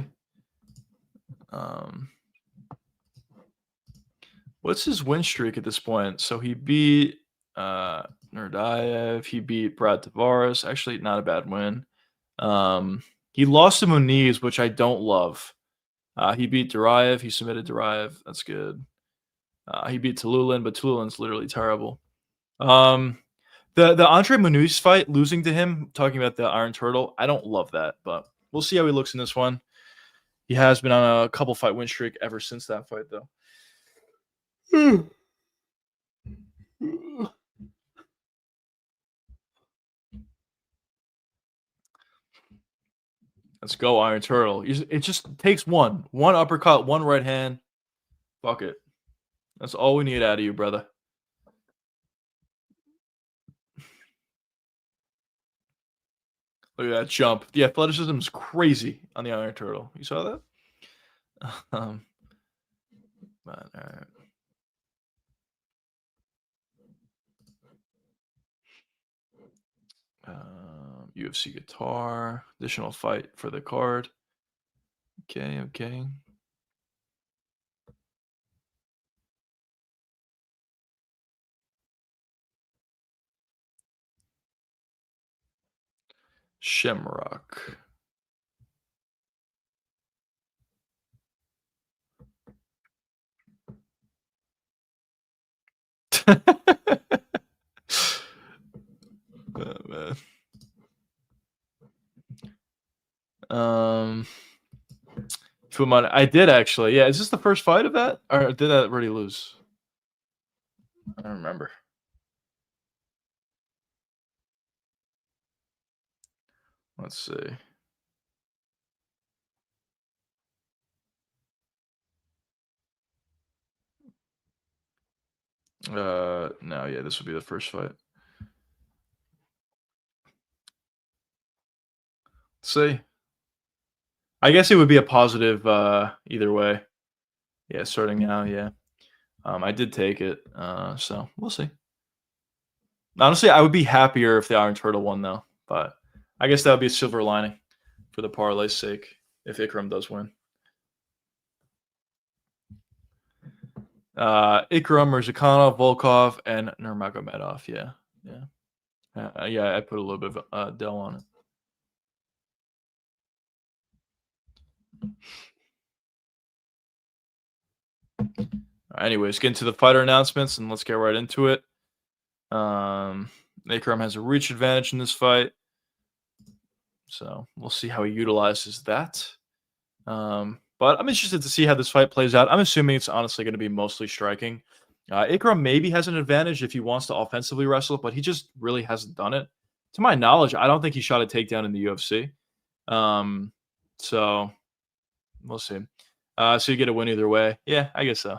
What's his win streak at this point? So he beat Nurdayev. He beat Brad Tavares. Actually, not a bad win. He lost to Muniz, which I don't love. He beat Duraev. He submitted Duraev. That's good. He beat Tululin, but Tululin's literally terrible. The Andre Muniz fight, losing to him, talking about the Iron Turtle, I don't love that, but we'll see how he looks in this one. He has been on a couple fight win streak ever since that fight, though. Let's go, Iron Turtle. It just takes one uppercut, one right hand. Fuck it. That's all we need out of you, brother. Look at that jump. The athleticism is crazy on the Iron Turtle. You saw that? All right. UFC guitar. Additional fight for the card. Okay. Shamrock. Oh, man. Fumada. I did actually. Yeah, is this the first fight of that? Or did that already lose? I don't remember. Let's see. No, yeah, this would be the first fight. Let's see. I guess it would be a positive either way. Yeah, starting now, yeah. I did take it, so we'll see. Honestly, I would be happier if the Iron Turtle won, though. But I guess that would be a silver lining for the parlay's sake if Ikram does win. Ikram, Mirzakhanov, Volkov, and Nurmagomedov. Yeah. I put a little bit of Dell on it. Anyways, get into the fighter announcements and let's get right into it. Ikram has a reach advantage in this fight, so we'll see how he utilizes that. But I'm interested to see how this fight plays out. I'm assuming it's honestly going to be mostly striking. Ikram maybe has an advantage if he wants to offensively wrestle, but he just really hasn't done it. To my knowledge, I don't think he shot a takedown in the UFC. So we'll see. So you get a win either way. Yeah, I guess so.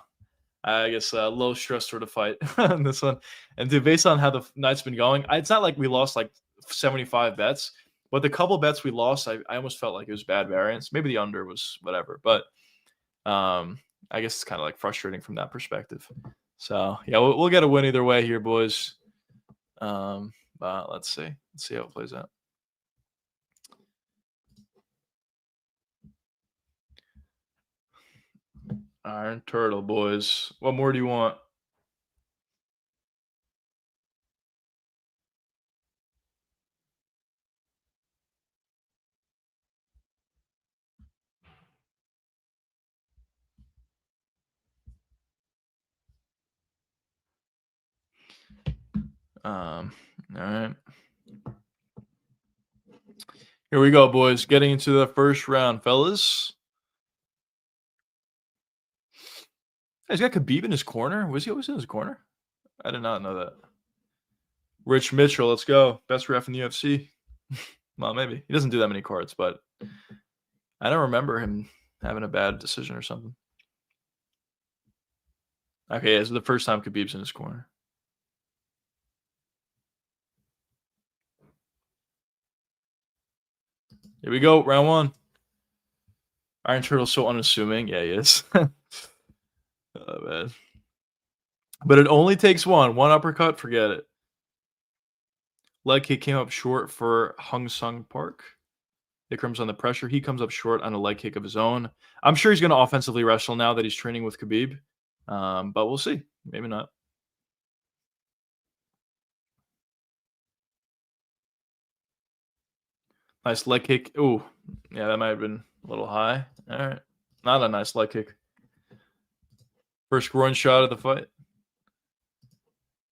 I guess low stress sort of fight on this one. And dude, based on how the night's been going, it's not like we lost like 75 bets, but the couple bets we lost, I almost felt like it was bad variance. Maybe the under was whatever, but I guess it's kind of like frustrating from that perspective. So yeah, we'll get a win either way here, boys. But let's see how it plays out. Iron Turtle, boys. What more do you want? All right. Here we go, boys. Getting into the first round, fellas. He's got Khabib in his corner. Was he always in his corner? I did not know that. Rich Mitchell, let's go. Best ref in the UFC. Well, maybe. He doesn't do that many cards, but I don't remember him having a bad decision or something. Okay, yeah, this is the first time Khabib's in his corner. Here we go, round one. Iron Turtle's so unassuming. Yeah, he is. Oh, man. But it only takes one uppercut, forget it. Leg kick came up short for Hung Sung Park. Ikram's on the pressure. He comes up short on a leg kick of his own. I'm sure he's going to offensively wrestle now that he's training with Khabib. But we'll see. Maybe not. Nice leg kick. Ooh, yeah, that might have been a little high. All right. Not a nice leg kick. First groin shot of the fight.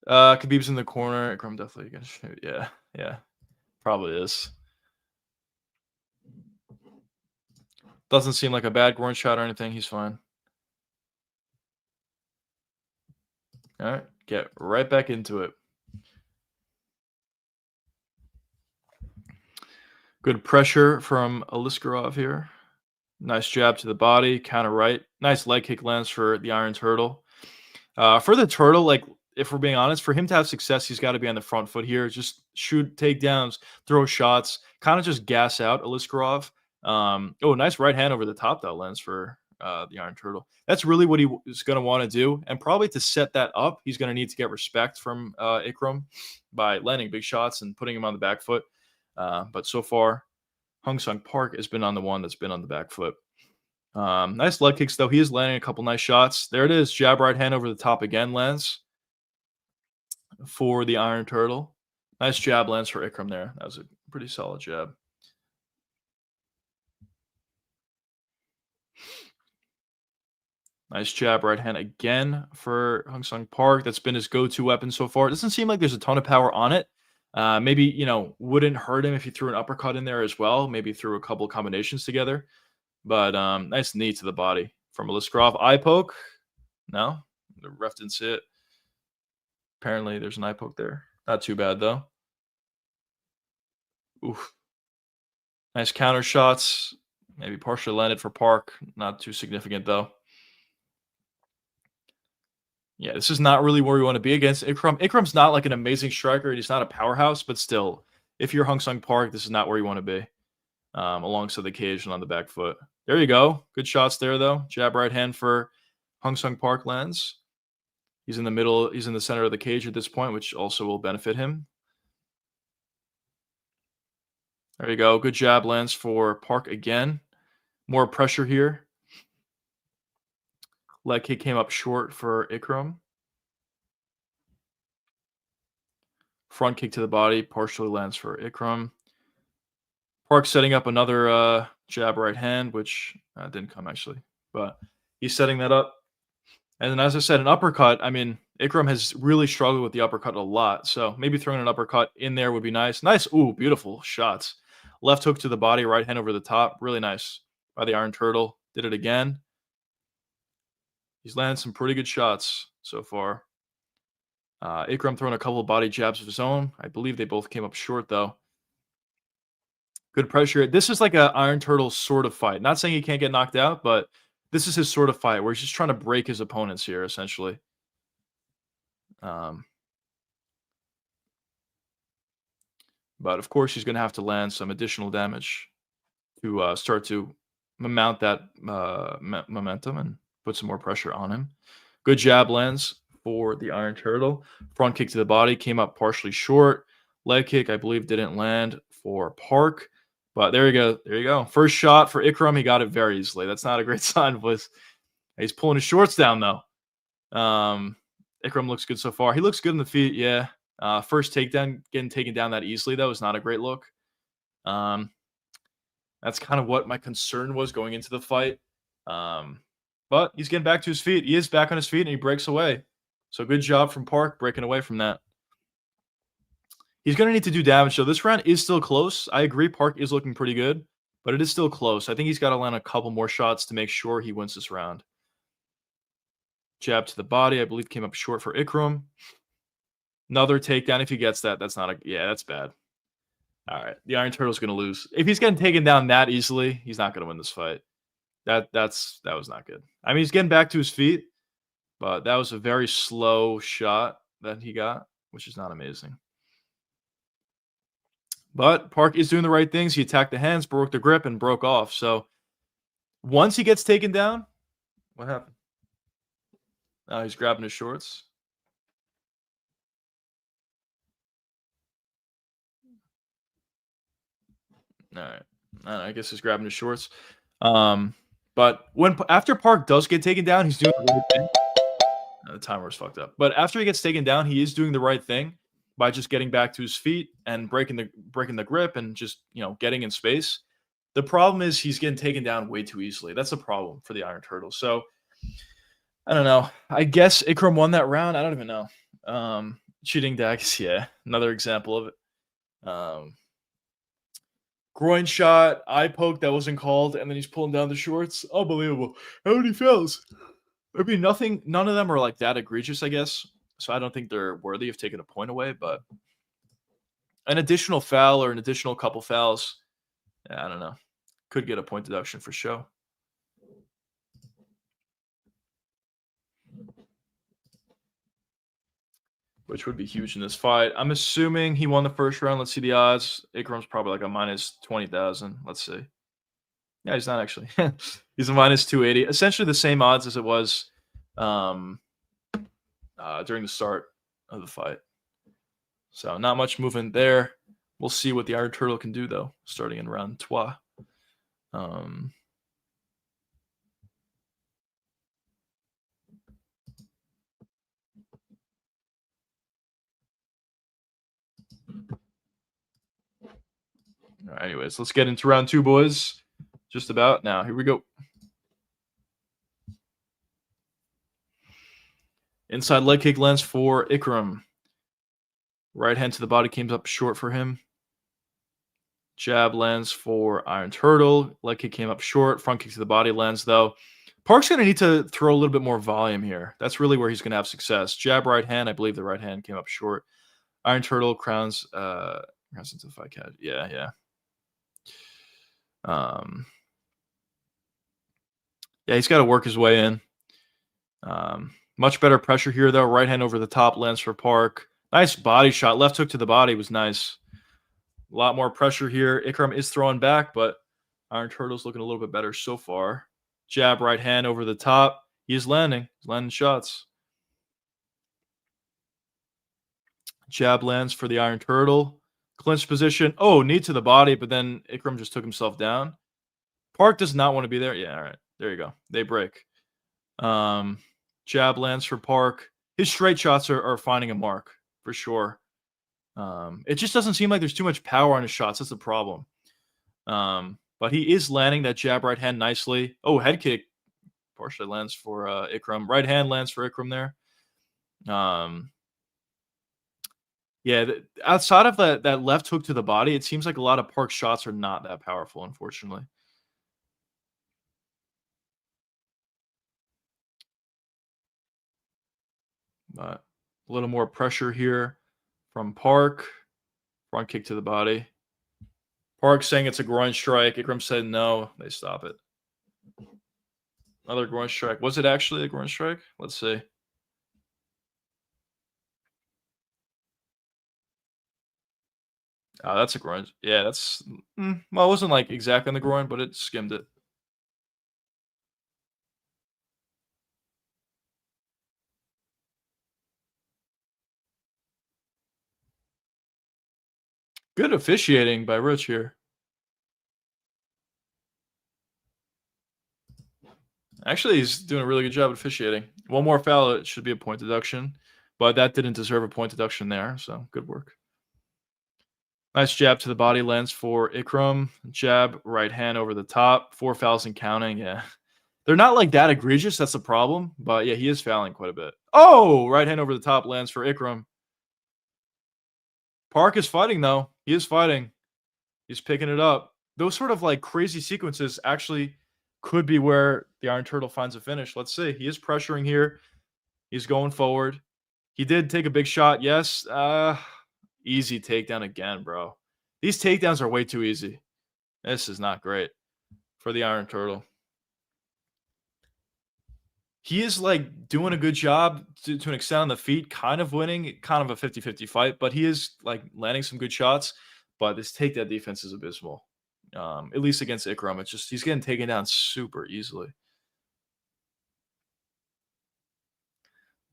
Khabib's in the corner. Ikram definitely gonna shoot. Yeah. Probably is. Doesn't seem like a bad groin shot or anything. He's fine. All right. Get right back into it. Good pressure from Aliskerov here. Nice jab to the body, counter right. Nice leg kick lands for the Iron Turtle. For the Turtle, like, if we're being honest, for him to have success, he's got to be on the front foot here. Just shoot takedowns, throw shots, kind of just gas out Aliskerov. Nice right hand over the top, though, lands for the Iron Turtle. That's really what he is going to want to do. And probably to set that up, he's going to need to get respect from Ikram by landing big shots and putting him on the back foot. But so far, Hung Sung Park has been on the one that's been on the back foot. Nice leg kicks, though. He is landing a couple nice shots. There it is. Jab right hand over the top again lands for the Iron Turtle. Nice jab lands for Ikram there. That was a pretty solid jab. Nice jab right hand again for Hung Sung Park. That's been his go-to weapon so far. It doesn't seem like there's a ton of power on it. Maybe, wouldn't hurt him if he threw an uppercut in there as well. Maybe threw a couple combinations together. But nice knee to the body from Aliskerov. Eye poke. No, the ref didn't see it. Apparently, there's an eye poke there. Not too bad, though. Oof. Nice counter shots. Maybe partially landed for Park. Not too significant, though. Yeah, this is not really where we want to be against Ikram. Ikram's not like an amazing striker. He's not a powerhouse, but still, if you're Hung Sung Park, this is not where you want to be. Alongside the cage and on the back foot. There you go. Good shots there, though. Jab right hand for Hung Sung Park lands. He's in the middle. He's in the center of the cage at this point, which also will benefit him. There you go. Good jab lands for Park again. More pressure here. Leg kick came up short for Ikram. Front kick to the body. Partially lands for Ikram. Park setting up another jab right hand, which didn't come actually. But he's setting that up. And then, as I said, an uppercut. I mean, Ikram has really struggled with the uppercut a lot. So maybe throwing an uppercut in there would be nice. Nice. Ooh, beautiful shots. Left hook to the body, right hand over the top. Really nice by the Iron Turtle. Did it again. He's landed some pretty good shots so far. Ikram throwing a couple of body jabs of his own. I believe they both came up short, though. Good pressure. This is like an Iron Turtle sort of fight. Not saying he can't get knocked out, but this is his sort of fight where he's just trying to break his opponents here, essentially. But of course, he's going to have to land some additional damage to start to mount that momentum and put some more pressure on him. Good jab lands for the Iron Turtle. Front kick to the body came up partially short. Leg kick, I believe, didn't land for Park. But there you go. There you go. First shot for Ikram. He got it very easily. That's not a great sign, boys. He's pulling his shorts down, though. Ikram looks good so far. He looks good in the feet, yeah. First takedown, getting taken down that easily, though, is not a great look. That's kind of what my concern was going into the fight. But he's getting back to his feet. He is back on his feet, and he breaks away. So good job from Park breaking away from that. He's going to need to do damage, so this round is still close. I agree, Park is looking pretty good, but it is still close. I think he's got to land a couple more shots to make sure he wins this round. Jab to the body, I believe, came up short for Ikram. Another takedown. If he gets that, that's not a... Yeah, that's bad. All right, the Iron Turtle's going to lose. If he's getting taken down that easily, he's not going to win this fight. That was not good. I mean, he's getting back to his feet, but that was a very slow shot that he got, which is not amazing. But Park is doing the right things. He attacked the hands, broke the grip, and broke off. So once he gets taken down, what happened? He's grabbing his shorts. All right. I don't know, I guess he's grabbing his shorts. But after Park does get taken down, he's doing the right thing. The timer's fucked up. But after he gets taken down, he is doing the right thing by just getting back to his feet and breaking the grip and just getting in space. The problem is he's getting taken down way too easily. That's a problem for the Iron Turtle. So I don't know. I guess Ikram won that round. I don't even know. Cheating decks, yeah. Another example of it. Groin shot, eye poke that wasn't called, and then he's pulling down the shorts. Unbelievable. How many fails? I mean, none of them are like that egregious, I guess. So I don't think they're worthy of taking a point away, but an additional foul or an additional couple fouls, I don't know. Could get a point deduction for show. Which would be huge in this fight. I'm assuming he won the first round. Let's see the odds. Ikram's probably like a minus 20,000. Let's see. Yeah, he's not actually. He's a minus 280. Essentially the same odds as it was during the start of the fight. So not much movement there. We'll see what the Iron Turtle can do, though, starting in round 3. All right, anyways, let's get into round 2, boys. Just about now. Here we go. Inside leg kick lands for Ikram. Right hand to the body came up short for him. Jab lands for Iron Turtle. Leg kick came up short. Front kick to the body lands, though. Park's going to need to throw a little bit more volume here. That's really where he's going to have success. Jab right hand. I believe the right hand came up short. Iron Turtle crowns into the fight catch. Yeah. Yeah, he's got to work his way in. Much better pressure here, though. Right hand over the top lands for Park. Nice body shot. Left hook to the body was nice. A lot more pressure here. Ikram is throwing back, but Iron Turtle's looking a little bit better so far. Jab right hand over the top. He's landing. He's landing shots. Jab lands for the Iron Turtle. Clinch position. Oh, knee to the body, but then Ikram just took himself down. Park does not want to be there. Yeah, all right. There you go. They break. Jab lands for Park. His straight shots are finding a mark for sure. It just doesn't seem like there's too much power on his shots. That's the problem. But he is landing that jab right hand nicely. Oh, head kick partially lands for Ikram. Right hand lands for Ikram there. Yeah, outside of that left hook to the body, it seems like a lot of Park's shots are not that powerful, unfortunately. But a little more pressure here from Park. Front kick to the body. Park saying it's a groin strike. Ikram said no. They stop it. Another groin strike. Was it actually a groin strike? Let's see. Oh, that's a groin. Yeah, that's... well, it wasn't like exactly on the groin, but it skimmed it. Good officiating by Rich here. Actually, he's doing a really good job officiating. One more foul, it should be a point deduction. But that didn't deserve a point deduction there, so good work. Nice jab to the body lands for Ikram. Jab, right hand over the top. 4 fouls and counting, yeah. They're not like that egregious, that's the problem. But yeah, he is fouling quite a bit. Oh, right hand over the top lands for Ikram. Park is fighting, though. He is fighting. He's picking it up. Those sort of like crazy sequences actually could be where the Iron Turtle finds a finish. Let's see. He is pressuring here. He's going forward. He did take a big shot. Yes. Easy takedown again, bro. These takedowns are way too easy. This is not great for the Iron Turtle. He is like doing a good job to an extent on the feet, kind of winning, kind of a 50-50 fight, but he is like landing some good shots. But this takedown defense is abysmal. At least against Ikram. It's just he's getting taken down super easily.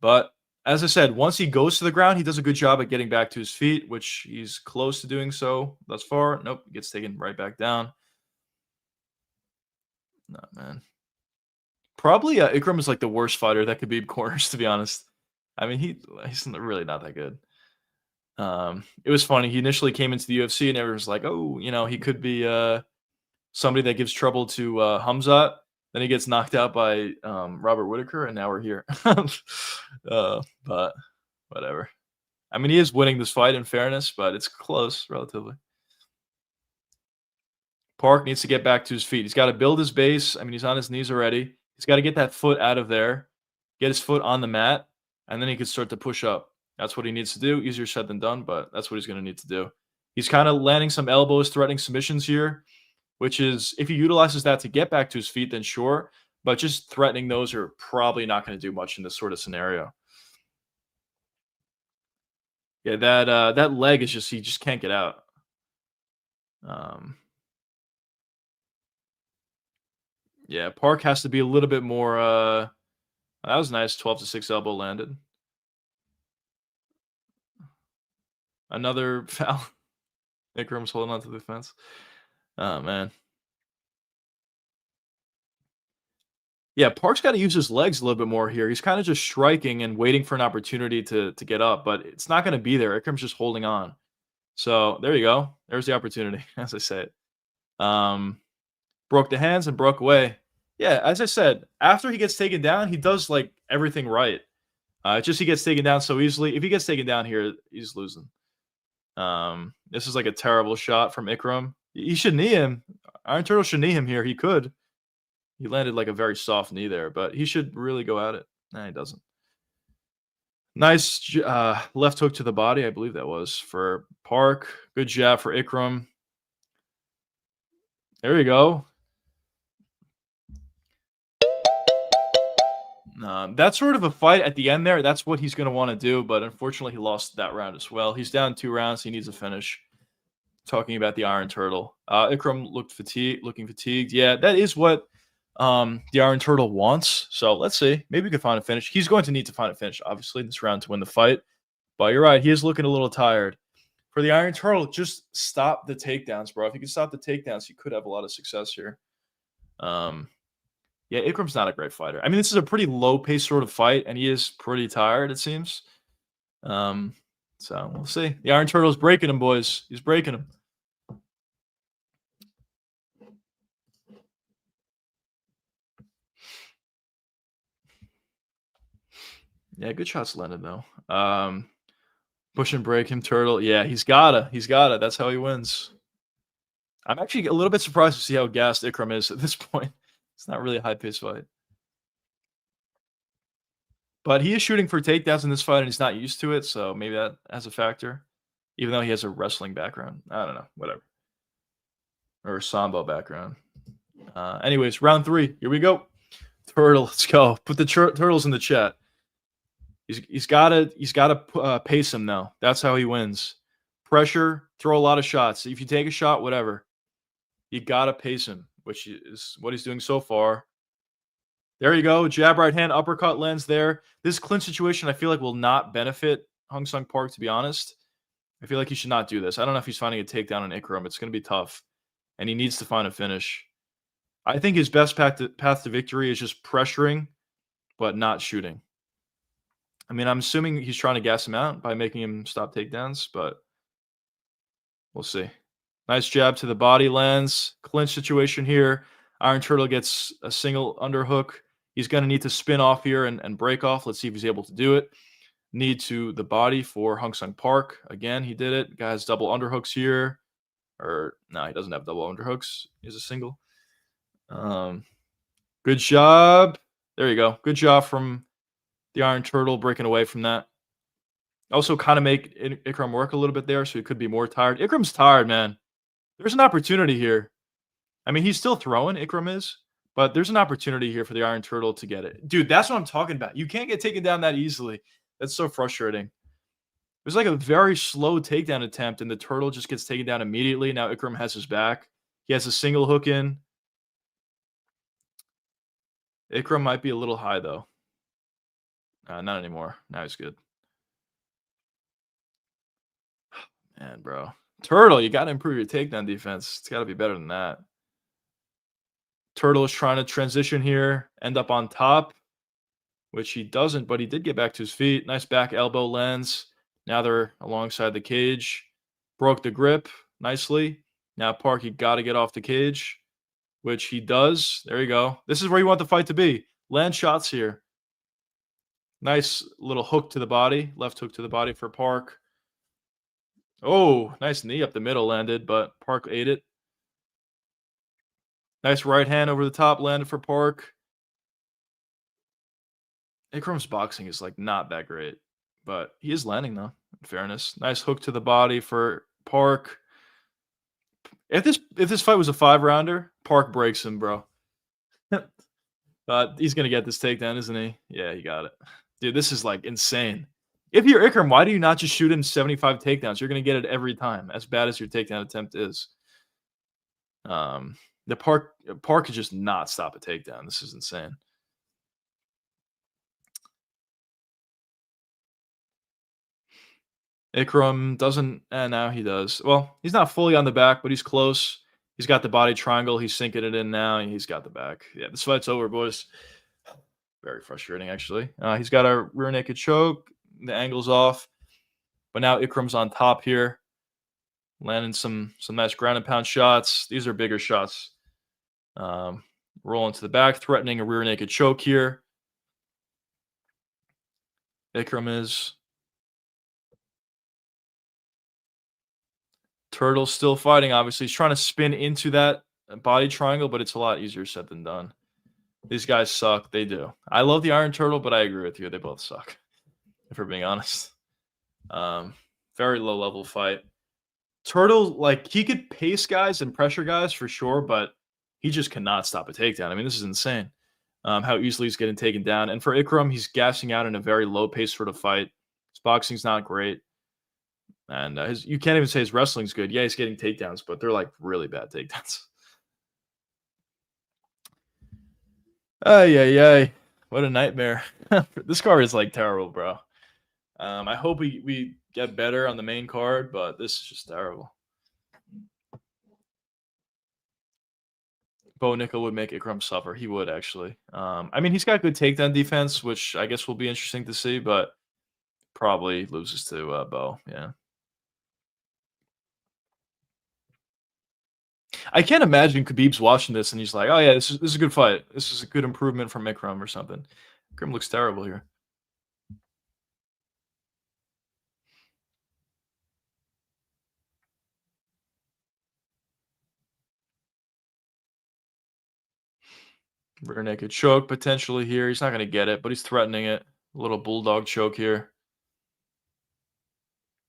But as I said, once he goes to the ground, he does a good job at getting back to his feet, which he's close to doing so thus far. Nope, gets taken right back down. No, man. Probably Ikram is like the worst fighter that could beat corners, to be honest. I mean, he's really not that good. It was funny. He initially came into the UFC and everyone's like, oh, he could be somebody that gives trouble to Hamzat. Then he gets knocked out by Robert Whitaker, and now we're here. But whatever. I mean, he is winning this fight in fairness, but it's close relatively. Park needs to get back to his feet. He's got to build his base. I mean, he's on his knees already. He's got to get that foot out of there, get his foot on the mat, and then he can start to push up. That's what he needs to do. Easier said than done, but that's what he's going to need to do. He's kind of landing some elbows, threatening submissions here, which is, if he utilizes that to get back to his feet, then sure. But just threatening those are probably not going to do much in this sort of scenario. Yeah, that leg is just, he just can't get out. Yeah, Park has to be a little bit more. That was nice. 12-6 elbow landed. Another foul. Ikram's holding on to the fence. Oh, man. Yeah, Park's got to use his legs a little bit more here. He's kind of just striking and waiting for an opportunity to get up, but it's not going to be there. Ikram's just holding on. So there you go. There's the opportunity, as I said. Broke the hands and broke away. Yeah, as I said, after he gets taken down, he does like everything right. Just he gets taken down so easily. If he gets taken down here, he's losing. This is like a terrible shot from Ikram. He should knee him. Iron Turtle should knee him here. He could. He landed like a very soft knee there, but he should really go at it. Nah, he doesn't. Nice left hook to the body, I believe that was for Park. Good jab for Ikram. There you go. That's sort of a fight at the end there. That's what he's going to want to do, but unfortunately, he lost that round as well. He's down 2 rounds. He needs a finish. Talking about the Iron Turtle. Ikram looking fatigued. Yeah, that is what the Iron Turtle wants. So let's see. Maybe we can find a finish. He's going to need to find a finish, obviously, in this round to win the fight. But you're right. He is looking a little tired. For the Iron Turtle, just stop the takedowns, bro. If you can stop the takedowns, you could have a lot of success here. Yeah, Ikram's not a great fighter. I mean, this is a pretty low-paced sort of fight, and he is pretty tired, it seems. So we'll see. The Iron Turtle's breaking him, boys. He's breaking him. Yeah, good shots landed, though. Push and break him, Turtle. Yeah, he's gotta. That's how he wins. I'm actually a little bit surprised to see how gassed Ikram is at this point. It's not really a high-paced fight. But he is shooting for takedowns in this fight, and he's not used to it, so maybe that has a factor. Even though he has a wrestling background. I don't know. Whatever. Or a Sambo background. Anyways, round 3. Here we go. Turtle, let's go. Put the turtles in the chat. He's gotta pace him now. That's how he wins. Pressure, throw a lot of shots. If you take a shot, whatever. You gotta pace him, which is what he's doing so far. There you go. Jab, right hand, uppercut lands there. This clinch situation, I feel like, will not benefit Hung Sung Park, to be honest. I feel like he should not do this. I don't know if he's finding a takedown on Ikram. It's going to be tough, and he needs to find a finish. I think his best path to victory is just pressuring, but not shooting. I mean, I'm assuming he's trying to gas him out by making him stop takedowns, but we'll see. Nice jab to the body lands. Clinch situation here. Iron Turtle gets a single underhook. He's going to need to spin off here and break off. Let's see if he's able to do it. Knee to the body for Hung Sung Park. Again, he did it. Guy has double underhooks here. Or, no, he doesn't have double underhooks. He has a single. Good job. There you go. Good job from the Iron Turtle breaking away from that. Also kind of make Ikram work a little bit there, so he could be more tired. Ikram's tired, man. There's an opportunity here. I mean, he's still throwing, Ikram is, but there's an opportunity here for the Iron Turtle to get it. Dude, that's what I'm talking about. You can't get taken down that easily. That's so frustrating. It was like a very slow takedown attempt, and the Turtle just gets taken down immediately. Now Ikram has his back. He has a single hook in. Ikram might be a little high, though. Not anymore. Now he's good. Man, bro. Turtle, you got to improve your takedown defense. It's got to be better than that. Turtle is trying to transition here, end up on top, which he doesn't, but he did get back to his feet. Nice back elbow lands. Now they're alongside the cage. Broke the grip nicely. Now Park, you got to get off the cage, which he does. There you go. This is where you want the fight to be. Land shots here. Nice little hook to the body. Left hook to the body for Park. Oh, nice knee up the middle landed, but Park ate it. Nice right hand over the top landed for Park. Ikram's boxing is like not that great, but he is landing though, in fairness. Nice hook to the body for Park. If this fight was a 5-rounder, Park breaks him, bro. But he's gonna get this takedown, isn't he? Yeah, he got it. Dude, this is like insane. If you're Ikram, why do you not just shoot in 75 takedowns? You're gonna get it every time, as bad as your takedown attempt is. The Park could just not stop a takedown. This is insane. Ikram doesn't, and now he does. Well, he's not fully on the back, but he's close. He's got the body triangle. He's sinking it in now. And he's got the back. Yeah, this fight's over, boys. Very frustrating, actually. He's got a rear naked choke. The angle's off. But now Ikram's on top here. Landing some nice ground and pound shots. These are bigger shots. Rolling to the back, threatening a rear naked choke here. Ikram is. Turtle's still fighting, obviously. He's trying to spin into that body triangle, but it's a lot easier said than done. These guys suck. They do. I love the Iron Turtle, but I agree with you. They both suck, if we're being honest. Very low-level fight. Turtle, like, he could pace guys and pressure guys for sure, but he just cannot stop a takedown. I mean, this is insane how easily he's getting taken down. And for Ikram, he's gassing out in a very low-pace sort of fight. His boxing's not great. And you can't even say his wrestling's good. Yeah, he's getting takedowns, but they're like really bad takedowns. Ay. What a nightmare. This card is like terrible, bro. I hope we get better on the main card, but this is just terrible. Bo Nickel would make Ikram suffer. He would, actually. I mean, he's got good takedown defense, which I guess will be interesting to see, but probably loses to Bo. Yeah. I can't imagine Khabib's watching this and he's like, "Oh yeah, this is a good fight. This is a good improvement from Ikram or something." Ikram looks terrible here. Rear naked choke potentially here. He's not going to get it, but he's threatening it. A little bulldog choke here.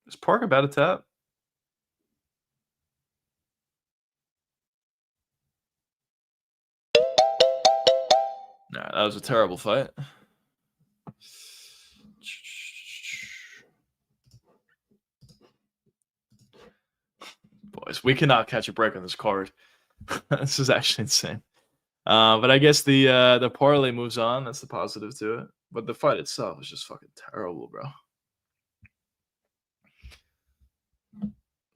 Is Park about to tap? Nah, that was a terrible fight. Boys, we cannot catch a break on this card. This is actually insane. But I guess the parlay moves on. That's the positive to it. But the fight itself is just fucking terrible, bro.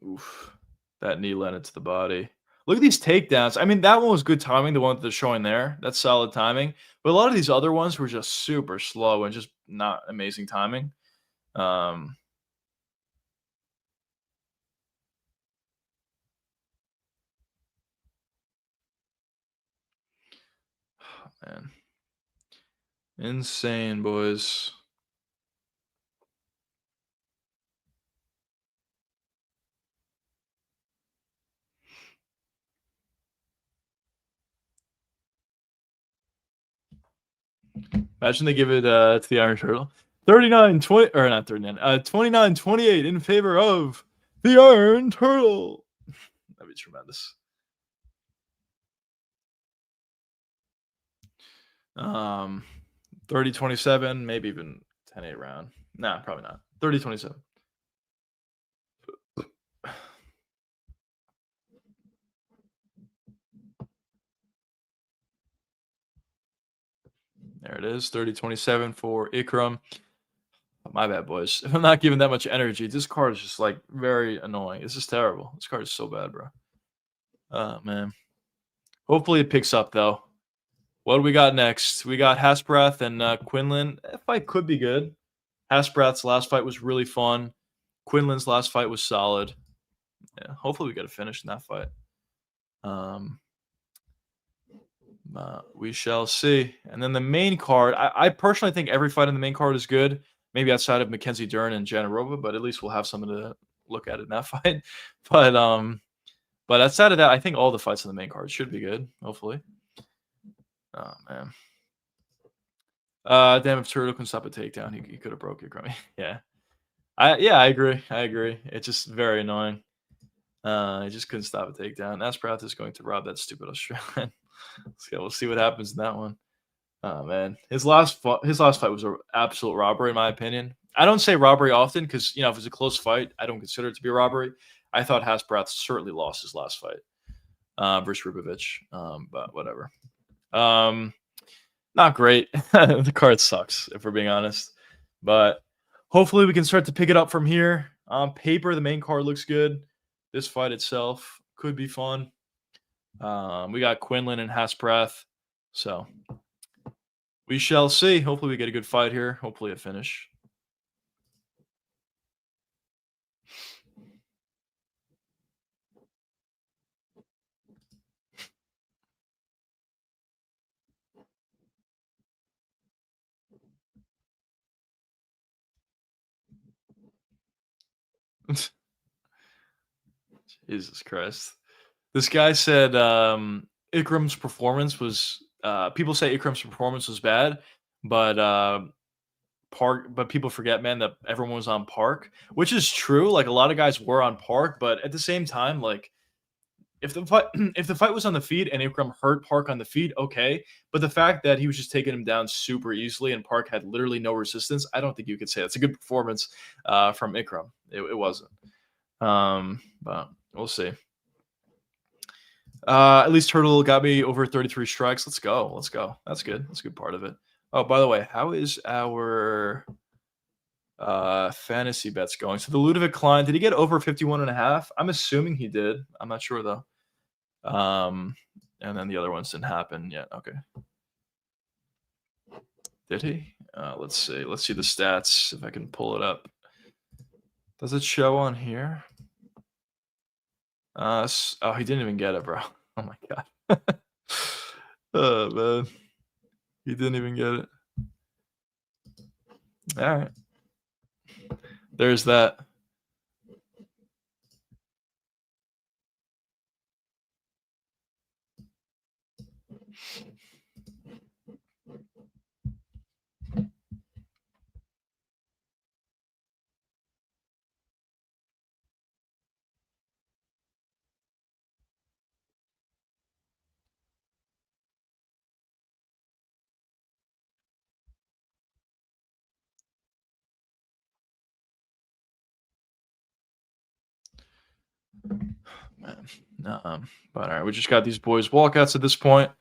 Oof. That knee landed to the body. Look at these takedowns. I mean, that one was good timing, the one that they're showing there. That's solid timing. But a lot of these other ones were just super slow and just not amazing timing. Man. Insane, boys. Imagine they give it to the Iron Turtle. 39-20, or not 39, 29-28 in favor of the Iron Turtle. That'd be tremendous. 30-27, maybe even 10-8 round. Nah, probably not. 30-27. There it is, 30-27 for Ikram. My bad, boys. If I'm not giving that much energy, this card is just like very annoying. This is terrible. This card is so bad, bro. Oh man. Hopefully it picks up though. What do we got next? We got Hasprath and Quinlan. That fight could be good. Hasprath's last fight was really fun. Quinlan's last fight was solid. Yeah, hopefully we get a finish in that fight. We shall see. And then the main card, I personally think every fight in the main card is good. Maybe outside of Mackenzie Dern and Janarova, but at least we'll have something to look at in that fight. But outside of that, I think all the fights in the main card should be good. Hopefully. Oh man. Damn, if Turtle can stop a takedown, he could have broke it, Crummy. Yeah. I agree. It's just very annoying. He just couldn't stop a takedown. Asprath is going to rob that stupid Australian. We'll see what happens in that one. Oh man, his last fight was an absolute robbery in my opinion. I don't say robbery often because if it's a close fight, I don't consider it to be a robbery. I thought Hasprath certainly lost his last fight versus Rubovic, but whatever. Not great. The card sucks if we're being honest, but hopefully we can start to pick it up from here. On paper, the main card looks good. This fight itself could be fun. We got Quinlan and Hasprath, so we shall see. Hopefully we get a good fight here. Hopefully a finish. Jesus Christ. This guy said Ikram's performance was people say Ikram's performance was bad, but people forget, man, that everyone was on Park, which is true. Like a lot of guys were on Park, but at the same time, like if the fight was on the feet and Ikram hurt Park on the feet, okay. But the fact that he was just taking him down super easily and Park had literally no resistance, I don't think you could say that's a good performance from Ikram. It wasn't. But we'll see. At least Turtle got me over 33 strikes. Let's go. That's good. That's a good part of it. Oh, by the way, how is our fantasy bets going? So the Ludovic Klein, did he get over 51.5? I'm assuming he did. I'm not sure though. And then the other ones didn't happen yet. Okay. Did he? Let's see. Let's see the stats if I can pull it up. Does it show on here? Oh, he didn't even get it, bro. Oh my god. Oh man. He didn't even get it. All right. There's that. Man. But all right, we just got these boys walkouts at this point.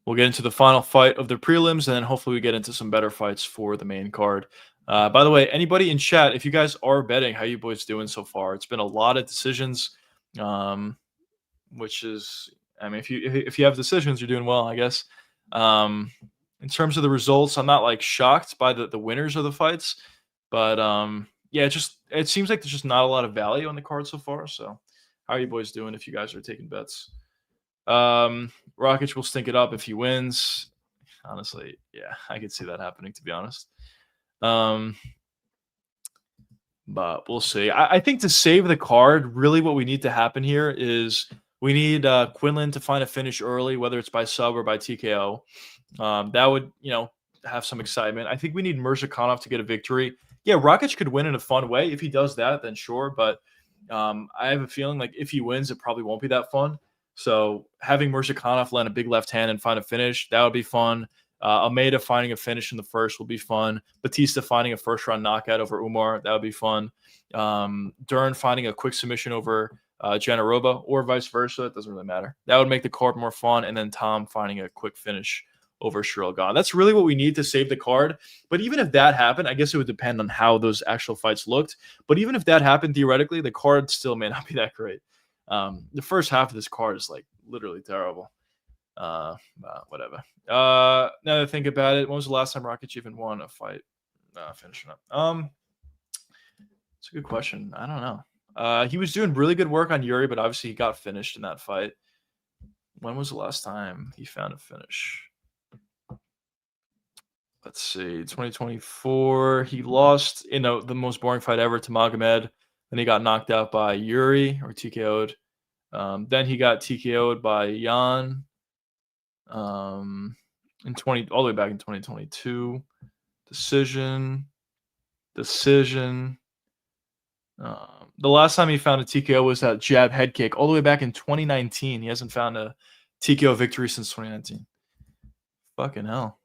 We'll get into the final fight of the prelims, and then hopefully we get into some better fights for the main card. By the way, anybody in chat, if you guys are betting, how you boys doing so far? It's been a lot of decisions, which is, I mean, if you have decisions, you're doing well, I guess. In terms of the results, I'm not like shocked by the winners of the fights, but yeah, it seems like there's just not a lot of value on the card so far. So, how are you boys doing if you guys are taking bets? Rokic will stink it up if he wins. Honestly, yeah, I could see that happening, to be honest. But we'll see. I think to save the card, really what we need to happen here is we need Quinlan to find a finish early, whether it's by sub or by TKO. That would, have some excitement. I think we need Mirzakhanov to get a victory. Yeah, Rokic could win in a fun way. If he does that, then sure. But I have a feeling like if he wins, it probably won't be that fun. So having Mirzakhanov land a big left hand and find a finish, that would be fun. Almeida finding a finish in the first will be fun. Batista finding a first-round knockout over Umar, that would be fun. Dern finding a quick submission over Janarova, or vice versa. It doesn't really matter. That would make the card more fun. And then Tom finding a quick finish over Ciryl Gane. That's really what we need to save the card. But even if that happened, I guess it would depend on how those actual fights looked. But even if that happened, theoretically, the card still may not be that great. The first half of this card is like literally terrible. Whatever. Now that I think about it, when was the last time Rakic even won a fight? Finishing up. It's a good question. I don't know. He was doing really good work on Yuri, but obviously he got finished in that fight. When was the last time he found a finish? Let's see. 2024. He lost, the most boring fight ever to Magomed. Then he got knocked out by Yuri or TKO'd. Then he got TKO'd by Jan. All the way back in 2022. Decision. The last time he found a TKO was that jab head kick all the way back in 2019. He hasn't found a TKO victory since 2019. Fucking hell.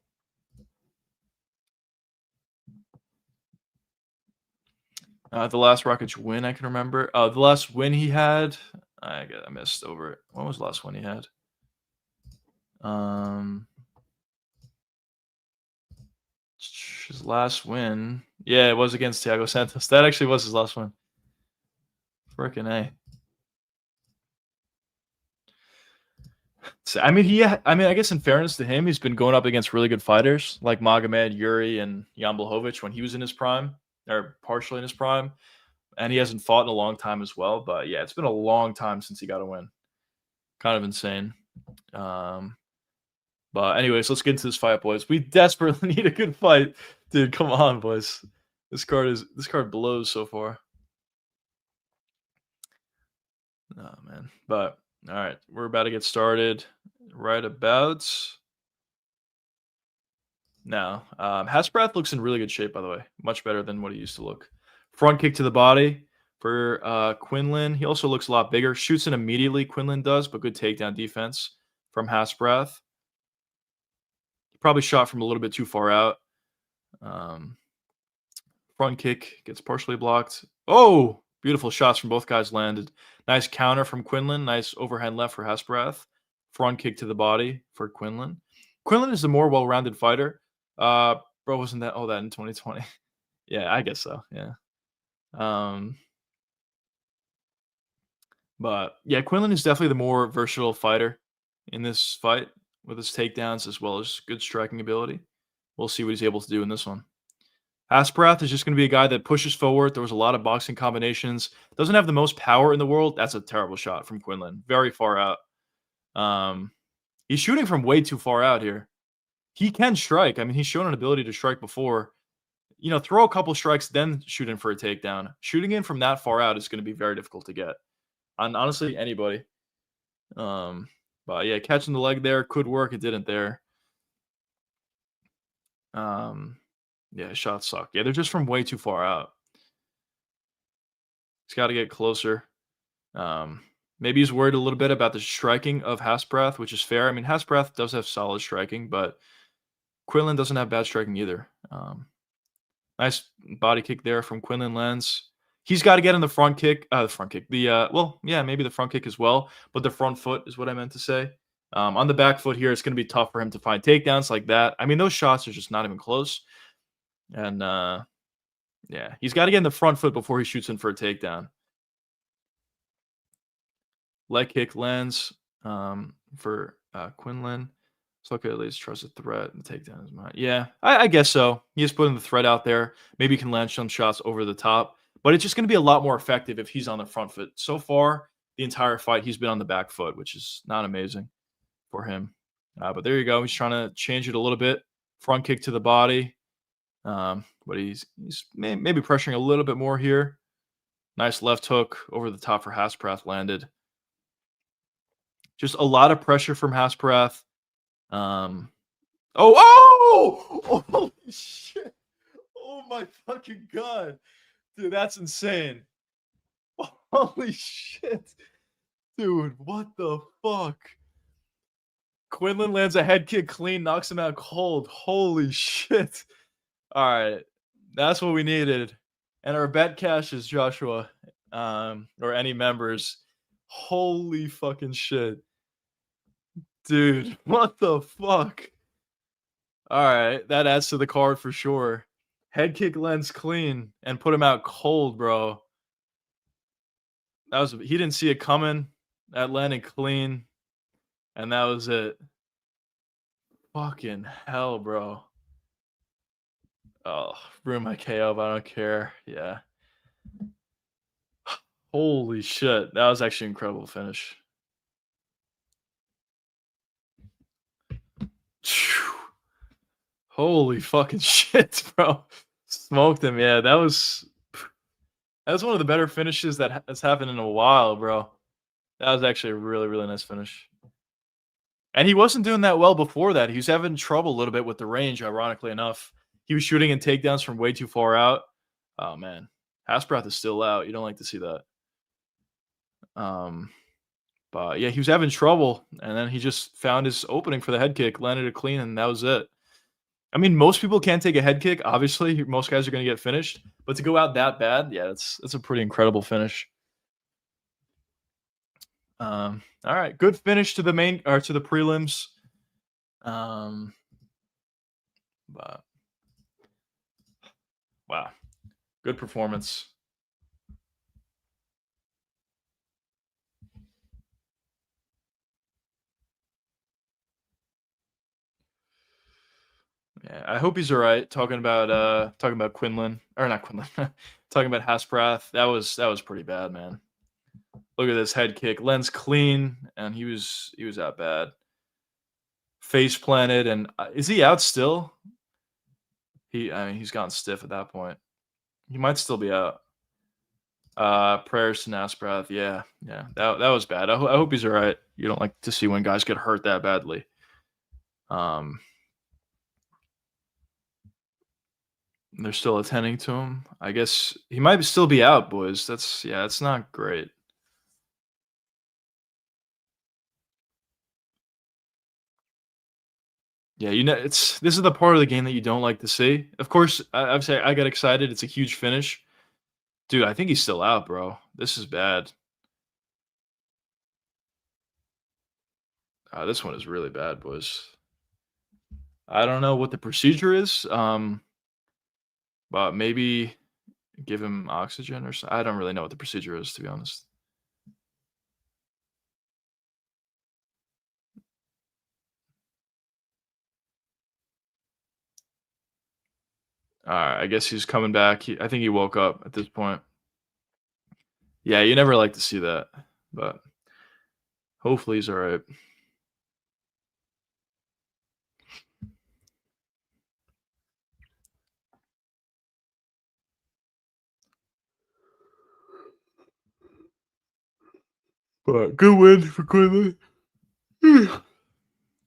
The last Rakic win I can remember. The last win he had, I missed over it. When was the last win he had? His last win. Yeah, it was against Thiago Santos. That actually was his last win. Frickin' A. So, I guess in fairness to him, he's been going up against really good fighters like Magomed, Yuri, and Jan Blachowicz when he was in his prime, or partially in his prime. And he hasn't fought in a long time as well. But yeah, it's been a long time since he got a win. Kind of insane. But anyways, let's get into this fight, boys. We desperately need a good fight. Dude, come on, boys. This card blows so far. Oh man. But all right, we're about to get started right about now. Hasbroth looks in really good shape, by the way. Much better than what he used to look. Front kick to the body for Quinlan. He also looks a lot bigger. Shoots in immediately, Quinlan does, but good takedown defense from Hasbroth. He probably shot from a little bit too far out. Front kick gets partially blocked. Oh, beautiful shots from both guys landed. Nice counter from Quinlan. Nice overhand left for Hasbroth. Front kick to the body for Quinlan. Quinlan is the more well-rounded fighter. Bro, wasn't that that in 2020? Yeah, I guess so. Yeah. But yeah, Quinlan is definitely the more versatile fighter in this fight with his takedowns as well as good striking ability. We'll see what he's able to do in this one. Hasbroth is just going to be a guy that pushes forward. There was a lot of boxing combinations. Doesn't have the most power in the world. That's a terrible shot from Quinlan. Very far out. He's shooting from way too far out here. He can strike. I mean, he's shown an ability to strike before. Throw a couple strikes, then shoot in for a takedown. Shooting in from that far out is going to be very difficult to get. On honestly, anybody. But yeah, catching the leg there could work. It didn't there. Yeah, shots suck. Yeah, they're just from way too far out. He's got to get closer. Maybe he's worried a little bit about the striking of Hasbroth, which is fair. I mean, Hasbroth does have solid striking, but Quinlan doesn't have bad striking either. Nice body kick there from Quinlan lands. He's got to get in the front kick. Maybe the front kick as well, but the front foot is what I meant to say. On the back foot here, it's going to be tough for him to find takedowns like that. I mean, those shots are just not even close. And yeah, he's got to get in the front foot before he shoots in for a takedown. Leg kick lands for Quinlan. So okay, at least trust the threat and the takedown is mine. Yeah, I guess so. He is putting the threat out there. Maybe he can land some shots over the top, but it's just going to be a lot more effective if he's on the front foot. So far, the entire fight, he's been on the back foot, which is not amazing for him. But there you go. He's trying to change it a little bit. Front kick to the body. But he's maybe pressuring a little bit more here. Nice left hook over the top for Hasbroth landed. Just a lot of pressure from Hasbroth. Holy shit. Oh my fucking God. Dude, that's insane. Holy shit. Dude, what the fuck? Quinlan lands a head kick clean, knocks him out cold. Holy shit. All right. That's what we needed. And our bet cash is Joshua, or any members. Holy fucking shit. Dude, what the fuck? All right, that adds to the card for sure. Head kick lands clean and put him out cold, bro. That was he didn't see it coming. That landed clean, and that was it. Fucking hell, bro. Oh, ruin my KO, but I don't care. Yeah. Holy shit. That was actually an incredible finish. Phew. Holy fucking shit, bro. Smoked him. Yeah, that was one of the better finishes that has happened in a while, bro. That was actually a really, really nice finish. And he wasn't doing that well before that. He was having trouble a little bit with the range, ironically enough. He was shooting in takedowns from way too far out. Oh man. Hasbroth is still out. You don't like to see that. But yeah, he was having trouble, and then he just found his opening for the head kick, landed it clean, and that was it. I mean, most people can't take a head kick. Obviously, most guys are going to get finished, but to go out that bad, yeah, that's a pretty incredible finish. All right, good finish to the main or to the prelims. But wow, good performance. Yeah, I hope he's all right. Talking about Quinlan or not Quinlan. Talking about Hasprath. That was pretty bad, man. Look at this head kick. Lens clean, and he was out bad. Face planted, and is he out still? I mean, he's gone stiff at that point. He might still be out. Prayers to Nasprath. Yeah. That was bad. I hope he's all right. You don't like to see when guys get hurt that badly. They're still attending to him. I guess he might still be out, boys. That's not great. Yeah, this is the part of the game that you don't like to see. Of course, I say I got excited. It's a huge finish. Dude, I think he's still out, bro. This is bad. This one is really bad, boys. I don't know what the procedure is, but maybe give him oxygen or something. I don't really know what the procedure is, to be honest. Alright, I guess he's coming back. I think he woke up at this point. Yeah, you never like to see that, but hopefully he's alright. But good win for Quinlan.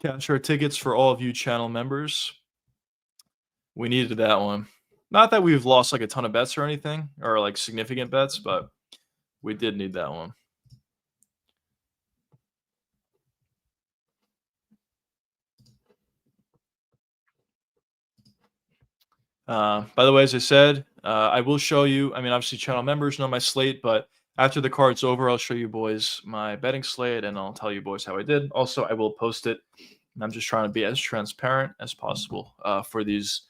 Cash our tickets for all of you channel members. We needed that one. Not that we've lost like a ton of bets or anything, or like significant bets, but we did need that one. By the way, as I said, I will show you. I mean, obviously, channel members know my slate, but after the card's over, I'll show you boys my betting slate, and I'll tell you boys how I did. Also, I will post it. And I'm just trying to be as transparent as possible for these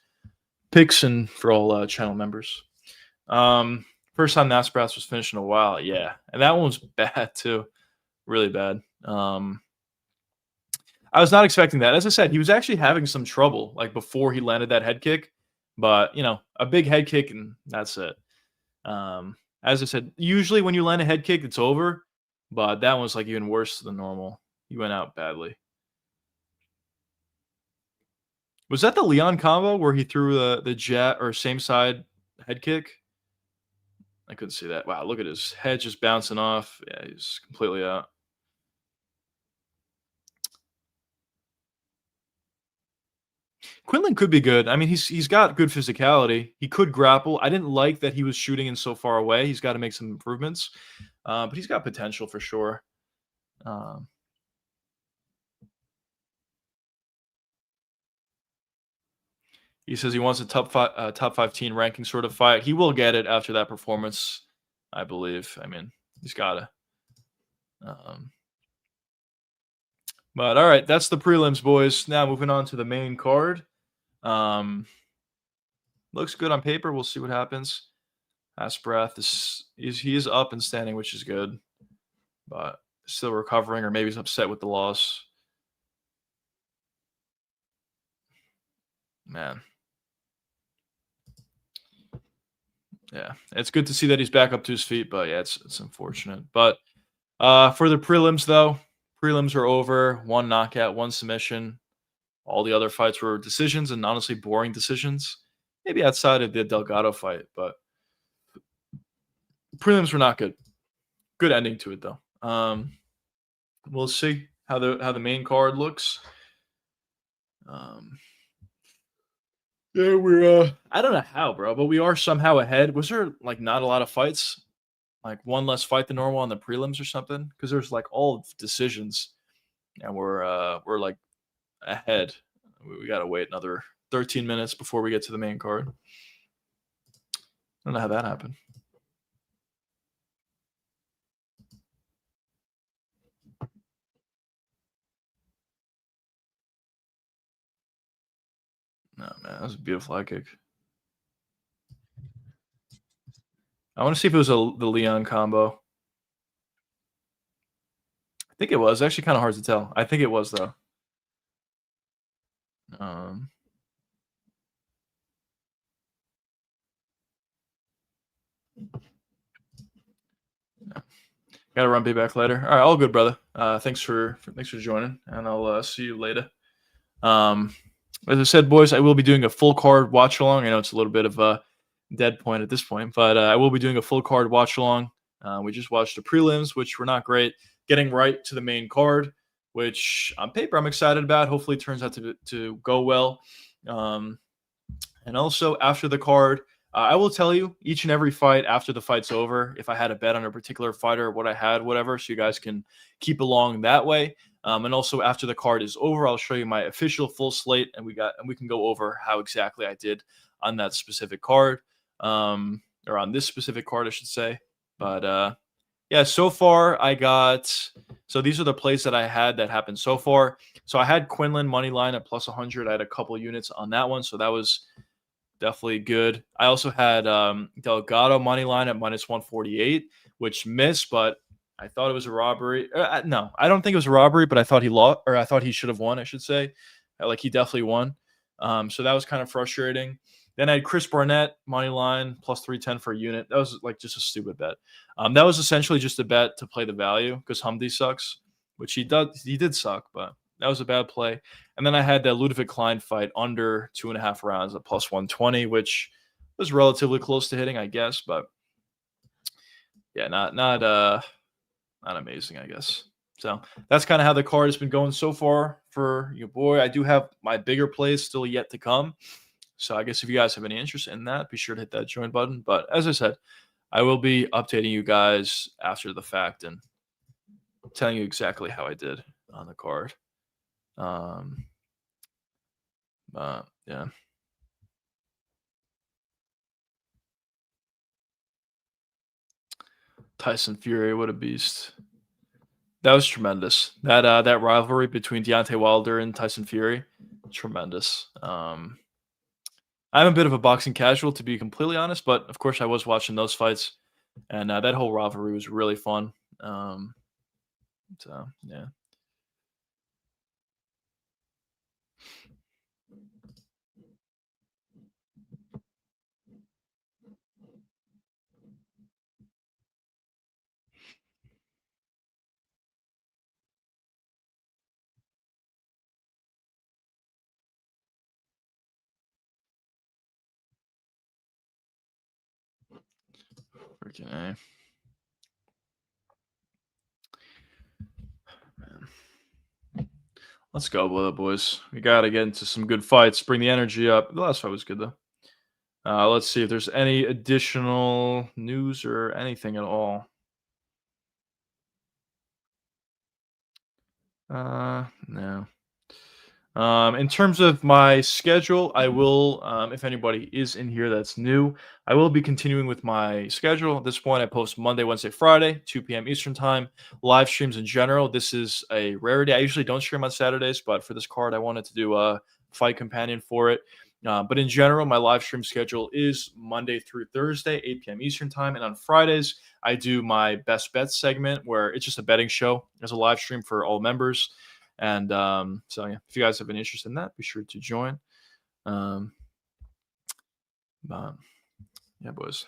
picks and for all channel members. First time Nasprath was finished in a while, yeah, and that one was bad too, really bad. I was not expecting that. As I said, he was actually having some trouble like before he landed that head kick, but a big head kick and that's it. As I said, usually when you land a head kick, it's over, but that one's like even worse than normal. He went out badly. Was that the Leon combo where he threw the jet or same side head kick? I couldn't see that. Wow, look at his head just bouncing off. Yeah, he's completely out. Quinlan could be good. I mean, he's got good physicality. He could grapple. I didn't like that he was shooting in so far away. He's got to make some improvements, but he's got potential for sure. He says he wants a top 15 ranking sort of fight. He will get it after that performance, I believe. I mean, he's got to. But all right, that's the prelims, boys. Now moving on to the main card. Looks good on paper. We'll see what happens. Asprath he is up and standing, which is good, but still recovering, or maybe he's upset with the loss. Man. Yeah, it's good to see that he's back up to his feet, but yeah, it's unfortunate. But for the prelims, though, prelims are over. One knockout, one submission. All the other fights were decisions, and honestly, boring decisions. Maybe outside of the Delgado fight, but prelims were not good. Good ending to it, though. We'll see how the main card looks. Yeah, we're I don't know how, bro, but we are somehow ahead. Was there like not a lot of fights? Like one less fight than normal on the prelims or something? Because there's like all decisions, and we're like ahead. We gotta wait another 13 minutes before we get to the main card. I don't know how that happened. No, man, that was a beautiful high kick. I want to see if it was the Leon combo. I think it was. Actually kind of hard to tell. I think it was, though. Got to run be back later. All right, all good, brother. Thanks for joining, and I'll see you later. As I said, boys, I will be doing a full card watch along. I know it's a little bit of a dead point at this point, but I will be doing a full card watch along. We just watched the prelims, which were not great. Getting right to the main card, which on paper I'm excited about. Hopefully, it turns out to go well. And also after the card, I will tell you each and every fight after the fight's over, if I had a bet on a particular fighter, what I had, whatever, so you guys can keep along that way. And also after the card is over, I'll show you my official full slate, and we can go over how exactly I did on that specific card, or on this specific card, I should say. But yeah, so far I got. So these are the plays that I had that happened so far. So I had Quinlan money line at plus 100. I had a couple units on that one, so that was definitely good. I also had Delgado money line at minus 148, which missed, but I thought it was a robbery. No, I don't think it was a robbery, but I thought he lost, or I thought he should have won, I should say. Like, he definitely won. So that was kind of frustrating. Then I had Chris Barnett money line plus 310 for a unit. That was like just a stupid bet. That was essentially just a bet to play the value because Humdy sucks, which he did suck, but that was a bad play. And then I had that Ludovic Klein fight under 2.5 rounds at plus 120, which was relatively close to hitting, I guess. But yeah, not amazing, I guess. So that's kind of how the card has been going so far for your boy. I do have my bigger plays still yet to come. So I guess if you guys have any interest in that, be sure to hit that join button. But as I said, I will be updating you guys after the fact and telling you exactly how I did on the card. Yeah. Tyson Fury, what a beast. That was tremendous. That rivalry between Deontay Wilder and Tyson Fury, tremendous. I'm a bit of a boxing casual, to be completely honest, but of course I was watching those fights, and that whole rivalry was really fun. So yeah. Freaking A. Man. Let's go, boys. We got to get into some good fights. Bring the energy up. The last fight was good, though. Let's see if there's any additional news or anything at all. No. In terms of my schedule, I will, if anybody is in here that's new, I will be continuing with my schedule. At this point, I post Monday, Wednesday, Friday, 2 p.m. Eastern time, live streams in general. This is a rarity. I usually don't stream on Saturdays, but for this card, I wanted to do a fight companion for it. But in general, my live stream schedule is Monday through Thursday, 8 p.m. Eastern time. And on Fridays, I do my best bets segment where it's just a betting show. There's a live stream for all members. And so, yeah, if you guys have an interest in that, be sure to join. But, yeah, boys.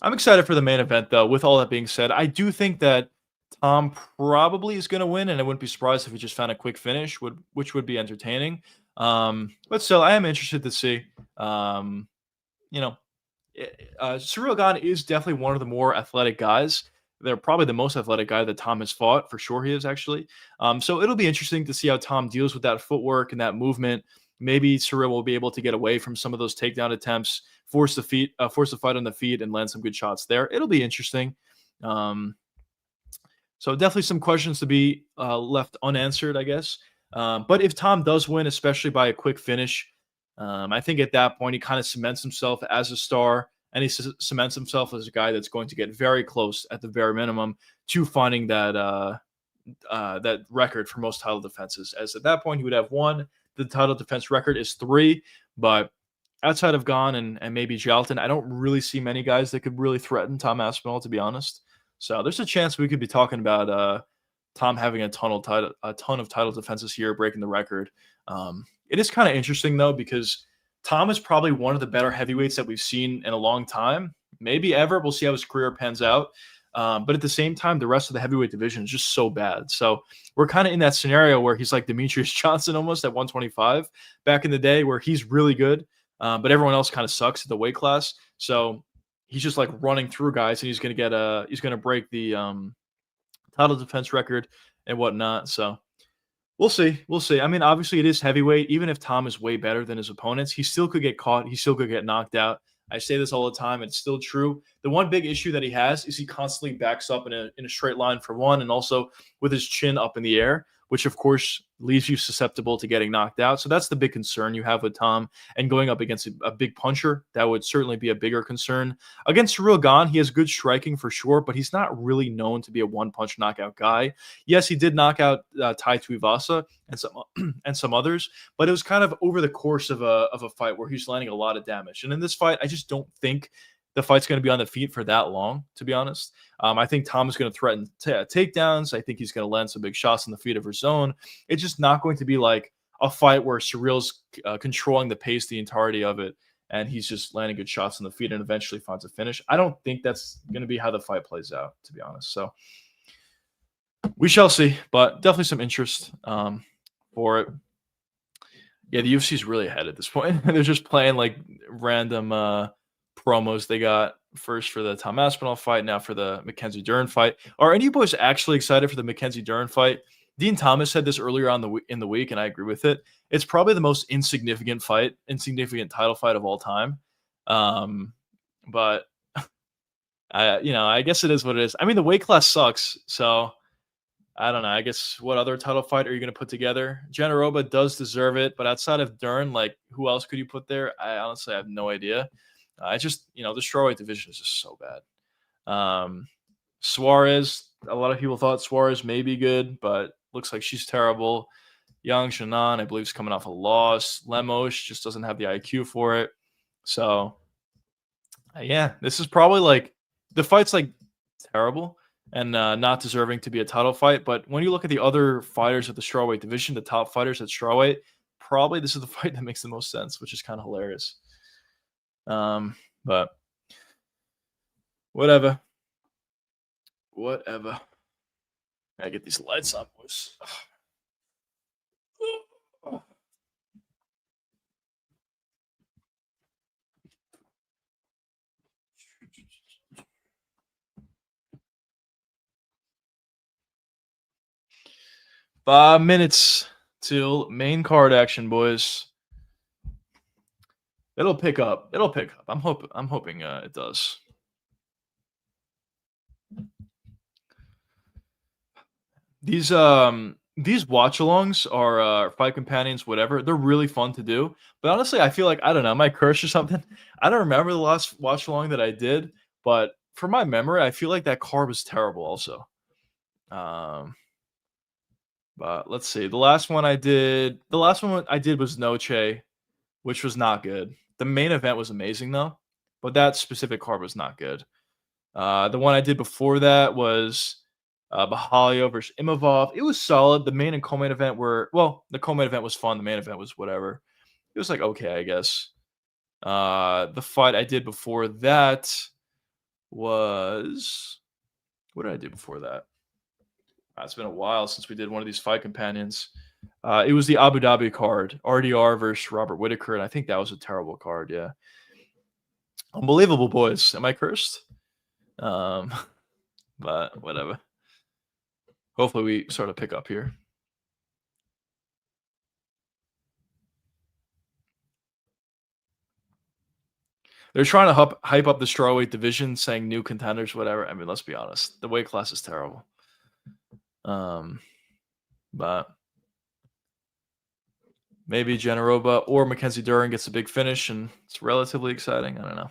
I'm excited for the main event, though. With all that being said, I do think that Tom probably is going to win, and I wouldn't be surprised if he just found a quick finish, which would be entertaining. But still, I am interested to see. You know, Cyril Gane is definitely one of the more athletic guys. They're probably the most athletic guy that Tom has fought. For sure he is, actually. So it'll be interesting to see how Tom deals with that footwork and that movement. Maybe Cyril will be able to get away from some of those takedown attempts, force the fight on the feet, and land some good shots there. It'll be interesting. So definitely some questions to be left unanswered, I guess. But if Tom does win, especially by a quick finish, I think at that point he kind of cements himself as a star, and he cements himself as a guy that's going to get very close, at the very minimum, to finding that that record for most title defenses. As at that point he would have one. The title defense record is 3, but outside of Gane and maybe Jalton, I don't really see many guys that could really threaten Tom Aspinall, to be honest. So there's a chance we could be talking about Tom having a ton of title defenses here, breaking the record. It is kind of interesting, though, because Tom is probably one of the better heavyweights that we've seen in a long time, maybe ever. We'll see how his career pans out. But at the same time, the rest of the heavyweight division is just so bad. So we're kind of in that scenario where he's like Demetrius Johnson almost at 125 back in the day, where he's really good, but everyone else kind of sucks at the weight class. So he's just like running through guys, and he's going to break the title defense record and whatnot. So we'll see. We'll see. I mean, obviously it is heavyweight. Even if Tom is way better than his opponents, he still could get caught. He still could get knocked out. I say this all the time, and it's still true. The one big issue that he has is he constantly backs up in a straight line, for one, and also with his chin up in the air, which of course leaves you susceptible to getting knocked out. So that's the big concern you have with Tom. And going up against a big puncher, that would certainly be a bigger concern. Against Cyril Gane, he has good striking for sure, but he's not really known to be a one-punch knockout guy. Yes, he did knock out Tai Tuivasa and some others, but it was kind of over the course of a fight where he's landing a lot of damage. And in this fight, I just don't think the fight's going to be on the feet for that long, to be honest. I think Tom is going to threaten takedowns. I think he's going to land some big shots on the feet of his own. It's just not going to be like a fight where Cyril's controlling the pace the entirety of it, and he's just landing good shots on the feet and eventually finds a finish. I don't think that's going to be how the fight plays out, to be honest. So we shall see, but definitely some interest for it. Yeah, the UFC is really ahead at this point. They're just playing like random promos they got first for the Tom Aspinall fight, now for the Mackenzie Dern fight. Are any of you boys actually excited for the Mackenzie Dern fight? Dean Thomas said this earlier in the week, and I agree with it. It's probably the most insignificant title fight of all time. But I guess it is what it is. I mean, the weight class sucks, so I don't know. I guess what other title fight are you going to put together? Janaroba does deserve it, but outside of Dern, like who else could you put there? I honestly have no idea. The strawweight division is just so bad. Suarez, a lot of people thought Suarez may be good, but looks like she's terrible. Yang Shannon, I believe, is coming off a loss. Lemos just doesn't have the IQ for it. So, yeah, this is probably like the fight's like terrible and not deserving to be a title fight. But when you look at the other fighters at the strawweight division, the top fighters at strawweight, probably this is the fight that makes the most sense, which is kind of hilarious. But whatever. I get these lights on, boys. 5 minutes till main card action, boys. It'll pick up. I'm hoping it does. These watch-alongs are fight companions, whatever. They're really fun to do. But honestly, I feel like, I don't know, my curse or something. I don't remember the last watch-along that I did, but from my memory, I feel like that card was terrible also. But let's see. The last one I did was Noche, which was not good. The main event was amazing though, but that specific card was not good. The one I did before that was Bahalio versus Imavov. It was solid. The main and co-main event the co-main event was fun. The main event was whatever. It was like okay, I guess. The fight I did before that was what did I do before that? It's been a while since we did one of these fight companions. It was the Abu Dhabi card, RDR versus Robert Whitaker, and I think that was a terrible card. Yeah, unbelievable, boys. Am I cursed? But whatever. Hopefully, we sort of pick up here. They're trying to hype up the strawweight division, saying new contenders, whatever. I mean, let's be honest. The weight class is terrible. But maybe Generoba or Mackenzie Duran gets a big finish, and it's relatively exciting. I don't know.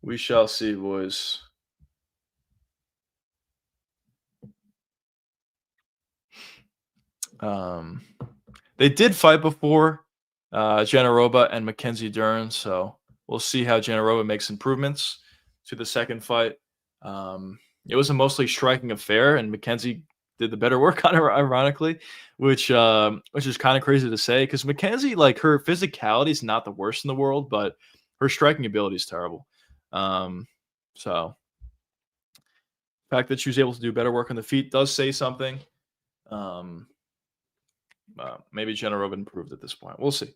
We shall see, boys. They did fight before, Generoba and Mackenzie Duran, so we'll see how Generoba makes improvements to the second fight. It was a mostly striking affair, and Mackenzie did the better work on her, ironically, which is kind of crazy to say because Mackenzie, like her physicality is not the worst in the world, but her striking ability is terrible. So the fact that she was able to do better work on the feet does say something. Maybe Generoba improved at this point. We'll see.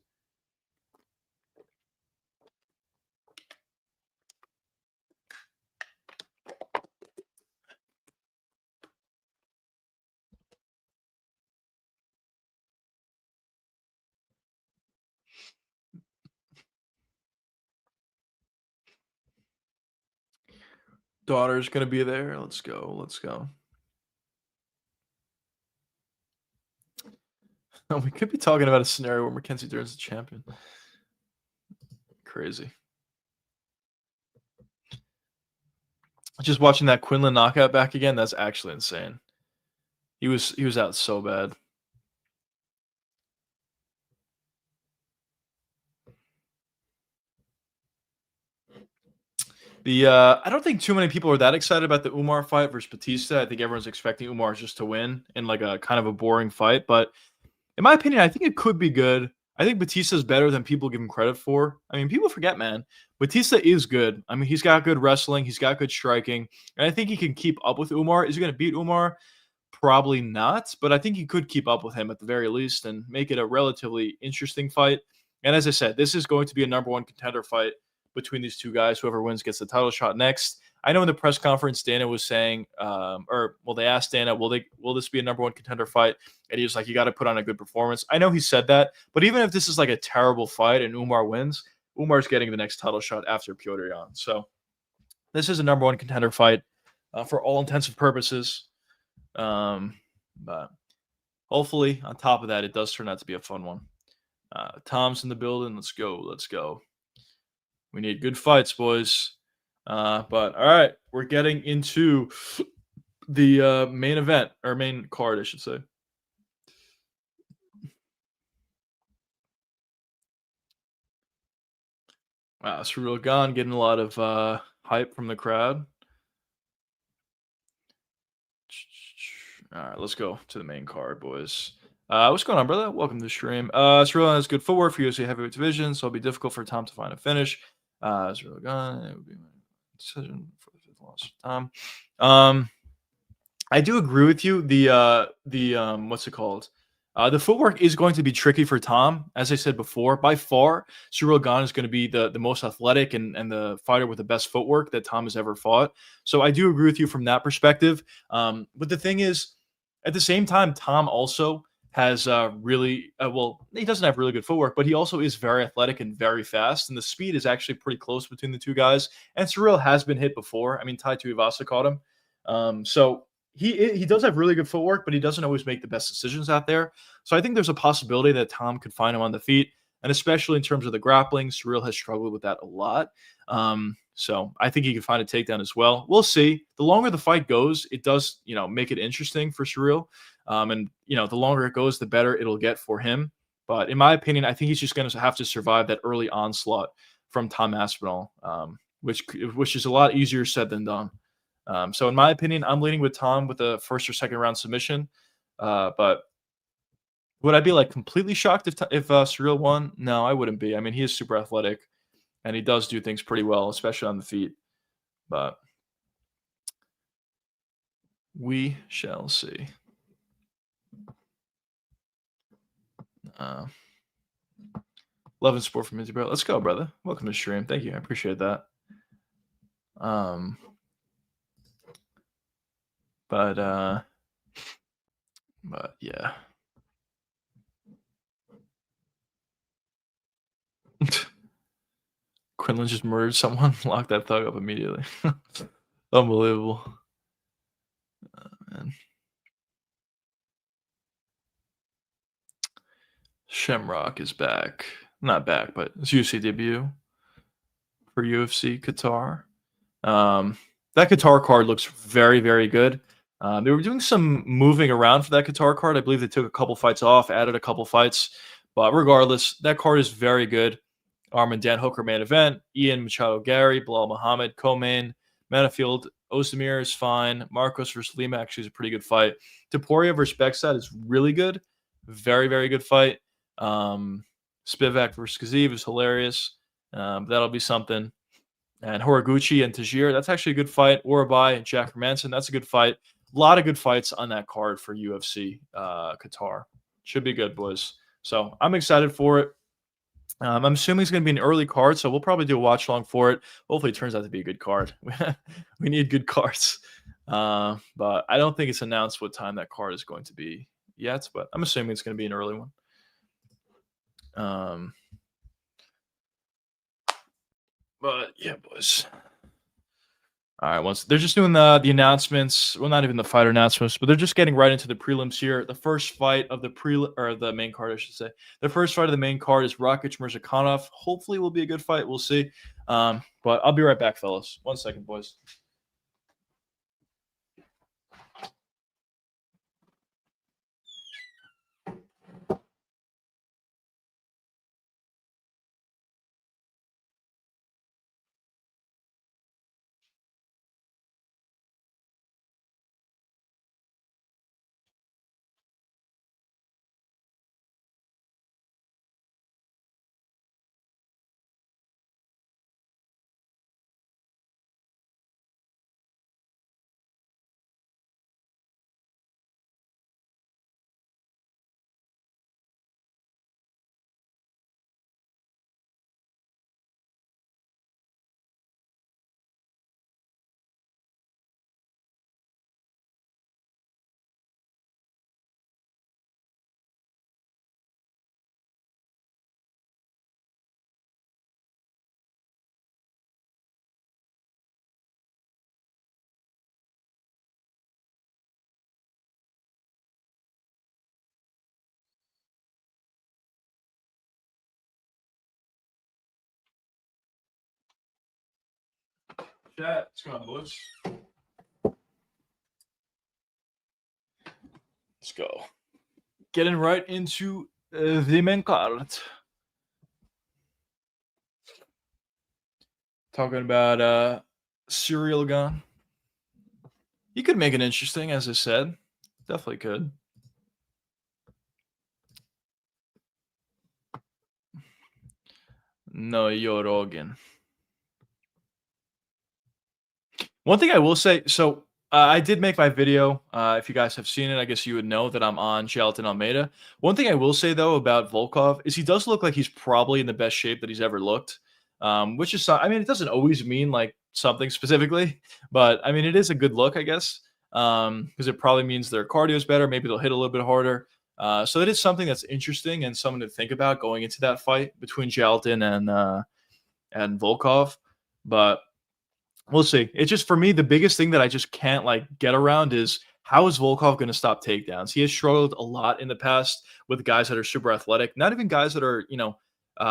Daughter's gonna be there. Let's go. Let's go. We could be talking about a scenario where Mackenzie Duran's the champion. Crazy. Just watching that Quinlan knockout back again, that's actually insane. He was out so bad. I don't think too many people are that excited about the Umar fight versus Batista. I think everyone's expecting Umar just to win in like a kind of a boring fight. But in my opinion, I think it could be good. I think Batista's better than people give him credit for. I mean, people forget, man. Batista is good. I mean, he's got good wrestling. He's got good striking. And I think he can keep up with Umar. Is he going to beat Umar? Probably not. But I think he could keep up with him at the very least and make it a relatively interesting fight. And as I said, this is going to be a number one contender fight between these two guys. Whoever wins gets the title shot next. I know in the press conference, Dana was saying, they asked Dana, will this be a number one contender fight? And he was like, you got to put on a good performance. I know he said that, but even if this is like a terrible fight and Umar wins, Umar's getting the next title shot after Piotr Jan. So this is a number one contender fight for all intents and purposes. But hopefully, on top of that, it does turn out to be a fun one. Tom's in the building. Let's go. Let's go. We need good fights, boys. But all right, we're getting into the main event, or main card, I should say. Wow, Surreal Gone getting a lot of hype from the crowd. All right, let's go to the main card, boys. What's going on, brother? Welcome to the stream. Surreal has good footwork for UFC heavyweight division, so it'll be difficult for Tom to find a finish. Surreal Gone, it would be my decision for the fifth loss of Tom. I do agree with you. What's it called? The footwork is going to be tricky for Tom. As I said before, by far, Surreal Gone is going to be the most athletic and the fighter with the best footwork that Tom has ever fought. So I do agree with you from that perspective. But the thing is, at the same time, Tom also has he doesn't have really good footwork, but he also is very athletic and very fast. And the speed is actually pretty close between the two guys. And Surreal has been hit before. I mean, Tai Tuivasa caught him. So he does have really good footwork, but he doesn't always make the best decisions out there. So I think there's a possibility that Tom could find him on the feet. And especially in terms of the grappling, Surreal has struggled with that a lot. So I think he could find a takedown as well. We'll see. The longer the fight goes, it does, make it interesting for Surreal. And the longer it goes, the better it'll get for him. But in my opinion, I think he's just going to have to survive that early onslaught from Tom Aspinall, which is a lot easier said than done. So in my opinion, I'm leaning with Tom with a first or second round submission. But would I be like completely shocked if Surreal won? No, I wouldn't be. I mean, he is super athletic, and he does do things pretty well, especially on the feet. But we shall see. Love and support from Minty Bro. Let's go, brother. Welcome to the stream. Thank you. I appreciate that. But yeah. Quinlan just murdered someone. Lock that thug up immediately. Unbelievable. Man. Shamrock is back. Not back, but it's UFC debut for UFC Qatar. That Qatar card looks very, very good. They were doing some moving around for that Qatar card. I believe they took a couple fights off, added a couple fights. But regardless, that card is very good. Armin Dan Hooker main event. Ian Machado Gary, Bilal Muhammad, co-main. Manafield Ozdemir is fine. Marcos versus Lima actually is a pretty good fight. Topuria versus Bekzat is really good. Very, very good fight. Spivak versus Kazeev is hilarious. That'll be something. And Horiguchi and Tajir, that's actually a good fight. Urabai and Jack Hermanson, that's a good fight. A lot of good fights on that card for UFC Qatar. Should be good, boys. So I'm excited for it. I'm assuming it's going to be an early card, so we'll probably do a watch long for it. Hopefully it turns out to be a good card. We need good cards. But I don't think it's announced what time that card is going to be yet, but I'm assuming it's going to be an early one. But yeah, boys. All right, once they're just doing the announcements. Well, not even the fighter announcements, but they're just getting right into the prelims here. The first fight of the main card, I should say. The first fight of the main card is Rakic Mirzakhanov. Hopefully, will be a good fight. We'll see. But I'll be right back, fellas. 1 second, boys. Chat, what's going on, boys? Let's go. Getting right into the main card. Talking about Serial Gun. You could make it interesting, as I said. Definitely could. No, you're Rogan. One thing I will say, so I did make my video. If you guys have seen it, I guess you would know that I'm on Gelatin Almeida. One thing I will say, though, about Volkov is he does look like he's probably in the best shape that he's ever looked, which is, I mean, it doesn't always mean like something specifically, but I mean, it is a good look, I guess, because it probably means their cardio is better. Maybe they'll hit a little bit harder. So it is something that's interesting and something to think about going into that fight between Gelatin and Volkov. But we'll see. It's just, for me, the biggest thing that I just can't like get around is how is Volkov going to stop takedowns? He has struggled a lot in the past with guys that are super athletic, not even guys that are,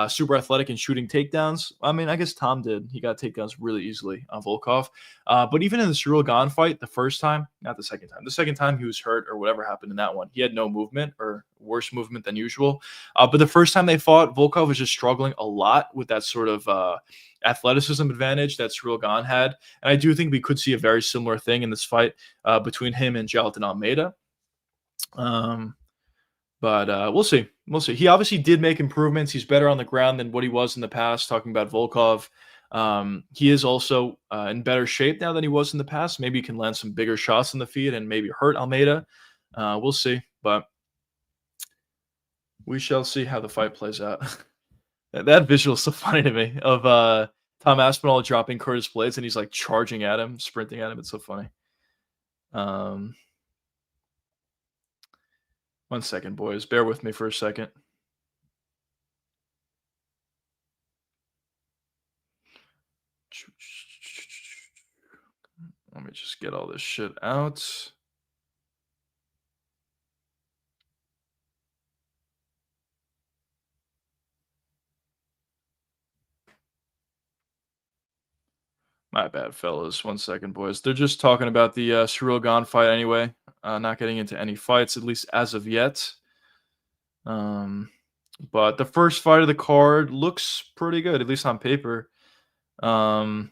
super athletic and shooting takedowns. I mean, I guess Tom did. He got takedowns really easily on Volkov. But even in the Cyril Gane fight, the first time, not the second time he was hurt or whatever happened in that one, he had no movement or worse movement than usual. But the first time they fought, Volkov was just struggling a lot with that sort of athleticism advantage that Cyril Gane had. And I do think we could see a very similar thing in this fight between him and Jailton Almeida. But we'll see. We'll see. He obviously did make improvements. He's better on the ground than what he was in the past, talking about Volkov. He is also in better shape now than he was in the past. Maybe he can land some bigger shots in the feet and maybe hurt Almeida. We'll see. But we shall see how the fight plays out. That visual is so funny to me of Tom Aspinall dropping Curtis Blades and he's like charging at him, sprinting at him. It's so funny. 1 second, boys. Bear with me for a second. Let me just get all this shit out. My bad, fellas. 1 second, boys. They're just talking about the Cyril Gane fight anyway. Not getting into any fights, at least as of yet. But the first fight of the card looks pretty good, at least on paper. In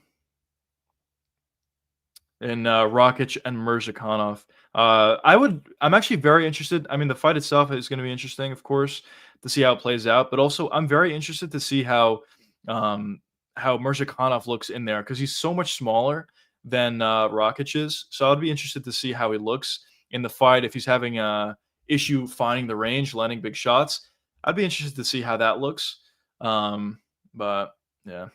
Rakic and Mirzakhanov. I'm actually very interested. I mean, the fight itself is going to be interesting, of course, to see how it plays out. But also, I'm very interested to see how Mirzakhanov looks in there because he's so much smaller than Rakic is. So I'd be interested to see how he looks in the fight. If he's having a issue finding the range, landing big shots, I'd be interested to see how that looks. But yeah.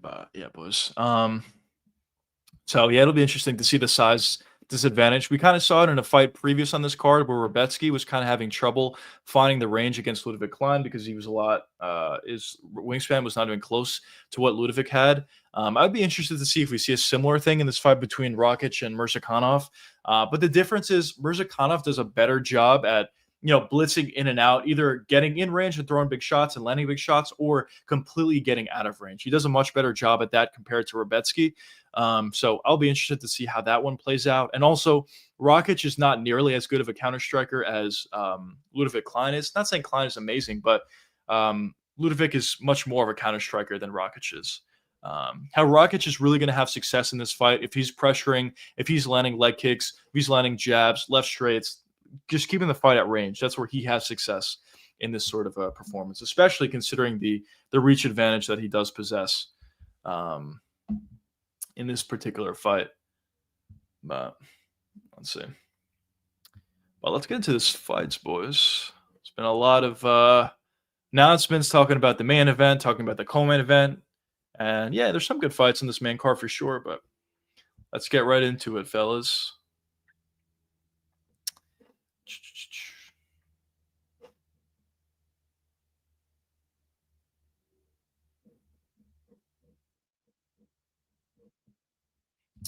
But yeah, boys. So yeah, it'll be interesting to see the size disadvantage. We kind of saw it in a fight previous on this card where Rebetsky was kind of having trouble finding the range against Ludwig Klein because he was a lot. His wingspan was not even close to what Ludwig had. I'd be interested to see if we see a similar thing in this fight between Rakic and Mirzakhanov. But the difference is Mirzakhanov does a better job at blitzing in and out, either getting in range and throwing big shots and landing big shots, or completely getting out of range. He does a much better job at that compared to Rebetsky. So I'll be interested to see how that one plays out. And also, Rakic is not nearly as good of a counter striker as Ludwig Klein is. Not saying Klein is amazing, but Ludwig is much more of a counter striker than Rakic is. How Rakic is really going to have success in this fight if he's pressuring, if he's landing leg kicks, if he's landing jabs, left straights, just keeping the fight at range. That's where he has success in this sort of a performance, especially considering the reach advantage that he does possess in this particular fight. But let's see. Well, let's get into this fights, boys. It's been a lot of announcements talking about the main event, talking about the co-main event. And yeah, there's some good fights in this main card for sure, but let's get right into it, fellas.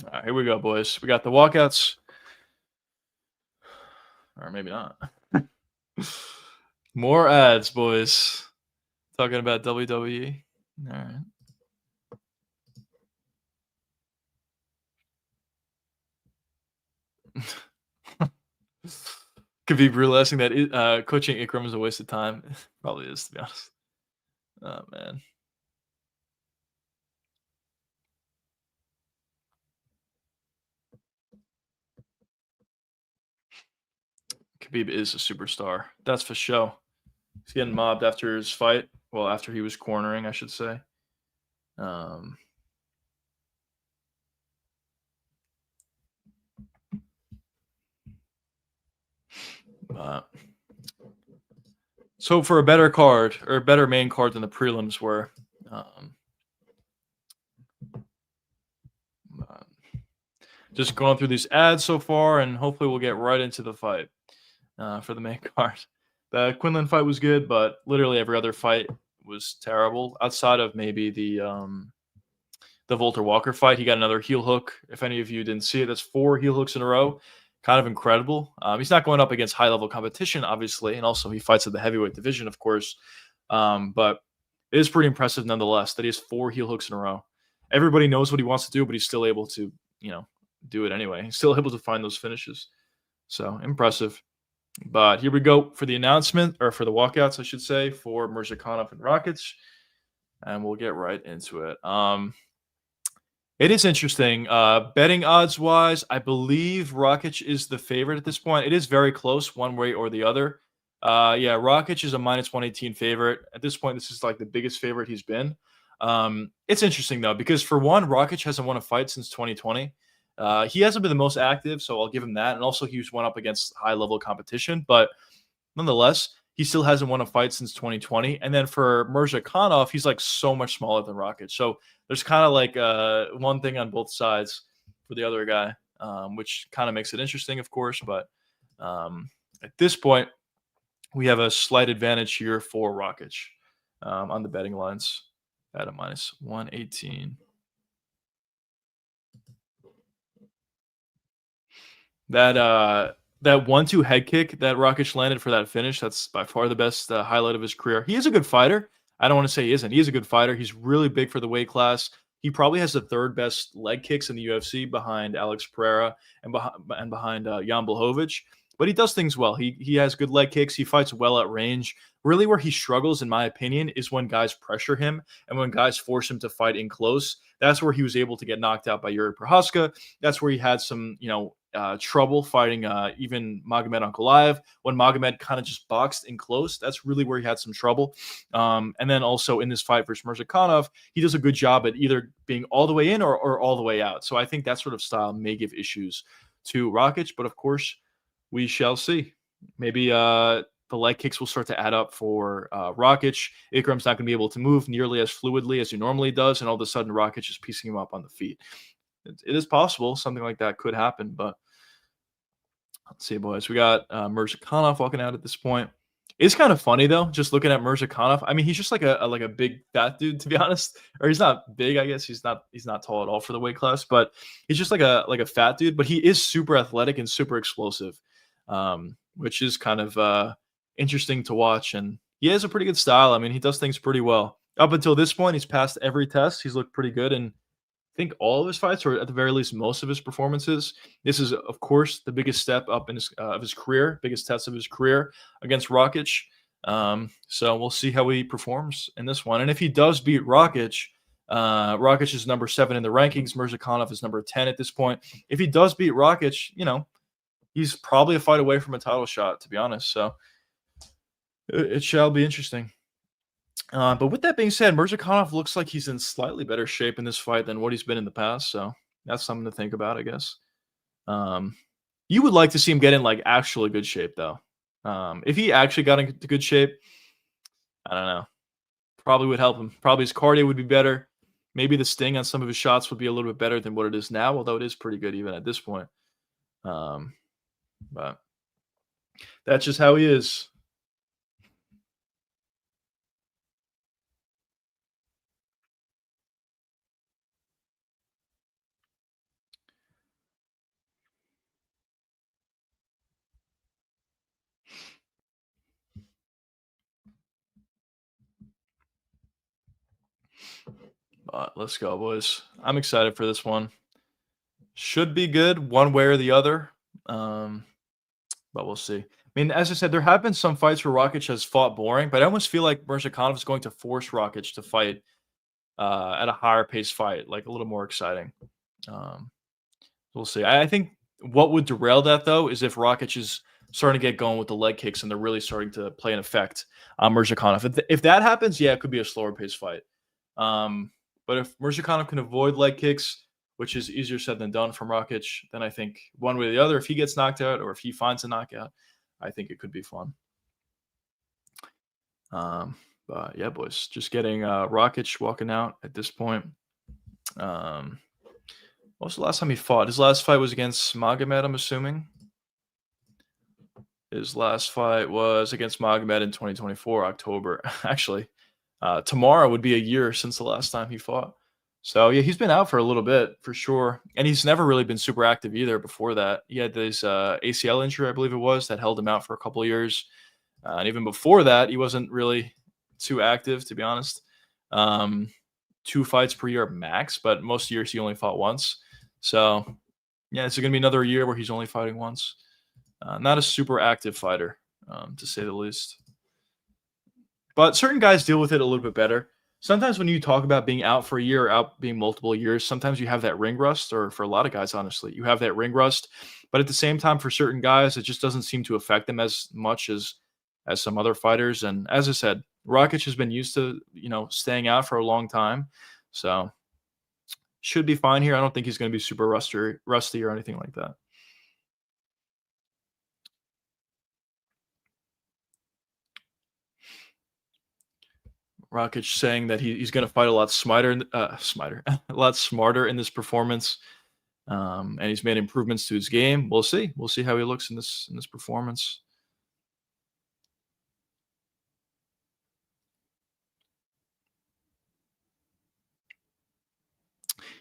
All right, here we go, boys. We got the walkouts. Or maybe not. More ads, boys. Talking about WWE. All right. Khabib realizing that coaching Ikram is a waste of time. Probably is, to be honest. Oh, man. Khabib is a superstar. That's for sure. He's getting mobbed after his fight. Well, after he was cornering, I should say. So for a better card, or a better main card than the prelims were, just going through these ads so far, and hopefully we'll get right into the fight for the main card. The Quinlan fight was good, but literally every other fight was terrible outside of maybe the Volter Walker fight. He got another heel hook. If any of you didn't see it, that's 4 heel hooks in a row. Kind of incredible. He's not going up against high level competition, obviously, and also he fights at the heavyweight division, of course. But it is pretty impressive nonetheless that he has 4 heel hooks in a row. Everybody knows what he wants to do, but he's still able to, do it anyway. He's still able to find those finishes. So impressive. But here we go for the announcement, or for the walkouts, I should say, for Mirzakhanov and Rakic. And we'll get right into it. It is interesting. Betting odds wise, I believe Rakic is the favorite at this point. It is very close, one way or the other. Yeah, Rakic is a -118 favorite. At this point, this is like the biggest favorite he's been. It's interesting, though, because for one, Rakic hasn't won a fight since 2020. He hasn't been the most active, so I'll give him that. And also, he's went up against high-level competition. But nonetheless, he still hasn't won a fight since 2020. And then for Mirzakhanov, he's like so much smaller than Rakic. So there's kind of like one thing on both sides for the other guy, which kind of makes it interesting, of course. But at this point, we have a slight advantage here for Rakic on the betting lines at a -118. That 1-2 head kick that Rakic landed for that finish, that's by far the best highlight of his career. He is a good fighter. I don't want to say he isn't. He is a good fighter. He's really big for the weight class. He probably has the 3rd best leg kicks in the UFC behind Alex Pereira and behind Jan Blachowicz. But he does things well. He has good leg kicks. He fights well at range. Really where he struggles, in my opinion, is when guys pressure him and when guys force him to fight in close. That's where he was able to get knocked out by Yuri Prochazka. That's where he had some, trouble fighting even Magomed Ankalaev. When Magomed kind of just boxed in close, that's really where he had some trouble. And then also in this fight versus Mirzakhanov, he does a good job at either being all the way in or all the way out. So I think that sort of style may give issues to Rakic, but of course, we shall see. Maybe the leg kicks will start to add up for Rakic. Ikram's not going to be able to move nearly as fluidly as he normally does, and all of a sudden Rakic is piecing him up on the feet. It is possible. Something like that could happen, but let's see, boys. We got Mirzakhanov walking out at this point. It's kind of funny, though, just looking at Mirzakhanov. I mean, he's just like a big fat dude, to be honest. Or he's not big, I guess. He's not tall at all for the weight class, but he's just like a fat dude. But he is super athletic and super explosive, which is kind of interesting to watch. And he has a pretty good style. I mean, he does things pretty well. Up until this point, he's passed every test. He's looked pretty good in, I think, all of his fights, or at the very least, most of his performances. This is, of course, the biggest step up in of his career, biggest test of his career against Rakic. So we'll see how he performs in this one. And if he does beat Rakic, Rakic is number 7 in the rankings. Mirzakhanov is number 10 at this point. If he does beat Rakic, he's probably a fight away from a title shot, to be honest. So it shall be interesting. But with that being said, Mirzakhanov looks like he's in slightly better shape in this fight than what he's been in the past. So that's something to think about, I guess. You would like to see him get in like actually good shape, though. If he actually got into good shape, I don't know. Probably would help him. Probably his cardio would be better. Maybe the sting on some of his shots would be a little bit better than what it is now, although it is pretty good even at this point. But that's just how he is. But let's go, boys. I'm excited for this one. Should be good one way or the other. But we'll see. I mean, as I said, there have been some fights where Rakic has fought boring, but I almost feel like Mirzakhanov is going to force Rakic to fight at a higher pace fight, like a little more exciting. We'll see. I think what would derail that, though, is if Rakic is starting to get going with the leg kicks and they're really starting to play an effect on Mirzakhanov. If that happens, yeah, it could be a slower pace fight. But if Mirzakhanov can avoid leg kicks, which is easier said than done from Rakic, then I think one way or the other, if he gets knocked out or if he finds a knockout, I think it could be fun. But yeah, boys, just getting Rakic walking out at this point. What was the last time he fought? His last fight was against Magomed, I'm assuming. His last fight was against Magomed in 2024, October. Actually, tomorrow would be a year since the last time he fought. So, yeah, he's been out for a little bit for sure. And he's never really been super active either before that. He had this ACL injury, I believe it was, that held him out for a couple of years. And even before that, he wasn't really too active, to be honest. 2 fights per year max, but most years he only fought once. So, yeah, it's going to be another year where he's only fighting once. Not a super active fighter, to say the least. But certain guys deal with it a little bit better. Sometimes when you talk about being out for a year or out being multiple years, sometimes you have that ring rust, or for a lot of guys, honestly, you have that ring rust. But at the same time, for certain guys, it just doesn't seem to affect them as much as some other fighters. And as I said, Rakic has been used to, staying out for a long time. So should be fine here. I don't think he's going to be super rusty or anything like that. Rakic saying that he's going to fight a lot a lot smarter in this performance, and he's made improvements to his game. We'll see. We'll see how he looks in this performance.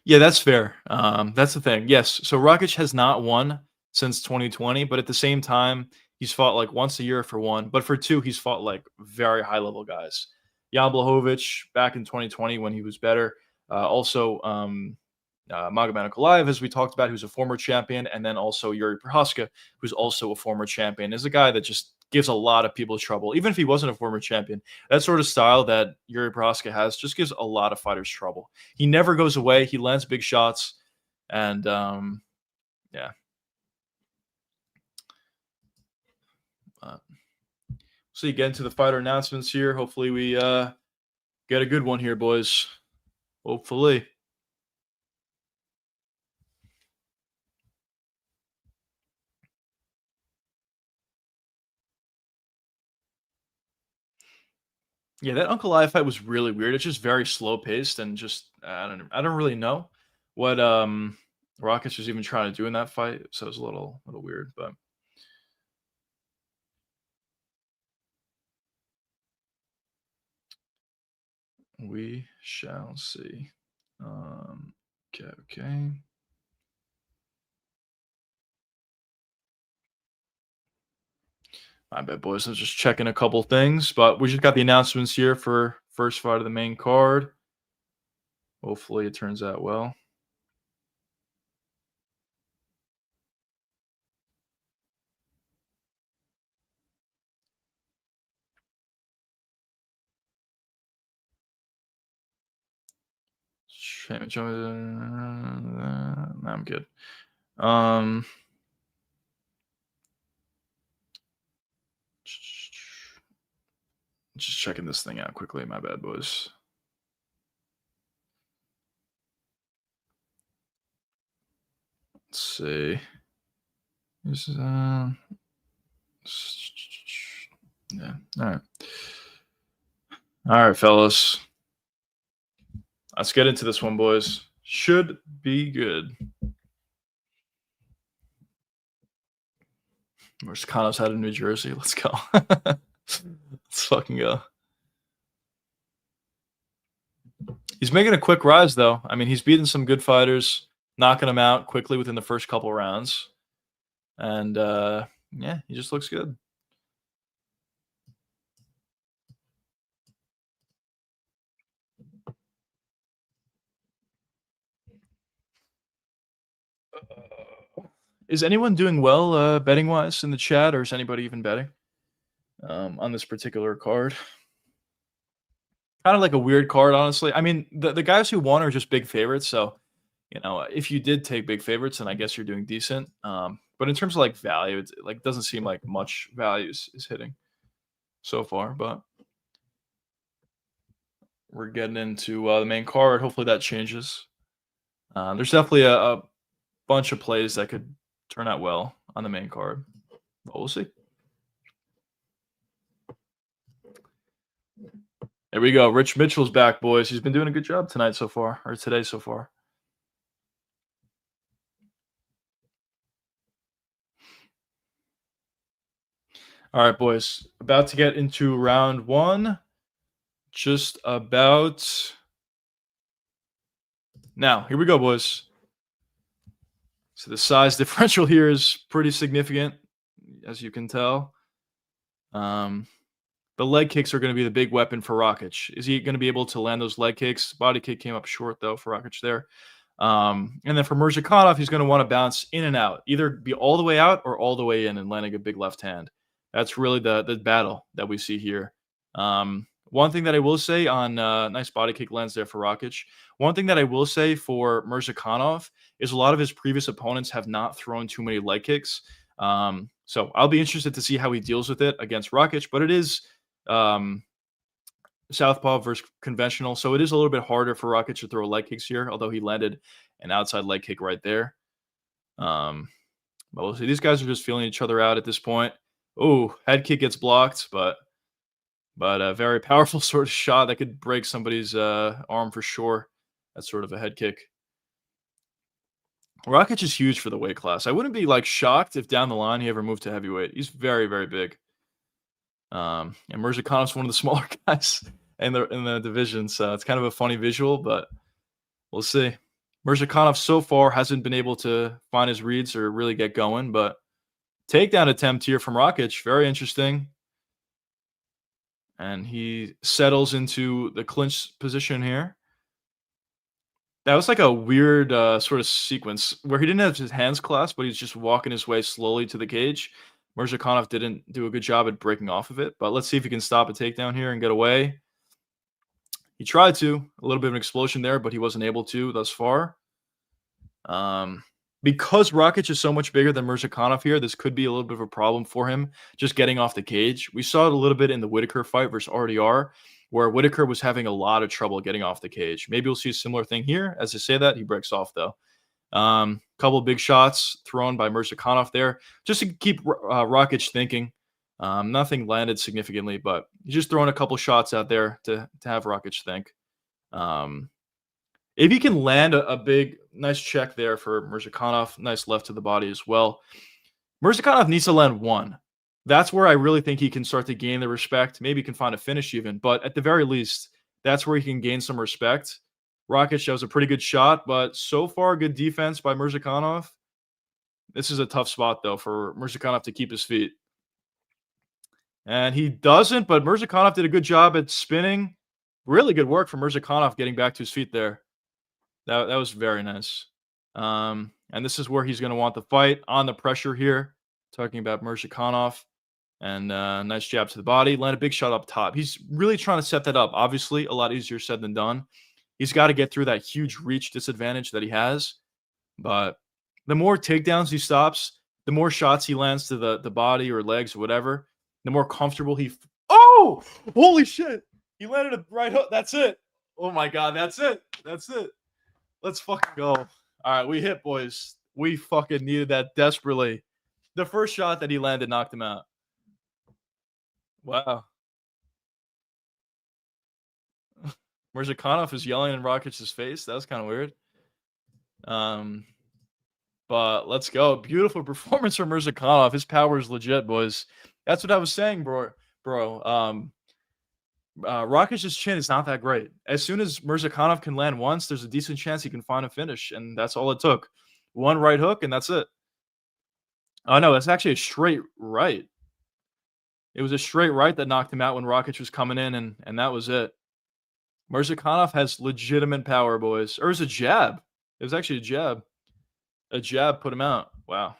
Yeah, that's fair. That's the thing. Yes, so Rakic has not won since 2020, but at the same time, he's fought like once a year for one, but for two, he's fought like very high level guys. Jan Blachowicz back in 2020 when he was better. Also, Magomed Ankalaev, as we talked about, who's a former champion, and then also Yuri Prohaska, who's also a former champion, is a guy that just gives a lot of people trouble. Even if he wasn't a former champion, that sort of style that Yuri Prohaska has just gives a lot of fighters trouble. He never goes away. He lands big shots, and yeah. So you get into the fighter announcements here. Hopefully we get a good one here, boys. Hopefully. Yeah, that Ankalaev fight was really weird. It's just very slow paced and just I don't really know what Rockets was even trying to do in that fight. So it was a little weird, but we shall see. Okay. My bad, boys. I was just checking a couple things, but we just got the announcements here for first fight of the main card. Hopefully it turns out well. I'm good. Just checking this thing out quickly. My bad, boys. Let's see. This is yeah. All right, fellas. Let's get into this one, boys. Should be good. Where's Kanos out of New Jersey? Let's go. Let's fucking go. He's making a quick rise, though. I mean, he's beating some good fighters, knocking them out quickly within the first couple rounds. And, yeah, he just looks good. Is anyone doing well betting-wise in the chat, or is anybody even betting on this particular card? Kind of like a weird card, honestly. I mean, the guys who won are just big favorites, so if you did take big favorites, then I guess you're doing decent. But in terms of like value, it like doesn't seem like much value is hitting so far. But we're getting into the main card. Hopefully that changes. There's definitely a bunch of plays that could turn out well on the main card. But we'll see. There we go. Rich Mitchell's back, boys. He's been doing a good job tonight so far, or today so far. All right, boys. About to get into round one. Just about now. Here we go, boys. So the size differential here is pretty significant, as you can tell. The leg kicks are going to be the big weapon for Rakic. Is he going to be able to land those leg kicks? Body kick came up short, though, for Rakic there. And then for Murzakanov, he's going to want to bounce in and out, either be all the way out or all the way in and landing a big left hand. That's really the battle that we see here. One thing that I will say on nice body kick lands there for Rakic. One thing that I will say for Murzakanov is a lot of his previous opponents have not thrown too many leg kicks. So I'll be interested to see how he deals with it against Rakic, but it is southpaw versus conventional, so it is a little bit harder for Rakic to throw leg kicks here, although he landed an outside leg kick right there. But we'll see. These guys are just feeling each other out at this point. Oh, head kick gets blocked, but a very powerful sort of shot that could break somebody's arm for sure. That's sort of a head kick. Rakic is huge for the weight class. I wouldn't be shocked if down the line he ever moved to heavyweight. He's very, very big. And Murzakonov's one of the smaller guys in the division, so it's kind of a funny visual, but we'll see. Murzakanov so far hasn't been able to find his reads or really get going, but takedown attempt here from Rakic, very interesting. And he settles into the clinch position here. That was like a weird sort of sequence where he didn't have his hands clasped, but he's just walking his way slowly to the cage. Murzakanov didn't do a good job at breaking off of it, but let's see if he can stop a takedown here and get away. He tried to. A little bit of an explosion there, but he wasn't able to thus far. Because Rakic is so much bigger than Murzakanov here, this could be a little bit of a problem for him just getting off the cage. We saw it a little bit in the Whitaker fight versus RDR, where Whitaker was having a lot of trouble getting off the cage. Maybe we'll see a similar thing here. As I say that, he breaks off, though. Couple big shots thrown by Murzakanov there just to keep Rakic thinking. Nothing landed significantly, but he's just throwing a couple shots out there to have Rakic think. If he can land a big, nice check there for Murzakanov, nice left to the body as well. Murzakanov needs to land one. That's where I really think he can start to gain the respect. Maybe he can find a finish even, but at the very least, that's where he can gain some respect. Rakic, that was a pretty good shot, but so far, good defense by Murzakanov. This is a tough spot, though, for Murzakanov to keep his feet. And he doesn't, but Murzakanov did a good job at spinning. Really good work from Murzakanov getting back to his feet there. That was very nice. And this is where he's going to want the fight on the pressure here. Talking about Murzakanov. And nice jab to the body. Land a big shot up top. He's really trying to set that up. Obviously, a lot easier said than done. He's got to get through that huge reach disadvantage that he has. But the more takedowns he stops, the more shots he lands to the body or legs or whatever, the more comfortable he... Oh! Holy shit! He landed a right hook. That's it. Oh my God, that's it. That's it. Let's fucking go. All right, we hit, boys. We fucking needed that desperately. The first shot that he landed knocked him out. Wow. Murzakanov is yelling in Rakic's face. That was kind of weird. But let's go. Beautiful performance from Murzakanov. His power is legit, boys. That's what I was saying, bro. Rakic's chin is not that great. As soon as Murzakanov can land once, there's a decent chance he can find a finish, and that's all it took. One right hook, and that's it. Oh, no, that's actually a straight right. It was a straight right that knocked him out when Rakic was coming in, and that was it. Murzakanov has legitimate power, boys. Or it was a jab. It was actually a jab. A jab put him out. Wow.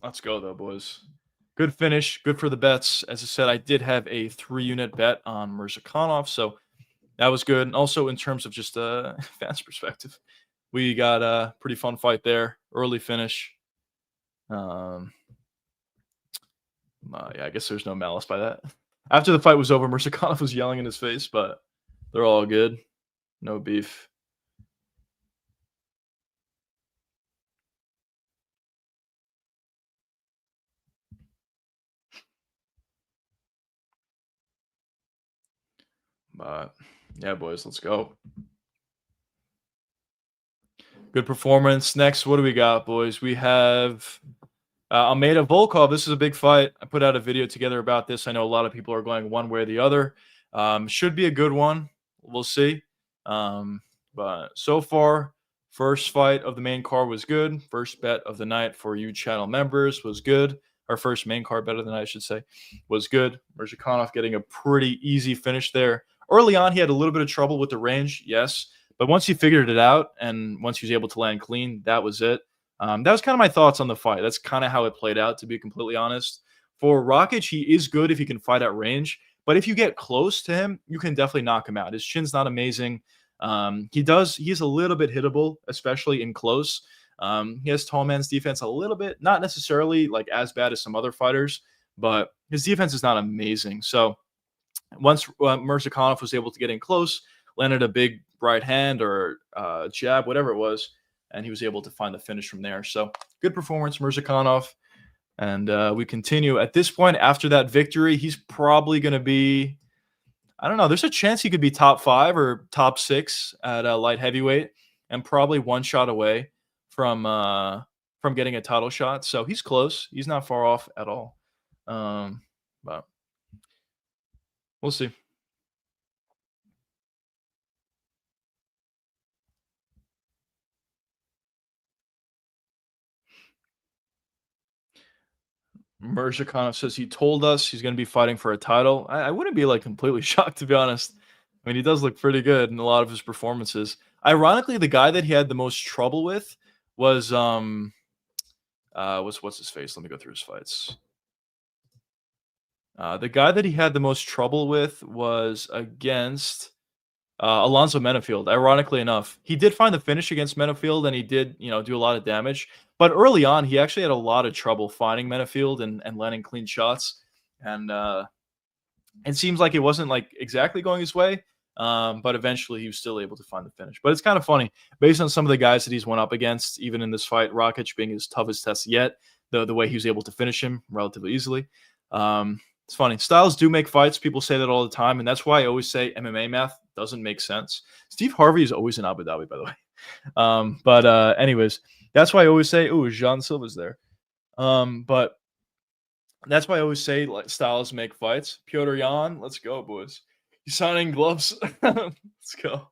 Let's go, though, boys. Good finish. Good for the bets. As I said, I did have a 3-unit bet on Murzakanov, so that was good. And also, in terms of just a fans perspective, we got a pretty fun fight there. Early finish. Yeah, I guess there's no malice by that. After the fight was over, Murzakanov was yelling in his face, but they're all good. No beef. But yeah, boys, let's go. Good performance. Next, what do we got, boys? We have Almeida Volkov. This is a big fight. I put out a video together about this. I know a lot of people are going one way or the other. Should be a good one. We'll see. But so far, first fight of the main card was good. First bet of the night for you channel members was good. Our first main card bet of the night, I should say, was good. Mirzakhanov getting a pretty easy finish there. Early on, he had a little bit of trouble with the range, yes. But once he figured it out and once he was able to land clean, that was it. That was kind of my thoughts on the fight. That's kind of how it played out, to be completely honest. For Rakic, he is good if he can fight at range. But if you get close to him, you can definitely knock him out. His chin's not amazing. He's a little bit hittable, especially in close. He has tall man's defense a little bit, not necessarily like as bad as some other fighters, but his defense is not amazing. So once Mirzakhanov was able to get in close, landed a big right hand or jab, whatever it was, and he was able to find the finish from there. So good performance, Mirzakhanov. And we continue. At this point, after that victory, he's probably going to be, I don't know, there's a chance he could be top 5 or top 6 at light heavyweight and probably one shot away from getting a title shot. So he's close. He's not far off at all. But we'll see. Mirzakhanov says he told us he's going to be fighting for a title. I wouldn't be like completely shocked, to be honest. I mean, he does look pretty good in a lot of his performances. Ironically, the guy that he had the most trouble with was what's his face? Let me go through his fights. The guy that he had the most trouble with was against Alonzo Menafield. Ironically enough, he did find the finish against Menafield, and he did, do a lot of damage. But early on, he actually had a lot of trouble finding Menafield and landing clean shots. And it seems like it wasn't like exactly going his way, but eventually he was still able to find the finish. But it's kind of funny, based on some of the guys that he's went up against, even in this fight, Rakic being his toughest test yet, the way he was able to finish him relatively easily. It's funny. Styles do make fights. People say that all the time, and that's why I always say MMA math doesn't make sense. Steve Harvey is always in Abu Dhabi, by the way. Anyways, that's why I always say, "Ooh, Jean Silva's there." But that's why I always say like styles make fights. Piotr Jan, let's go, boys. He's signing gloves. Let's go.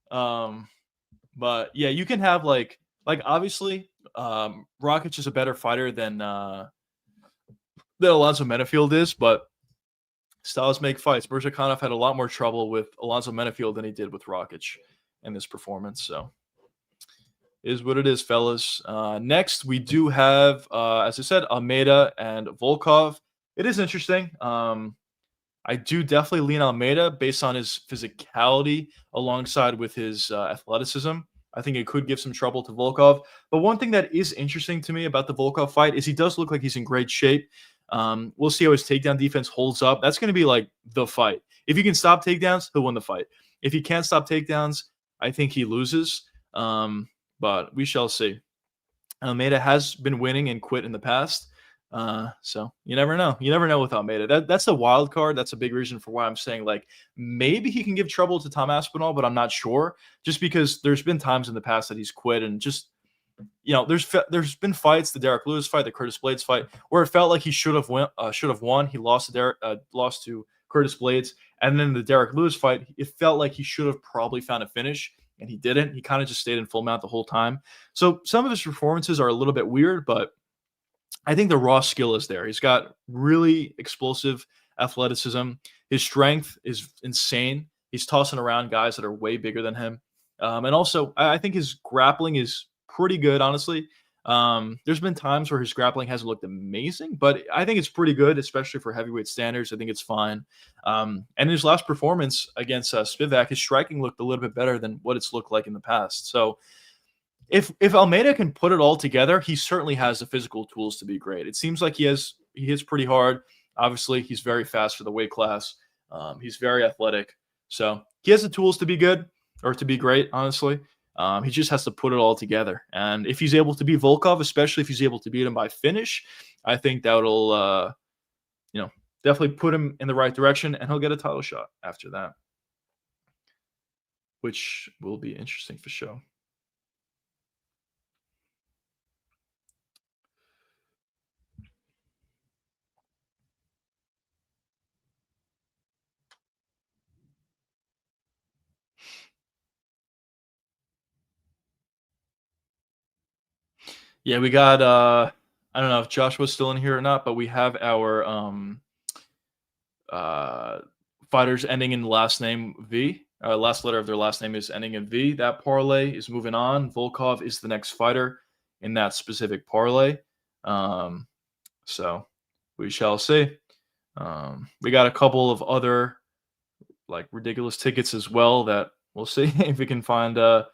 But yeah, you can have like obviously, Rakic is a better fighter than Alonzo Menafield is, but styles make fights. Mirzakhanov had a lot more trouble with Alonzo Menafield than he did with Rakic in this performance. So is what it is, fellas. Next, we do have, as I said, Almeida and Volkov. It is interesting. I do definitely lean Almeida based on his physicality alongside with his athleticism. I think it could give some trouble to Volkov. But one thing that is interesting to me about the Volkov fight is he does look like he's in great shape. We'll see how his takedown defense holds up. That's going to be like the fight. If he can stop takedowns, he'll win the fight. If he can't stop takedowns, I think he loses. But we shall see. Almeida has been winning and quit in the past. So you never know. You never know with Almeida. That's the wild card. That's a big reason for why I'm saying like maybe he can give trouble to Tom Aspinall, but I'm not sure. Just because there's been times in the past that he's quit and just there's been fights, the Derek Lewis fight, the Curtis Blades fight, where it felt like he should have won. He lost to Curtis Blades, and then the Derek Lewis fight, it felt like he should have probably found a finish. And he didn't. He kind of just stayed in full mount the whole time. So some of his performances are a little bit weird, but I think the raw skill is there. He's got really explosive athleticism. His strength is insane. He's tossing around guys that are way bigger than him. And also, I think his grappling is pretty good, honestly. There's been times where his grappling hasn't looked amazing, but I think it's pretty good, especially for heavyweight standards. I think it's fine. And in his last performance against Spivak, his striking looked a little bit better than what it's looked like in the past. So if Almeida can put it all together, he certainly has the physical tools to be great. It seems like he hits pretty hard. Obviously, he's very fast for the weight class. He's very athletic. So he has the tools to be good or to be great, honestly. He just has to put it all together. And if he's able to beat Volkov, especially if he's able to beat him by finish, I think that'll, definitely put him in the right direction, and he'll get a title shot after that, which will be interesting for sure. Yeah, we got I don't know if Joshua's still in here or not, but we have our uh fighters ending in the last name V. Last letter of their last name is ending in V. That parlay is moving on. Volkov is the next fighter in that specific parlay. Um, so we shall see. We got a couple of other like ridiculous tickets as well that we'll see if we can find a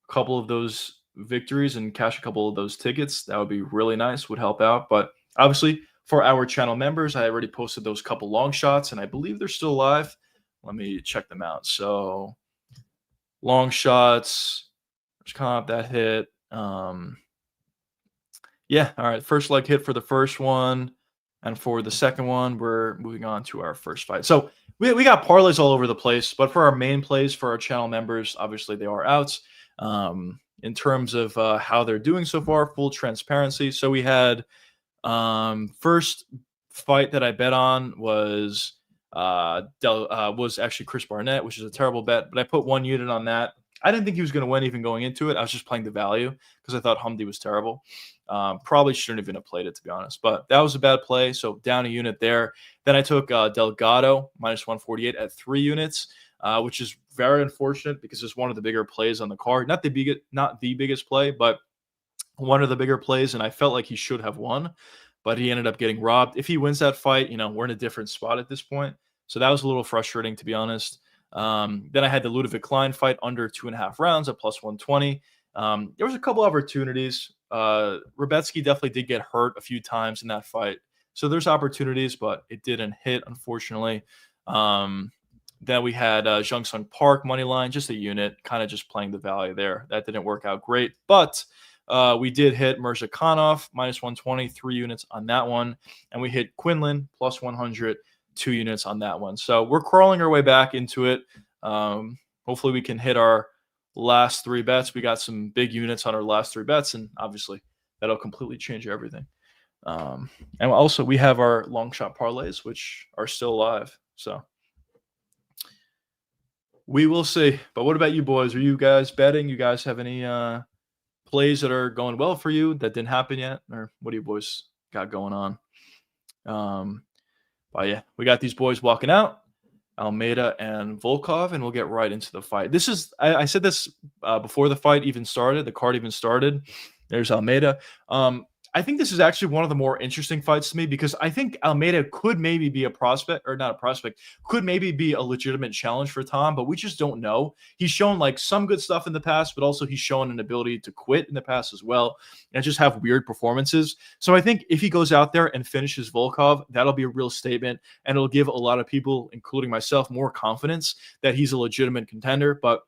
couple of those victories and cash a couple of those tickets. That would be really nice, would help out. But obviously, for our channel members, I already posted those couple long shots, and I believe they're still live. Let me check them out. So, long shots, comp that hit. Yeah, all right. First leg hit for the first one. And for the second one, we're moving on to our first fight. So we got parlays all over the place, but for our main plays for our channel members, obviously they are outs. In terms of how they're doing so far, full transparency. So we had first fight that I bet on was was actually Chris Barnett, which is a terrible bet, but I put 1 unit on that. I didn't think he was going to win even going into it. I was just playing the value because I thought Humdy was terrible. Probably shouldn't even have played it, to be honest. But that was a bad play, so down a unit there. Then I took Delgado minus 148 at 3 units, which is very unfortunate because it's one of the bigger plays on the card. Not the biggest play, but one of the bigger plays, and I felt like he should have won, but he ended up getting robbed. If he wins that fight, we're in a different spot at this point. So that was a little frustrating, to be honest. Then I had the Ludovic Klein fight under 2.5 rounds at plus 120. There was a couple opportunities. Rebetsky definitely did get hurt a few times in that fight. So there's opportunities, but it didn't hit, unfortunately. Then we had Jung Sung Park money line, just a unit, kind of just playing the value there. That didn't work out great, but we did hit Mirzakhanov minus 120, 3 units on that one, and we hit Quinlan plus 100, 2 units on that one. So we're crawling our way back into it. Hopefully we can hit our last 3 bets. We got some big units on our last 3 bets, and obviously that'll completely change everything. And also we have our long shot parlays, which are still alive. So we will see. But what about you boys? Are you guys betting? You guys have any plays that are going well for you that didn't happen yet? Or what do you boys got going on? But yeah, we got these boys walking out, Almeida and Volkov, and we'll get right into the fight. This is, I said this before the fight even started, the card even started. There's Almeida. I think this is actually one of the more interesting fights to me because I think Almeida could maybe be a prospect, or not a prospect, could maybe be a legitimate challenge for Tom, but we just don't know. He's shown like some good stuff in the past, but also he's shown an ability to quit in the past as well and just have weird performances. So I think if he goes out there and finishes Volkov, that'll be a real statement, and it'll give a lot of people, including myself, more confidence that he's a legitimate contender. But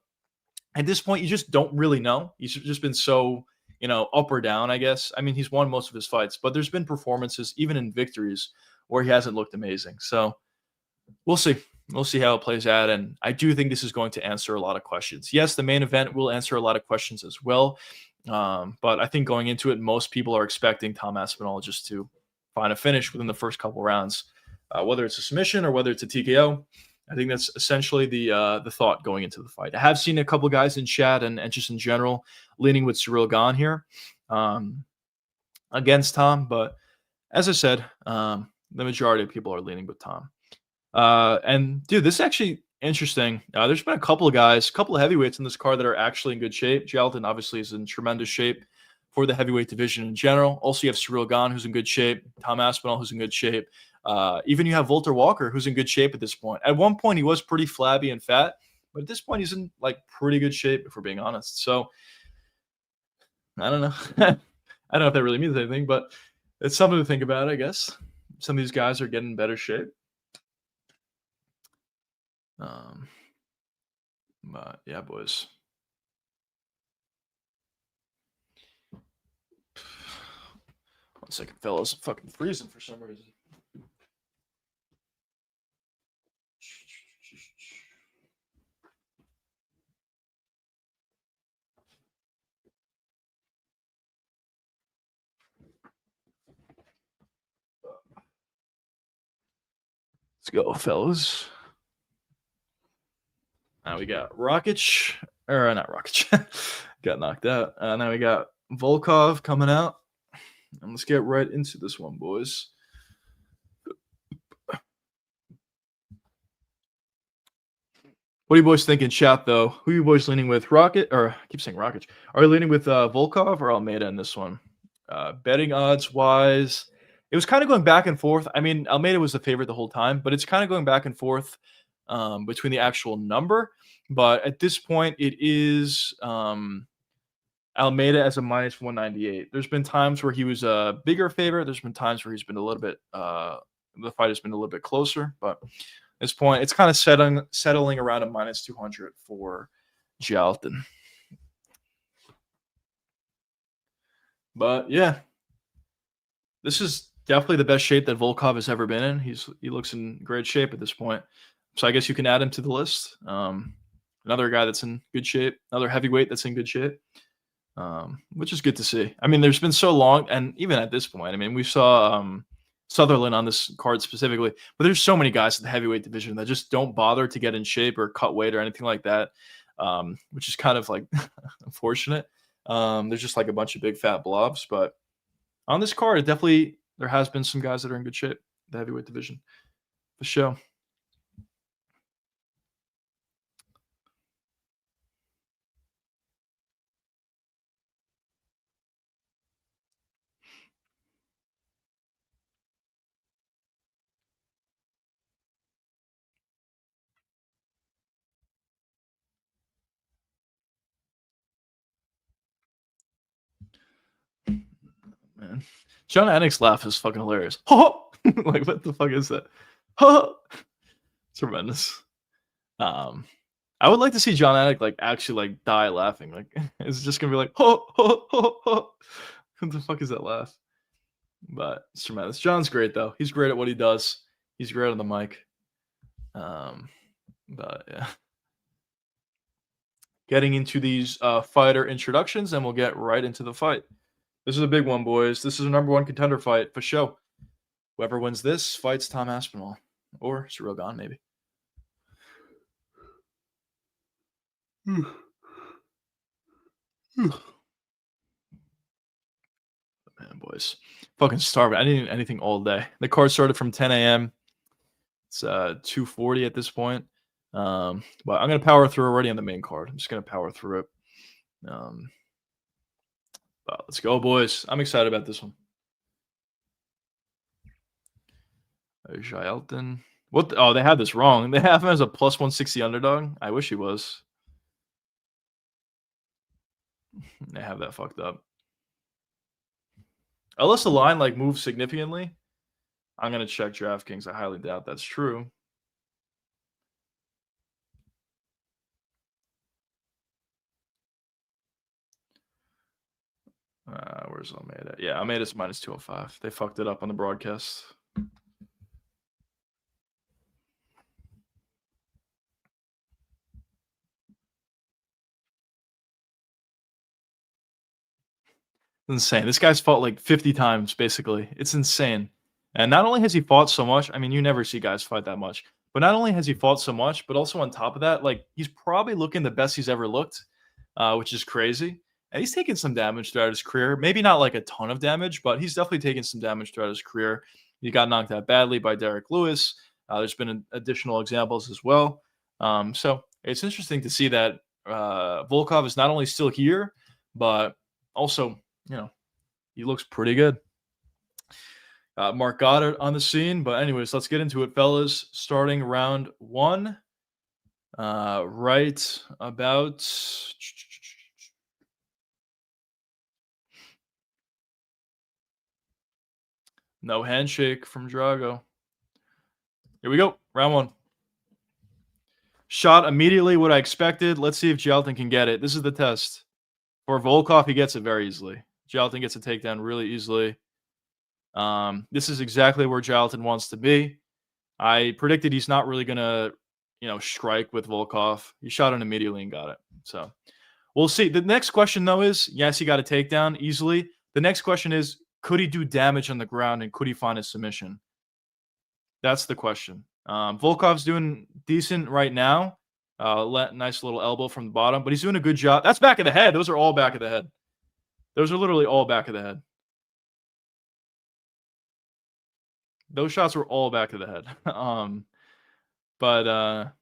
at this point, you just don't really know. He's just been so up or down, I guess. I mean, he's won most of his fights, but there's been performances, even in victories, where he hasn't looked amazing. So we'll see. We'll see how it plays out. And I do think this is going to answer a lot of questions. Yes, the main event will answer a lot of questions as well. But I think going into it, most people are expecting Tom Aspinall just to find a finish within the first couple rounds, whether it's a submission or whether it's a TKO. I think that's essentially the thought going into the fight. I have seen a couple guys in chat and just in general leaning with Cyril Gane here against Tom, but as I said, the majority of people are leaning with Tom. And dude, this is actually interesting. There's been a couple of guys, a couple of heavyweights in this card that are actually in good shape. Jalton obviously is in tremendous shape for the heavyweight division in general. Also, you have Cyril Gane, who's in good shape. Tom Aspinall, who's in good shape. Even you have Volter Walker, who's in good shape at this point. At one point, he was pretty flabby and fat, but at this point, he's in like pretty good shape, if we're being honest. So I don't know. I don't know if that really means anything, but it's something to think about, I guess. Some of these guys are getting in better shape. But yeah, boys. One second, fellas. I'm fucking freezing for some reason. Let's go, fellas. Now we got Rakic, or not Rakic, got knocked out. Now we got Volkov coming out. And let's get right into this one, boys. What are you boys thinking, chat, though? Who are you boys leaning with? Rocket, or I keep saying Rakic. Are you leaning with Volkov or Almeida in this one? Betting odds-wise, it was kind of going back and forth. I mean, Almeida was the favorite the whole time, but it's kind of going back and forth between the actual number. But at this point, it is Almeida as a minus 198. There's been times where he was a bigger favorite. There's been times where he's been a little bit, the fight has been a little bit closer. But at this point, it's kind of settling around a minus 200 for Jalton. But yeah, this is definitely the best shape that Volkov has ever been in. He looks in great shape at this point. So I guess you can add him to the list. Another guy that's in good shape, another heavyweight that's in good shape, which is good to see. I mean, there's been so long, and even at this point, I mean, we saw Sutherland on this card specifically, but there's so many guys in the heavyweight division that just don't bother to get in shape or cut weight or anything like that, which is kind of like unfortunate. There's just like a bunch of big fat blobs, but on this card, there has been some guys that are in good shape, the heavyweight division, for sure. Man, John Anik's laugh is fucking hilarious. Like, what the fuck is that? It's tremendous. I would like to see John Anik like actually like die laughing. Like, it's just gonna be like, what the fuck is that laugh? But it's tremendous. John's great though. He's great at what he does. He's great on the mic. But yeah. Getting into these fighter introductions, and we'll get right into the fight. This is a big one, boys. This is a number one contender fight for sure. Whoever wins this fights Tom Aspinall or Cyril Gane, maybe. Man, boys, fucking starving. I didn't eat anything all day. The card started from 10 a.m. It's 2:40 at this point. But I'm gonna power through already on the main card. I'm just gonna power through it. But let's go, boys. I'm excited about this one. Jalton. What? Oh, they had this wrong. They have him as a plus 160 underdog. I wish he was. They have that fucked up. Unless the line like moves significantly, I'm gonna check DraftKings. I highly doubt that's true. Where's Almeida? Yeah, Almeida's minus 205. They fucked it up on the broadcast. Insane. This guy's fought like 50 times, basically. It's insane. And not only has he fought so much, I mean, you never see guys fight that much, but not only has he fought so much, but also on top of that, like, he's probably looking the best he's ever looked, which is crazy. And he's taken some damage throughout his career. Maybe not like a ton of damage, but he's definitely taken some damage throughout his career. He got knocked out badly by Derek Lewis. There's been additional examples as well. So it's interesting to see that Volkov is not only still here, but also, he looks pretty good. Mark Goddard on the scene. But anyways, let's get into it, fellas. Starting round one. Right about... No handshake from Drago. Here we go. Round one. Shot immediately what I expected. Let's see if Jalton can get it. This is the test. For Volkov, he gets it very easily. Jalton gets a takedown really easily. This is exactly where Jalton wants to be. I predicted he's not really going to, strike with Volkov. He shot it immediately and got it. So we'll see. The next question, though, is, yes, he got a takedown easily. The next question is, could he do damage on the ground and could he find a submission? That's the question. Volkov's doing decent right now. Nice little elbow from the bottom, but he's doing a good job. That's back of the head. Those are all back of the head. Those are literally all back of the head. Those shots were all back of the head. But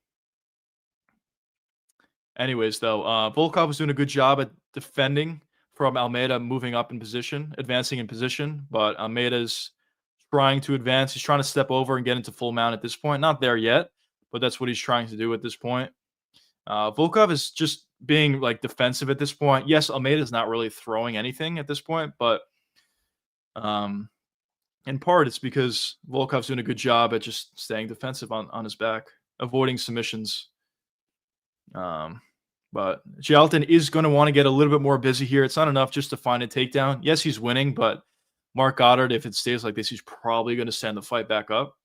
anyways, though, Volkov was doing a good job at defending from Almeida moving up in position, advancing in position, but Almeida's trying to advance. He's trying to step over and get into full mount at this point. Not there yet, but that's what he's trying to do at this point. Volkov is just being like defensive at this point. Yes, Almeida's not really throwing anything at this point, but in part it's because Volkov's doing a good job at just staying defensive on his back, avoiding submissions. But Jalton is going to want to get a little bit more busy here. It's not enough just to find a takedown. Yes, he's winning, but Mark Goddard, if it stays like this, he's probably going to send the fight back up.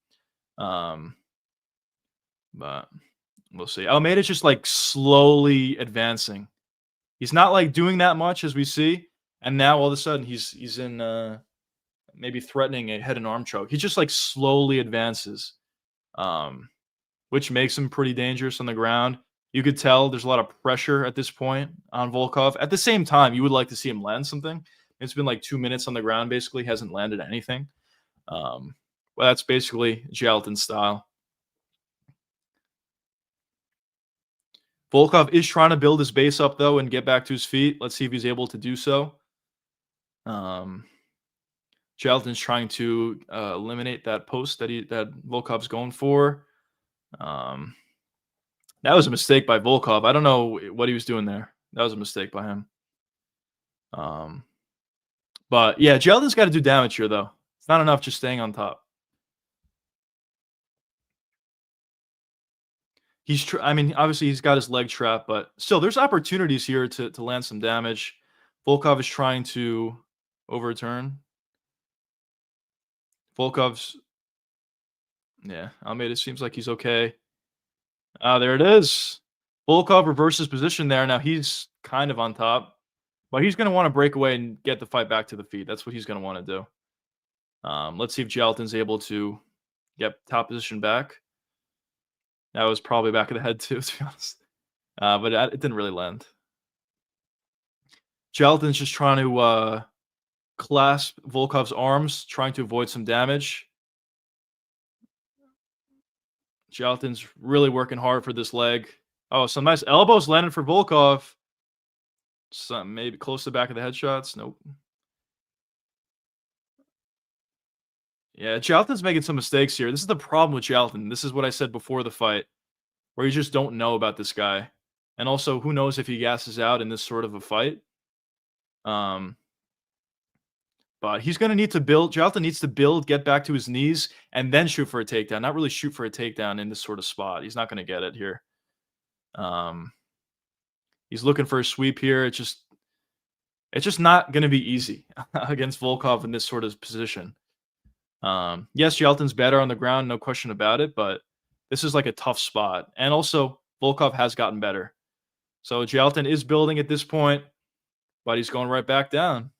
But we'll see. Almeida's just like slowly advancing. He's not like doing that much as we see. And now all of a sudden he's in maybe threatening a head and arm choke. He just like slowly advances, which makes him pretty dangerous on the ground. You could tell there's a lot of pressure at this point on Volkov. At the same time, you would like to see him land something. It's been like 2 minutes on the ground, basically, hasn't landed anything. Well, that's basically Jalton's style. Volkov is trying to build his base up, though, and get back to his feet. Let's see if he's able to do so. Jalton's trying to eliminate that post that Volkov's going for. That was a mistake by Volkov. I don't know what he was doing there. That was a mistake by him. But yeah, Jalton's got to do damage here, though. It's not enough just staying on top. I mean, obviously he's got his leg trap, but still, there's opportunities here to land some damage. Volkov is trying to overturn. Almeida seems like he's okay. There it is. Volkov reverses position there. Now he's kind of on top, but he's going to want to break away and get the fight back to the feet. That's what he's going to want to do. Let's see if Jalton's able to get top position back. That was probably back of the head too, to be honest. But it didn't really land. Jalton's just trying to clasp Volkov's arms, trying to avoid some damage. Jalton's really working hard for this leg. Oh, some nice elbows landed for Volkov. Some maybe close to the back of the headshots. Nope. Yeah, Jalton's making some mistakes here. This is the problem with Jalton. This is what I said before the fight, where you just don't know about this guy. And also, who knows if he gasses out in this sort of a fight. But he's going to need to build. Jalton needs to build, get back to his knees, and then shoot for a takedown. Not really shoot for a takedown in this sort of spot. He's not going to get it here. He's looking for a sweep here. It's just not going to be easy against Volkov in this sort of position. Yes, Jalton's better on the ground, no question about it, but this is like a tough spot. And also, Volkov has gotten better. So Jalton is building at this point, but he's going right back down.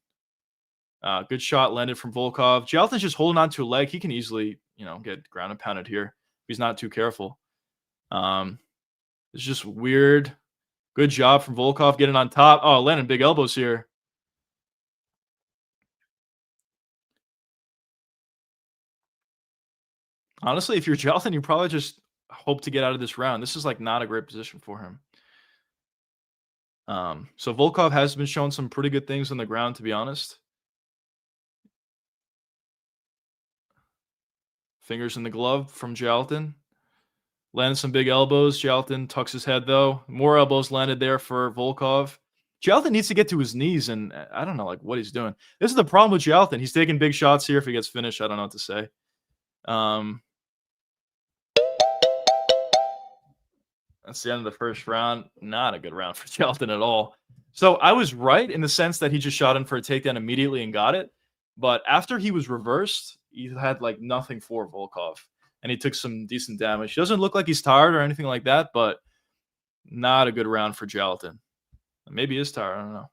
Good shot landed from Volkov. Jalton's just holding on to a leg. He can easily, get ground and pounded here if he's not too careful. It's just weird. Good job from Volkov getting on top. Oh, landing big elbows here. Honestly, if you're Jalton, you probably just hope to get out of this round. This is like not a great position for him. So Volkov has been showing some pretty good things on the ground, to be honest. Fingers in the glove from Jalton. Landed some big elbows. Jalton tucks his head, though. More elbows landed there for Volkov. Jalton needs to get to his knees, and I don't know what he's doing. This is the problem with Jalton. He's taking big shots here. If he gets finished, I don't know what to say. That's the end of the first round. Not a good round for Jalton at all. So I was right in the sense that he just shot in for a takedown immediately and got it. But after he was reversed, he had nothing for Volkov. And he took some decent damage. He doesn't look like he's tired or anything like that, but not a good round for Jalton. Maybe he is tired. I don't know.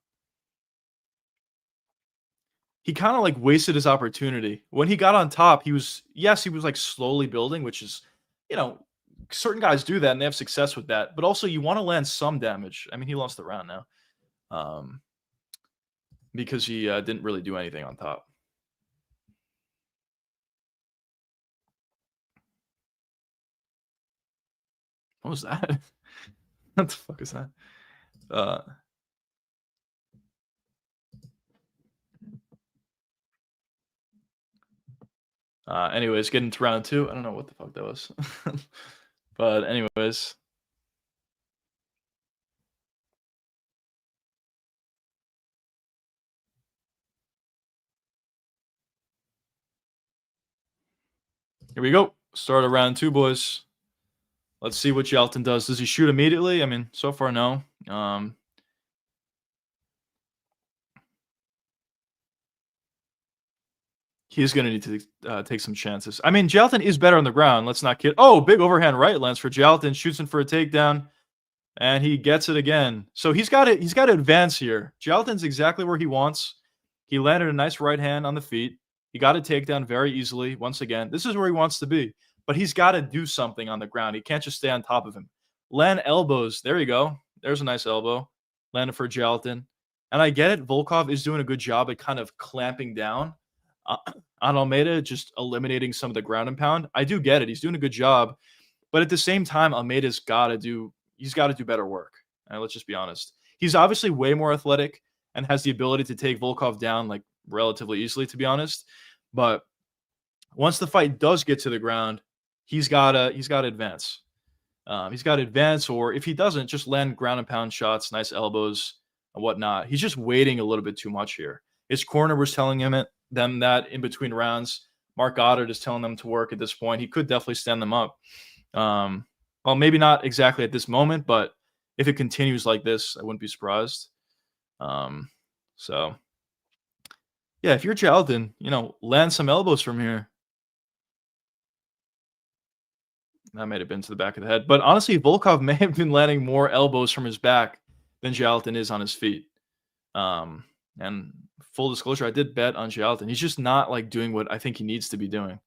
He kind of wasted his opportunity. When he got on top, he was slowly building, which is certain guys do that and they have success with that. But also, you want to land some damage. I mean, he lost the round now because he didn't really do anything on top. What was that? What the fuck is that? Anyways, getting to round 2. I don't know what the fuck that was. But anyways. Here we go. Start of round 2, boys. Let's see what Yelton does. Does he shoot immediately? I mean, so far, no. He's going to need to take some chances. I mean, Jalton is better on the ground. Let's not kid. Oh, big overhand right lands for Jalton. Shoots in for a takedown, and he gets it again. So he's got to advance here. Jalton's exactly where he wants. He landed a nice right hand on the feet. He got a takedown very easily. Once again, this is where he wants to be. But he's got to do something on the ground. He can't just stay on top of him. Land elbows. There you go. There's a nice elbow. Landed for Jalton. And I get it. Volkov is doing a good job at kind of clamping down on Almeida, just eliminating some of the ground and pound. I do get it. He's doing a good job. But at the same time, Almeida's got to do better work. And let's just be honest. He's obviously way more athletic and has the ability to take Volkov down like relatively easily, to be honest. But once the fight does get to the ground, he's got to advance. He's got to advance, or if he doesn't, just land ground and pound shots, nice elbows and whatnot. He's just waiting a little bit too much here. His corner was telling them that in between rounds. Mark Goddard is telling them to work at this point. He could definitely stand them up. Well, maybe not exactly at this moment, but if it continues like this, I wouldn't be surprised. So, yeah, if you're Jalton, land some elbows from here. That might have been to the back of the head. But honestly, Volkov may have been landing more elbows from his back than Jalton is on his feet. And full disclosure, I did bet on Jalton. He's just not like doing what I think he needs to be doing.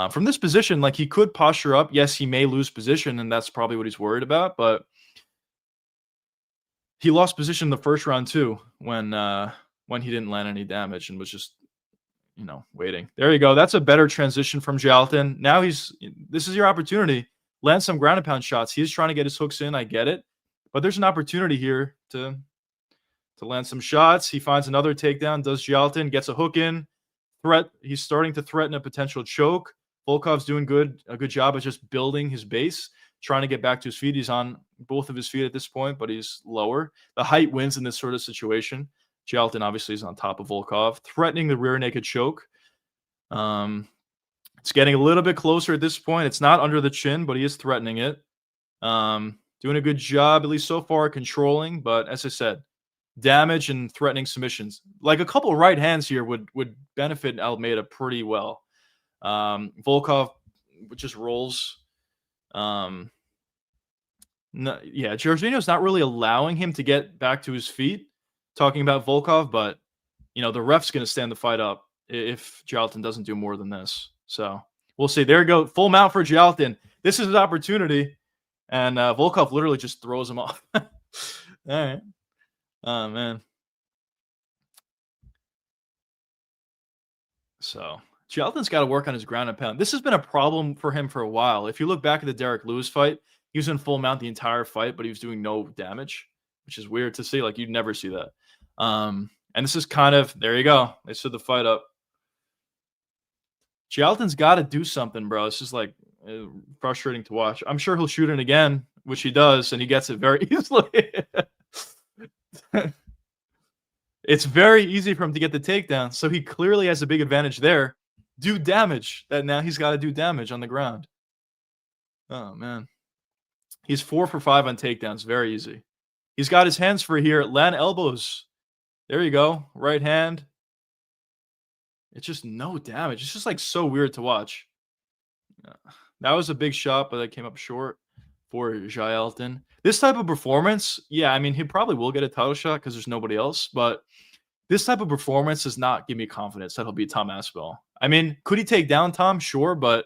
From this position, like he could posture up. Yes, he may lose position, and that's probably what he's worried about. But he lost position in the first round too, when he didn't land any damage and was just waiting. There you go. That's a better transition from Jalton. Now this is your opportunity. Land some ground and pound shots. He's trying to get his hooks in. I get it, but there's an opportunity here to land some shots. He finds another takedown. Does Jalton, gets a hook in. He's starting to threaten a potential choke. Volkov's doing a good job of just building his base, trying to get back to his feet. He's on both of his feet at this point, but he's lower. The height wins in this sort of situation. Jalton obviously is on top of Volkov, threatening the rear naked choke. It's getting a little bit closer at this point. It's not under the chin, but he is threatening it. Doing a good job, at least so far, controlling. But as I said, damage and threatening submissions. Like a couple right hands here would benefit Almeida pretty well. Volkov just rolls. Jorginho's not really allowing him to get back to his feet. Talking about Volkov, but the ref's going to stand the fight up if Jalton doesn't do more than this. So we'll see. There you go. Full mount for Jalton. This is his opportunity. And Volkov literally just throws him off. All right. Oh, man. So Jalton's got to work on his ground and pound. This has been a problem for him for a while. If you look back at the Derek Lewis fight, he was in full mount the entire fight, but he was doing no damage, which is weird to see. Like, you'd never see that. And this is kind of, there you go. They stood the fight up. Jalton's got to do something, bro. It's just like frustrating to watch. I'm sure he'll shoot it again, which he does, and he gets it very easily. It's very easy for him to get the takedown, so he clearly has a big advantage there. Do damage. That now he's got to do damage on the ground. Oh, man. He's 4 for 5 on takedowns. Very easy. He's got his hands free here. Land elbows. There you go. Right hand. It's just no damage. It's just like so weird to watch. That was a big shot, but that came up short for Jalton. This type of performance, yeah, I mean, he probably will get a title shot because there's nobody else, but this type of performance does not give me confidence that he'll beat Tom Aspinall. I mean, could he take down Tom? Sure, but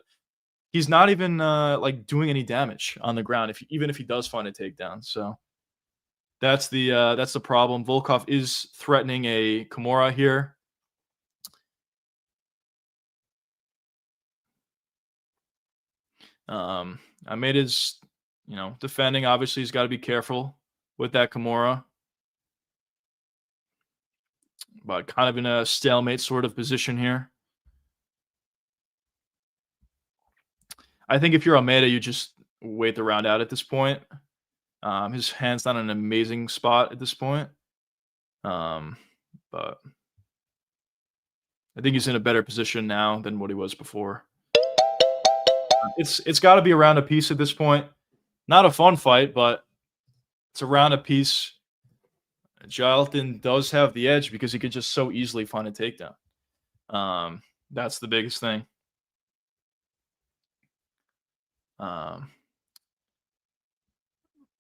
he's not even like doing any damage on the ground even if he does find a takedown. So that's the problem. Volkov is threatening a Kimura here. Almeida's, defending. Obviously, he's got to be careful with that Kimura, but kind of in a stalemate sort of position here. I think if you're Almeida, you just wait the round out at this point. His hand's not in an amazing spot at this point, but I think he's in a better position now than what he was before. It's got to be around a piece at this point. Not a fun fight, but it's around a piece. Jailton does have the edge because he could just so easily find a takedown. That's the biggest thing.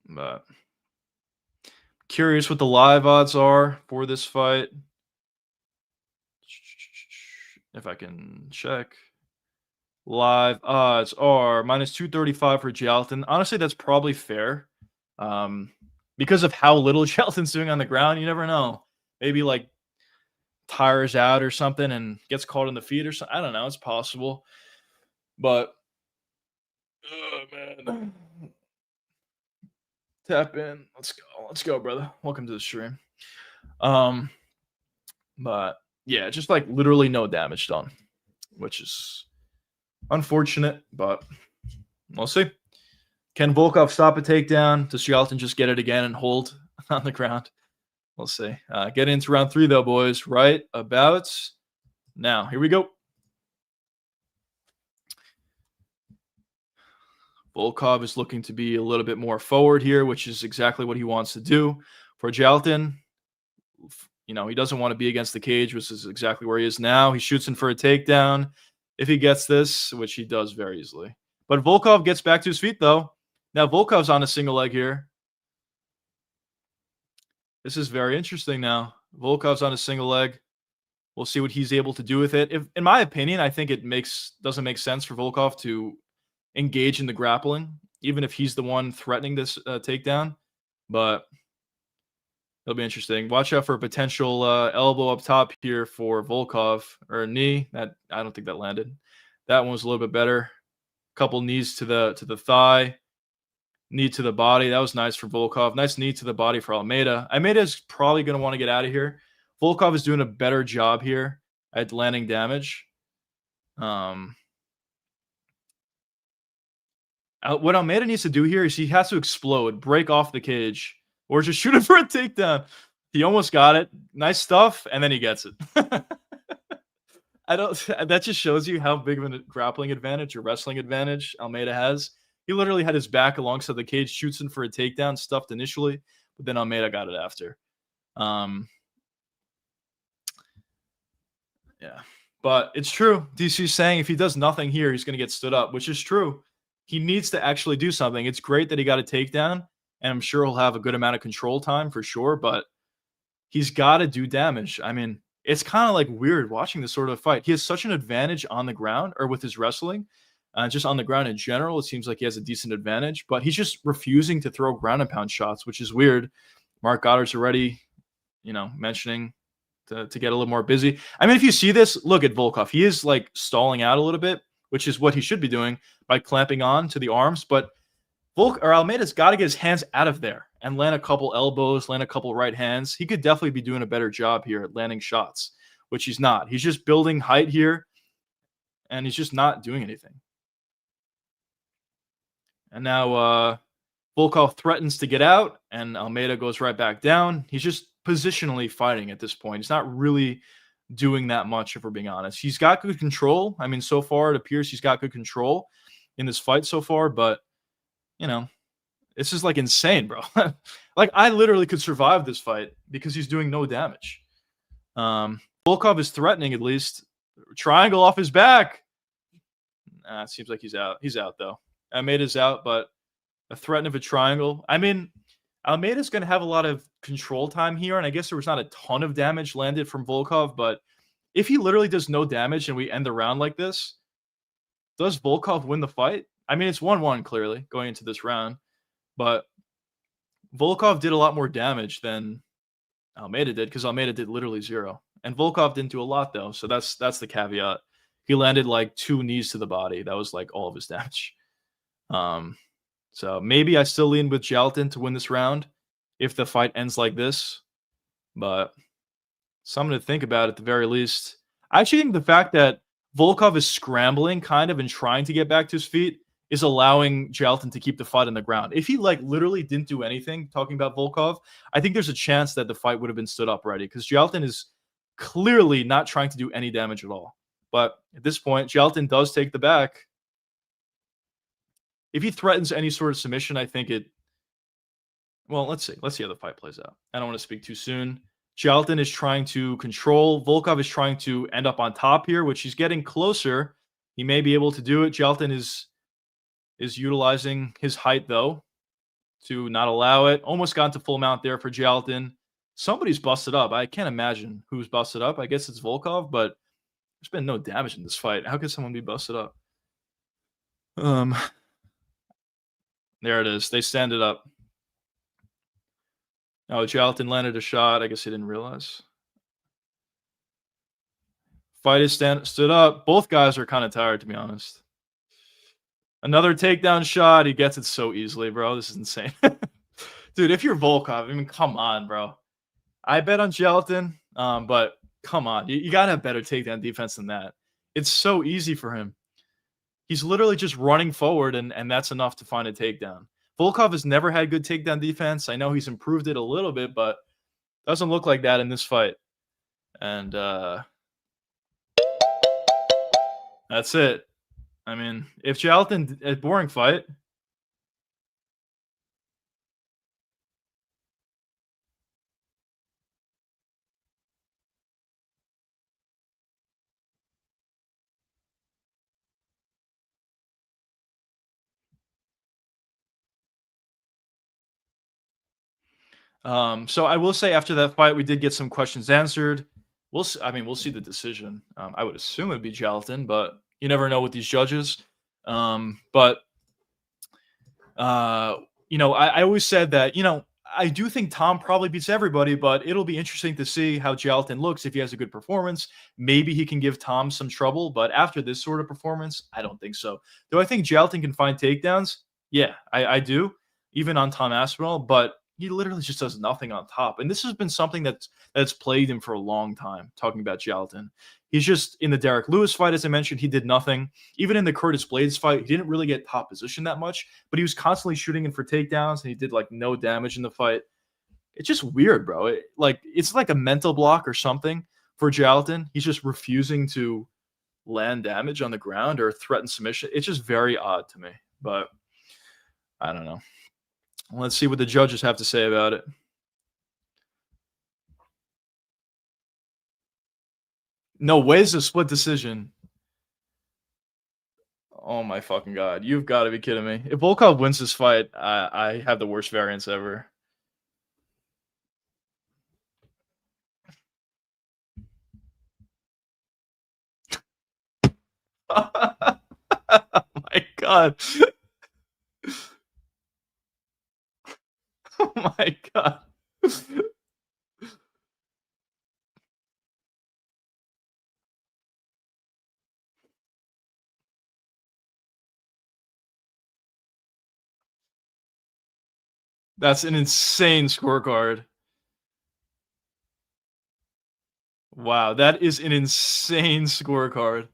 But curious what the live odds are for this fight. If I can check. Live odds are minus 235 for Jailton. Honestly, that's probably fair. Because of how little Jailton's doing on the ground, you never know. Maybe like tires out or something and gets caught in the feet or something. I don't know. It's possible. But oh man. Tap in. Let's go. Let's go, brother. Welcome to the stream. But yeah, just like literally no damage done, which is unfortunate, but we'll see. Can Volkov stop a takedown? Does Jailton just get it again and hold on the ground? We'll see. Get into round 3 though, boys. Right about now. Here we go. Volkov is looking to be a little bit more forward here, which is exactly what he wants to do. For Jailton, he doesn't want to be against the cage, which is exactly where he is now. He shoots in for a takedown if he gets this, which he does very easily. But Volkov gets back to his feet, though. Now Volkov's on a single leg here. This is very interesting now. Volkov's on a single leg. We'll see what he's able to do with it. In my opinion, I think it doesn't make sense for Volkov to engage in the grappling, even if he's the one threatening this takedown. But it'll be interesting. Watch out for a potential elbow up top here for Volkov, or a knee. That I don't think that landed. That one was a little bit better. Couple knees to the thigh, knee to the body. That was nice for Volkov. Nice knee to the body for Almeida. Almeida is probably going to want to get out of here. Volkov is doing a better job here at landing damage. What Almeida needs to do here is he has to explode, break off the cage, or just shoot it for a takedown. He almost got it. Nice stuff, and then he gets it. That just shows you how big of a grappling advantage or wrestling advantage Almeida has. He literally had his back alongside the cage, shoots in for a takedown, stuffed initially, but then Almeida got it after. Yeah. But it's true. DC's saying if he does nothing here, he's going to get stood up, which is true. He needs to actually do something. It's great that he got a takedown, and I'm sure he'll have a good amount of control time for sure, but he's got to do damage. I mean, it's kind of like weird watching this sort of fight. He has such an advantage on the ground or with his wrestling. Just on the ground in general, it seems like he has a decent advantage, but he's just refusing to throw ground and pound shots, which is weird. Mark Goddard's already, mentioning to get a little more busy. I mean, if you see this, look at Volkov. He is like stalling out a little bit, which is what he should be doing by clamping on to the arms. But Almeida's got to get his hands out of there and land a couple elbows, land a couple right hands. He could definitely be doing a better job here at landing shots, which he's not. He's just building height here, and he's just not doing anything. And now Volkov threatens to get out, and Almeida goes right back down. He's just positionally fighting at this point. He's not really doing that much, if we're being honest. He's got good control. I mean, so far it appears he's got good control in this fight so far, but, this is like insane, bro. Like, I literally could survive this fight because he's doing no damage. Volkov is threatening, at least. Triangle off his back. It seems like he's out. He's out, though. Almeida's out, but a threat of a triangle. I mean, Almeida's going to have a lot of control time here, and I guess there was not a ton of damage landed from Volkov, but if he literally does no damage and we end the round like this, Does Volkov win the fight? I mean, it's 1-1 clearly going into this round, but Volkov did a lot more damage than Almeida did because Almeida did literally 0. And Volkov didn't do a lot though, so that's the caveat. He landed like 2 knees to the body. That was like all of his damage. Um, so maybe I still lean with Jaltin to win this round if the fight ends like this, but something to think about at the very least. I actually think the fact that Volkov is scrambling kind of and trying to get back to his feet is allowing Jaltin to keep the fight on the ground. If he like literally didn't do anything, talking about Volkov, I think there's a chance that the fight would have been stood up already because Jaltin is clearly not trying to do any damage at all. But at this point, Jaltin does take the back. If he threatens any sort of submission, I think it. Well, let's see. Let's see how the fight plays out. I don't want to speak too soon. Jaltin is trying to control. Volkov is trying to end up on top here, which he's getting closer. He may be able to do it. Jaltin is utilizing his height, though, to not allow it. Almost got to full mount there for Jaltin. Somebody's busted up. I can't imagine who's busted up. I guess it's Volkov, but there's been no damage in this fight. How could someone be busted up? There it is. They stand it up. Oh, Jaltin landed a shot. I guess he didn't realize. Fight is stood up. Both guys are kind of tired, to be honest. Another takedown shot. He gets it so easily, bro. This is insane. Dude, if you're Volkov, I mean, come on, bro. I bet on Jaltin, but come on. You got to have better takedown defense than that. It's so easy for him. He's literally just running forward, and that's enough to find a takedown. Volkov has never had good takedown defense. I know he's improved it a little bit, but doesn't look like that in this fight. And that's it. I mean, if Jaltin, a boring fight. So I will say after that fight, we did get some questions answered. We'll see, I mean, we'll see the decision. I would assume it'd be Jaltin, but you never know with these judges. But I always said that, I do think Tom probably beats everybody, but it'll be interesting to see how Jaltin looks if he has a good performance. Maybe he can give Tom some trouble, but after this sort of performance, I don't think so. Do I think Jaltin can find takedowns? Yeah, I do, even on Tom Aspinall, but he literally just does nothing on top. And this has been something that's plagued him for a long time, talking about Jaltin. He's just in the Derek Lewis fight, as I mentioned, he did nothing. Even in the Curtis Blades fight, he didn't really get top position that much, but he was constantly shooting in for takedowns and he did like no damage in the fight. It's just weird, bro. It's like a mental block or something for Jaltin. He's just refusing to land damage on the ground or threaten submission. It's just very odd to me, but I don't know. Let's see what the judges have to say about it. No way is a split decision. Oh my fucking god. You've got to be kidding me. If Volkov wins this fight, I have the worst variance ever. Oh my god. Oh my god. That's an insane scorecard. Wow, that is an insane scorecard.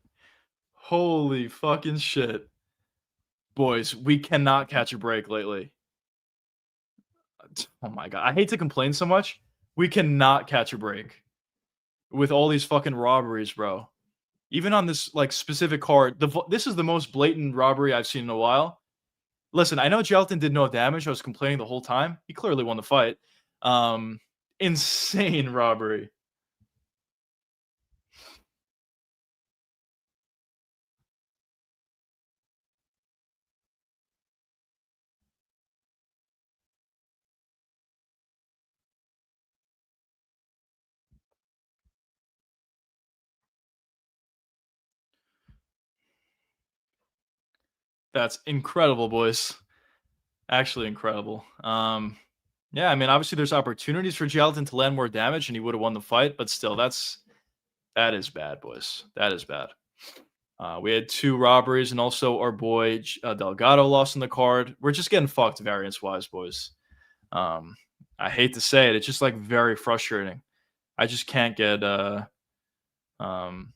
Holy fucking shit. Boys, we cannot catch a break lately. Oh my god. I hate to complain so much. We cannot catch a break with all these fucking robberies, bro. Even on this like specific card, this is the most blatant robbery I've seen in a while. Listen, I know Jaltin did no damage. I was complaining the whole time. He clearly won the fight. Insane robbery. That's incredible, boys. Actually incredible. Yeah, I mean, obviously there's opportunities for Gelatin to land more damage, and he would have won the fight, but still, that is bad, boys. That is bad. We had two robberies, and also our boy Delgado lost in the card. We're just getting fucked variance wise, boys. Um, I hate to say it, it's just like very frustrating. I just can't get um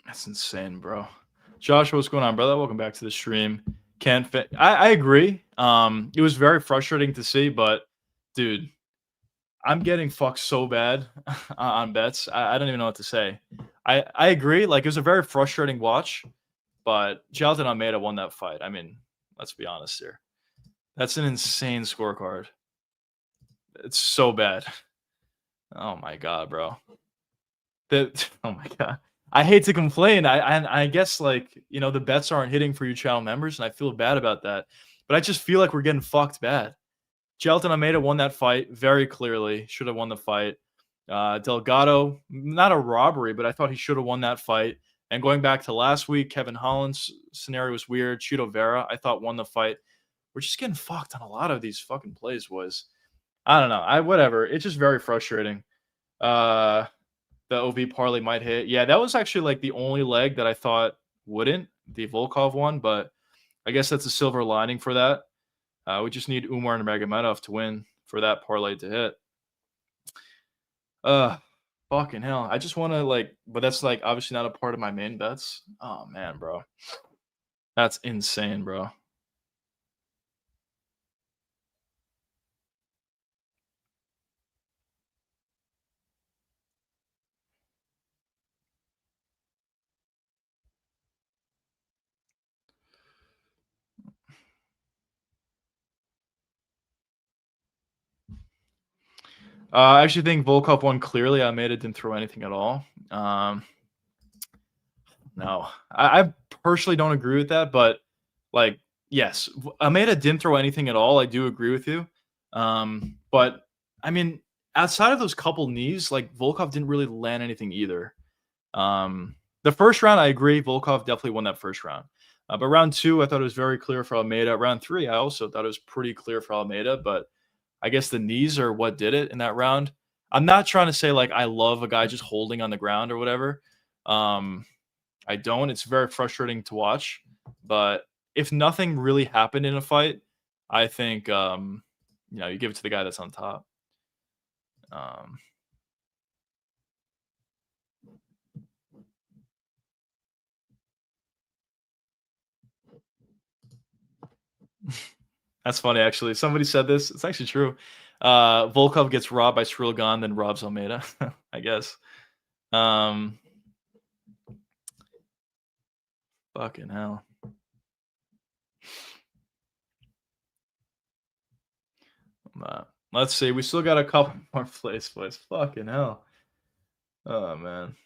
that's insane, bro. Joshua, what's going on, brother? Welcome back to the stream. Can't fit. I agree. It was very frustrating to see, but dude, I'm getting fucked so bad on bets. I don't even know what to say. I agree. Like it was a very frustrating watch, but Jailton Almeida won that fight. I mean, let's be honest here. That's an insane scorecard. It's so bad. Oh my god, bro. That oh my god. I hate to complain. I guess like the bets aren't hitting for you channel members, and I feel bad about that. But I just feel like we're getting fucked bad. Jailton Almeida won that fight very clearly. Should have won the fight. Delgado, not a robbery, but I thought he should have won that fight. And going back to last week, Kevin Holland's scenario was weird. Chito Vera, I thought won the fight. We're just getting fucked on a lot of these fucking plays, boys. I don't know. Whatever. It's just very frustrating. Uh the OV parlay might hit. Yeah, that was actually like the only leg that I thought wouldn't, the Volkov one, but I guess that's a silver lining for that. We just need Umar and Magomedov to win for that parlay to hit. Uh, fucking hell. I just want to but that's like obviously not a part of my main bets. Oh man, bro, that's insane, bro. I actually think Volkov won clearly. Almeida didn't throw anything at all. No, I personally don't agree with that, but like, yes, Almeida didn't throw anything at all. I do agree with you. But I mean, outside of those couple knees, like Volkov didn't really land anything either. The first round, I agree. Volkov definitely won that first round. But round two, I thought it was very clear for Almeida. Round three, I also thought it was pretty clear for Almeida, but I guess the knees are what did it in that round. I'm not trying to say like I love a guy just holding on the ground or whatever. Um, I don't. It's very frustrating to watch. But if nothing really happened in a fight, I think you give it to the guy that's on top. Um, that's funny actually. Somebody said this. It's actually true. Volkov gets robbed by Srilgan, then robs Almeida. I guess. Um, fucking hell. Let's see. We still got a couple more plays, boys. Fucking hell. Oh man.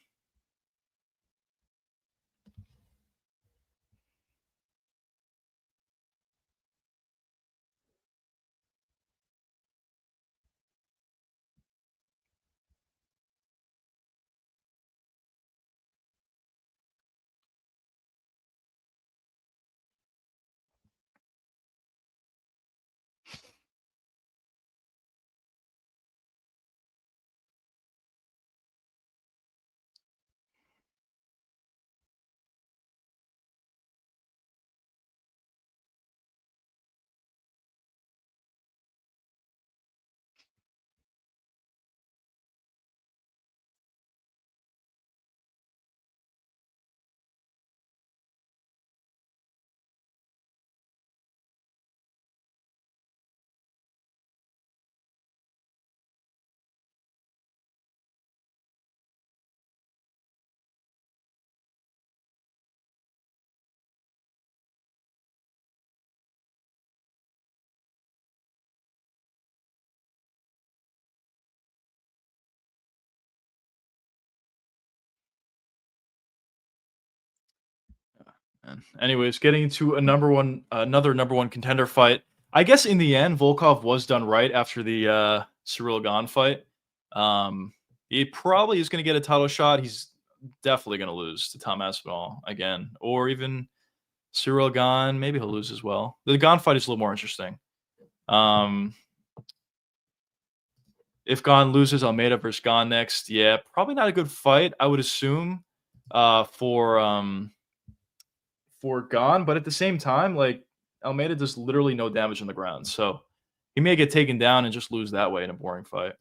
Anyways, getting into another number one contender fight. I guess in the end, Volkov was done right after the Cyril Gane fight. He probably is going to get a title shot. He's definitely going to lose to Tom Aspinall again, or even Cyril Gane. Maybe he'll lose as well. The Gane fight is a little more interesting. If Gane loses, Almeida versus Gane next. Yeah, probably not a good fight, I would assume, for Gane. But at the same time, like, Almeida does literally no damage on the ground, so he may get taken down and just lose that way in a boring fight.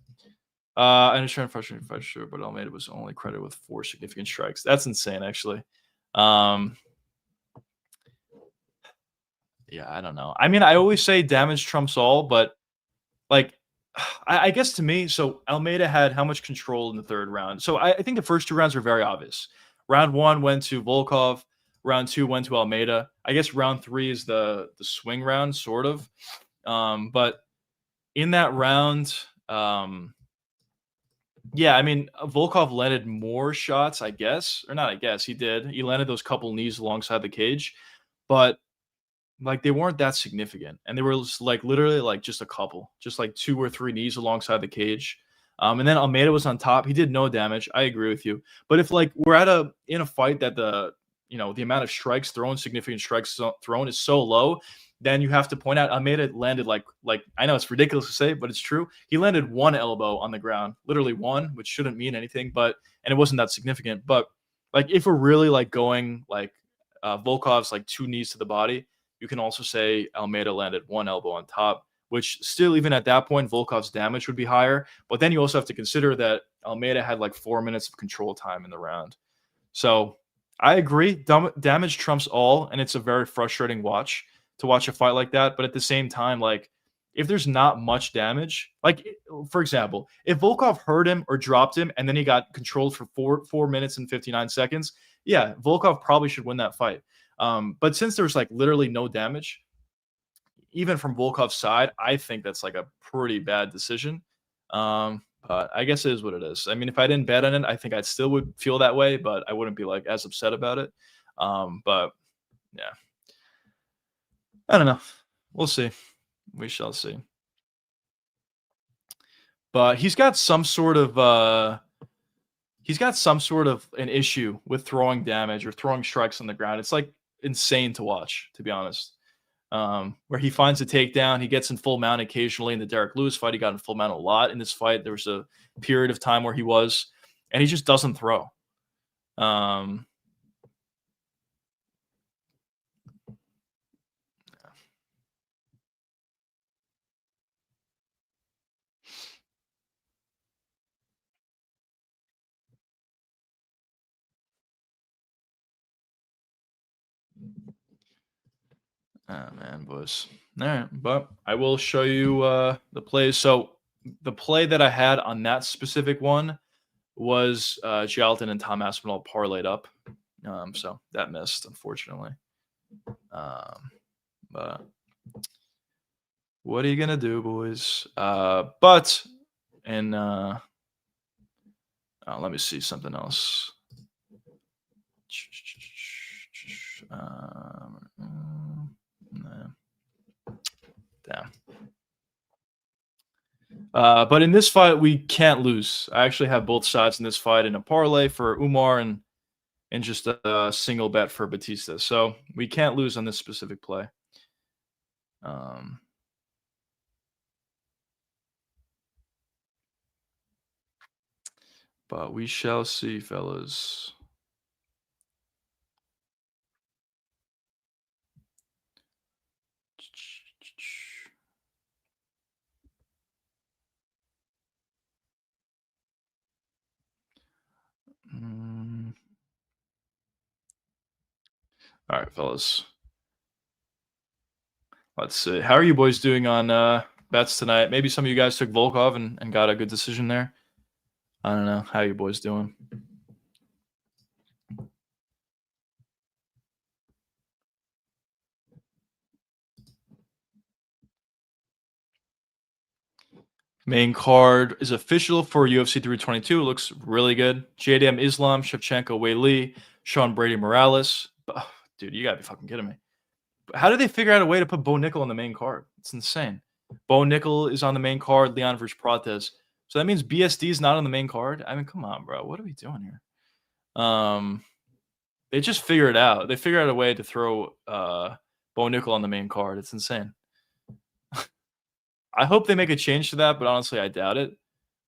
And it's trying to frustrate fight, sure, but Almeida was only credited with 4 significant strikes. That's insane, actually. Yeah, I don't know. I mean, I always say damage trumps all, but like, I guess to me, so Almeida had how much control in the third round? So I think the first 2 rounds were very obvious. Round 1 went to Volkov. Round 2 went to Almeida. I guess round 3 is the swing round, sort of. But in that round, yeah, I mean, Volkov landed more shots, I guess. Or not, I guess. He did. He landed those couple knees alongside the cage. But like, they weren't that significant, and they were just, like, literally, like, just a couple, just like 2 or 3 knees alongside the cage. And then Almeida was on top. He did no damage. I agree with you. But if, like, we're in a fight that the amount of strikes thrown, significant strikes thrown, is so low, then you have to point out Almeida landed like I know it's ridiculous to say, but it's true. He landed 1 elbow on the ground, literally 1, which shouldn't mean anything, and it wasn't that significant. But like, if we're really like going like Volkov's like 2 knees to the body, you can also say Almeida landed 1 elbow on top, which still, even at that point, Volkov's damage would be higher. But then you also have to consider that Almeida had like 4 minutes of control time in the round. So I agree. Damage trumps all, and it's a very frustrating watch to watch a fight like that. But at the same time, like, if there's not much damage, like, for example, if Volkov hurt him or dropped him and then he got controlled for 4 minutes and 59 seconds, yeah, Volkov probably should win that fight. But since there's like literally no damage, even from Volkov's side, I think that's like a pretty bad decision. But I guess it is what it is. I mean, if I didn't bet on it, I think I still would feel that way, but I wouldn't be like as upset about it. But yeah, I don't know. We'll see. We shall see. But he's got some sort of an issue with throwing damage or throwing strikes on the ground. It's like insane to watch, to be honest. Where he finds a takedown, he gets in full mount occasionally. In the Derek Lewis fight, he got in full mount a lot. In this fight, there was a period of time where he was, and he just doesn't throw. Oh, man, boys. All right, but I will show you the plays. So the play that I had on that specific one was Jalton and Tom Aspinall parlayed up. So that missed, unfortunately. But what are you gonna do, boys? Let me see something else. Damn. But in this fight, we can't lose. I actually have both sides in this fight in a parlay for Umar and just a single bet for Batista. So we can't lose on this specific play. But we shall see, fellas. All right, fellas. Let's see. How are you boys doing on bets tonight? Maybe some of you guys took Volkov and got a good decision there. I don't know. How are you boys doing? Main card is official for UFC 322. It looks really good. JDM Islam, Shevchenko, Wei Li, Sean Brady Morales. dude, you gotta be fucking kidding me. How did they figure out a way to put Bo Nickel on the main card? It's insane. Bo Nickel is on the main card, Leon versus Prates. So that means BSD is not on the main card. I mean, come on, bro. What are we doing here? They just figure it out. They figure out a way to throw Bo Nickel on the main card. It's insane. I hope they make a change to that, but honestly, I doubt it.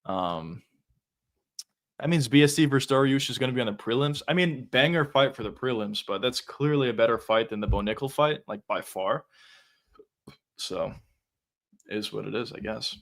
That means BSD versus Dariush is going to be on the prelims. I mean, banger fight for the prelims, but that's clearly a better fight than the Bo Nickel fight, like by far. So, is what it is, I guess.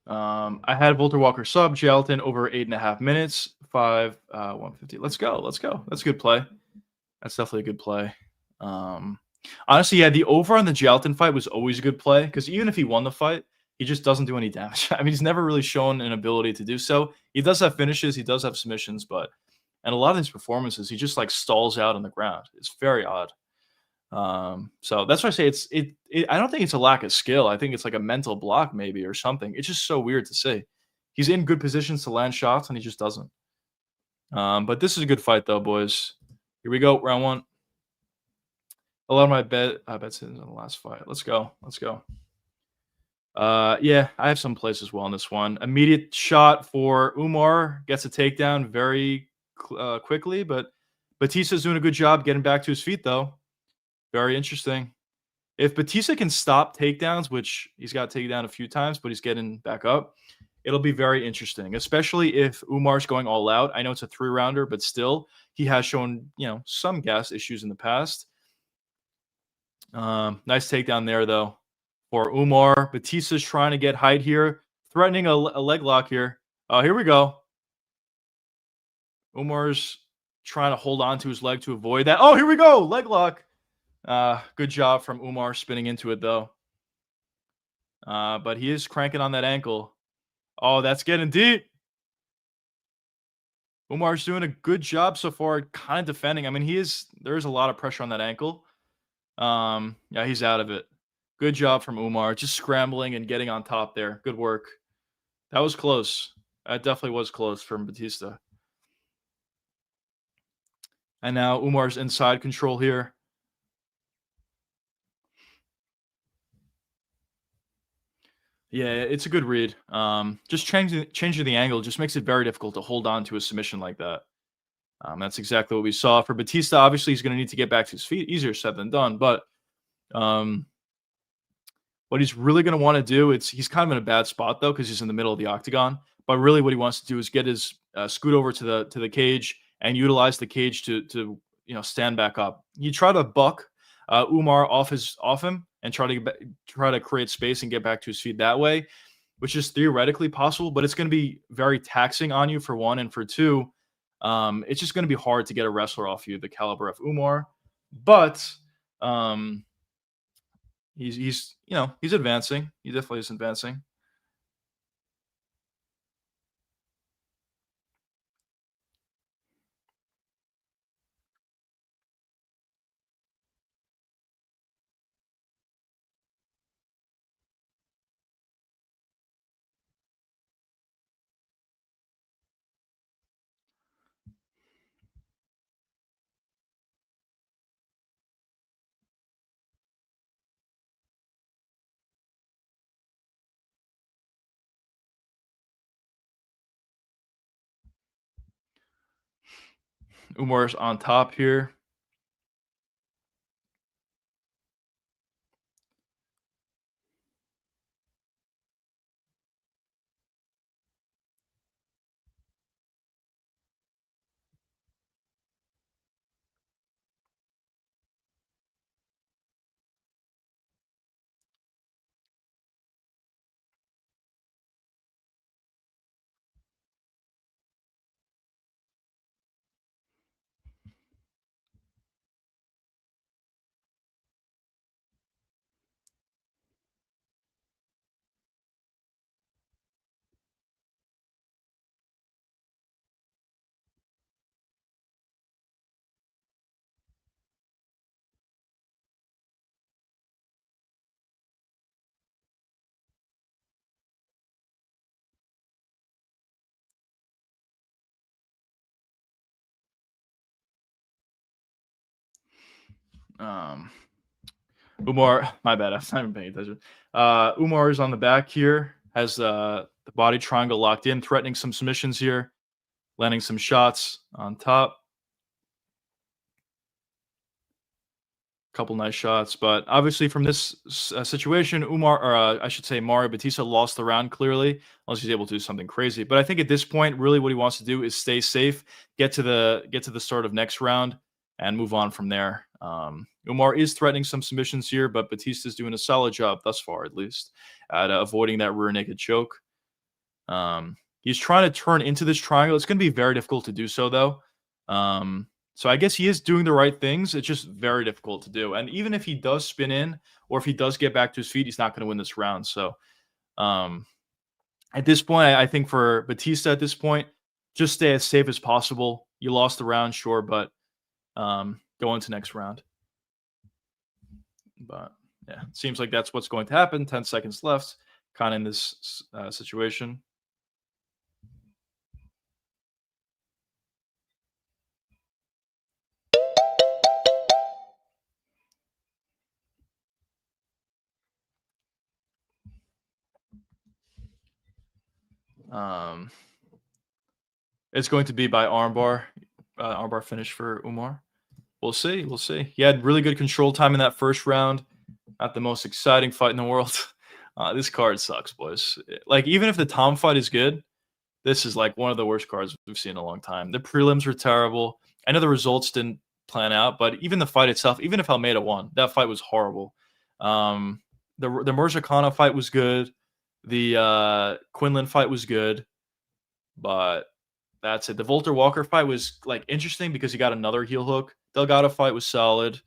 I had Volter Walker sub Gelatin over 8.5 minutes, 150. Let's go. Let's go. That's a good play. That's definitely a good play. Honestly, yeah, the over on the Gelatin fight was always a good play because even if he won the fight, he just doesn't do any damage. I mean, he's never really shown an ability to do so. He does have finishes, he does have submissions, but and a lot of his performances, he just like stalls out on the ground. It's very odd. So that's why I say I don't think it's a lack of skill. I think it's like a mental block maybe or something. It's just so weird to see. He's in good positions to land shots and he just doesn't. But this is a good fight though, boys. Here we go, round one. A lot of my bets in the last fight. Let's go. Let's go. Yeah, I have some plays as well in this one. Immediate shot for Umar, gets a takedown very quickly, but Batista's doing a good job getting back to his feet though. Very interesting. If Batista can stop takedowns, which he's got taken down a few times, but he's getting back up, it'll be very interesting, especially if Umar's going all out. I know it's a 3-rounder, but still, he has shown, some gas issues in the past. Nice takedown there, though, for Umar. Batista's trying to get height here, threatening a leg lock here. Here we go. Umar's trying to hold on to his leg to avoid that. Oh, here we go. Leg lock. Good job from Umar spinning into it, though. But he is cranking on that ankle. Oh, that's getting deep. Umar's doing a good job so far, kind of defending. I mean, there is a lot of pressure on that ankle. Yeah, he's out of it. Good job from Umar, just scrambling and getting on top there. Good work. That was close. That definitely was close from Batista. And now Umar's inside control here. Yeah, it's a good read. Just changing the angle just makes it very difficult to hold on to a submission like that. That's exactly what we saw for Batista. Obviously, he's going to need to get back to his feet. Easier said than done. But what he's really going to want to do, he's kind of in a bad spot though because he's in the middle of the octagon. But really, what he wants to do is get his scoot over to the cage and utilize the cage to stand back up. You try to buck Umar off him and try to create space and get back to his feet that way, which is theoretically possible, but it's going to be very taxing on you for one, and for two, it's just going to be hard to get a wrestler off you the caliber of Umar. But he's advancing. He definitely is advancing. Umar's on top here. Umar, my bad, I'm not even paying attention. Umar is on the back here, has the body triangle locked in, threatening some submissions here, landing some shots on top. Couple nice shots, but obviously from this situation, I should say Mario Batista lost the round clearly, unless he's able to do something crazy. But I think at this point, really what he wants to do is stay safe, get to the start of next round, and move on from there. Umar is threatening some submissions here, but Batista's doing a solid job thus far, at least, at avoiding that rear naked choke. He's trying to turn into this triangle. It's going to be very difficult to do so, though. So I guess he is doing the right things. It's just very difficult to do. And even if he does spin in, or if he does get back to his feet, he's not going to win this round. So at this point, I think for Batista at this point, just stay as safe as possible. You lost the round, sure, but go into next round. But yeah, it seems like that's what's going to happen. 10 seconds left, kind of in this situation. It's going to be by armbar finish for Umar. We'll see. We'll see. He had really good control time in that first round. Not the most exciting fight in the world. This card sucks, boys. Like, even if the Tom fight is good, this is like one of the worst cards we've seen in a long time. The prelims were terrible. I know the results didn't plan out, but even the fight itself, even if Almeida won, that fight was horrible. The Mirza fight was good. The Quinlan fight was good, but that's it. The Volter Walker fight was like interesting because he got another heel hook. Delgado fight was solid.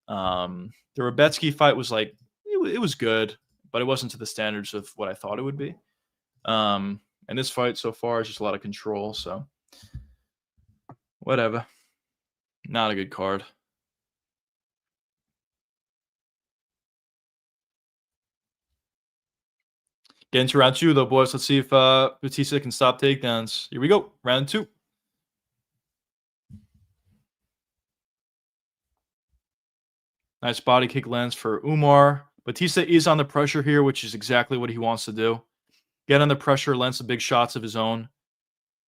The Rebetsky fight was like it was good, but it wasn't to the standards of what I thought it would be. And this fight so far is just a lot of control, so whatever. Not a good card. Get into round 2, though, boys. Let's see if Batista can stop takedowns. Here we go. Round 2. Nice body kick lands for Umar. Batista is on the pressure here, which is exactly what he wants to do. Get on the pressure, land some big shots of his own,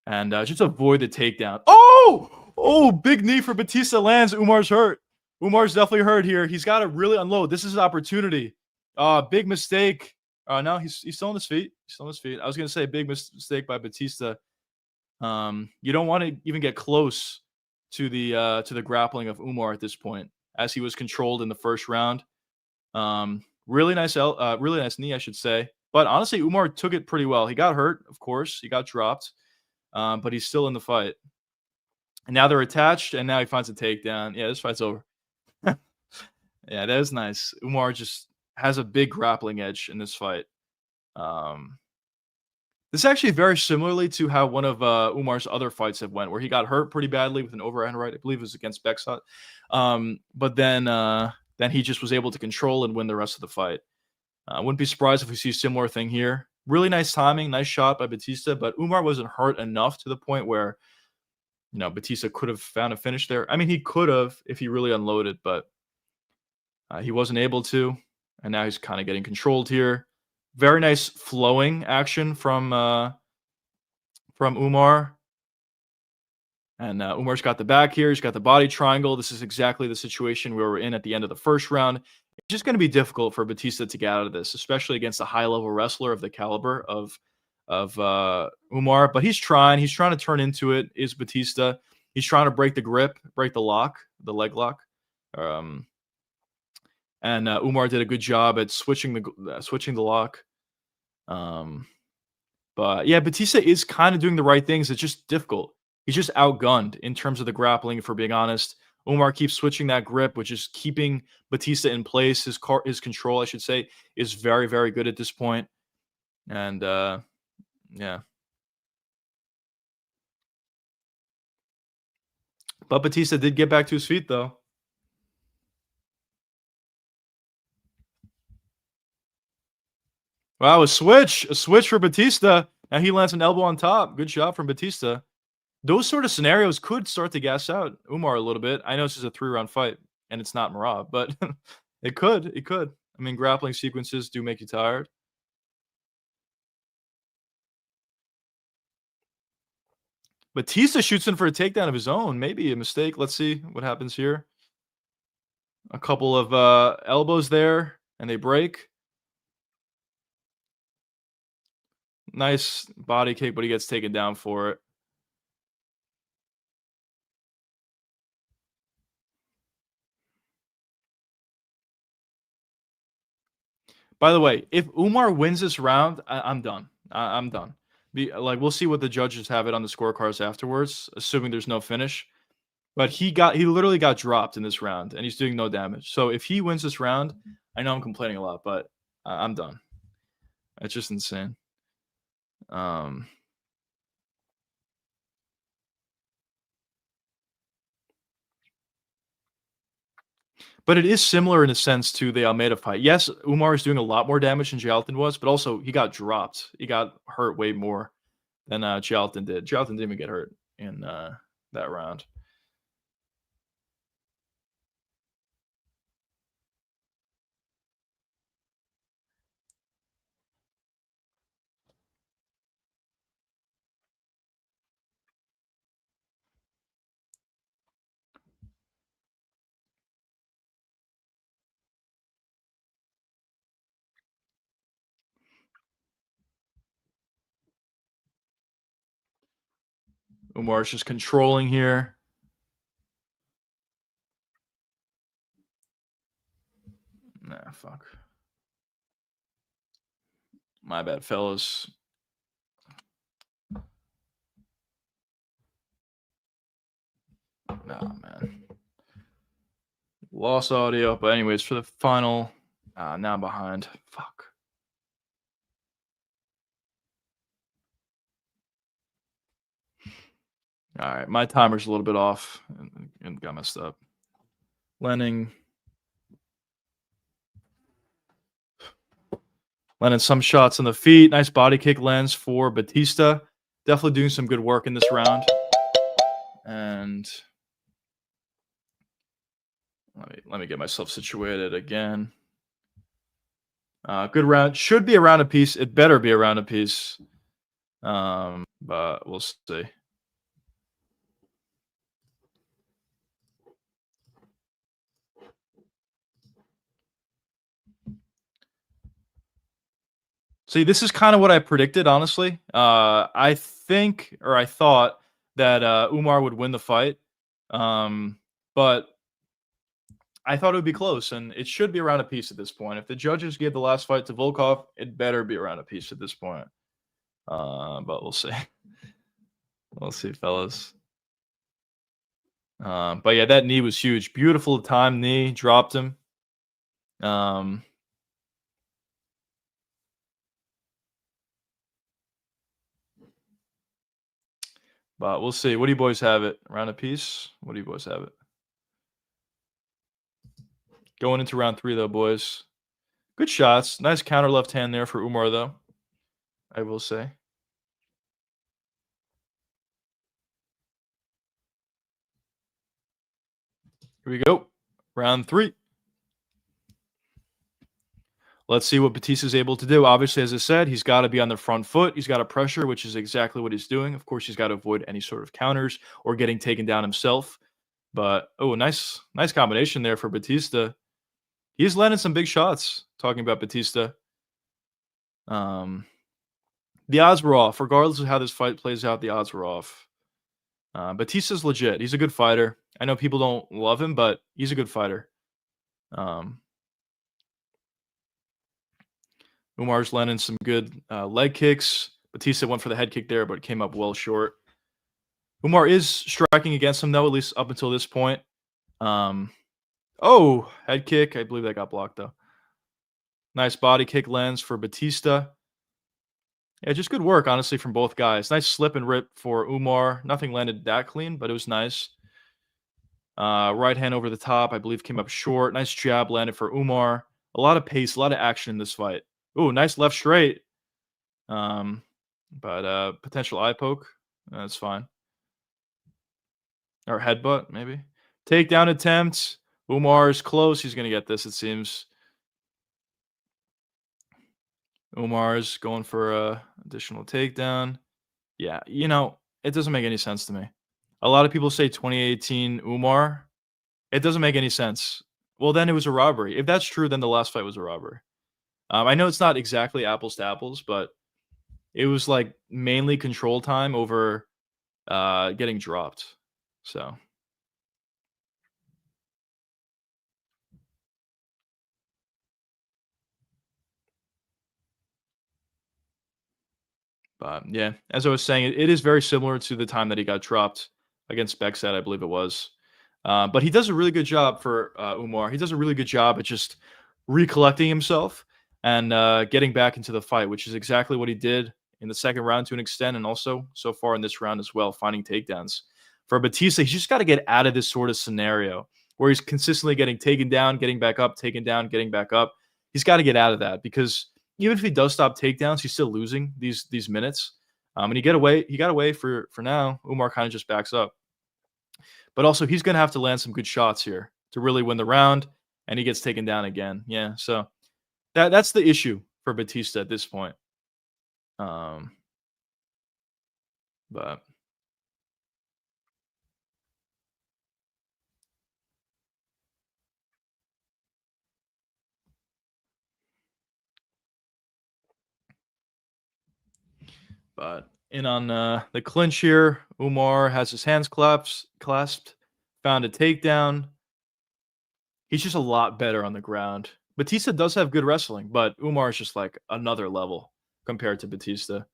and just avoid the takedown. Oh, big knee for Batista lands. Umar's hurt. Umar's definitely hurt here. He's got to really unload. This is an opportunity. Big mistake. No, he's still on his feet. He's still on his feet. I was going to say big mistake by Batista. You don't want to even get close to the grappling of Umar at this point, as he was controlled in the first round. Really nice knee, I should say. But honestly, Umar took it pretty well. He got hurt, of course. He got dropped, but he's still in the fight. And now they're attached, and now he finds a takedown. Yeah, this fight's over. Yeah, that is nice. Umar just has a big grappling edge in this fight. This is actually very similarly to how one of Umar's other fights have went, where he got hurt pretty badly with an overhand right. I believe it was against Bexot. But then he just was able to control and win the rest of the fight. I wouldn't be surprised if we see a similar thing here. Really nice timing, nice shot by Batista, but Umar wasn't hurt enough to the point where, Batista could have found a finish there. I mean, he could have if he really unloaded, but he wasn't able to, and now he's kind of getting controlled here. Very nice flowing action from Umar. And Umar's got the back here. He's got the body triangle. This is exactly the situation we were in at the end of the first round. It's just going to be difficult for Batista to get out of this, especially against a high-level wrestler of the caliber of Umar. But he's trying. He's trying to turn into it. Is Batista? He's trying to break the grip, break the lock, the leg lock. And Umar did a good job at switching the lock. But yeah, Batista is kind of doing the right things. It's just difficult. He's just outgunned in terms of the grappling, if we're being honest. Umar keeps switching that grip, which is keeping Batista in place. His control, I should say, is very, very good at this point. And yeah. But Batista did get back to his feet, though. Wow, a switch for Batista. Now he lands an elbow on top. Good shot from Batista. Those sort of scenarios could start to gas out Umar a little bit. I know this is a 3-round fight, and it's not Marab, but it could. It could. I mean, grappling sequences do make you tired. Batista shoots in for a takedown of his own. Maybe a mistake. Let's see what happens here. A couple of elbows there, and they break. Nice body kick, but he gets taken down for it. By the way, if Umar wins this round, I'm done. I'm done. We'll see what the judges have it on the scorecards afterwards, assuming there's no finish. But he literally got dropped in this round, and he's doing no damage. So if he wins this round, I know I'm complaining a lot, but I'm done. It's just insane. But it is similar in a sense to the Almeida fight. Yes, Umar is doing a lot more damage than Jalton was, but also he got dropped. He got hurt way more than Jalton did. Jalton didn't even get hurt in that round. Umar's just controlling here. Nah, fuck. My bad, fellas. Nah, man. Lost audio. But anyways, for the final, now I'm behind. Fuck. All right, my timer's a little bit off and got messed up. Landing some shots on the feet. Nice body kick lands for Batista. Definitely doing some good work in this round. And let me get myself situated again. Good round. Should be a round apiece. It better be a round apiece. But we'll see. See, this is kind of what I predicted, honestly. I thought that Umar would win the fight. But I thought it would be close, and it should be around a piece at this point. If the judges gave the last fight to Volkov, it better be around a piece at this point. But we'll see. We'll see, fellas. But yeah, that knee was huge. Beautiful time knee. Dropped him. But we'll see. What do you boys have it? Round a piece? What do you boys have it? Going into round 3, though, boys. Good shots. Nice counter left hand there for Umar, though. I will say. Here we go. Round 3. let's see what Batista's able to do. Obviously, as I said, he's got to be on the front foot. He's got to pressure, which is exactly what he's doing. Of course, he's got to avoid any sort of counters or getting taken down himself. But, nice combination there for Batista. He's landing some big shots, talking about Batista. The odds were off. Regardless of how this fight plays out, the odds were off. Batista's legit. He's a good fighter. I know people don't love him, but he's a good fighter. Umar's landing some good leg kicks. Batista went for the head kick there, but came up well short. Umar is striking against him, though, at least up until this point. Head kick. I believe that got blocked, though. Nice body kick lands for Batista. Yeah, just good work, honestly, from both guys. Nice slip and rip for Umar. Nothing landed that clean, but it was nice. Right hand over the top, I believe, came up short. Nice jab landed for Umar. A lot of pace, a lot of action in this fight. Ooh, nice left straight. But potential eye poke. That's fine. Or headbutt, maybe. Takedown attempt. Umar is close. He's going to get this, it seems. Umar's going for additional takedown. Yeah, it doesn't make any sense to me. A lot of people say 2018 Umar. It doesn't make any sense. Well, then it was a robbery. If that's true, then the last fight was a robbery. I know it's not exactly apples to apples, but it was like mainly control time over getting dropped. So. But yeah, as I was saying, it is very similar to the time that he got dropped against Bekzat, I believe it was. But he does a really good job for Umar. He does a really good job at just recollecting himself and getting back into the fight, which is exactly what he did in the second round to an extent, and also so far in this round as well, finding takedowns. For Batista, he's just got to get out of this sort of scenario where he's consistently getting taken down, getting back up, taken down, getting back up. He's got to get out of that because even if he does stop takedowns, he's still losing these minutes. And he got away for now. Umar kind of just backs up. But also, he's going to have to land some good shots here to really win the round, and he gets taken down again. Yeah, so that's the issue for Batista at this point. But in on the clinch here, Umar has his hands clasped, found a takedown. He's just a lot better on the ground. Batista does have good wrestling, but Umar is just like another level compared to Batista.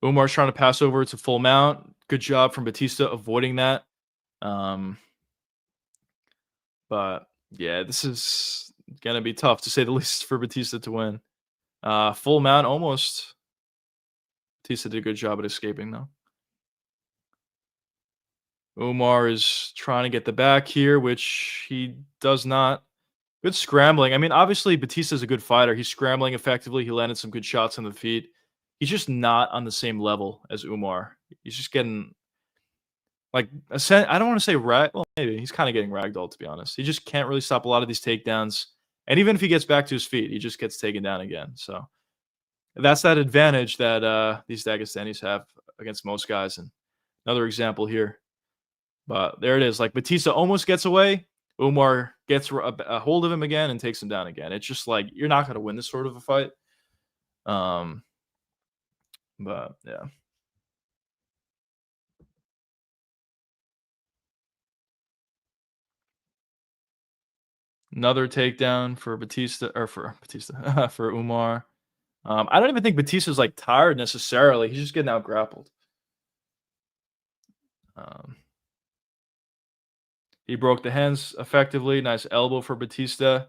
Umar's trying to pass over to full mount. Good job from Batista avoiding that. But yeah, this is gonna be tough to say the least for Batista to win. Full mount almost. Batista did a good job at escaping though. Umar is trying to get the back here, which he does not. Good scrambling. I mean, obviously Batista's a good fighter. He's scrambling effectively. He landed some good shots on the feet. He's just not on the same level as Umar. He's just getting like I don't want to say well, maybe he's kind of getting ragdolled, to be honest. He just can't really stop a lot of these takedowns. And even if he gets back to his feet, he just gets taken down again. So that's that advantage that these Dagestanis have against most guys. And another example here. But there it is. Like Batista almost gets away. Umar gets a hold of him again and takes him down again. It's just like you're not going to win this sort of a fight. But yeah. Another takedown for Batista for Umar. I don't even think Batista's like tired necessarily. He's just getting out grappled. He broke the hands effectively. Nice elbow for Batista.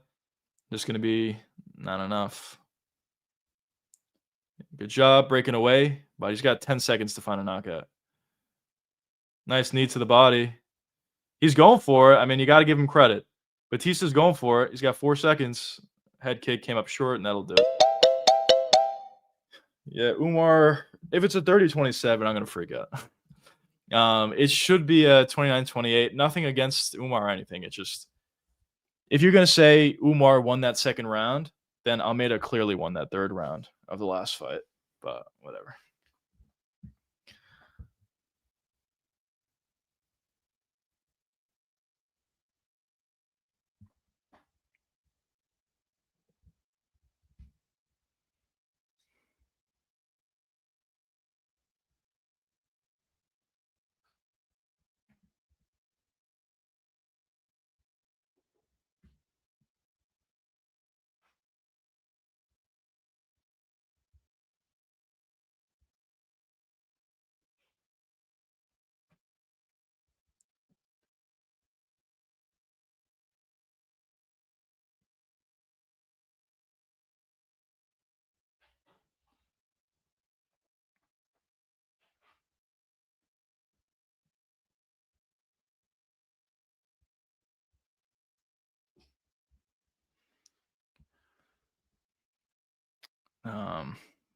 Just going to be not enough. Good job breaking away, but he's got 10 seconds to find a knockout. Nice knee to the body. He's going for it. I mean, you got to give him credit. Batista's going for it. He's got 4 seconds. Head kick came up short, and that'll do it. Yeah, Umar, if it's a 30-27, I'm going to freak out. It should be a 29-28. Nothing against Umar or anything. It's just, if you're going to say Umar won that second round, then Almeida clearly won that third round of the last fight. But whatever.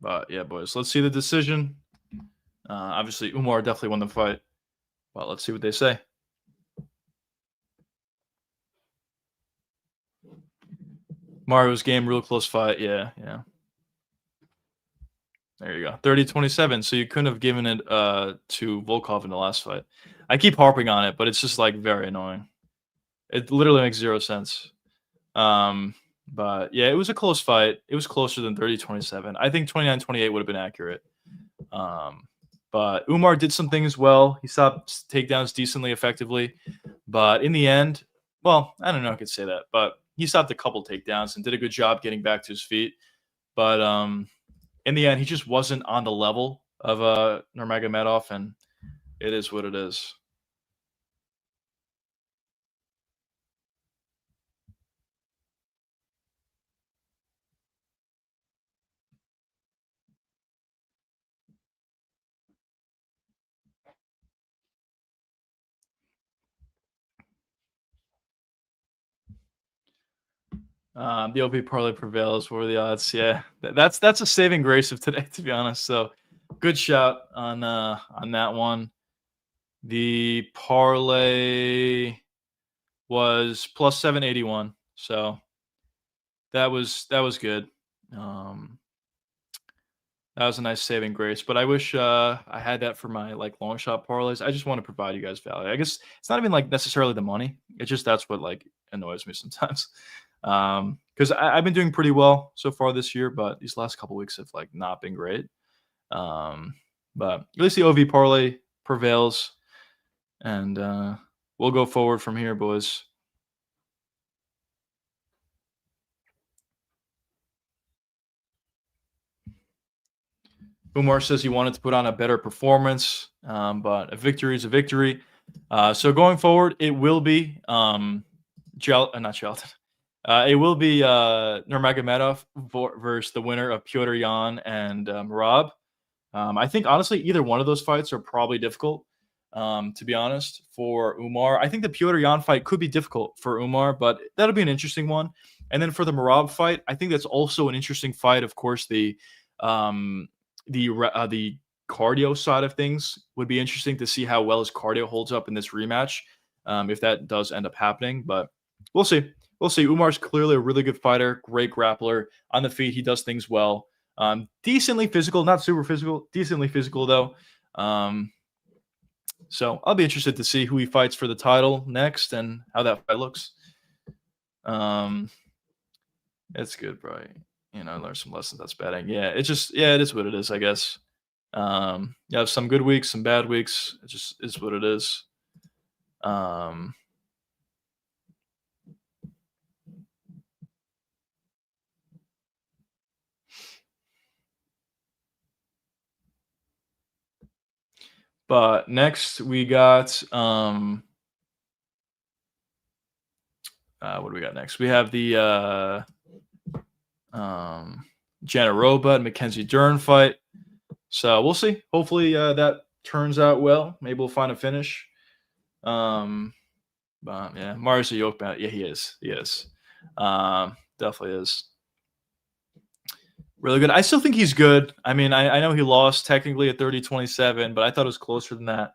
But yeah, boys, let's see the decision. Obviously, Umar definitely won the fight. But let's see what they say. Mario's game, real close fight. Yeah. There you go. 30-27. So you couldn't have given it to Volkov in the last fight. I keep harping on it, but it's just like very annoying. It literally makes zero sense. But yeah, it was a close fight. It was closer than 30-27. I think 29-28 would have been accurate. But Umar did some things well. He stopped takedowns decently effectively. But in the end, well, I don't know if I could say that, but he stopped a couple takedowns and did a good job getting back to his feet. But in the end, he just wasn't on the level of Nurmagomedov, and it is what it is. The OP parlay prevails. What are the odds? Yeah, that's a saving grace of today, to be honest. So, good shout on that one. The parlay was plus 781, so that was good. That was a nice saving grace, but I wish I had that for my like long shot parlays. I just want to provide you guys value. I guess it's not even like necessarily the money. It's just that's what like annoys me sometimes. Because I've been doing pretty well so far this year, but these last couple weeks have like not been great. But at least the OV parlay prevails, and we'll go forward from here, boys. Umar says he wanted to put on a better performance, but a victory is a victory. So going forward, it will be not Shelton. It will be Nurmagomedov versus the winner of Pyotr Yan and Merab. I think honestly, either one of those fights are probably difficult. To be honest, for Umar, I think the Pyotr Yan fight could be difficult for Umar, but that'll be an interesting one. And then for the Merab fight, I think that's also an interesting fight. Of course, the cardio side of things would be interesting to see how well his cardio holds up in this rematch, if that does end up happening. But we'll see. We'll see. Umar's clearly a really good fighter, great grappler. On the feet, he does things well. Decently physical, not super physical, decently physical though. So I'll be interested to see who he fights for the title next and how that fight looks. It's good, bro. Learn some lessons. That's betting. Yeah, it is what it is, I guess. You have some good weeks, some bad weeks. It just is what it is. But next we got what do we got next? We have the Janaroba and Mackenzie Dern fight. So we'll see. Hopefully that turns out well. Maybe we'll find a finish. But yeah, Marius a yoke bat. Yeah, he is. Definitely is. Really good. I still think he's good. I mean, I know he lost technically at 30-27, but I thought it was closer than that.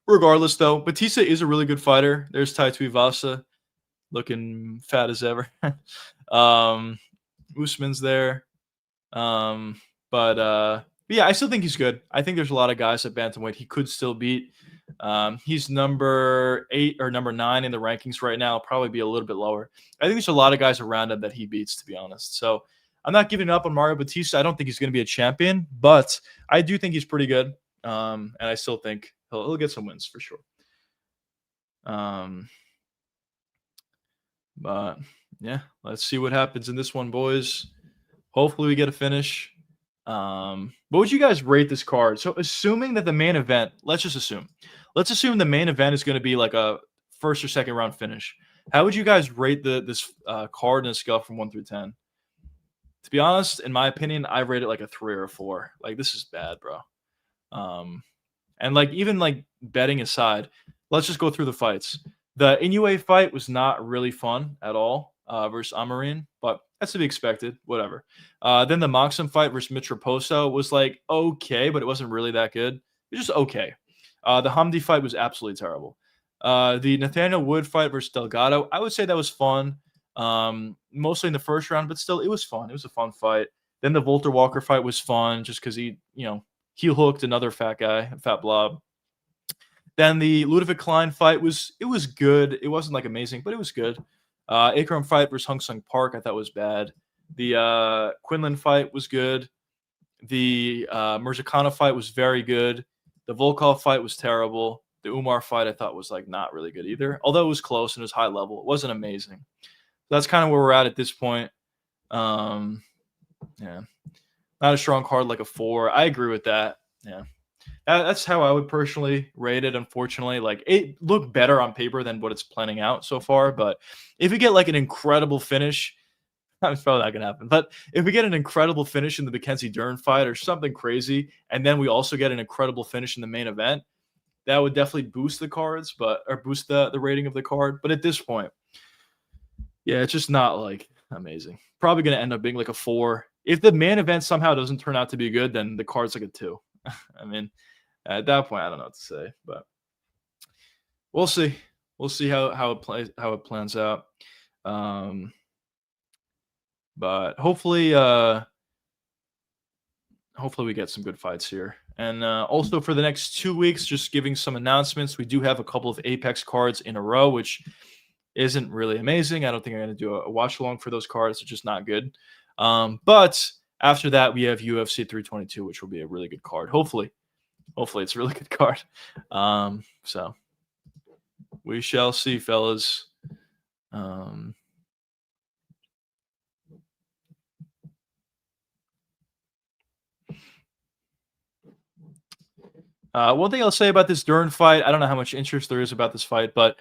Regardless, though, Batista is a really good fighter. There's Tai Tuivasa looking fat as ever. Usman's there. But yeah, I still think he's good. I think there's a lot of guys at bantamweight he could still beat. He's number 8 or number 9 in the rankings right now. Probably be a little bit lower. I think there's a lot of guys around him that he beats, to be honest. So I'm not giving up on Mario Batista. I don't think he's going to be a champion, but I do think he's pretty good. And I still think he'll get some wins for sure. But yeah, let's see what happens in this one, boys. Hopefully we get a finish. What would you guys rate this card? So assuming that the main event, let's assume the main event is going to be like a first or second round finish. How would you guys rate this card in a scale from 1 through 10? To be honest, in my opinion, I rate it like a 3 or a 4. Like, this is bad, bro. And like, even like betting aside, let's just go through the fights. The Inoue fight was not really fun at all versus Amarin, but that's to be expected. Whatever. Then the Moxham fight versus Mitroposo was like okay, but it wasn't really that good. It was just okay. The Hamdi fight was absolutely terrible. The Nathaniel Wood fight versus Delgado, I would say that was fun. Mostly in the first round, but still, it was fun. It was a fun fight. Then the Volter Walker fight was fun just because he hooked another fat guy, fat blob. Then the Ludovic Klein fight was good. It wasn't like amazing, but it was good. Akram fight versus Hung Sung Park, I thought was bad. The Quinlan fight was good. The Mirzakhanov fight was very good. The Volkov fight was terrible. The Umar fight I thought was like not really good either. Although it was close and it was high level, it wasn't amazing. That's kind of where we're at this point. Yeah, not a strong card like a 4. I agree with that. Yeah. That's how I would personally rate it, unfortunately. Like, it looked better on paper than what it's planning out so far. But if we get like an incredible finish, it's probably not going to happen. But if we get an incredible finish in the Mackenzie Dern fight or something crazy, and then we also get an incredible finish in the main event, that would definitely boost the cards, or boost the rating of the card. But at this point, yeah, it's just not like amazing. Probably going to end up being like a 4. If the main event somehow doesn't turn out to be good, then the card's like a 2. I mean, at that point, I don't know what to say, but we'll see. We'll see how it plans out. But hopefully we get some good fights here. And also for the next 2 weeks, just giving some announcements. We do have a couple of Apex cards in a row, which isn't really amazing. I don't think I'm going to do a watch along for those cards. It's just not good. But after that, we have UFC 322, which will be a really good card. Hopefully it's a really good card. So we shall see, fellas. One thing I'll say about this Dern fight, I don't know how much interest there is about this fight, but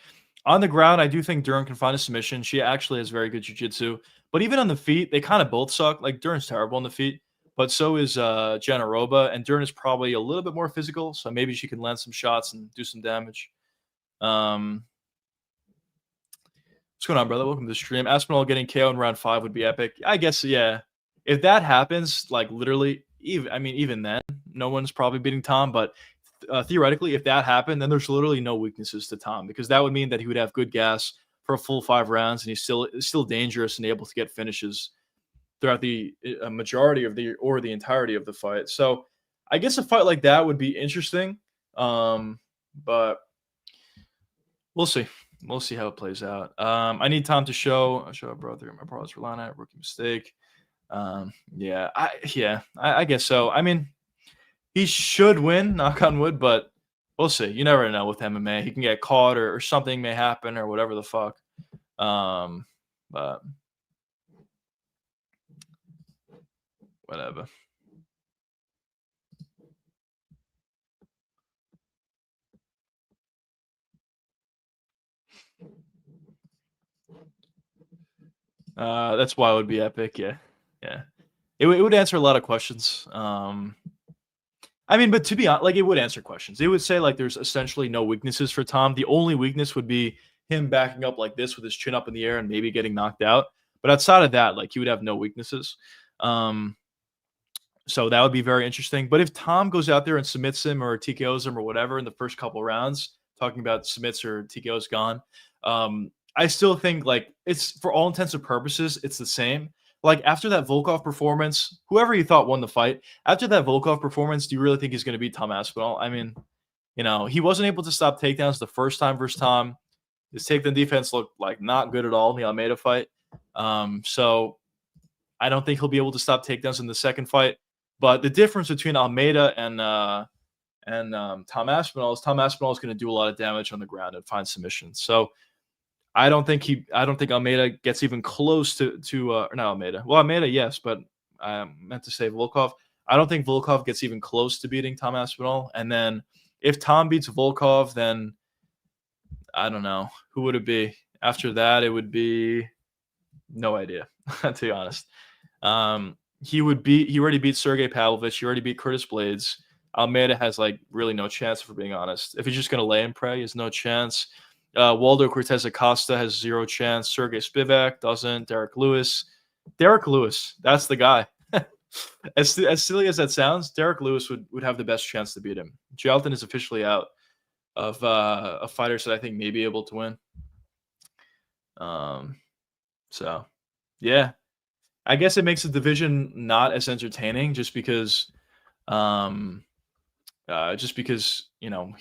on the ground, I do think Dern can find a submission. She actually has very good jiu-jitsu. But even on the feet, they kind of both suck. Like, Dern's terrible on the feet, but so is Janaroba, and Dern is probably a little bit more physical, so maybe she can land some shots and do some damage. What's going on, brother? Welcome to the stream. Aspinall getting KO in round 5 would be epic. I guess, yeah. If that happens, like, literally, even then, no one's probably beating Tom, but theoretically, if that happened, then there's literally no weaknesses to Tom, because that would mean that he would have good gas for a full 5 rounds, and he's still dangerous and able to get finishes throughout the majority of the entirety of the fight. So I guess a fight like that would be interesting, but we'll see. We'll see how it plays out. I need Tom to show up, brother. My brother's relying on it. Rookie mistake. Yeah, I guess so. I mean, he should win, knock on wood, but we'll see. You never know with MMA. He can get caught or something may happen or whatever the fuck. But whatever. That's why it would be epic. Yeah. It would answer a lot of questions. I mean, but to be honest, like, it would answer questions. It would say, like, there's essentially no weaknesses for Tom. The only weakness would be him backing up like this with his chin up in the air and maybe getting knocked out. But outside of that, like, he would have no weaknesses. So that would be very interesting. But if Tom goes out there and submits him or TKOs him or whatever in the first couple rounds, talking about submits or TKOs gone, I still think like it's for all intents and purposes, it's the same. Like after that Volkov performance, whoever you thought won the fight, after that Volkov performance, do you really think he's going to beat Tom Aspinall? I mean, he wasn't able to stop takedowns the first time versus Tom. His takedown defense looked like not good at all in the Almeida fight. So I don't think he'll be able to stop takedowns in the second fight. But the difference between Almeida and Tom Aspinall is going to do a lot of damage on the ground and find submissions. So I don't think Almeida gets even close to not Almeida. Well, Almeida, yes, but I meant to say Volkov. I don't think Volkov gets even close to beating Tom Aspinall. And then if Tom beats Volkov, then I don't know. Who would it be? After that, it would be no idea, to be honest. He already beat Sergey Pavlovich. He already beat Curtis Blades. Almeida has like really no chance, for being honest. If he's just going to lay and pray, he has no chance. Waldo Cortez Acosta has zero chance. Sergey Spivak doesn't. Derek Lewis, that's the guy. As silly as that sounds, Derek Lewis would have the best chance to beat him. Jalton is officially out of fighters that I think may be able to win. So yeah, I guess it makes the division not as entertaining just because he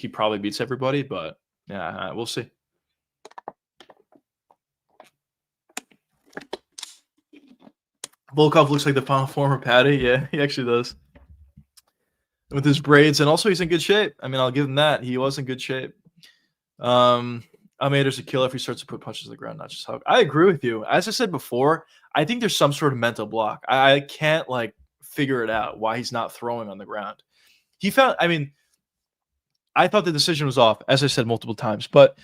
probably beats everybody, but yeah, we'll see. Volkov looks like the former Patty. Yeah, he actually does. With his braids, and also he's in good shape. I mean, I'll give him that. He was in good shape. Almeida's a killer if he starts to put punches on the ground, not just hug. I agree with you. As I said before, I think there's some sort of mental block. I can't like figure it out why he's not throwing on the ground. I thought the decision was off, as I said multiple times, but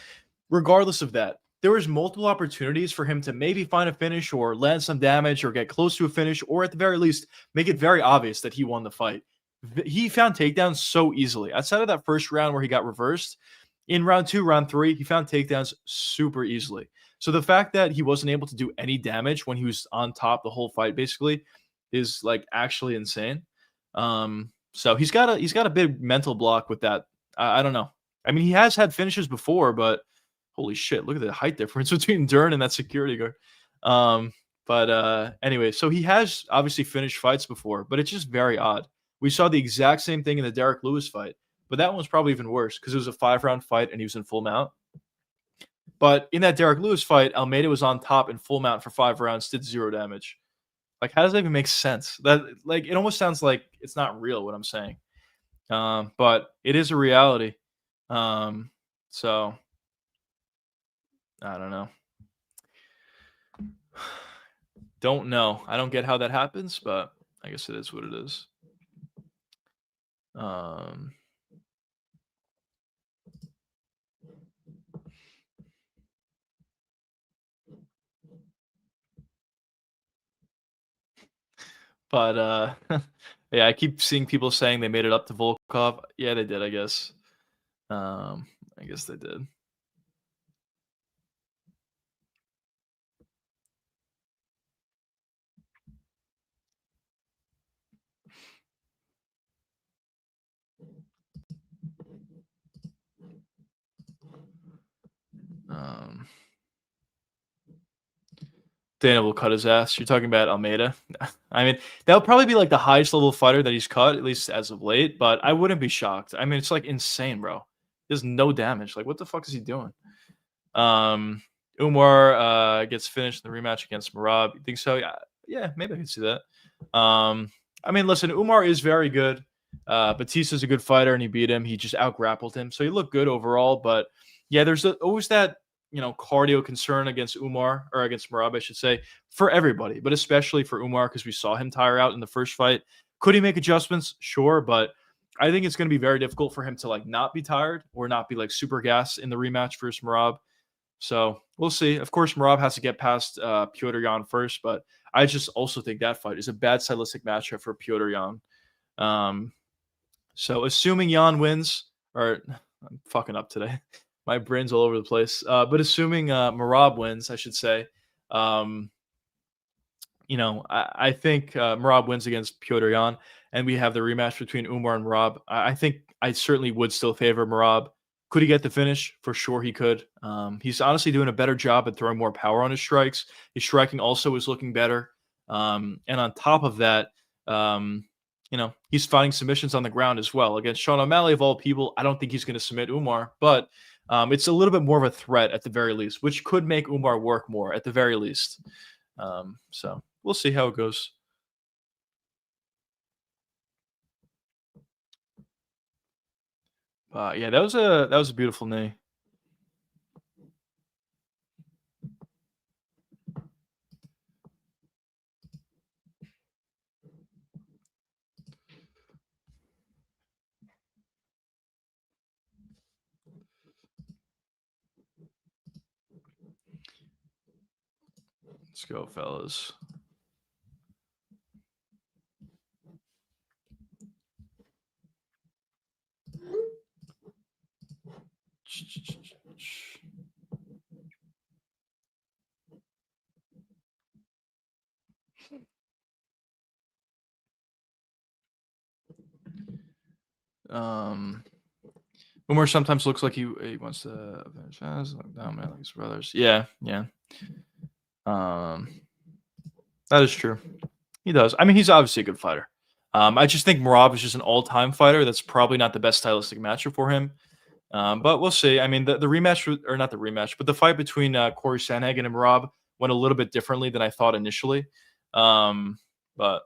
regardless of that, there was multiple opportunities for him to maybe find a finish or land some damage or get close to a finish, or at the very least, make it very obvious that he won the fight. He found takedowns so easily. Outside of that first round where he got reversed, in round 2, round 3, he found takedowns super easily. So the fact that he wasn't able to do any damage when he was on top the whole fight basically is like actually insane. So he's got a big mental block with that. I don't know. I mean, he has had finishes before, but holy shit, look at the height difference between Dern and that security guard. Anyway, so he has obviously finished fights before, but it's just very odd. We saw the exact same thing in the Derek Lewis fight, but that one was probably even worse because it was a 5-round fight and he was in full mount. But in that Derek Lewis fight, Almeida was on top in full mount for 5 rounds, did 0 damage. Like, how does that even make sense? That like it almost sounds like it's not real what I'm saying. But it is a reality. So I don't know. Don't know. I don't get how that happens, but I guess it is what it is. But yeah, I keep seeing people saying they made it up to Volkov. Yeah, they did, I guess. I guess they did. Dana will cut his ass. You're talking about Almeida? I mean, that'll probably be like the highest level fighter that he's cut, at least as of late, but I wouldn't be shocked. I mean, it's like insane, bro. There's no damage. Like, what the fuck is he doing? Umar gets finished in the rematch against Merab. You think so? Yeah, maybe I can see that. I mean, listen, Umar is very good. Batista's a good fighter, and he beat him. He just out-grappled him. So he looked good overall, but yeah, there's always that cardio concern against Umar, or against Merab, I should say, for everybody, but especially for Umar because we saw him tire out in the first fight. Could he make adjustments? Sure, but I think it's going to be very difficult for him to like not be tired or not be like super gassed in the rematch versus Merab. So we'll see. Of course, Merab has to get past Piotr Jan first, but I just also think that fight is a bad stylistic matchup for Piotr Jan. So assuming Jan wins, or I'm fucking up today. My brain's all over the place. But assuming Merab wins, I should say, I think Merab wins against Petr Yan, and we have the rematch between Umar and Merab. I think I certainly would still favor Merab. Could he get the finish? For sure he could. He's honestly doing a better job at throwing more power on his strikes. His striking also is looking better. And on top of that, he's finding submissions on the ground as well. Against Sean O'Malley, of all people, I don't think he's going to submit Umar, but it's a little bit more of a threat at the very least, which could make Umar work more at the very least. So we'll see how it goes. Yeah, that was a beautiful knee. Let's go, fellas. Umar sometimes looks like he wants to finish like his brothers. Yeah. That is true. He does. I mean, he's obviously a good fighter. I just think Merab is just an all-time fighter. That's probably not the best stylistic matchup for him. But we'll see. I mean, the rematch, or not the rematch, but the fight between Corey Sandhagen and Merab went a little bit differently than I thought initially. But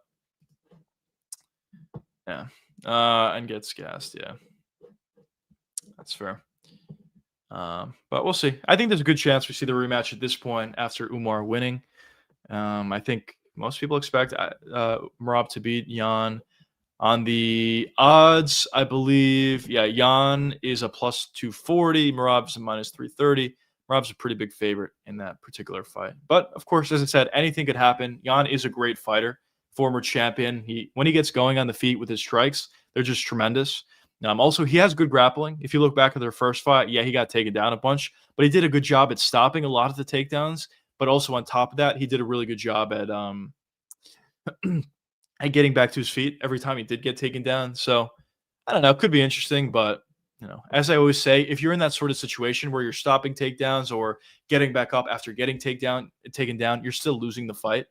yeah, and gets gassed. Yeah, that's fair. But we'll see. I think there's a good chance we see the rematch at this point after Umar winning. I think most people expect Merab to beat Yan. On the odds, I believe, Yan is a plus 240. Merab's a minus 330. Merab's a pretty big favorite in that particular fight. But, of course, as I said, anything could happen. Yan is a great fighter, former champion. When he gets going on the feet with his strikes, they're just tremendous. Also, he has good grappling. If you look back at their first fight, he got taken down a bunch. But he did a good job at stopping a lot of the takedowns. But also on top of that, he did a really good job at and getting back to his feet every time he did get taken down. So I don't know, it could be interesting, but as I always say, if you're in that sort of situation where you're stopping takedowns or getting back up after getting taken down, you're still losing the fight.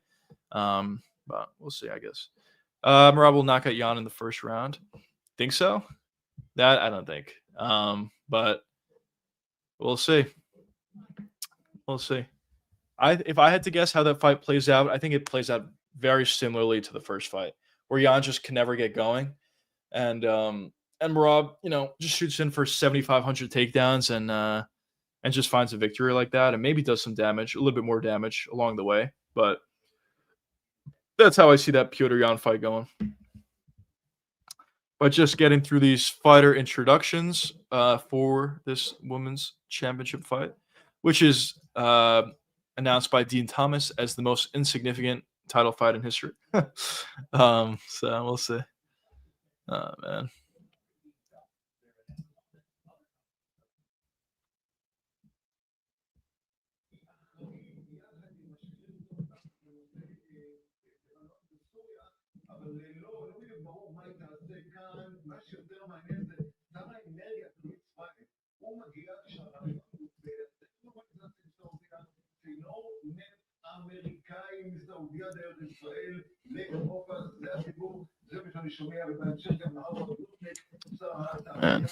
But we'll see, I guess. Merab will knock out Yan in the first round. Think so? That I don't think. But we'll see. We'll see. If I had to guess how that fight plays out, I think it plays out very similarly to the first fight, where Yan just can never get going, and Merab, just shoots in for 7,500 takedowns and just finds a victory like that, and maybe does some damage, a little bit more damage along the way. But that's how I see that Petr Yan fight going. But just getting through these fighter introductions for this women's championship fight, which is announced by Dean Thomas as the most insignificant title fight in history. So we'll see. Oh, man. Man.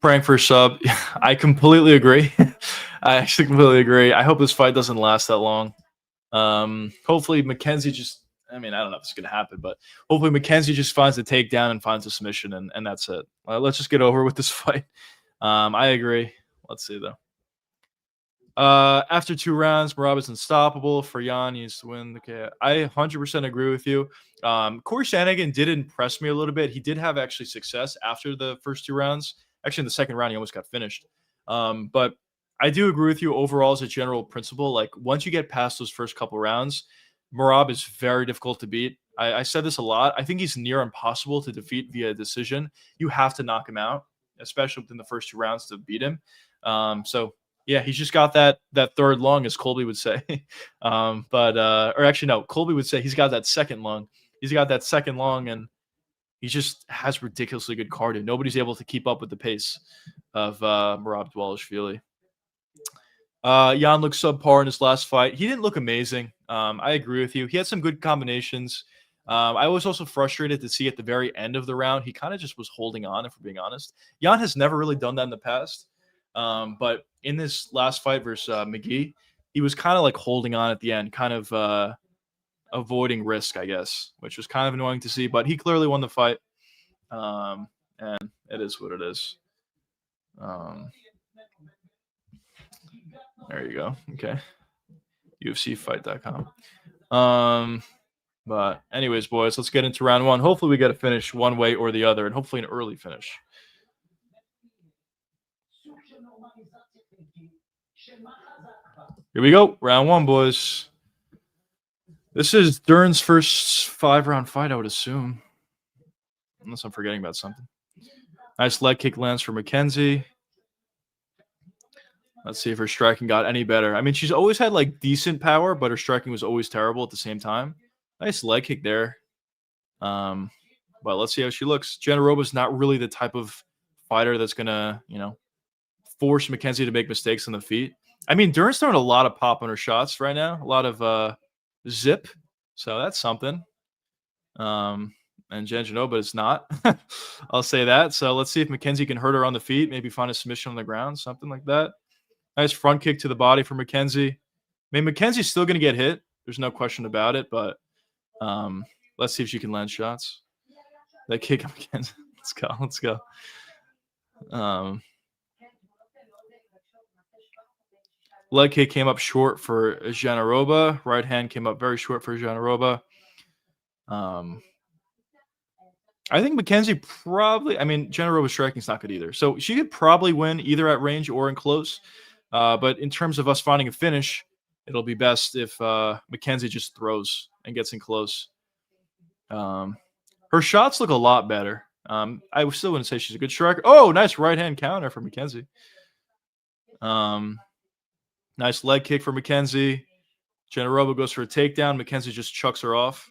Praying for a sub. I completely agree. I actually completely agree. I hope this fight doesn't last that long. Hopefully Mackenzie just, I don't know if it's going to happen, but hopefully Mackenzie just finds the takedown and finds a submission, and that's it. Let's just get over with this fight. I agree. Let's see, though. After 2 rounds, Merab is unstoppable. For Yan, he needs to win. Okay, I 100% agree with you. Corey Sandhagen did impress me a little bit. He did have actually success after the first 2 rounds. Actually, in the second round, he almost got finished. But I do agree with you overall as a general principle. Like, once you get past those first couple rounds, Merab is very difficult to beat. I said this a lot. I think he's near impossible to defeat via decision. You have to knock him out, especially within the first 2 rounds to beat him. So Yeah, he's just got that third lung, as Colby would say. Or actually, no, Colby would say he's got that second lung. He's got that second lung, and he just has ridiculously good cardio. Nobody's able to keep up with the pace of Merab Dvalishvili. Jan looked subpar in his last fight. He didn't look amazing. I agree with you. He had some good combinations. I was also frustrated to see at the very end of the round, he kind of just was holding on, if we're being honest. Jan has never really done that in the past. But in this last fight versus McGee, he was kind of like holding on at the end, kind of avoiding risk, I guess, which was kind of annoying to see. But he clearly won the fight. And it is what it is. There you go. Okay. UFCfight.com. But anyways, boys, let's get into round one. Hopefully we get a finish one way or the other, and hopefully an early finish. Here we go. Round one, boys. This is Dern's first 5-round fight, I would assume. Unless I'm forgetting about something. Nice leg kick lands for Mackenzie. Let's see if her striking got any better. I mean, she's always had like decent power, but her striking was always terrible at the same time. Nice leg kick there. But let's see how she looks. Janaroba's not really the type of fighter that's gonna, force Mackenzie to make mistakes on the feet. I mean, Dern's throwing a lot of pop on her shots right now, a lot of zip. So that's something. And Janjanova is not. I'll say that. So let's see if Mackenzie can hurt her on the feet, maybe find a submission on the ground, something like that. Nice front kick to the body for Mackenzie. I mean, Mackenzie's still going to get hit. There's no question about it, but let's see if she can land shots. That kick on Mackenzie. Let's go. Leg kick came up short for Janaroba. Right hand came up very short for Janaroba. I think Mackenzie Janaroba's striking is not good either. So she could probably win either at range or in close. But in terms of us finding a finish, it'll be best if Mackenzie just throws and gets in close. Her shots look a lot better. I still wouldn't say she's a good striker. Oh, nice right-hand counter for Mackenzie. Nice leg kick for Mackenzie. Janaroba goes for a takedown. Mackenzie just chucks her off.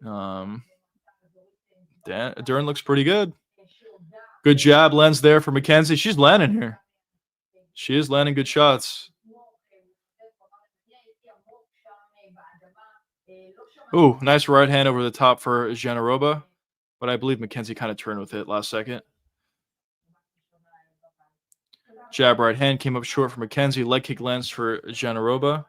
Dern looks pretty good. Good jab lands there for Mackenzie. She's landing here. She is landing good shots. Ooh, nice right hand over the top for Janaroba. But I believe Mackenzie kind of turned with it last second. Jab right hand came up short for Mackenzie. Leg kick lands for Janaroba.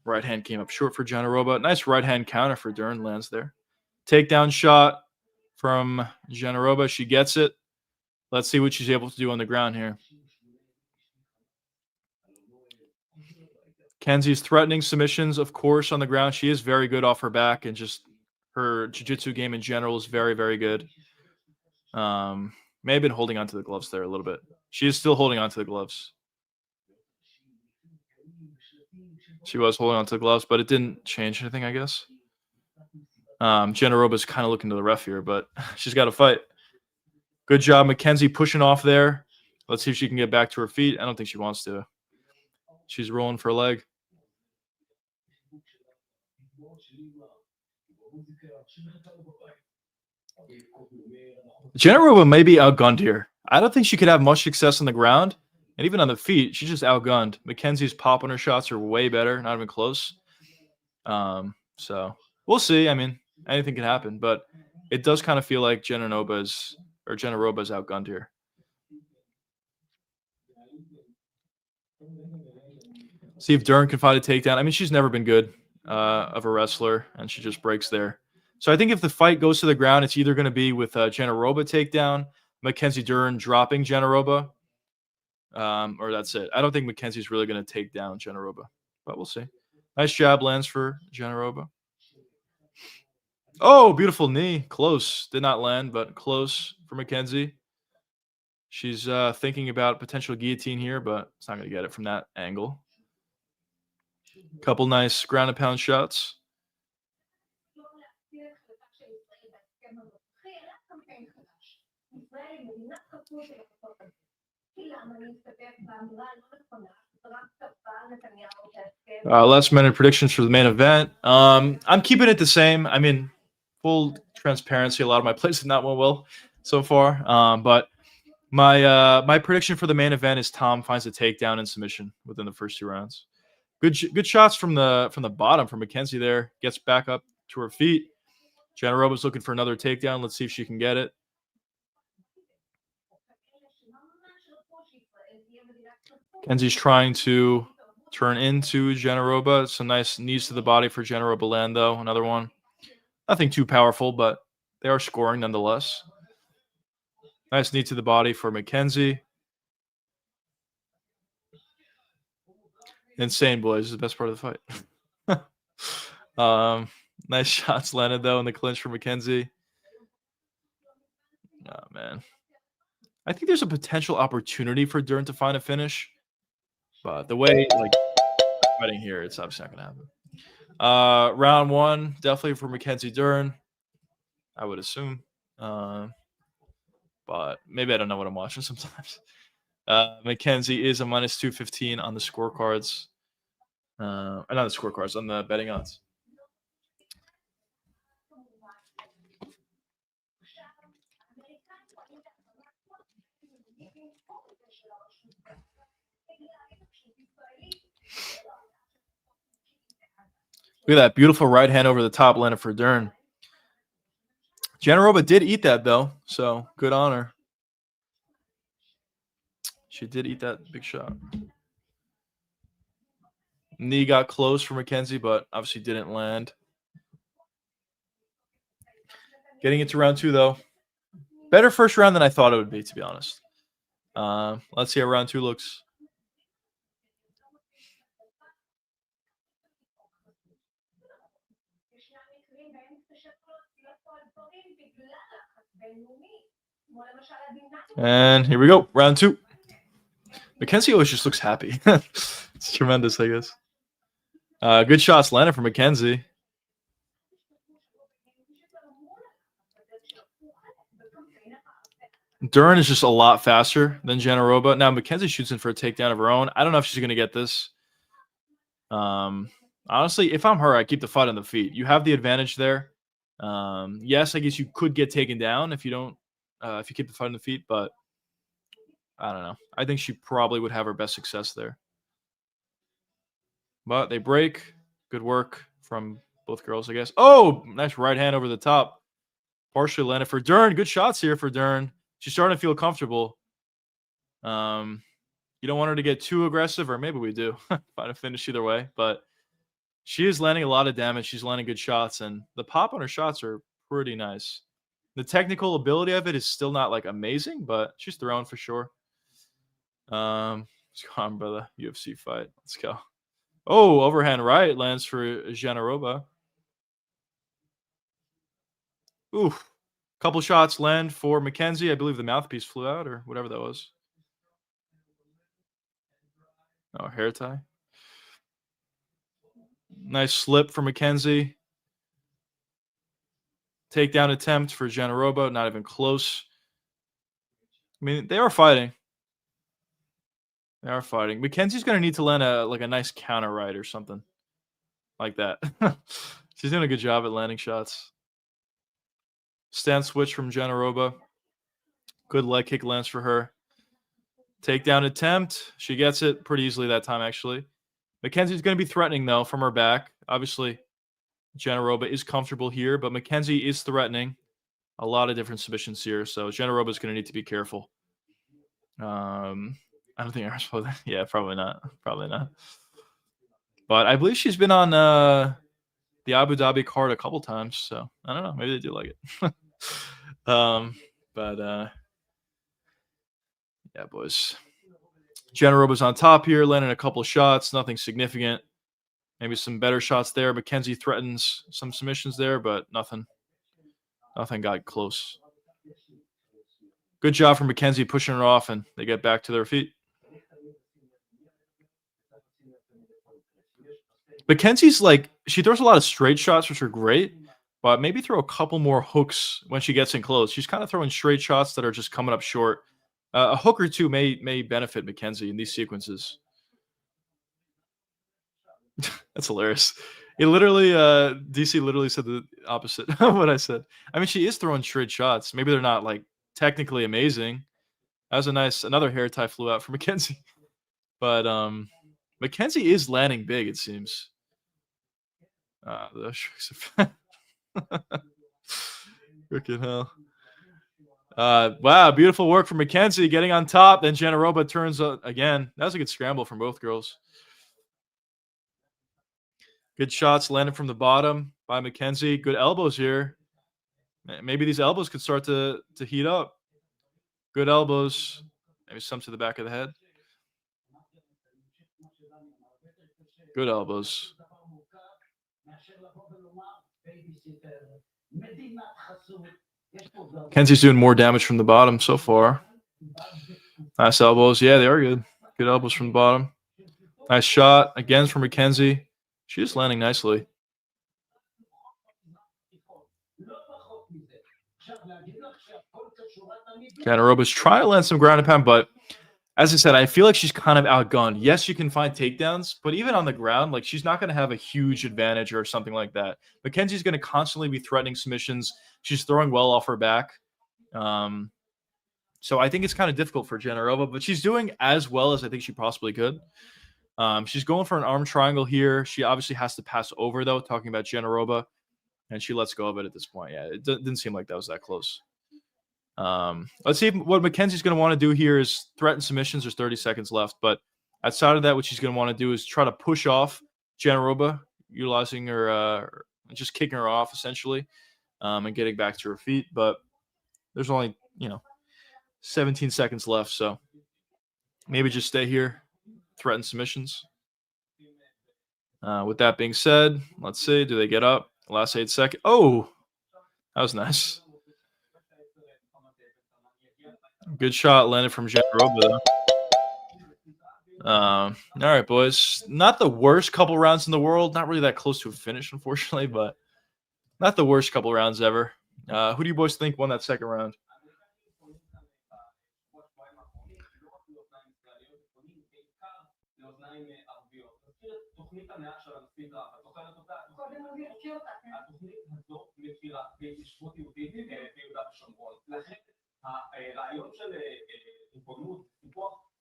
Right hand came up short for Janaroba. Nice right hand counter for Dern lands there. Takedown shot from Janaroba. She gets it. Let's see what she's able to do on the ground here. Kenzie's threatening submissions, of course, on the ground. She is very good off her back, and just her jiu-jitsu game in general is very, very good. May have been holding on to the gloves there a little bit. She is still holding on to the gloves. She was holding on to the gloves, but it didn't change anything, I guess. Janaroba's kind of looking to the ref here, but she's got to fight. Good job, Mackenzie, pushing off there. Let's see if she can get back to her feet. I don't think she wants to. She's rolling for a leg. Janaroba may be outgunned here. I don't think she could have much success on the ground. And even on the feet, she's just outgunned. Mackenzie's pop on her shots are way better, not even close. So we'll see. I mean, anything can happen, but it does kind of feel like Janaroba's outgunned here. See if Dern can find a takedown. I mean, she's never been good of a wrestler, and she just breaks there. So I think if the fight goes to the ground, it's either going to be with Janaroba takedown, Mackenzie Dern dropping Janaroba, or that's it. I don't think Mackenzie's really going to take down Janaroba, but we'll see. Nice jab lands for Janaroba. Oh, beautiful knee. Close. Did not land, but close for Mackenzie. She's thinking about potential guillotine here, but it's not going to get it from that angle. Couple nice ground and pound shots. Last minute predictions for the main event. I'm keeping it the same. I mean, full transparency, a lot of my plays have not went well so far. But my prediction for the main event is Tom finds a takedown and submission within the first 2 rounds. Good shots from the bottom from Mackenzie there. Gets back up to her feet. Janaroba's looking for another takedown. Let's see if she can get it. Mackenzie's trying to turn into Janaroba. Some nice knees to the body for Janaroba land, though. Another one. Nothing too powerful, but they are scoring nonetheless. Nice knee to the body for Mackenzie. Insane, boys. This is the best part of the fight. Nice shots landed, though, in the clinch for Mackenzie. Oh, man. I think there's a potential opportunity for Dern to find a finish. But the way, fighting here, it's obviously not going to happen. Round 1, definitely for Mackenzie Dern, I would assume. But maybe I don't know what I'm watching sometimes. Mackenzie is a minus 215 on the scorecards. Not the scorecards, on the betting odds. Look at that beautiful right hand over the top landed for Dern. Janaroba did eat that, though, so good on her. She did eat that big shot. Knee got close for Mackenzie, but obviously didn't land. Getting into round 2, though. Better first round than I thought it would be, to be honest. Let's see how round 2 looks. And here we go, round 2. Mackenzie always just looks happy. It's tremendous, I guess. Good shots landed for Mackenzie. Dern is just a lot faster than Janaroba. Now, Mackenzie shoots in for a takedown of her own. I don't know if she's going to get this. Honestly, if I'm her, I keep the fight on the feet. You have the advantage there. Yes, I guess you could get taken down if you don't, if you keep the fight on the feet, but I don't know. I think she probably would have her best success there. But they break. Good work from both girls, I guess. Oh, nice right hand over the top. Partially landed for Dern. Good shots here for Dern. She's starting to feel comfortable. You don't want her to get too aggressive, or maybe we do. Find a finish either way. But she is landing a lot of damage. She's landing good shots, and the pop on her shots are pretty nice. The technical ability of it is still not like amazing, but she's throwing for sure. Let's go on, brother. UFC fight. Let's go. Oh, overhand right lands for Janaroba. Oof. Couple shots land for Mackenzie. I believe the mouthpiece flew out or whatever that was. Oh, hair tie. Nice slip for Mackenzie. Takedown attempt for Janaroba. Not even close. I mean, they are fighting. They are fighting. Mackenzie's going to need to land a nice counter right or something like that. She's doing a good job at landing shots. Stand switch from Janaroba. Good leg kick lands for her. Takedown attempt. She gets it pretty easily that time, actually. Mackenzie's going to be threatening, though, from her back. Obviously, Janaroba is comfortable here, but Mackenzie is threatening. A lot of different submissions here, so Janaroba is going to need to be careful. I don't think I'm supposed to. Yeah, probably not. Probably not. But I believe she's been on the Abu Dhabi card a couple times, so I don't know. Maybe they do like it. Yeah, boys. Janaroba's on top here, landing a couple shots. Nothing significant. Maybe some better shots there. Mackenzie threatens some submissions there, but nothing got close. Good job from Mackenzie pushing her off, and they get back to their feet. Mackenzie's she throws a lot of straight shots, which are great, but maybe throw a couple more hooks when she gets in close. She's kind of throwing straight shots that are just coming up short. A hook or two may benefit Mackenzie in these sequences. That's hilarious. It literally, DC literally said the opposite of what I said. I mean, she is throwing straight shots. Maybe they're not like technically amazing. That was another hair tie flew out for Mackenzie. But Mackenzie is landing big, it seems. The strikes of freaking hell. Wow, beautiful work from Mackenzie getting on top. Then Janaroba turns again. That was a good scramble from both girls. Good shots landed from the bottom by Mackenzie. Good elbows here. Maybe these elbows could start to heat up. Good elbows. Maybe some to the back of the head. Good elbows. Kenzie's doing more damage from the bottom so far. Nice elbows. Yeah, they are good. Good elbows from the bottom. Nice shot. Again from Mackenzie. She's landing nicely. Janaroba's trying to land some ground and pound, but as I said, I feel like she's kind of outgunned. Yes, she can find takedowns, but even on the ground, like she's not going to have a huge advantage or something like that. Mackenzie's going to constantly be threatening submissions. She's throwing well off her back. So I think it's kind of difficult for Janarova, but she's doing as well as I think she possibly could. She's going for an arm triangle here. She obviously has to pass over, though, talking about Janarova, and she lets go of it at this point. Yeah, it didn't seem like that was that close. Let's see what Mackenzie's going to want to do here is threaten submissions. There's 30 seconds left, but outside of that, what she's going to want to do is try to push off Janaroba, utilizing her, just kicking her off essentially, and getting back to her feet. But there's only 17 seconds left, so maybe just stay here, threaten submissions. With that being said, let's see, do they get up? Last 8 seconds. Oh, that was nice. Good shot landed from Janaroba. All right, boys. Not the worst couple rounds in the world. Not really that close to a finish, unfortunately, but not the worst couple rounds ever. Who do you boys think won that second round?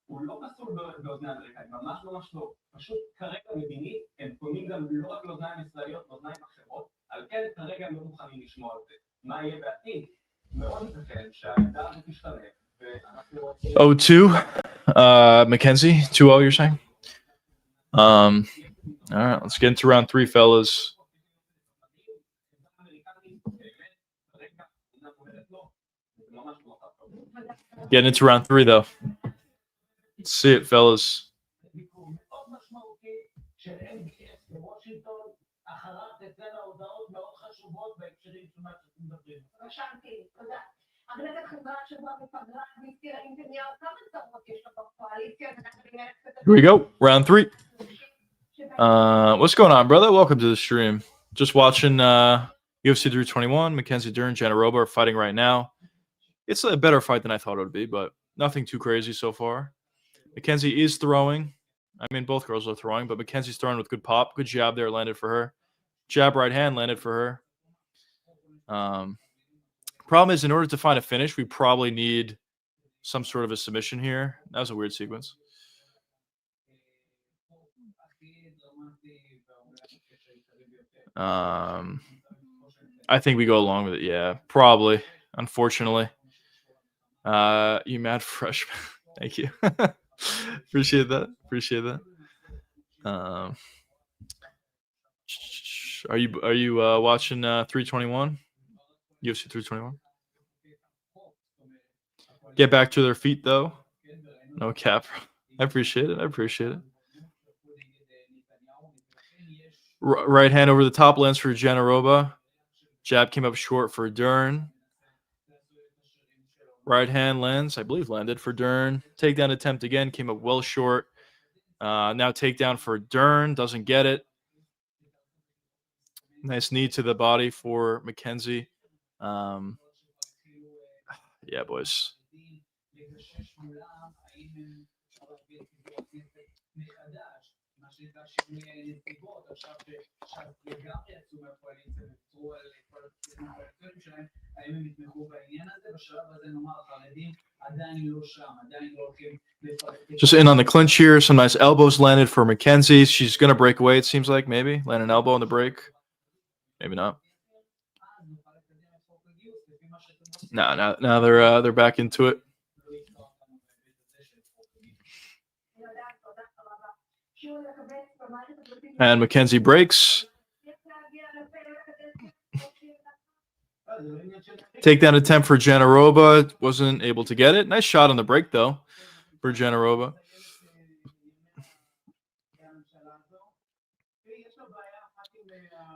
הוא לא פסול באוזני אמריקאים, ממש ממש לא. פשוט כרגע מדינית, הם פונים גם לא רק לאוזניים ישראליות, לאוזניים אחרות, על כן כרגע הם לא מוכנים לשמוע על זה. מה יהיה בעתיד? מאוד ייתכן שהעמדה הזאת תשתנה, ואנחנו... 0-2, Mackenzie, 2-0 you're saying? All right, let's get into round 3, fellas. Getting into round 3, though. Let's see it, fellas. Here we go, round 3. What's going on, brother? Welcome to the stream. Just watching UFC 321. Mackenzie Dern, Janaroba are fighting right now. It's a better fight than I thought it would be, but nothing too crazy so far. Mackenzie is throwing. I mean, both girls are throwing, but Mackenzie's throwing with good pop. Good jab there landed for her. Jab right hand landed for her. Problem is, in order to find a finish, we probably need some sort of a submission here. That was a weird sequence. I think we go along with it. Yeah, probably. Unfortunately. You mad freshman. Thank you. Appreciate that. Are you watching 321? UFC 321? Get back to their feet though. No cap. I appreciate it. Right hand over the top lands for Janaroba. Jab came up short for Dern. Right hand lands, I believe landed for Dern. Takedown attempt again, came up well short. Now takedown for Dern, doesn't get it. Nice knee to the body for Mackenzie. Yeah, boys. Just in on the clinch here. Some nice elbows landed for Mackenzie. She's going to break away, it seems like, maybe. Land an elbow on the break. Maybe not. No, now they're back into it. And Mackenzie breaks. Takedown attempt for Janarova. Wasn't able to get it. Nice shot on the break, though, for Janarova.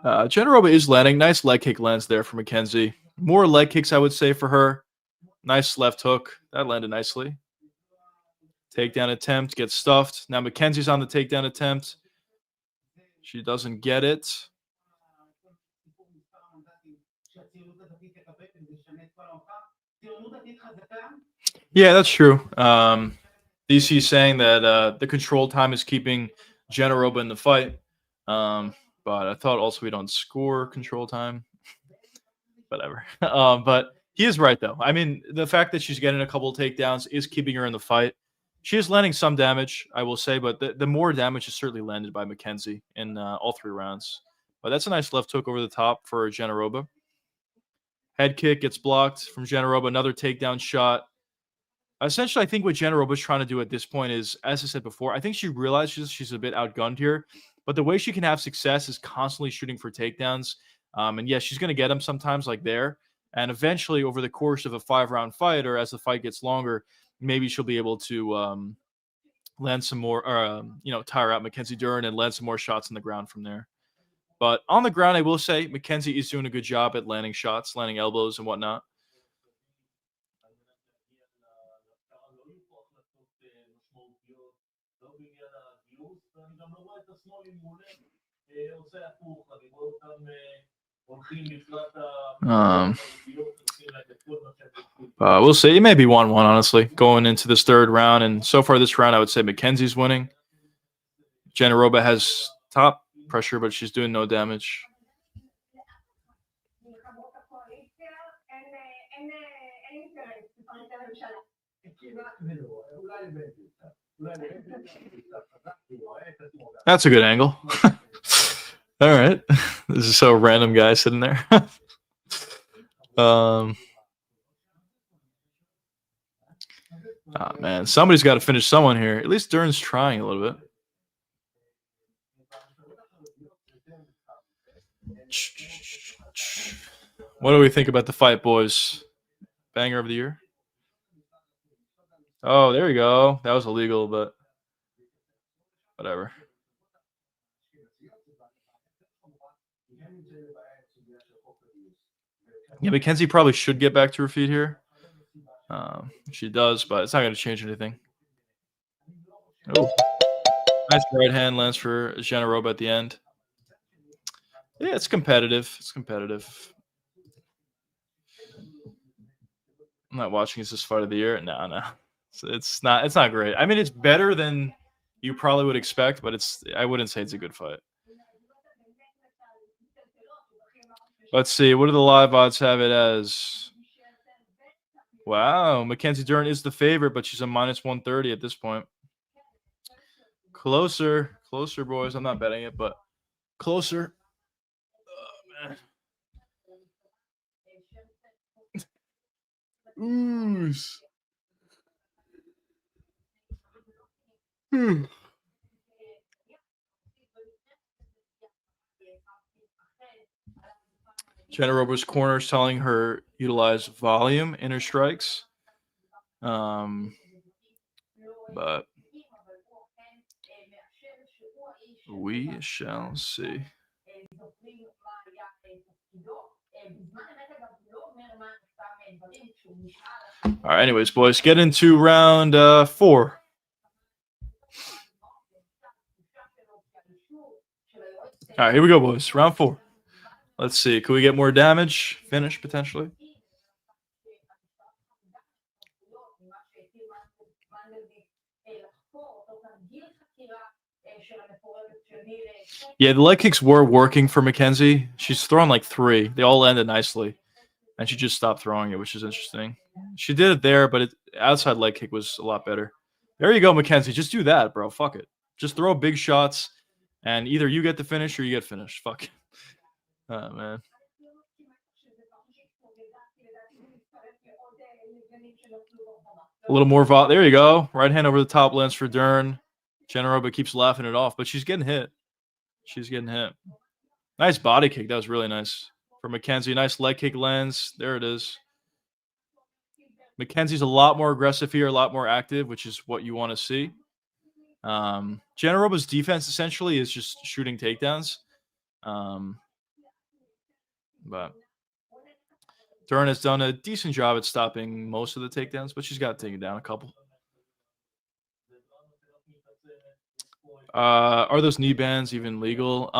Janarova is landing. Nice leg kick lands there for Mackenzie. More leg kicks, I would say, for her. Nice left hook. That landed nicely. Takedown attempt. Gets stuffed. Now Mackenzie's on the takedown attempt. She doesn't get it. Yeah, that's true. DC saying that the control time is keeping Janarova in the fight. But I thought also we don't score control time. Whatever. But he is right, though. I mean, the fact that she's getting a couple of takedowns is keeping her in the fight. She is landing some damage, I will say, but the more damage is certainly landed by Mackenzie in all 3 rounds. But that's a nice left hook over the top for Janarova. Head kick gets blocked from Janarova. Another takedown shot. Essentially, I think what Janarova is trying to do at this point is, as I said before, I think she realizes she's a bit outgunned here. But the way she can have success is constantly shooting for takedowns. And yes, she's going to get them sometimes like there. And eventually, over the course of a 5-round fight, or as the fight gets longer, maybe she'll be able to land some more, tire out Mackenzie Dern and land some more shots on the ground from there. But on the ground, I will say Mackenzie is doing a good job at landing shots, landing elbows and whatnot. We'll see. It may be 1-1, honestly, going into this 3rd round. And so far this round, I would say Mackenzie's winning. Janarova has top pressure, but she's doing no damage. That's a good angle. All right. This is so random guy sitting there. Oh, man. Somebody's got to finish someone here. At least Dern's trying a little bit. What do we think about the fight, boys? Banger of the year? Oh, there you go. That was illegal, but whatever. Yeah, Mackenzie probably should get back to her feet here. She does, but it's not going to change anything. Oh, nice right hand lands for Janarova at the end. Yeah, it's competitive. It's competitive. I'm not watching. Is this fight of the year? No. It's not great. I mean, it's better than you probably would expect, but I wouldn't say it's a good fight. Let's see. What do the live odds have it as? Wow, Mackenzie Dern is the favorite, but she's a -130 at this point. Closer, boys. I'm not betting it, but closer. Oh, man. Janarova's corner is telling her utilize volume in her strikes. But we shall see. All right, anyways, boys, get into round 4. All right, here we go, boys. Round 4. Let's see. Can we get more damage? Finish, potentially. Yeah, the leg kicks were working for Mackenzie. She's thrown like 3. They all landed nicely. And she just stopped throwing it, which is interesting. She did it there, but outside leg kick was a lot better. There you go, Mackenzie. Just do that, bro. Fuck it. Just throw big shots, and either you get the finish or you get finished. Fuck it. Oh, man. A little more vol. There you go. Right hand over the top lands for Dern. Generoba keeps laughing it off, but she's getting hit. She's getting hit. Nice body kick. That was really nice. For Mackenzie, nice leg kick lands. There it is. Mackenzie's a lot more aggressive here, a lot more active, which is what you want to see. Generoba's defense essentially is just shooting takedowns. But Dern has done a decent job at stopping most of the takedowns, but she's got to take it down a couple. Are those knee bands even legal?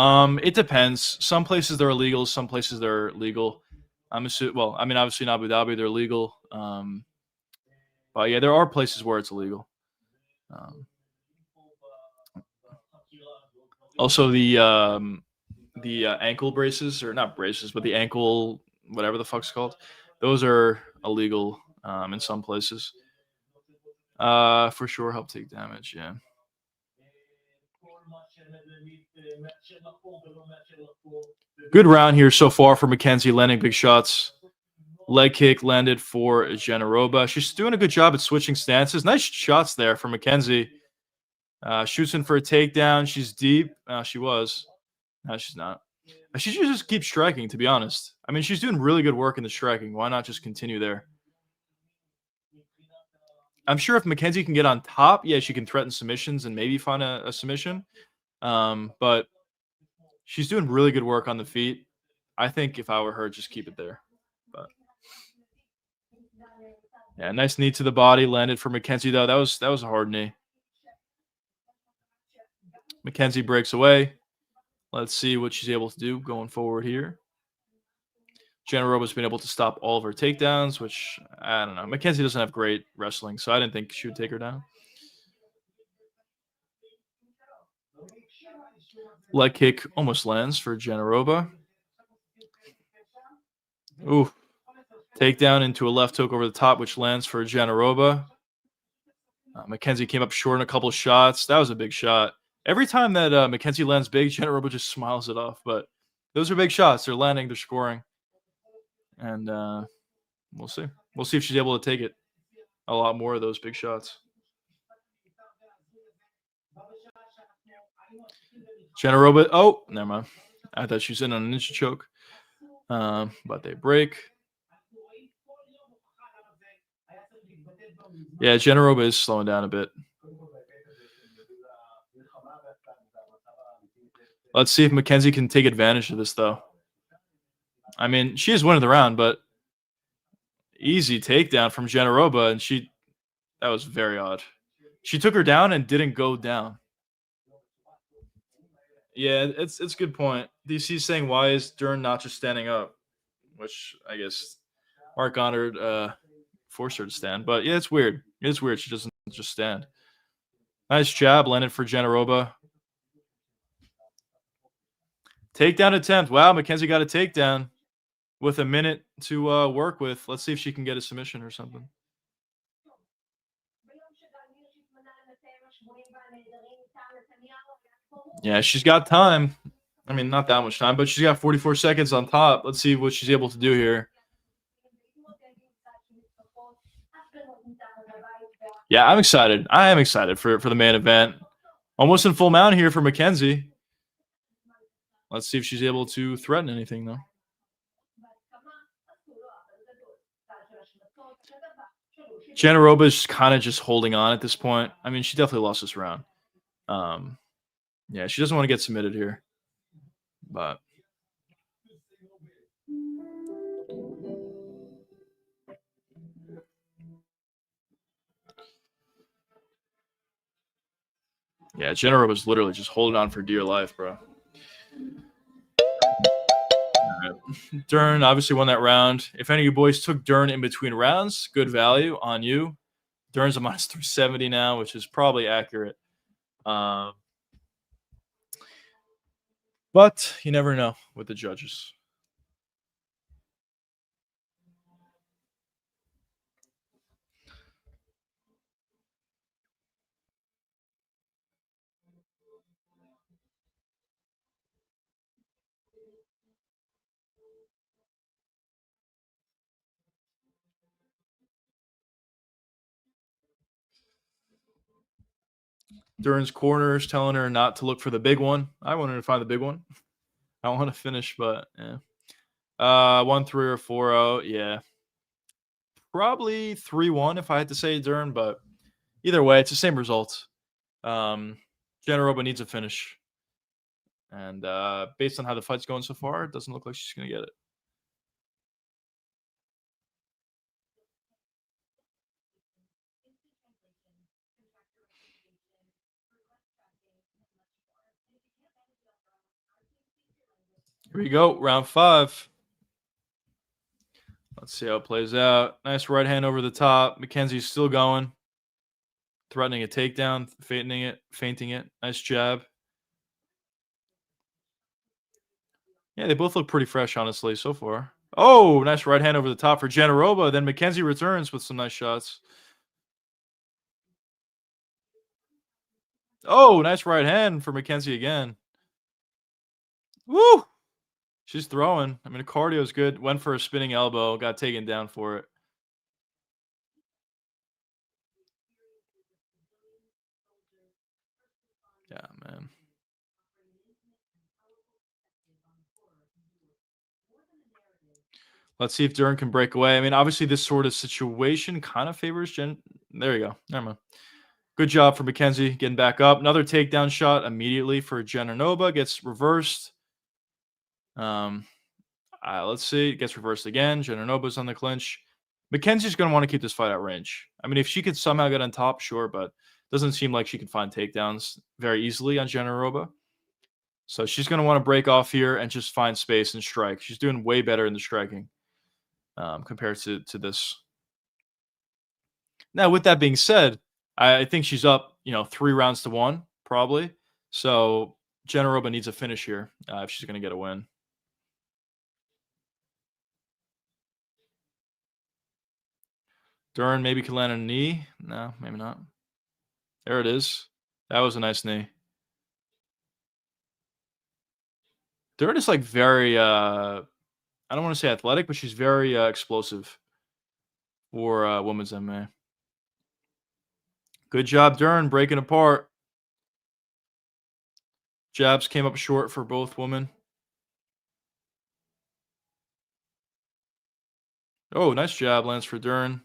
It depends. Some places they're illegal, some places they're legal. Obviously in Abu Dhabi they're legal. But yeah, there are places where it's illegal. Also, the ankle braces, or not braces, but the ankle, whatever the fuck's called, those are illegal in some places. For sure, help take damage. Yeah. Good round here so far for Mackenzie, landing big shots. Leg kick landed for Generoba. She's doing a good job at switching stances. Nice shots there for Mackenzie. Shoots in for a takedown. She's deep. She was. No, she's not. She should just keep striking, to be honest. I mean, she's doing really good work in the striking. Why not just continue there? I'm sure if Mackenzie can get on top, yeah, she can threaten submissions and maybe find a submission. But she's doing really good work on the feet. I think if I were her, just keep it there. But yeah, nice knee to the body landed for Mackenzie though. That was a hard knee. Mackenzie breaks away. Let's see what she's able to do going forward here. Generoba's been able to stop all of her takedowns, which I don't know. Mackenzie doesn't have great wrestling, so I didn't think she would take her down. Leg kick almost lands for Generoba. Ooh. Takedown into a left hook over the top, which lands for Generoba. Mackenzie came up short in a couple of shots. That was a big shot. Every time that Mackenzie lands big, Generoba just smiles it off. But those are big shots. They're landing. They're scoring. And we'll see. We'll see if she's able to take it. A lot more of those big shots. Generoba. Oh, never mind. I thought she was in on a ninja choke. But they break. Yeah, Generoba is slowing down a bit. Let's see if Mackenzie can take advantage of this, though. I mean, she is winning the round, but easy takedown from Generoba, and that was very odd. She took her down and didn't go down. Yeah, it's a good point. DC's saying, why is Dern not just standing up? Which I guess Mark Goddard forced her to stand. But yeah, it's weird. It's weird. She doesn't just stand. Nice jab landed for Generoba. Takedown attempt. Wow, Mackenzie got a takedown with a minute to work with. Let's see if she can get a submission or something. Yeah, she's got time. I mean, not that much time, but she's got 44 seconds on top. Let's see what she's able to do here. Yeah, I'm excited. I am excited for the main event. Almost in full mount here for Mackenzie. Let's see if she's able to threaten anything, though. Generoba's kind of just holding on at this point. I mean, she definitely lost this round. Yeah, she doesn't want to get submitted here. But yeah, Generoba's literally just holding on for dear life, bro. Dern obviously won that round. If any of you boys took Dern in between rounds, good value on you. Dern's a minus 370 now, which is probably accurate. But you never know with the judges. Duran's corners telling her not to look for the big one. I wanted to find the big one. I want to finish, but yeah. 1-3 or 4-0. Yeah. Probably 3-1 if I had to say Duran, but either way, it's the same result. Janaroba needs a finish. And based on how the fight's going so far, it doesn't look like she's going to get it. Here we go. Round 5. Let's see how it plays out. Nice right hand over the top. Mackenzie's still going. Threatening a takedown, feinting it. Nice jab. Yeah, they both look pretty fresh, honestly, so far. Oh, nice right hand over the top for Janaroba. Then Mackenzie returns with some nice shots. Oh, nice right hand for Mackenzie again. Woo! She's throwing. I mean, cardio's good. Went for a spinning elbow. Got taken down for it. Yeah, man. Let's see if Duran can break away. I mean, obviously, this sort of situation kind of favors Jen. There you go. Never mind. Good job for Mackenzie getting back up. Another takedown shot immediately for Janaroba. Gets reversed. Let's see. It gets reversed again. Janaroba's on the clinch. Mackenzie's going to want to keep this fight at range. I mean, if she could somehow get on top, sure, but doesn't seem like she can find takedowns very easily on Janaroba. So she's going to want to break off here and just find space and strike. She's doing way better in the striking compared to this. Now, with that being said, I think she's up, 3-1 probably. So Janaroba needs a finish here if she's going to get a win. Duran maybe could land a knee. No, maybe not. There it is. That was a nice knee. Duran is like very, I don't want to say athletic, but she's very explosive for women's MMA. Good job, Duran, breaking apart. Jabs came up short for both women. Oh, nice jab lands for Duran.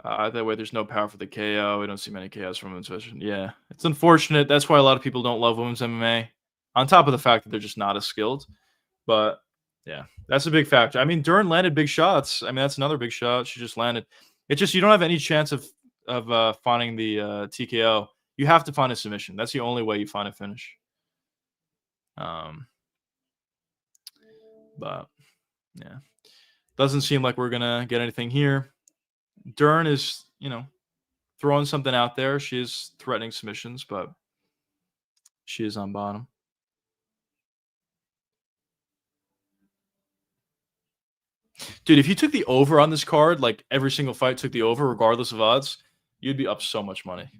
That way, there's no power for the KO. We don't see many KOs from women's division. Yeah, it's unfortunate. That's why a lot of people don't love women's MMA. On top of the fact that they're just not as skilled. But yeah, that's a big factor. I mean, Duran landed big shots. I mean, that's another big shot she just landed. It's just you don't have any chance of finding the TKO. You have to find a submission. That's the only way you find a finish. But yeah, doesn't seem like we're gonna get anything here. Duran is, throwing something out there. She is threatening submissions, but she is on bottom. Dude, if you took the over on this card, like every single fight took the over, regardless of odds, you'd be up so much money.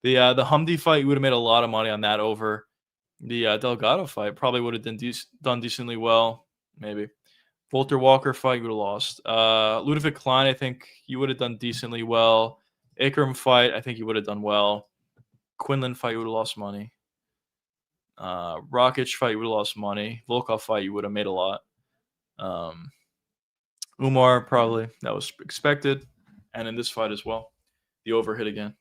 The Humdy fight, you would have made a lot of money on that over. The Delgado fight probably would have done decently well, maybe. Walter Walker fight, you would have lost. Ludovic Klein, I think you would have done decently well. Ikram fight, I think you would have done well. Quinlan fight, you would have lost money. Rakic fight, you would have lost money. Volkov fight, you would have made a lot. Umar, probably. That was expected. And in this fight as well. The over hit again.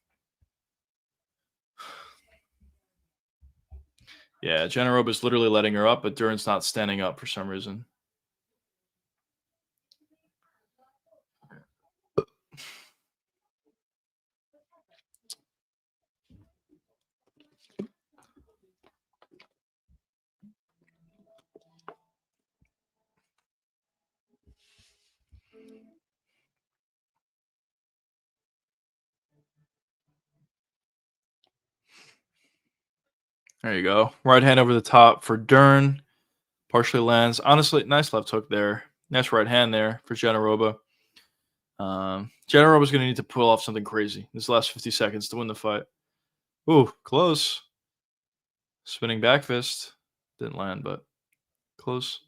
Yeah, Janaroba is literally letting her up, but Duran's not standing up for some reason. There you go. Right hand over the top for Dern. Partially lands. Honestly, nice left hook there. Nice right hand there for Generoba. Generoba's going to need to pull off something crazy this last 50 seconds to win the fight. Ooh, close. Spinning back fist. Didn't land, but close.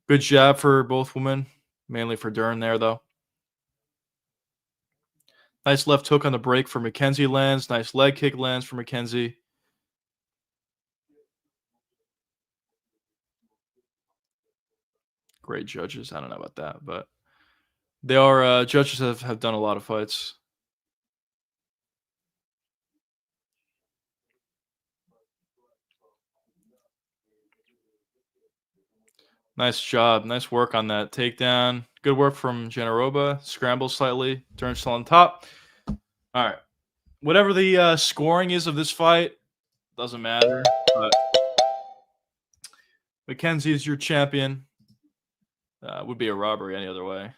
Good jab for both women. Mainly for Dern there, though. Nice left hook on the break for McKenzie lands. Nice leg kick lands for McKenzie. Great judges. I don't know about that, but they are judges have done a lot of fights. Nice job. Nice work on that takedown. Good work from Generoba. Scrambles slightly. Dern still on top. All right. Whatever the scoring is of this fight, doesn't matter. But McKenzie is your champion. Would be a robbery any other way.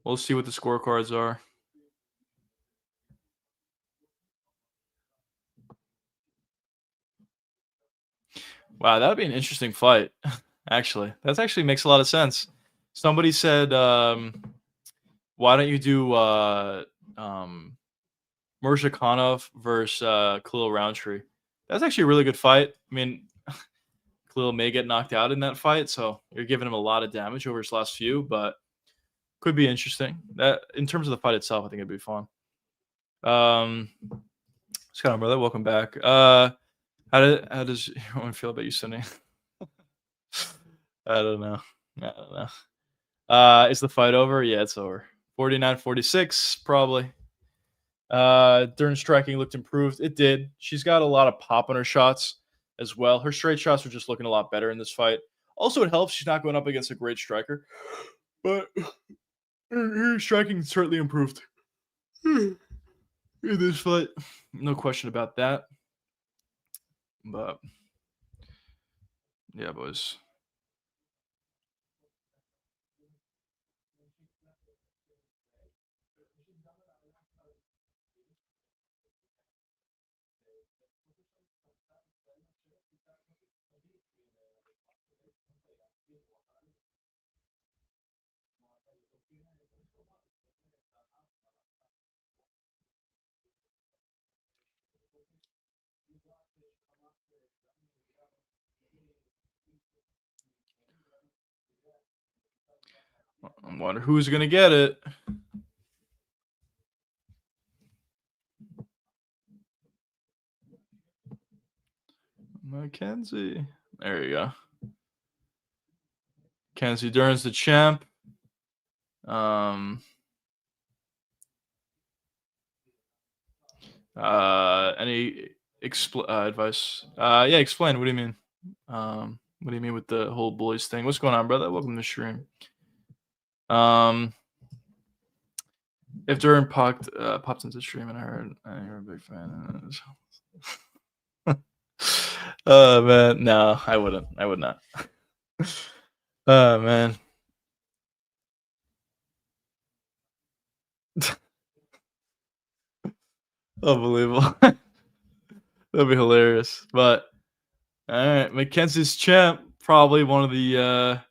We'll see what the scorecards are. Wow, that would be an interesting fight. Actually, that actually makes a lot of sense. Somebody said, "Why don't you do Murzakanov versus Khalil Roundtree?" That's actually a really good fight. I mean, Khalil may get knocked out in that fight, so you're giving him a lot of damage over his last few, but could be interesting. That in terms of the fight itself, I think it'd be fun. Scott, brother, welcome back. How does everyone feel about you, Sunny? I don't know. Is the fight over? Yeah, it's over. 49-46, probably. Dern's striking looked improved. It did. She's got a lot of pop on her shots as well. Her straight shots are just looking a lot better in this fight. Also, it helps she's not going up against a great striker, but her striking certainly improved in this fight. No question about that. But yeah, boys. I wonder who's gonna get it. Mackenzie. There you go. Mackenzie Dern's the champ. Any advice? Yeah, explain. What do you mean? What do you mean with the whole boys thing? What's going on, brother? Welcome to the stream. If Dern popped into the stream and I heard you're a big fan. Oh man, no, I wouldn't. I would not. Oh man. Unbelievable. That'd be hilarious. But all right, Mackenzie's champ, probably one of the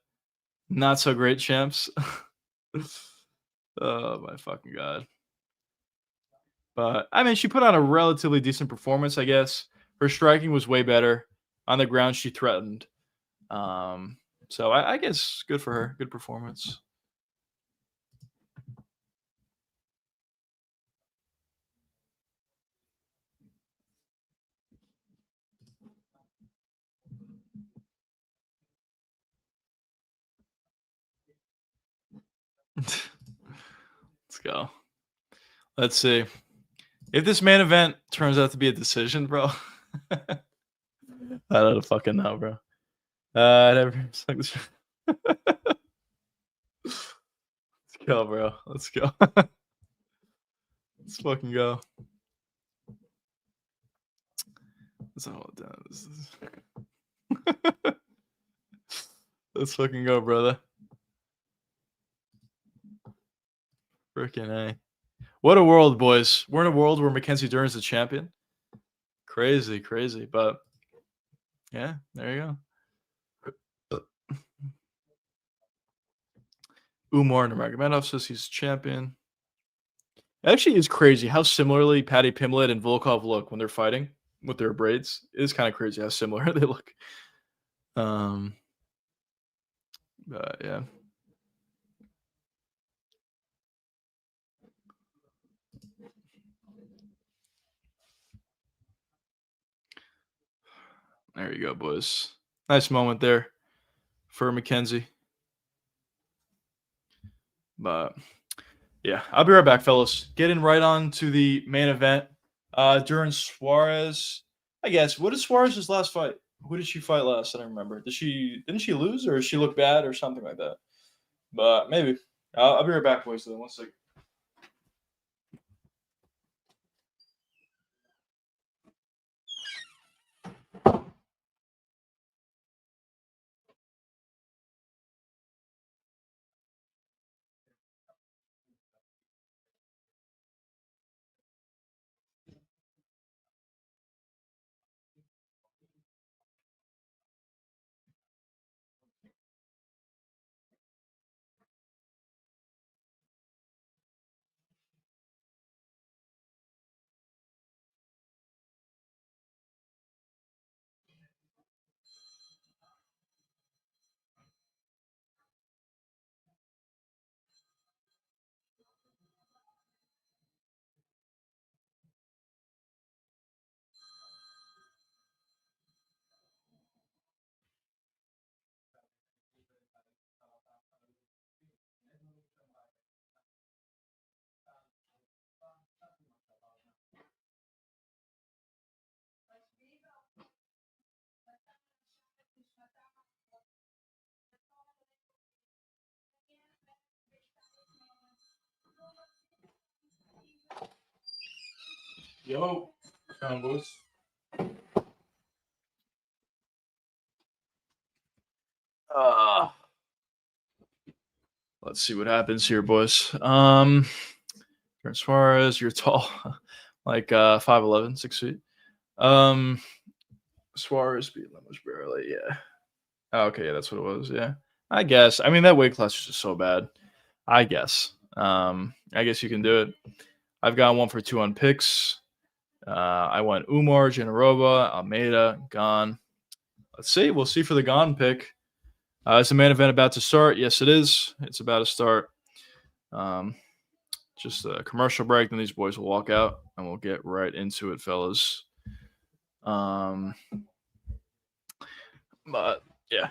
not so great champs. Oh my fucking god. But I mean, she put on a relatively decent performance, I guess. Her striking was way better. On the ground, she threatened. So I guess good for her. Good performance. Let's go. Let's see. If this main event turns out to be a decision, bro. I don't fucking know, bro. Let's go, bro. Let's go. Let's fucking go. Let's hold down. Let's fucking go, brother. Freaking A. What a world, boys. We're in a world where Mackenzie Dern's the champion. Crazy, crazy. But yeah, there you go. Umar Nurmagomedov says he's champion. It actually is crazy how similarly Paddy Pimblett and Volkov look when they're fighting with their braids. It is kind of crazy how similar they look. But yeah. There you go, boys. Nice moment there for Mackenzie. But yeah, I'll be right back, fellas. Getting right on to the main event. During Suarez, I guess. What is Suarez's last fight? Who did she fight last? I don't remember. Didn't she lose, or did she look bad or something like that? But maybe. I'll be right back, boys. Then 1 second. Yo, come on, boys. Let's see what happens here, boys. As far as you're tall, like 5'11", 6 feet. Suarez beat Lemos barely, yeah. Oh, okay, yeah, that's what it was. Yeah, I guess. I mean, that weight class is just so bad. I guess. I guess you can do it. I've got 1 for 2 on picks. I went Umar, Generova, Almeida, Gone. Let's see. We'll see for the Gone pick. Is the main event about to start? Yes, it is. It's about to start. Just a commercial break, then these boys will walk out, and we'll get right into it, fellas. But yeah.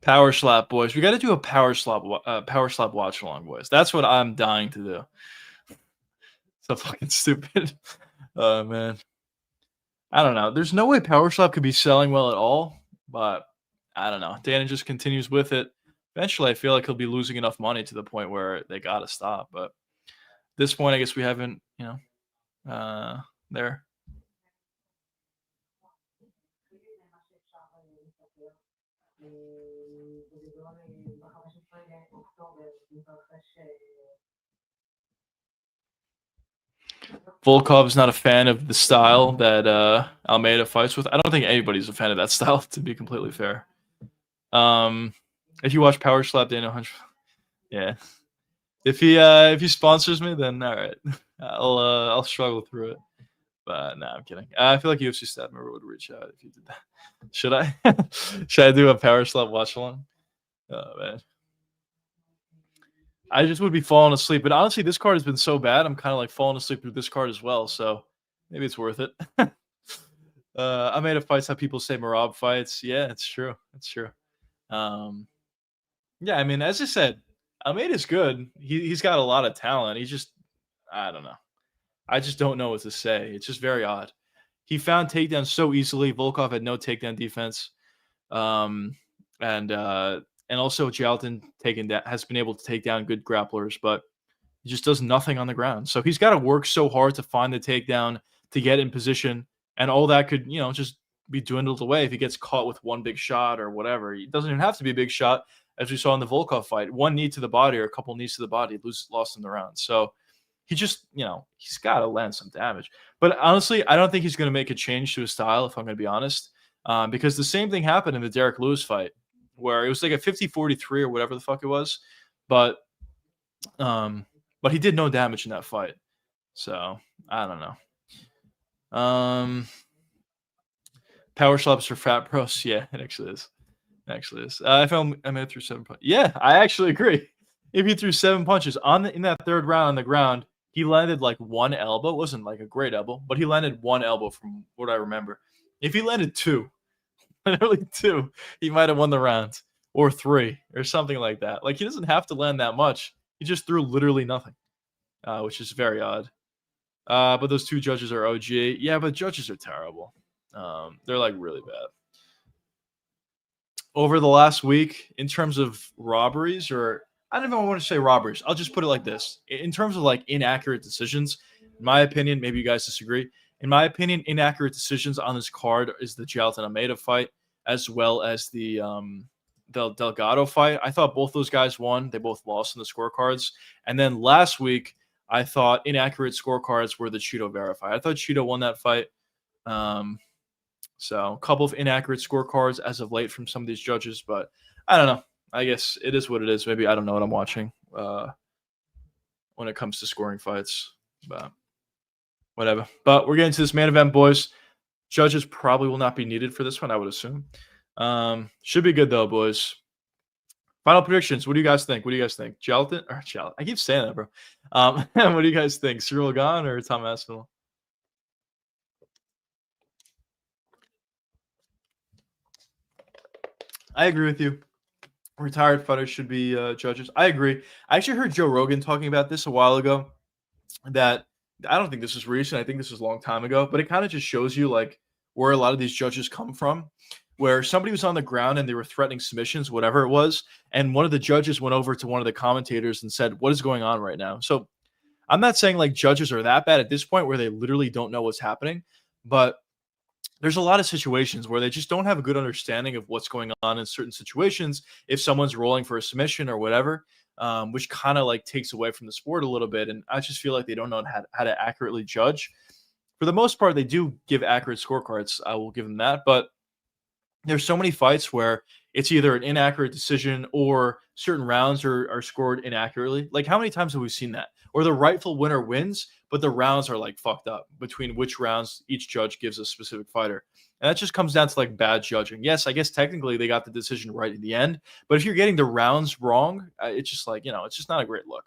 Power slap, boys. We got to do a power slap watch along, boys. That's what I'm dying to do. So fucking stupid. Oh man. I don't know. There's no way power slap could be selling well at all, but I don't know. Dana just continues with it. Eventually, I feel like he'll be losing enough money to the point where they got to stop. But at this point, I guess we haven't, there. Volkov's not a fan of the style that Almeida fights with. I don't think anybody's a fan of that style, to be completely fair. If you watch Power Slap, Daniel Hunch, yeah. If he sponsors me, then all right, I'll struggle through it. But no, I'm kidding. I feel like UFC staff member would reach out if you did that. Should I? Should I do a Power Slap watch along? Oh man. I just would be falling asleep. But honestly, this card has been so bad. I'm kind of like falling asleep with this card as well. So maybe it's worth it. I made a fights how people say Marab fights. Yeah, it's true. It's true. Yeah, I mean, as I said, Almeida's good. He's got a lot of talent. He's just, I don't know. I just don't know what to say. It's just very odd. He found takedowns so easily. Volkov had no takedown defense. And also Jalton has been able to take down good grapplers, but He just does nothing on the ground. So he's got to work so hard to find the takedown, to get in position, and all that could, just be dwindled away if he gets caught with one big shot or whatever. It doesn't even have to be a big shot, as we saw in the Volkov fight. One knee to the body or a couple knees to the body, lost in the round. So he just, he's got to land some damage. But honestly, I don't think he's going to make a change to his style, if I'm going to be honest, because the same thing happened in the Derek Lewis fight, where it was like a 50-43 or whatever the fuck it was. But he did no damage in that fight. So I don't know. Power slaps for fat bros. Yeah, it actually is. I made it through 7 punches. Yeah, I actually agree. If he threw 7 punches in that third round on the ground, he landed like one elbow. It wasn't like a great elbow, but he landed one elbow from what I remember. If he landed 2, literally 2, he might have won the round, or 3 or something like that. Like, he doesn't have to land that much. He just threw literally nothing, which is very odd. But those 2 judges are OG. Yeah, but judges are terrible. They're like really bad. Over the last week, in terms of robberies, or I don't even want to say robberies, I'll just put it like this. In terms of like inaccurate decisions, in my opinion, maybe you guys disagree. In my opinion, inaccurate decisions on this card is the Jailton Almeida fight, as well as the Delgado fight. I thought both those guys won. They both lost in the scorecards. And then last week, I thought inaccurate scorecards were the Cheeto Vera fight. I thought Cheeto won that fight. So a couple of inaccurate scorecards as of late from some of these judges, but I don't know. I guess it is what it is. Maybe I don't know what I'm watching when it comes to scoring fights, but whatever. But we're getting to this main event, boys. Judges probably will not be needed for this one, I would assume. Should be good though, boys. Final predictions. What do you guys think? Jailton? I keep saying that, bro. What do you guys think? Cyril Gane or Tom Aspinall? I agree with you. Retired fighters should be judges. I agree. I actually heard Joe Rogan talking about this a while ago. That I don't think this is recent. I think this was a long time ago. But it kind of just shows you like where a lot of these judges come from. Where somebody was on the ground and they were threatening submissions, whatever it was, and one of the judges went over to one of the commentators and said, "What is going on right now?" So I'm not saying like judges are that bad at this point where they literally don't know what's happening, but there's a lot of situations where they just don't have a good understanding of what's going on in certain situations. If someone's rolling for a submission or whatever, which kind of like takes away from the sport a little bit. And I just feel like they don't know how to accurately judge. For the most part, they do give accurate scorecards. I will give them that. But there's so many fights where it's either an inaccurate decision or certain rounds are scored inaccurately. Like, how many times have we seen that? Or the rightful winner wins, but the rounds are like fucked up between which rounds each judge gives a specific fighter. And that just comes down to like bad judging. Yes, I guess technically they got the decision right in the end, but if you're getting the rounds wrong, it's just like, it's just not a great look.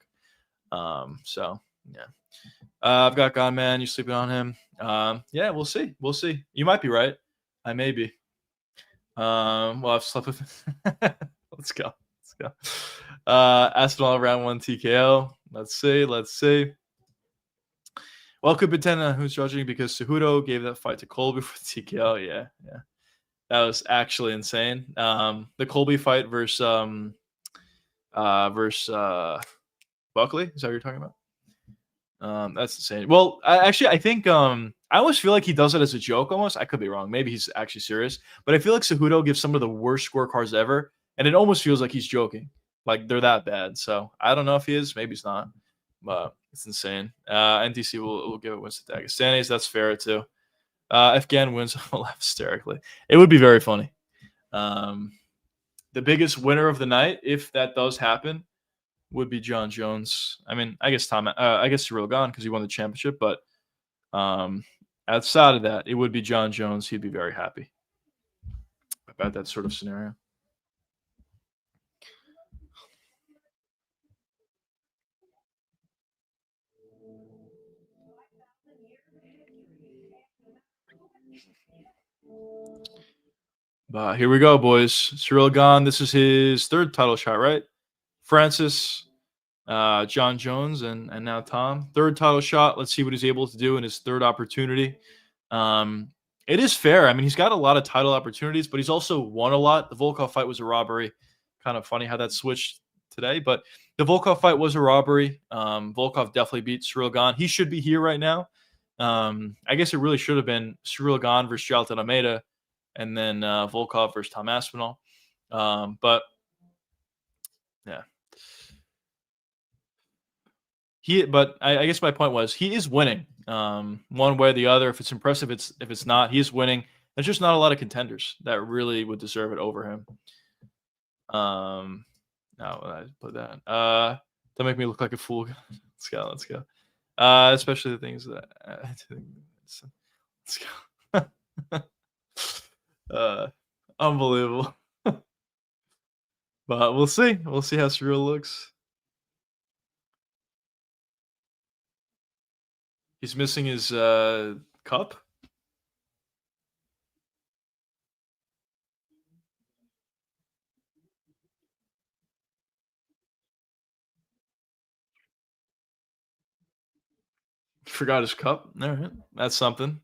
So yeah. I've got Gone Man. You sleeping on him? Yeah, we'll see. You might be right. I may be. Well, I've slept with Let's go. Aspinall round 1 TKO. Let's see. Well, could pretend who's judging because Cejudo gave that fight to Colby for TKO. Yeah. That was actually insane. The Colby fight versus Buckley. Is that what you're talking about? That's insane. Well, I think I almost feel like he does it as a joke almost. I could be wrong. Maybe he's actually serious. But I feel like Cejudo gives some of the worst scorecards ever, and it almost feels like he's joking. Like, they're that bad. So I don't know if he is. Maybe he's not. But it's insane. NTC will give it wins to Dagestanis. That's fair, too. If Gan wins, I'll laugh hysterically. It would be very funny. The biggest winner of the night, if that does happen, would be John Jones. I mean, I guess Cyril Gane because he won the championship. But outside of that, it would be John Jones. He'd be very happy about that sort of scenario. But here we go, boys. Cyril Gane. This is his 3rd title shot, right? Francis, John Jones, and now Tom. 3rd title shot. Let's see what he's able to do in his 3rd opportunity. It is fair. I mean, he's got a lot of title opportunities, but he's also won a lot. The Volkov fight was a robbery. Kind of funny how that switched today. But the Volkov fight was a robbery. Volkov definitely beat Cyril Gane. He should be here right now. I guess it really should have been Cyril Gane versus Jailton Almeida, and then Volkov versus Tom Aspinall. But yeah. But I guess my point was he is winning, one way or the other. If it's impressive, if it's not, he is winning. There's just not a lot of contenders that really would deserve it over him. No, I put that. Don't make me look like a fool. Let's go. Especially the things that. Let's go. Unbelievable. But we'll see. We'll see how Cyril looks. He's missing his cup. Forgot his cup. All right, that's something.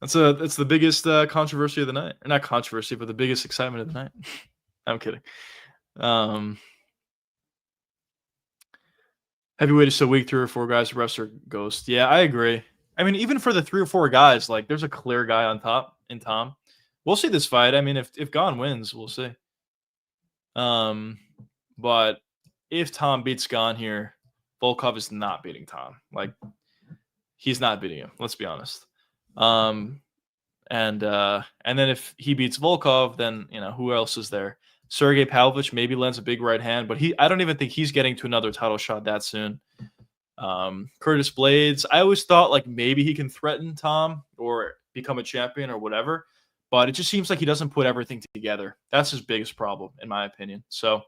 That's the biggest controversy of the night. Or not controversy, but the biggest excitement of the night. I'm kidding. Heavyweight is so weak. 3 or 4 guys. The rest are ghost. Yeah, I agree. I mean, even for the 3 or 4 guys, like there's a clear guy on top in Tom. We'll see this fight. I mean, if Gane wins, we'll see. But if Tom beats Gane here, Volkov is not beating Tom. Like, he's not beating him. Let's be honest. And then if he beats Volkov, then who else is there? Sergey Pavlovich maybe lands a big right hand, but I don't even think he's getting to another title shot that soon. Curtis Blades, I always thought like maybe he can threaten Tom or become a champion or whatever, but it just seems like he doesn't put everything together. That's his biggest problem, in my opinion. So,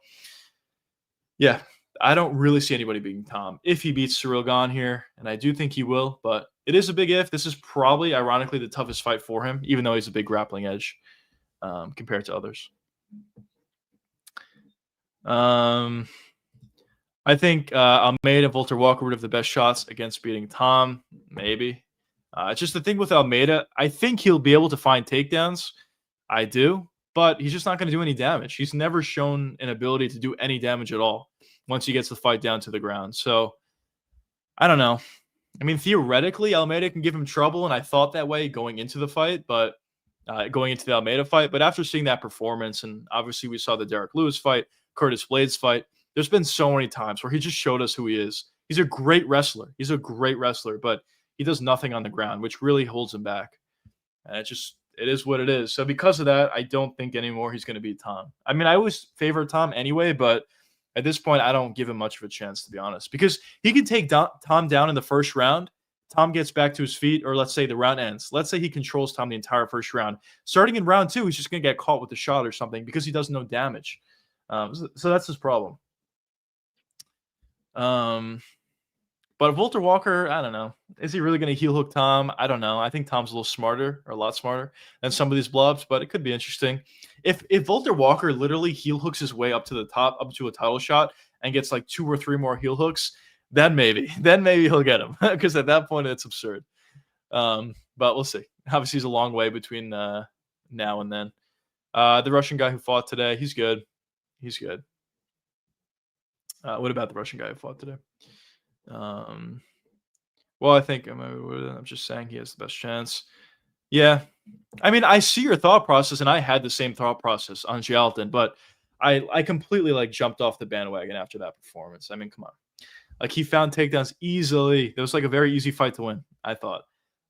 yeah, I don't really see anybody beating Tom if he beats Cyril Gane here, and I do think he will, but it is a big if. This is probably, ironically, the toughest fight for him, even though he's a big grappling edge compared to others. I think Almeida and Walter Walker would have the best shots against beating Tom, maybe. Just the thing with Almeida, I think he'll be able to find takedowns. I do, but he's just not going to do any damage. He's never shown an ability to do any damage at all once he gets the fight down to the ground. So, I don't know. I mean, theoretically, Almeida can give him trouble, and I thought that way going into the fight, but going into the Almeida fight. But after seeing that performance, and obviously we saw the Derek Lewis fight, Curtis Blades fight, there's been so many times where he just showed us who he is. He's a great wrestler. But he does nothing on the ground, which really holds him back. And it is what it is. So because of that, I don't think anymore he's going to beat Tom. I mean, I always favor Tom anyway, but at this point, I don't give him much of a chance, to be honest, because he can take Tom down in the first round. Tom gets back to his feet, or let's say the round ends. Let's say he controls Tom the entire first round. Starting in round 2, he's just going to get caught with a shot or something because he does no damage. So that's his problem. But Walter Walker, I don't know. Is he really going to heel hook Tom? I don't know. I think Tom's a lot smarter than some of these blobs, but it could be interesting. If Walter Walker literally heel hooks his way up to the top, up to a title shot, and gets like 2 or 3 more heel hooks, then maybe he'll get him, because at that point it's absurd. But we'll see. Obviously, he's a long way between now and then. The Russian guy who fought today, he's good. What about the Russian guy who fought today? Well, I think I'm just saying he has the best chance. Yeah. I mean, I see your thought process, and I had the same thought process on Jailton, but I completely jumped off the bandwagon after that performance. I mean, come on. He found takedowns easily. It was a very easy fight to win, I thought.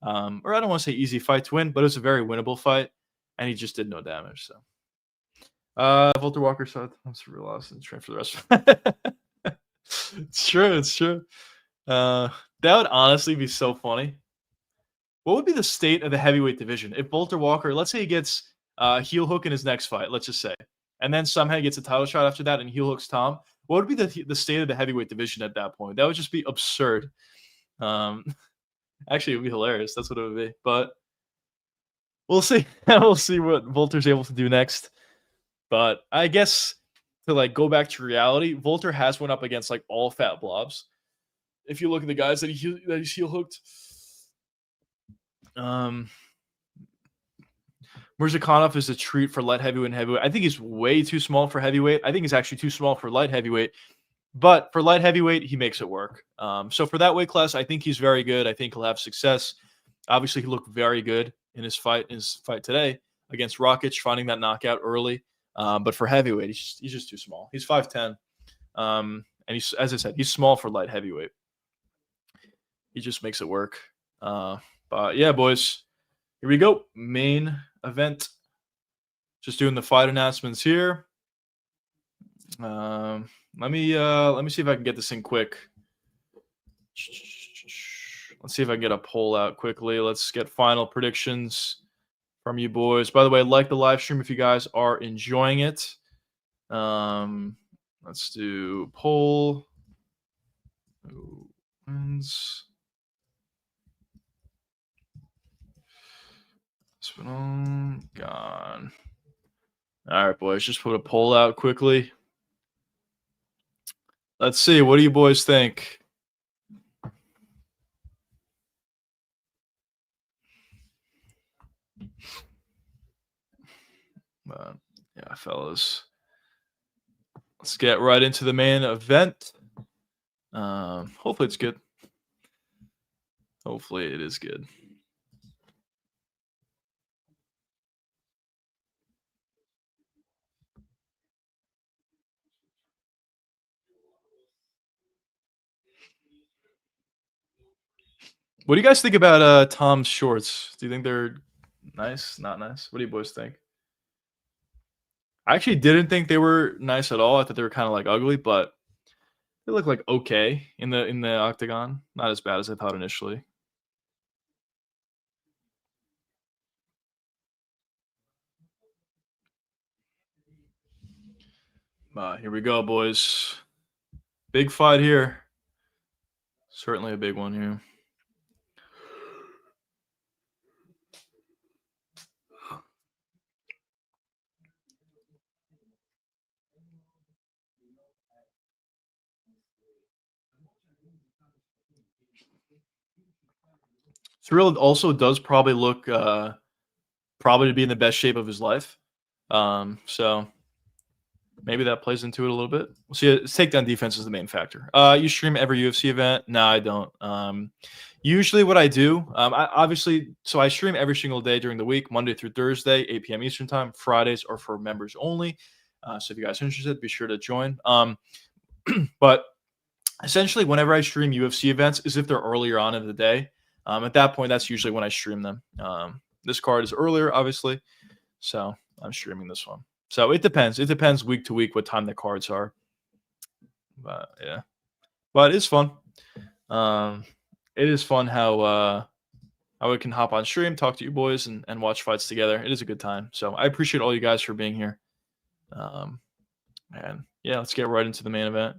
Or I don't want to say easy fight to win, but it was a very winnable fight, and he just did no damage. So, Walter Walker said, "I'm super lost and train for the rest." It's true. That would honestly be so funny. What would be the state of the heavyweight division if Walter Walker, let's say he gets heel hook in his next fight, let's just say, and then somehow he gets a title shot after that and heel hooks Tom? What would be the state of the heavyweight division at that point? That would just be absurd. Actually, it would be hilarious. That's what it would be. But we'll see. We'll see what Volter's able to do next. But I guess to go back to reality, Volter has went up against all fat blobs. If you look at the guys that he's heel hooked, Murzakanov is a treat for light heavyweight and heavyweight. I think he's way too small for heavyweight. I think he's actually too small for light heavyweight. But for light heavyweight, he makes it work. So for that weight class, I think he's very good. I think he'll have success. Obviously, he looked very good in his fight today against Rakic, finding that knockout early. But for heavyweight, he's just too small. He's 5'10", and he's, as I said, he's small for light heavyweight. He just makes it work. But yeah, boys, here we go. Main event. Just doing the fight announcements here. Let me see if I can get this in quick. Let's see if I can get a poll out quickly. Let's get final predictions from you boys. By the way, like the live stream if you guys are enjoying it. Let's do poll. Who wins? Gone. All right, boys. Just put a poll out quickly. Let's see. What do you boys think? Yeah, fellas. Let's get right into the main event. Hopefully it's good. Hopefully it is good. What do you guys think about Tom's shorts? Do you think they're nice? Not nice? What do you boys think? I actually didn't think they were nice at all. I thought they were kind of like ugly, but they look like okay in the octagon. Not as bad as I thought initially. Here we go, boys. Big fight here. Certainly a big one here. Cyril also does probably look probably to be in the best shape of his life. So maybe that plays into it a little bit. We'll see. His takedown defense is the main factor. You stream every UFC event? No, I don't. Usually what I do, I stream every single day during the week, Monday through Thursday, 8 p.m. Eastern time. Fridays are for members only. So if you guys are interested, be sure to join. But essentially, whenever I stream UFC events, is if they're earlier on in the day. At that point, that's usually when I stream them. This card is earlier, obviously, so I'm streaming this one. So it depends. It depends week to week what time the cards are. But yeah, but it is fun. It is fun how we can hop on stream, talk to you boys, and watch fights together. It is a good time. So I appreciate all you guys for being here. And yeah, let's get right into the main event.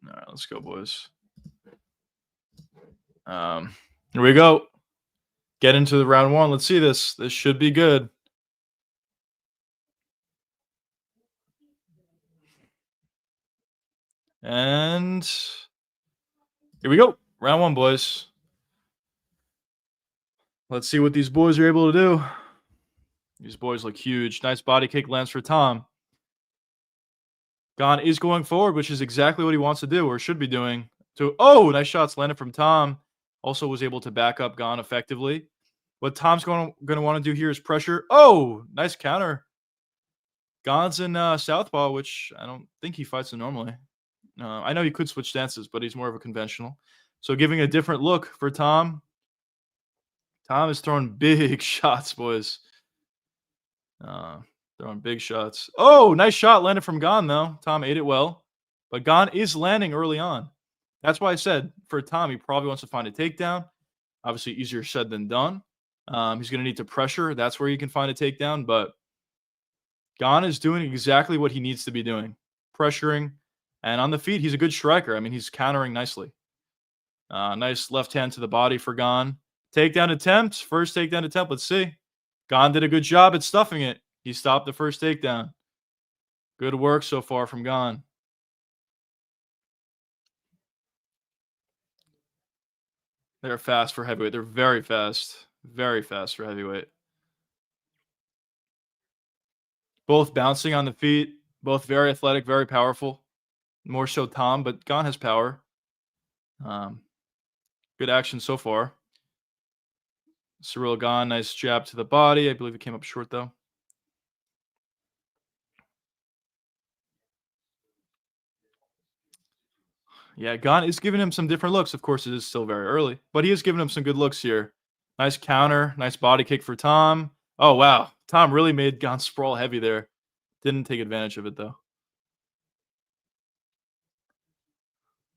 All right, let's go, boys. Here we go. Get into the round one. Let's see this. This should be good. And here we go. Round one, boys. Let's see what these boys are able to do. These boys look huge. Nice body kick lands for Tom. Gon is going forward, which is exactly what he wants to do or should be doing. Oh, nice shots landed from Tom. Also was able to back up Gon effectively. What Tom's going to want to do here is pressure. Oh, nice counter. Gon's in southpaw, which I don't think he fights in normally. I know he could switch stances, but he's more of a conventional. So giving a different look for Tom. Tom is throwing big shots, boys. Throwing big shots. Oh, nice shot landed from Gon, though. Tom ate it well. But Gon is landing early on. That's why I said for Tom, he probably wants to find a takedown. Obviously, easier said than done. He's going to need to pressure. That's where you can find a takedown. But Gon is doing exactly what he needs to be doing. Pressuring. And on the feet, he's a good striker. I mean, he's countering nicely. Nice left hand to the body for Gon. Takedown attempt. First takedown attempt. Let's see. Gon did a good job at stuffing it. He stopped the first takedown. Good work so far from Gon. They're fast for heavyweight. They're very fast. Very fast for heavyweight. Both bouncing on the feet. Both very athletic, very powerful. More so Tom, but Gon has power. Good action so far. Ciryl Gon, nice jab to the body. I believe it came up short, though. Yeah, Gon is giving him some different looks. Of course, it is still very early, but he is giving him some good looks here. Nice counter. Nice body kick for Tom. Oh, wow. Tom really made Gon sprawl heavy there. Didn't take advantage of it, though.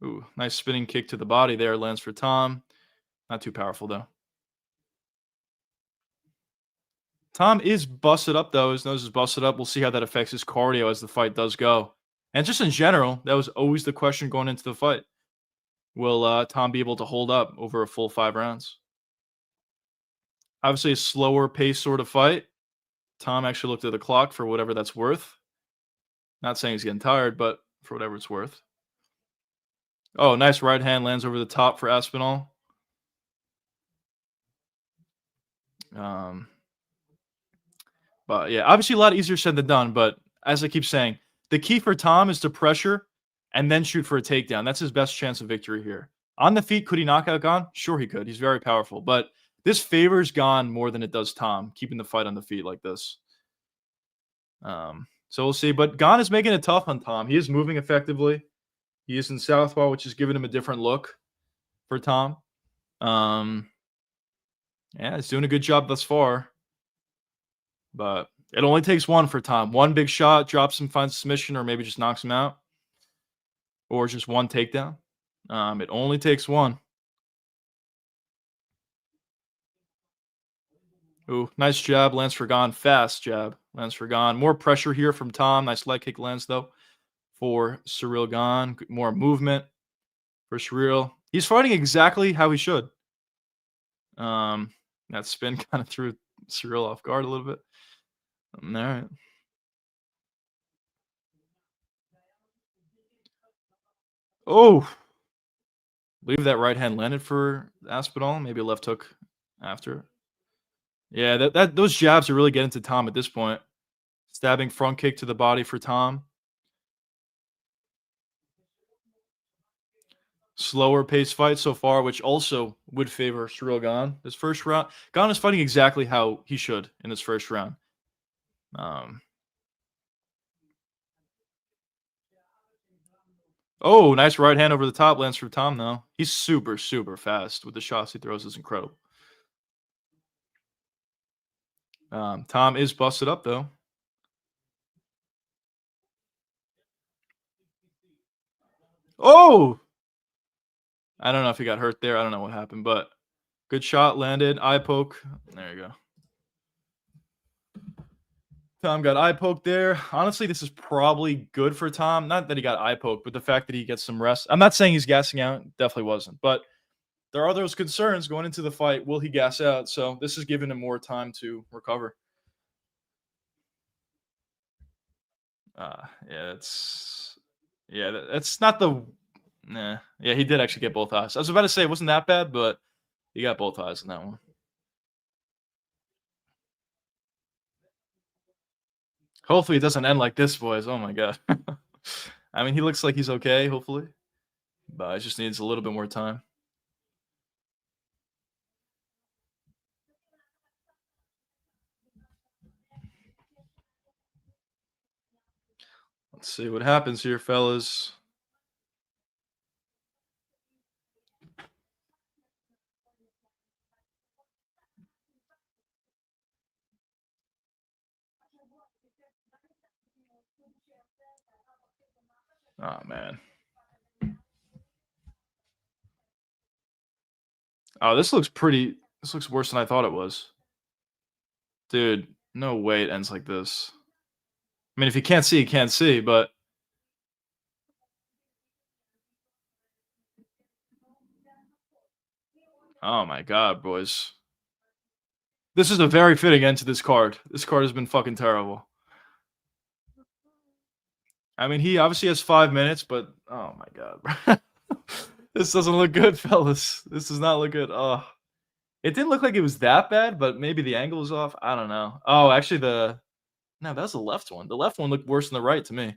Ooh, nice spinning kick to the body there. Lands for Tom. Not too powerful, though. Tom is busted up, though. His nose is busted up. We'll see how that affects his cardio as the fight does go. And just in general, that was always the question going into the fight. Will Tom be able to hold up over a full 5 rounds? Obviously, a slower pace sort of fight. Tom actually looked at the clock for whatever that's worth. Not saying he's getting tired, but for whatever it's worth. Oh, nice right hand lands over the top for Aspinall. But yeah, obviously a lot easier said than done. But as I keep saying, the key for Tom is to pressure and then shoot for a takedown. That's his best chance of victory here. On the feet, could he knock out Gon? Sure he could. He's very powerful. But this favors Gon more than it does Tom, keeping the fight on the feet like this. So we'll see. But Gon is making it tough on Tom. He is moving effectively. He is in southpaw, which is giving him a different look for Tom. Yeah, he's doing a good job thus far. But it only takes one for Tom. One big shot, drops him, finds a submission, or maybe just knocks him out. Or just one takedown. It only takes one. Ooh, nice jab. Lands for Gon. Fast jab. Lands for Gon. More pressure here from Tom. Nice leg kick lands, though, for Ciryl Gon. More movement for Ciryl. He's fighting exactly how he should. That spin kind of threw Ciryl off guard a little bit. All right. Oh, I believe that right hand landed for Aspinall. Maybe a left hook after. Yeah, those jabs are really getting to Tom at this point. Stabbing front kick to the body for Tom. Slower pace fight so far, which also would favor Ciryl Gon. This first round, Gon is fighting exactly how he should in his first round. Oh, nice right hand over the top lands for Tom, though. He's super, super fast with the shots he throws. Is incredible. Tom is busted up, though. Oh! I don't know if he got hurt there. I don't know what happened, but good shot landed. Eye poke. There you go. Tom got eye poke there. Honestly, this is probably good for Tom. Not that he got eye poke, but the fact that he gets some rest. I'm not saying he's gassing out. Definitely wasn't. But there are those concerns going into the fight. Will he gas out? So this is giving him more time to recover. That's not the. Nah. Yeah, he did actually get both eyes. I was about to say it wasn't that bad, but he got both eyes in that one. Hopefully it doesn't end like this, boys. Oh my god. I mean, he looks like he's okay, hopefully. But it just needs a little bit more time. Let's see what happens here, fellas. Oh, man. Oh, this looks pretty. This looks worse than I thought it was. Dude, no way it ends like this. I mean, if you can't see, you can't see, but oh my god, boys. This is a very fitting end to this card. This card has been fucking terrible. I mean, he obviously has 5 minutes, but oh my god, bro. This doesn't look good, fellas. This does not look good. Oh, it didn't look like it was that bad, but maybe the angle is off. I don't know. Oh, actually, no, that's the left one. The left one looked worse than the right to me.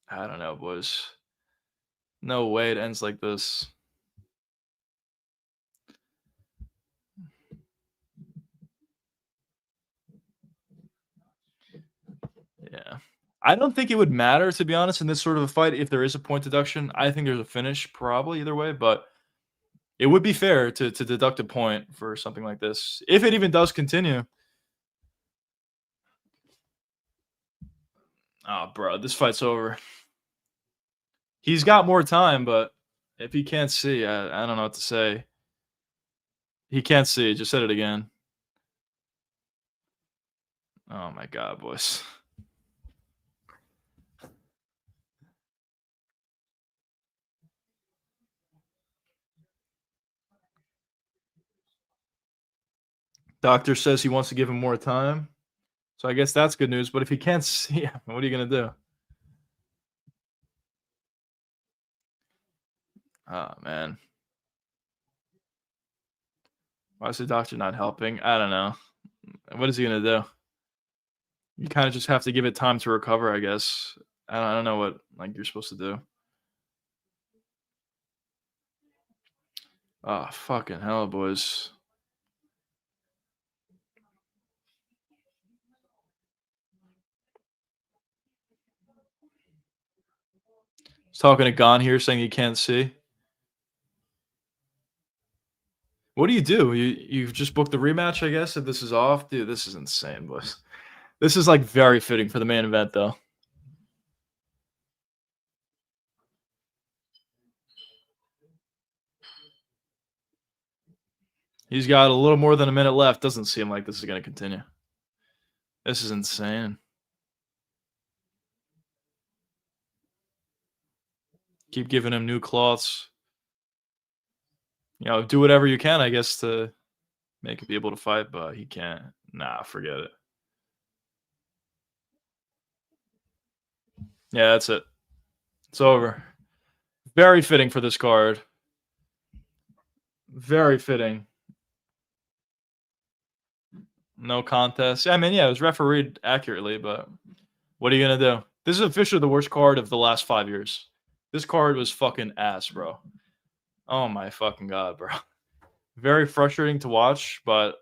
I don't know, boys. No way it ends like this. Yeah. I don't think it would matter, to be honest, in this sort of a fight if there is a point deduction. I think there's a finish probably either way, but it would be fair to deduct a point for something like this, if it even does continue. Oh, bro, this fight's over. He's got more time, but if he can't see, I don't know what to say. He can't see. Just said it again. Oh my god, boys. Doctor says he wants to give him more time. So I guess that's good news. But if he can't see, what are you gonna do? Oh man. Why is the doctor not helping? I don't know. What is he gonna do? You kind of just have to give it time to recover, I guess. I don't know what like you're supposed to do. Oh fucking hell, boys. He's talking to Gon here, saying he can't see. What do? You've just booked the rematch, I guess. If this is off, dude, this is insane, boys. This is like very fitting for the main event, though. He's got a little more than a minute left. Doesn't seem like this is going to continue. This is insane. Keep giving him new cloths. You know, do whatever you can, I guess, to make him be able to fight, but he can't. Nah, forget it. Yeah, that's it. It's over. Very fitting for this card. Very fitting. No contest. I mean, yeah, it was refereed accurately, but what are you going to do? This is officially the worst card of the last 5 years. This card was fucking ass, bro. Oh my fucking god, bro. Very frustrating to watch, but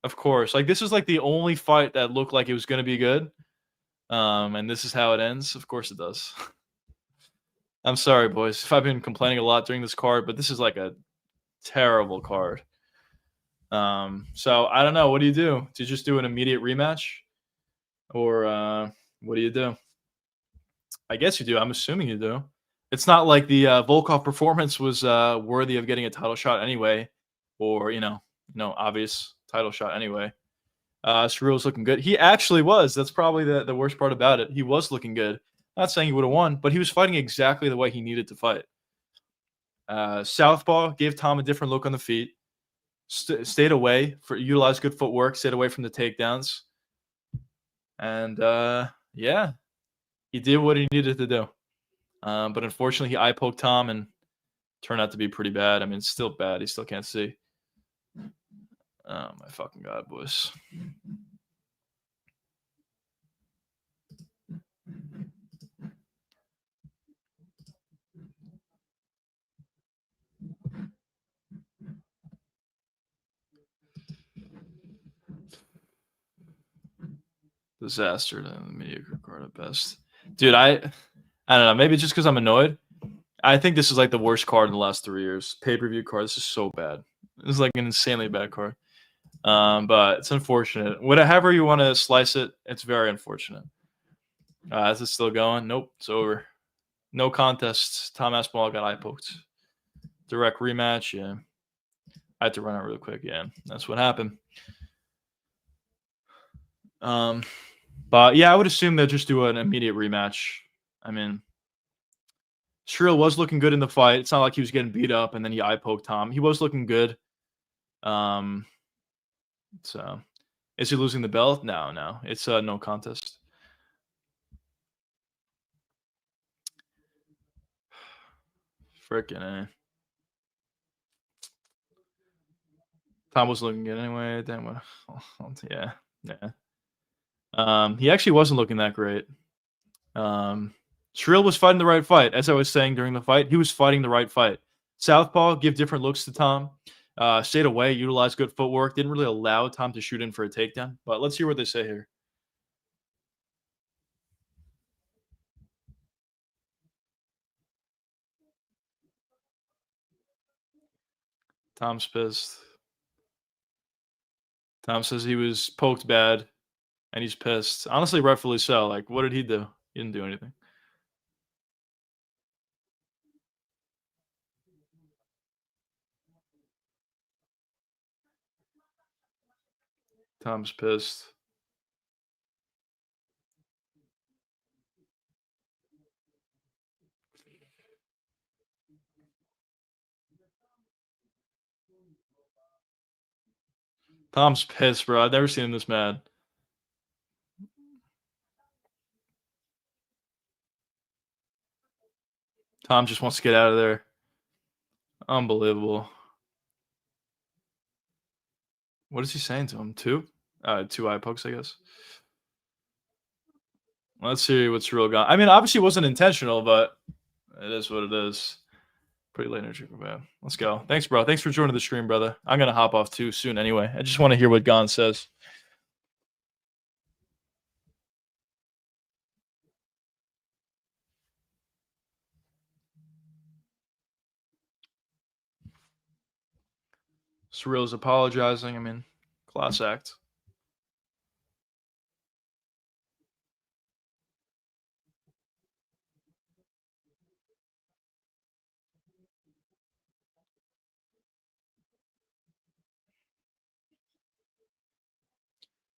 of course, like this is like the only fight that looked like it was going to be good. And this is how it ends. Of course it does. I'm sorry, boys, if I've been complaining a lot during this card, but this is like a terrible card. So I don't know. What do you do? Do you just do an immediate rematch, or what do you do? I guess you do. I'm assuming you do. It's not like the Volkov performance was worthy of getting a title shot anyway, or obvious title shot anyway. Ciril's looking good. He actually was. That's probably the worst part about it. He was looking good. Not saying he would have won, but he was fighting exactly the way he needed to fight. Southpaw gave Tom a different look on the feet. Stayed away, utilized good footwork, stayed away from the takedowns. And yeah, he did what he needed to do. But unfortunately, he eye poked Tom and turned out to be pretty bad. I mean, it's still bad. He still can't see. Oh, my fucking God, boys. Disaster to the mediocre card at best. Dude, I don't know. Maybe just because I'm annoyed. I think this is like the worst card in the last 3 years. Pay-per-view card. This is so bad. This is like an insanely bad card. But it's unfortunate. However you want to slice it, it's very unfortunate. Is it still going? Nope, it's over. No contest. Tom Aspinall got eye poked. Direct rematch. Yeah, I had to run out really quick. Yeah, that's what happened. But yeah, I would assume they'll just do an immediate rematch. I mean, Shrill was looking good in the fight. It's not like he was getting beat up and then he eye poked Tom. He was looking good. So is he losing the belt? No. It's no contest. Frickin' Tom was looking good anyway. Damn what? Yeah. He actually wasn't looking that great. Shrill was fighting the right fight. As I was saying during the fight, he was fighting the right fight. Southpaw, give different looks to Tom. Stayed away, utilized good footwork. Didn't really allow Tom to shoot in for a takedown. But let's hear what they say here. Tom's pissed. Tom says he was poked bad, and he's pissed. Honestly, rightfully so. Like, what did he do? He didn't do anything. Tom's pissed. Tom's pissed, bro. I've never seen him this mad. Tom just wants to get out of there. Unbelievable. What is he saying to him? Two eye pokes, I guess. Let's see what's real got. I mean, obviously it wasn't intentional, but it is what it is. Pretty late energy, man. Let's go. Thanks, bro. Thanks for joining the stream, brother. I'm gonna hop off too soon anyway. I just want to hear what Gon says. Surreal's apologizing. I mean, class act.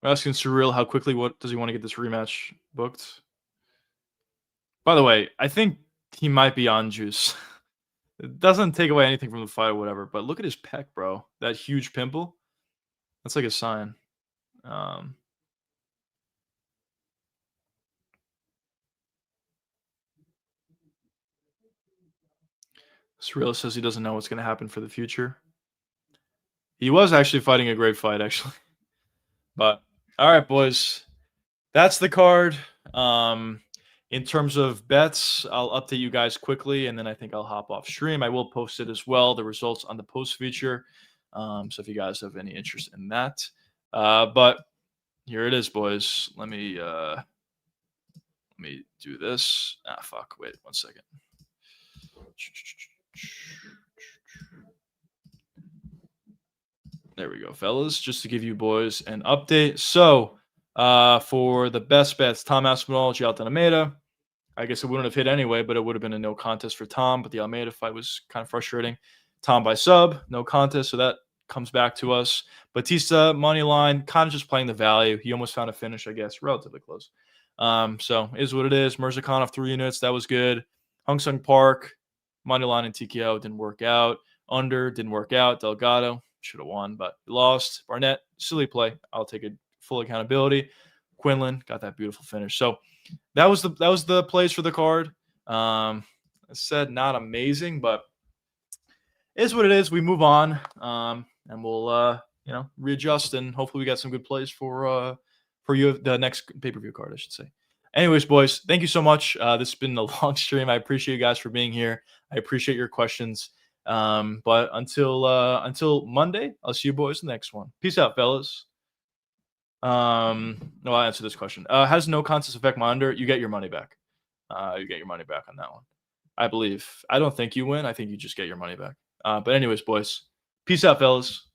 We're asking Surreal how quickly what does he want to get this rematch booked? By the way, I think he might be on juice. It doesn't take away anything from the fight or whatever, but look at his pec, bro. That huge pimple. That's like a sign. Surreal says he doesn't know what's going to happen for the future. He was actually fighting a great fight, actually. But all right, boys, that's the card. In terms of bets, I'll update you guys quickly, and then I think I'll hop off stream. I will post it as well, the results on the post feature. So if you guys have any interest in that, but here it is, boys. Let me do this. Fuck. Wait 1 second. There we go, fellas. Just to give you boys an update. So for the best bets, Tom Aspinall, Gialta Almeida. I guess it wouldn't have hit anyway, but it would have been a no contest for Tom. But the Almeida fight was kind of frustrating. Tom by sub, no contest. So that comes back to us. Batista, money line, kind of just playing the value. He almost found a finish, I guess, relatively close. So is what it is. Mirzakhanov 3 units. That was good. Hung Sung Park, money line and TKO didn't work out. Under didn't work out. Delgado should have won, but lost. Barnett, silly play. I'll take it full accountability. Quinlan got that beautiful finish. So that was the plays for the card. I said not amazing, but it is what it is. We move on, and we'll readjust, and hopefully we got some good plays for you the next pay-per-view card, I should say. Anyways, boys, thank you so much. This has been a long stream. I appreciate you guys for being here. I appreciate your questions. But until Monday, I'll see you boys in the next one. Peace out, fellas. No, I'll answer this question. How does no contest affect my under? You get your money back. You get your money back on that one. I believe. I don't think you win. I think you just get your money back. But anyways, boys, peace out, fellas.